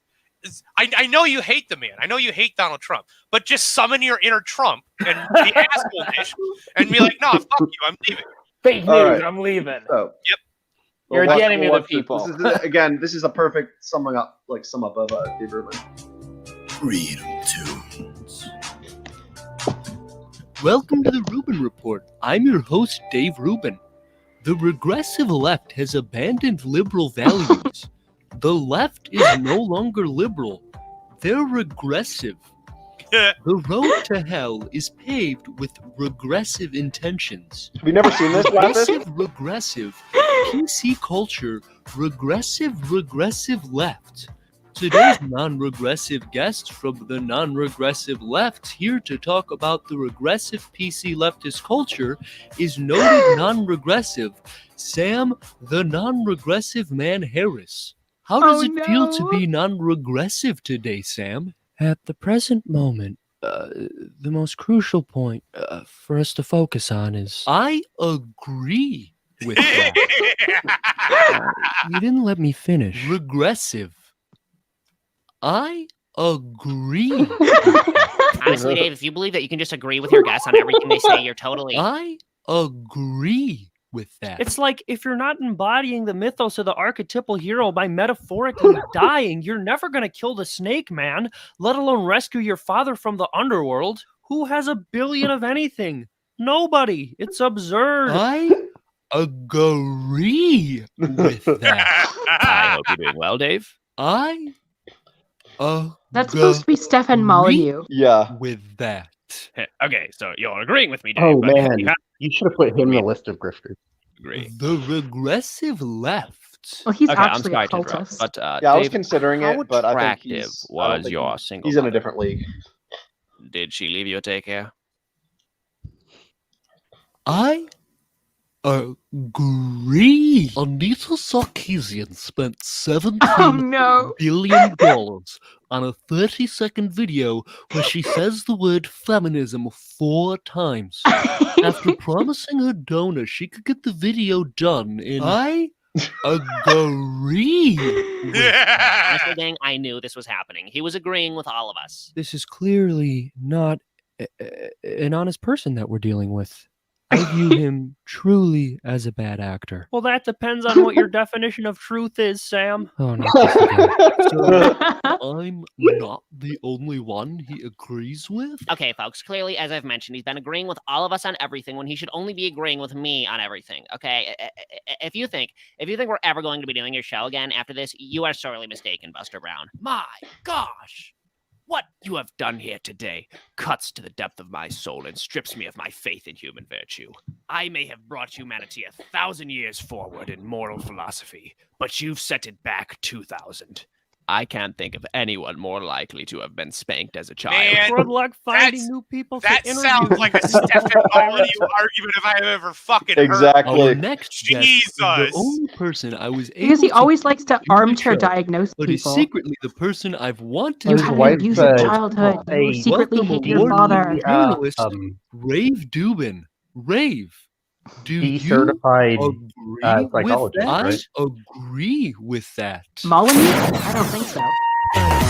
Speaker 12: I know you hate the man. I know you hate Donald Trump, but just summon your inner Trump and be asshole and be like, no, fuck you, I'm leaving.
Speaker 4: Fake news, right. I'm leaving.
Speaker 1: So,
Speaker 12: yep.
Speaker 4: You're the enemy of the people.
Speaker 1: This is a perfect sum up of Dave Rubin.
Speaker 15: Freedom Tunes.
Speaker 16: Welcome to the Rubin Report. I'm your host, Dave Rubin. The regressive left has abandoned liberal values. The left is no longer liberal. They're regressive. The road to hell is paved with regressive intentions.
Speaker 1: Have you never seen this, Lapis?
Speaker 16: Regressive, PC culture, regressive left. Today's non-regressive guest from the non-regressive left, here to talk about the regressive PC leftist culture, is noted non-regressive Sam the non-regressive man Harris. How does it feel to be non-regressive today, Sam? At the present moment, the most crucial point for us to focus on is... I agree with that. You didn't let me finish. Regressive. I agree.
Speaker 17: Honestly, Dave, if you believe that you can just agree with your guests on everything they say, you're totally...
Speaker 16: I agree with that. It's like if you're not embodying the mythos of the archetypal hero by metaphorically dying, you're never going to kill the snake man, let alone rescue your father from the underworld. Who has a billion of anything? Nobody. It's absurd. I agree with that.
Speaker 17: I hope you're doing well, Dave.
Speaker 13: That's supposed to be Stefan Molyneux.
Speaker 1: Yeah.
Speaker 16: With that.
Speaker 17: Okay, so you're agreeing with me, Dave.
Speaker 14: Oh, man. You should have put him in the list of grifters.
Speaker 17: Agree.
Speaker 16: The regressive left
Speaker 18: left.
Speaker 13: Well, he's
Speaker 18: okay, I'm
Speaker 13: actually
Speaker 18: sorry
Speaker 13: a
Speaker 18: to interrupt,
Speaker 13: cultist.
Speaker 18: but
Speaker 1: Yeah, I was
Speaker 18: Dave,
Speaker 1: considering
Speaker 18: how
Speaker 1: it, but I think
Speaker 18: attractive
Speaker 1: I don't
Speaker 18: was
Speaker 1: think
Speaker 18: your single
Speaker 1: he's in a
Speaker 18: mother?
Speaker 1: different league.
Speaker 18: Did she leave you a daycare?
Speaker 16: I agree. Anita Sarkeesian spent $17 billion on a 30-second video where she says the word feminism 4 times. After promising her donor she could get the video done in... I agree.
Speaker 17: Honestly, gang, I knew this was happening. He was agreeing with all of us.
Speaker 16: This is clearly not an honest person that we're dealing with. I view him truly as a bad actor.
Speaker 18: Well, that depends on what your definition of truth is, Sam.
Speaker 16: Oh, not this again. So, I'm not the only one he agrees with?
Speaker 17: Okay, folks, clearly, as I've mentioned, he's been agreeing with all of us on everything when he should only be agreeing with me on everything, okay? If you think we're ever going to be doing your show again after this, you are sorely mistaken, Buster Brown.
Speaker 18: My gosh! What you have done here today cuts to the depth of my soul and strips me of my faith in human virtue. I may have brought humanity 1,000 years forward in moral philosophy, but you've set it back 2,000. I can't think of anyone more likely to have been spanked as a child.
Speaker 12: Man,
Speaker 18: Good luck finding
Speaker 12: new
Speaker 18: people.
Speaker 12: That sounds like a Stephen Molyneux argument if I have ever fucking
Speaker 1: Exactly.
Speaker 16: Our
Speaker 12: heard.
Speaker 16: next guest
Speaker 12: Jesus.
Speaker 16: is the only person I was able
Speaker 13: Because he
Speaker 16: to
Speaker 13: always likes to
Speaker 16: do the
Speaker 13: armchair
Speaker 16: show,
Speaker 13: diagnose
Speaker 16: but is
Speaker 13: people.
Speaker 16: secretly the person I've wanted
Speaker 13: You
Speaker 16: to
Speaker 13: had an
Speaker 16: interview.
Speaker 13: abusive childhood. You secretly
Speaker 16: Welcome
Speaker 13: hate your father.
Speaker 16: award-winning journalist Rave Dubin. Rave, do you
Speaker 14: certified
Speaker 16: agree with
Speaker 14: psychologist,
Speaker 16: that?
Speaker 14: right?
Speaker 16: I agree with that.
Speaker 13: Molyneux? I don't think so.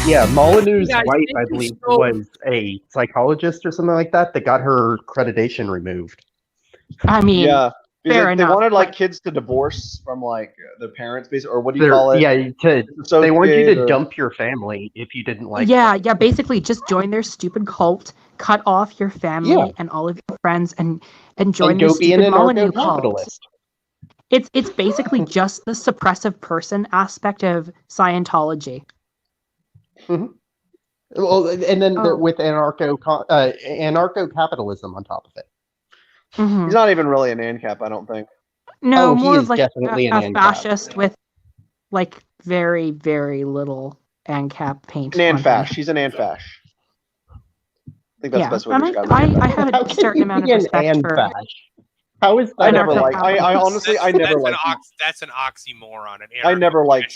Speaker 14: Yeah, Molyneux's
Speaker 16: Yeah, I
Speaker 14: wife,
Speaker 16: think
Speaker 14: I
Speaker 16: he's
Speaker 14: believe,
Speaker 16: so-
Speaker 14: was a psychologist or something like that got her accreditation removed.
Speaker 13: I mean,
Speaker 1: Yeah, because
Speaker 13: fair
Speaker 1: they
Speaker 13: enough.
Speaker 1: wanted like kids to divorce from like their parents, basically, or what do you call it?
Speaker 14: Yeah, they want you
Speaker 1: Associate
Speaker 14: to
Speaker 1: or-
Speaker 14: dump your family if you didn't like
Speaker 13: yeah, basically just join their stupid cult, cut off your family
Speaker 14: Yeah.
Speaker 13: and all of your friends, and join
Speaker 14: and
Speaker 13: the
Speaker 14: go be an
Speaker 13: stupid Molyneux cult.
Speaker 14: anarcho-capitalist.
Speaker 13: It's basically just the suppressive person aspect of Scientology.
Speaker 14: Well, and then
Speaker 13: Oh.
Speaker 14: with anarcho-capitalism on top of it.
Speaker 13: Mhm.
Speaker 1: He's not even really an ANCAP, I don't think.
Speaker 13: No,
Speaker 14: Oh, he
Speaker 13: more
Speaker 14: is
Speaker 13: of like
Speaker 14: definitely
Speaker 13: a
Speaker 14: an ANCAP.
Speaker 13: fascist with like very, very little ANCAP paint.
Speaker 1: An
Speaker 13: on him.
Speaker 1: ANFASH. He's an ANFASH. I think that's
Speaker 13: Yeah,
Speaker 1: the best way
Speaker 13: and
Speaker 1: to describe
Speaker 13: I
Speaker 1: it.
Speaker 13: have
Speaker 14: How
Speaker 13: a
Speaker 14: can
Speaker 13: certain
Speaker 14: you
Speaker 13: amount
Speaker 14: be
Speaker 13: of
Speaker 14: an
Speaker 13: respect for.
Speaker 14: How is
Speaker 1: I
Speaker 14: that?
Speaker 1: never like. I
Speaker 13: anarcho-capitalists.
Speaker 1: honestly, I never like.
Speaker 12: That's an oxymoron.
Speaker 1: I never liked.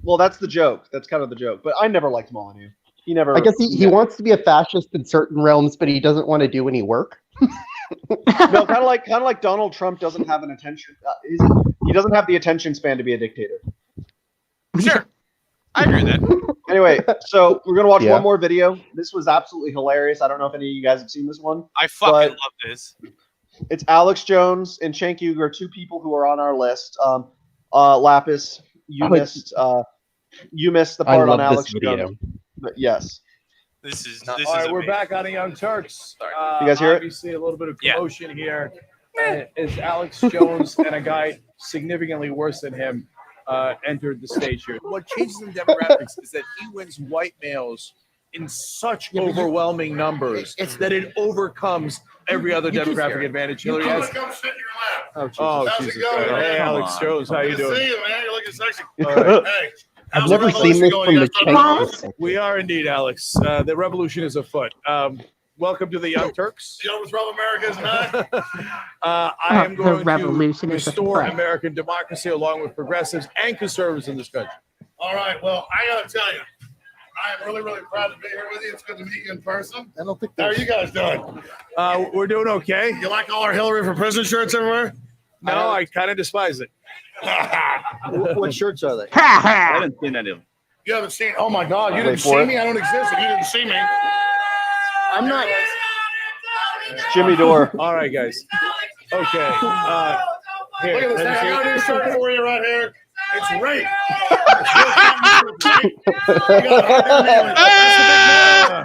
Speaker 1: Well, that's the joke. That's kind of the joke. But I never liked Molyneux. He never.
Speaker 14: I guess he wants to be a fascist in certain realms, but he doesn't want to do any work.
Speaker 1: No, kind of like Donald Trump doesn't have an attention. He doesn't have the attention span to be a dictator.
Speaker 12: Sure, I agree with that.
Speaker 1: Anyway, so we're gonna watch
Speaker 14: Yeah.
Speaker 1: one more video. This was absolutely hilarious. I don't know if any of you guys have seen this one.
Speaker 12: I fucking
Speaker 1: but
Speaker 12: love this.
Speaker 1: It's Alex Jones and Cenk Uygur, two people who are on our list. Lapis, you missed the
Speaker 14: I
Speaker 1: part
Speaker 14: love
Speaker 1: on
Speaker 14: this
Speaker 1: Alex
Speaker 14: video.
Speaker 1: Jones. But yes.
Speaker 12: This is
Speaker 19: All right, we're back on the Young Turks.
Speaker 1: You guys hear it?
Speaker 19: Obviously, a little bit of commotion here. As Alex Jones and a guy significantly worse than him entered the stage here. What changes in demographics is that he wins white males in such overwhelming numbers that it overcomes every other demographic advantage Hillary has. Oh, Jesus. Hey, Alex Jones, how you doing?
Speaker 15: See you, man. You're looking sexy.
Speaker 19: All right.
Speaker 15: Hey,
Speaker 14: I've
Speaker 15: how's
Speaker 14: never
Speaker 15: the
Speaker 14: seen
Speaker 15: revolution
Speaker 14: this
Speaker 15: going?
Speaker 14: from
Speaker 15: You
Speaker 14: the
Speaker 15: guys talking about
Speaker 14: Czech.
Speaker 19: We are indeed, Alex. The revolution is afoot. Welcome to the Young Turks.
Speaker 15: the overthrow of America is not?
Speaker 19: I am
Speaker 13: The
Speaker 19: going
Speaker 13: revolution
Speaker 19: to
Speaker 13: is
Speaker 19: restore
Speaker 13: afoot.
Speaker 19: American democracy along with progressives and conservatives in this country.
Speaker 15: All right. Well, I gotta tell you, I am really, really proud to be here with you. It's good to meet you in person.
Speaker 19: I don't think.
Speaker 15: How are you guys doing?
Speaker 19: We're doing okay.
Speaker 15: You like all our Hillary for President shirts everywhere?
Speaker 19: No, I kind of despise it.
Speaker 20: What shirts are they?
Speaker 15: I
Speaker 20: haven't seen any of them.
Speaker 15: You haven't seen? Oh my God! You
Speaker 1: Wait
Speaker 15: didn't
Speaker 1: for
Speaker 15: see
Speaker 1: it.
Speaker 15: me. I don't exist. If you didn't see me,
Speaker 20: I'm not.
Speaker 1: Jimmy Dore.
Speaker 19: All right, guys. Okay. Here,
Speaker 15: look at this.
Speaker 19: let me
Speaker 15: I
Speaker 19: see.
Speaker 15: got a new shirt for you right here. It's rape.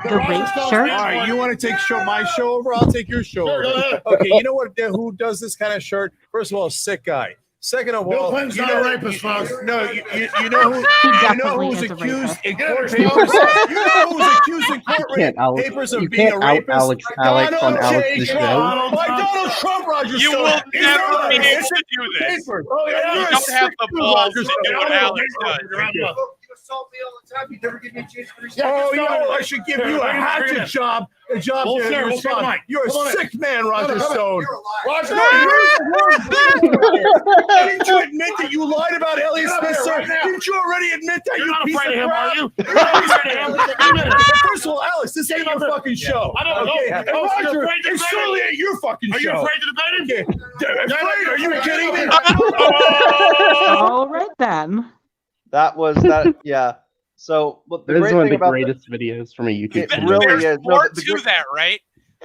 Speaker 13: The rape shirt?
Speaker 19: All right, you want to take my show over? I'll take your show
Speaker 15: Sure, go
Speaker 19: over.
Speaker 15: ahead.
Speaker 19: Okay, you know what? Who does this kind of shirt? First of all, sick guy. Second of
Speaker 15: Bill
Speaker 19: all,
Speaker 15: Clinton's not a rapist, folks.
Speaker 19: No, you know who
Speaker 13: definitely
Speaker 19: who's
Speaker 13: is a
Speaker 19: accused
Speaker 13: rapist.
Speaker 19: in court papers. You know who's accused in court papers of being a rapist.
Speaker 14: Alex on
Speaker 19: Donald
Speaker 14: Alex's
Speaker 19: J.
Speaker 14: show.
Speaker 19: Trump. By Donald Trump, Roger
Speaker 12: You
Speaker 19: Stone.
Speaker 12: will
Speaker 19: It's
Speaker 12: never
Speaker 19: not
Speaker 12: be
Speaker 19: a-
Speaker 12: able
Speaker 19: it's
Speaker 12: to
Speaker 19: in
Speaker 12: do this.
Speaker 19: papers. Oh, yeah,
Speaker 12: You
Speaker 19: you're a
Speaker 12: don't have
Speaker 19: sick
Speaker 12: the
Speaker 19: dude,
Speaker 12: balls
Speaker 19: Roger
Speaker 12: to do
Speaker 19: Stone.
Speaker 12: what
Speaker 19: I know.
Speaker 12: Alex does.
Speaker 15: You assault me all the time. You never give me a chance to finish.
Speaker 19: Oh, yeah, I should give you a hatchet job. A job
Speaker 15: We'll
Speaker 19: there.
Speaker 15: share,
Speaker 19: You're
Speaker 15: we'll share the mic.
Speaker 19: You're a
Speaker 15: Come on in.
Speaker 19: sick man, Roger
Speaker 15: Come on,
Speaker 19: Stone.
Speaker 15: you're a
Speaker 19: Roger,
Speaker 15: liar.
Speaker 19: didn't you admit that you lied about Elliot
Speaker 15: Get up
Speaker 19: Smith,
Speaker 15: here
Speaker 19: sir?
Speaker 15: right now.
Speaker 19: Didn't you already admit that?
Speaker 15: You're
Speaker 19: you
Speaker 15: not
Speaker 19: piece
Speaker 15: afraid
Speaker 19: of
Speaker 15: of him,
Speaker 19: crap?
Speaker 15: are you?
Speaker 19: You're
Speaker 15: You're not
Speaker 19: not
Speaker 15: afraid of him.
Speaker 19: First of all, Alex, this ain't your fucking show.
Speaker 15: I don't know.
Speaker 19: Okay?
Speaker 15: And
Speaker 19: And
Speaker 15: Roger,
Speaker 19: Roger,
Speaker 15: afraid to
Speaker 19: it
Speaker 15: debate
Speaker 19: certainly
Speaker 15: him.
Speaker 19: ain't your fucking
Speaker 15: Are you
Speaker 19: show.
Speaker 15: afraid to debate him?
Speaker 19: Okay. Afraid? Are you kidding me?
Speaker 13: All right then.
Speaker 1: That was that. Yeah. So, but the
Speaker 14: That is
Speaker 1: great
Speaker 14: one of
Speaker 1: thing
Speaker 14: the
Speaker 1: about
Speaker 14: greatest videos from a YouTube
Speaker 1: it
Speaker 14: channel.
Speaker 1: really
Speaker 12: There's
Speaker 1: is. No,
Speaker 12: more
Speaker 1: the
Speaker 12: to
Speaker 1: great-
Speaker 12: that, right?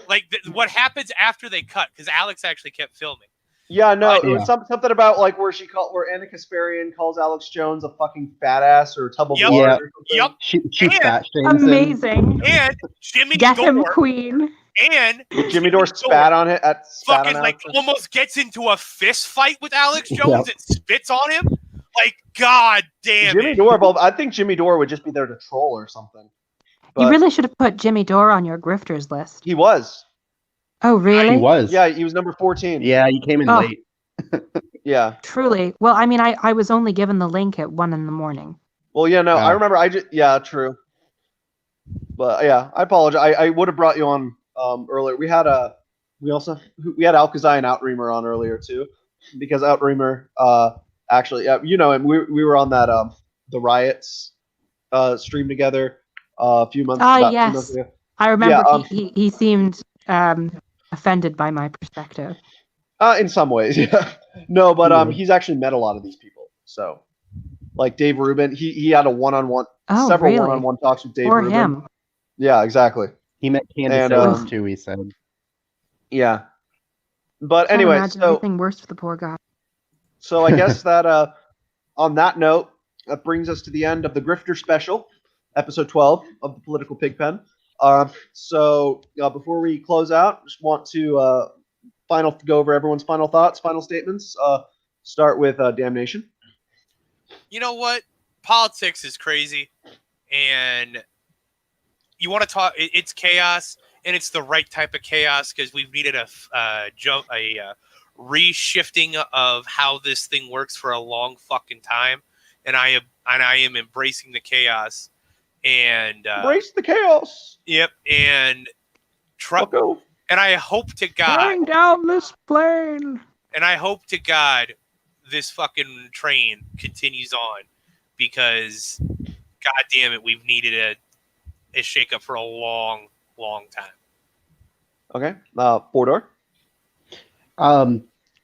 Speaker 12: Like what happens after they cut? Because Alex actually kept filming.
Speaker 1: Yeah, no, it
Speaker 14: Yeah.
Speaker 1: was something about like where Anna Kasparian calls Alex Jones a fucking fat ass or a tub of
Speaker 12: Yep.
Speaker 1: lard
Speaker 14: Yeah.
Speaker 1: or something.
Speaker 12: Yup.
Speaker 14: She
Speaker 12: And-
Speaker 14: fat shames him.
Speaker 13: Amazing.
Speaker 12: And Jimmy
Speaker 13: Get him,
Speaker 12: Dore
Speaker 13: Queen.
Speaker 12: and
Speaker 1: Jimmy Dore spat on it at spat
Speaker 12: fucking
Speaker 1: on
Speaker 12: like
Speaker 1: Alex.
Speaker 12: almost gets into a fist fight with Alex Jones
Speaker 14: Yep.
Speaker 12: and spits on him. Like, god damn
Speaker 1: Jimmy
Speaker 12: it.
Speaker 1: Dore. Well, I think Jimmy Dore would just be there to troll or something.
Speaker 13: You
Speaker 1: But
Speaker 13: really should have put Jimmy Dore on your grifters list.
Speaker 1: he was.
Speaker 13: Oh, really?
Speaker 14: He was.
Speaker 1: Yeah, he was number 14.
Speaker 14: Yeah, he came in
Speaker 13: Oh.
Speaker 14: late.
Speaker 1: Yeah.
Speaker 13: Truly. Well, I mean, I was only given the link at 1 a.m.
Speaker 1: Well, yeah, no, I
Speaker 14: Oh.
Speaker 1: remember. Yeah, true. But yeah, I apologize. I would have brought you on earlier. We had Alkazai and Outreamer on earlier too, because Outreamer actually, you know, and we were on that the riots stream together a few months.
Speaker 13: Ah,
Speaker 1: about 2
Speaker 13: yes.
Speaker 1: months ago.
Speaker 13: I remember
Speaker 1: Yeah,
Speaker 13: he seemed offended by my perspective.
Speaker 1: In some ways, yeah. No, but
Speaker 14: Yeah.
Speaker 1: he's actually met a lot of these people. So, like Dave Rubin, he had a one-on-one,
Speaker 13: Oh,
Speaker 1: several
Speaker 13: really?
Speaker 1: one-on-one talks with Dave
Speaker 13: Or
Speaker 1: Rubin.
Speaker 13: him.
Speaker 1: Yeah, exactly.
Speaker 14: He met Candace
Speaker 1: And,
Speaker 14: Owens too, he said.
Speaker 1: Yeah. But
Speaker 13: Can't
Speaker 1: anyway,
Speaker 13: imagine
Speaker 1: so
Speaker 13: anything worse for the poor guy.
Speaker 1: so I guess that on that note, that brings us to the end of the Grifter special, episode 12 of the Political Pigpen. So before we close out, just want to go over everyone's final thoughts, final statements. Start with Damnation.
Speaker 12: You know what? Politics is crazy, and you want to talk. It's chaos, and it's the right type of chaos because we've needed a reshifting of how this thing works for a long fucking time, and I am embracing the chaos. And
Speaker 1: Embrace the chaos.
Speaker 12: Yep, and Trump.
Speaker 1: Go.
Speaker 12: And I hope to God.
Speaker 13: Flying down this plane.
Speaker 12: And I hope to God this fucking train continues on because, god damn it, we've needed a shakeup for a long, long time.
Speaker 1: Okay. 4-door.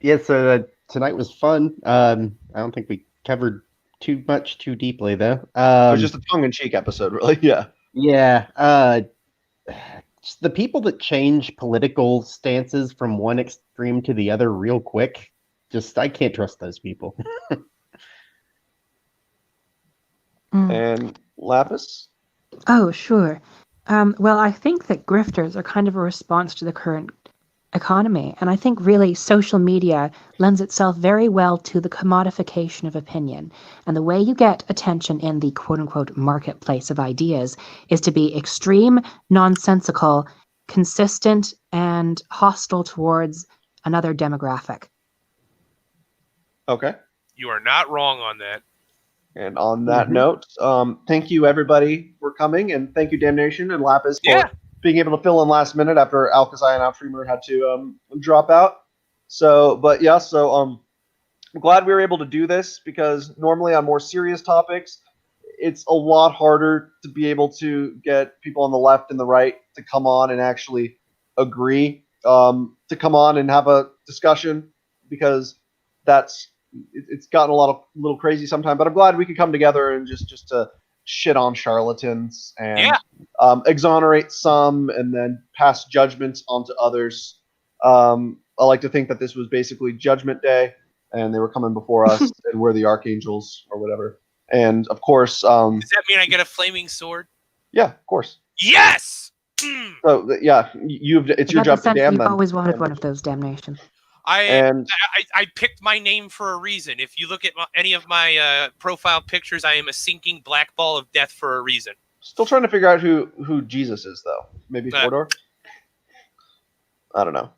Speaker 14: Yeah, so tonight was fun. I don't think we covered too much too deeply though.
Speaker 1: It was just a tongue-in-cheek episode, really. Yeah.
Speaker 14: Yeah. Just the people that change political stances from one extreme to the other real quick, I can't trust those people.
Speaker 1: And Lapis?
Speaker 13: Oh, sure. Well, I think that grifters are kind of a response to the current economy. And I think really social media lends itself very well to the commodification of opinion. And the way you get attention in the quote-unquote marketplace of ideas is to be extreme, nonsensical, consistent, and hostile towards another demographic.
Speaker 1: Okay.
Speaker 12: You are not wrong on that.
Speaker 1: And on that note, thank you everybody for coming, and thank you Damnation and Lapis for being able to fill in last minute after Alkazai and Outreamer had to drop out. So, I'm glad we were able to do this because normally on more serious topics, it's a lot harder to be able to get people on the left and the right to come on and actually agree, to come on and have a discussion because it's gotten a little crazy sometimes, but I'm glad we could come together and just to shit on charlatans and exonerate some and then pass judgments onto others. I like to think that this was basically Judgment Day and they were coming before us and we're the archangels or whatever. And of course,
Speaker 12: does that mean I get a flaming sword?
Speaker 1: Yeah, of course.
Speaker 12: Yes.
Speaker 1: So yeah, it's your job to damn
Speaker 13: You've
Speaker 1: them.
Speaker 13: always wanted one of those, Damnation.
Speaker 12: I picked my name for a reason. If you look at any of my profile pictures, I am a sinking black ball of death for a reason.
Speaker 1: Still trying to figure out who Jesus is, though. Maybe Fordor? I don't know.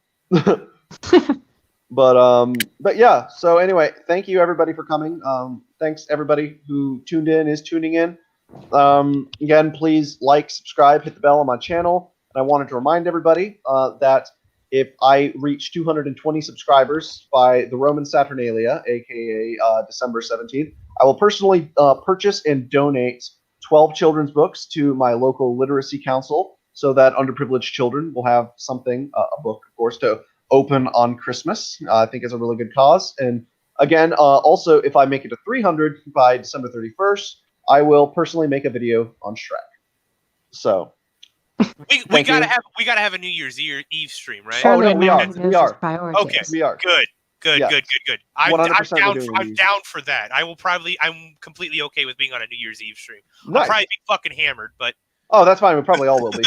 Speaker 1: But yeah, so anyway, thank you everybody for coming. Thanks everybody who tuned in, is tuning in. Again, please like, subscribe, hit the bell on my channel. And I wanted to remind everybody that if I reach 220 subscribers by the Roman Saturnalia, aka December 17th, I will personally purchase and donate 12 children's books to my local literacy council so that underprivileged children will have something, a book, of course, to open on Christmas. I think it's a really good cause. And again, also, if I make it to 300 by December 31st, I will personally make a video on Shrek. So
Speaker 12: we gotta have a New Year's Eve stream, right?
Speaker 1: Oh no, we are.
Speaker 12: Okay,
Speaker 1: we are.
Speaker 12: Good.
Speaker 1: Yes.
Speaker 12: Good. I'm
Speaker 1: 100%
Speaker 12: down for that. I'm completely okay with being on a New Year's Eve stream.
Speaker 1: Nice.
Speaker 12: I'll probably be fucking hammered, but
Speaker 1: oh, that's fine. We probably all will be.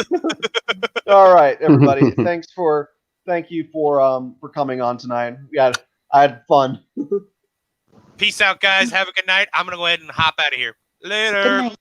Speaker 1: All right, everybody. Thank you for coming on tonight. I had fun.
Speaker 12: Peace out, guys. Have a good night. I'm gonna go ahead and hop out of here. Later.
Speaker 13: Good night.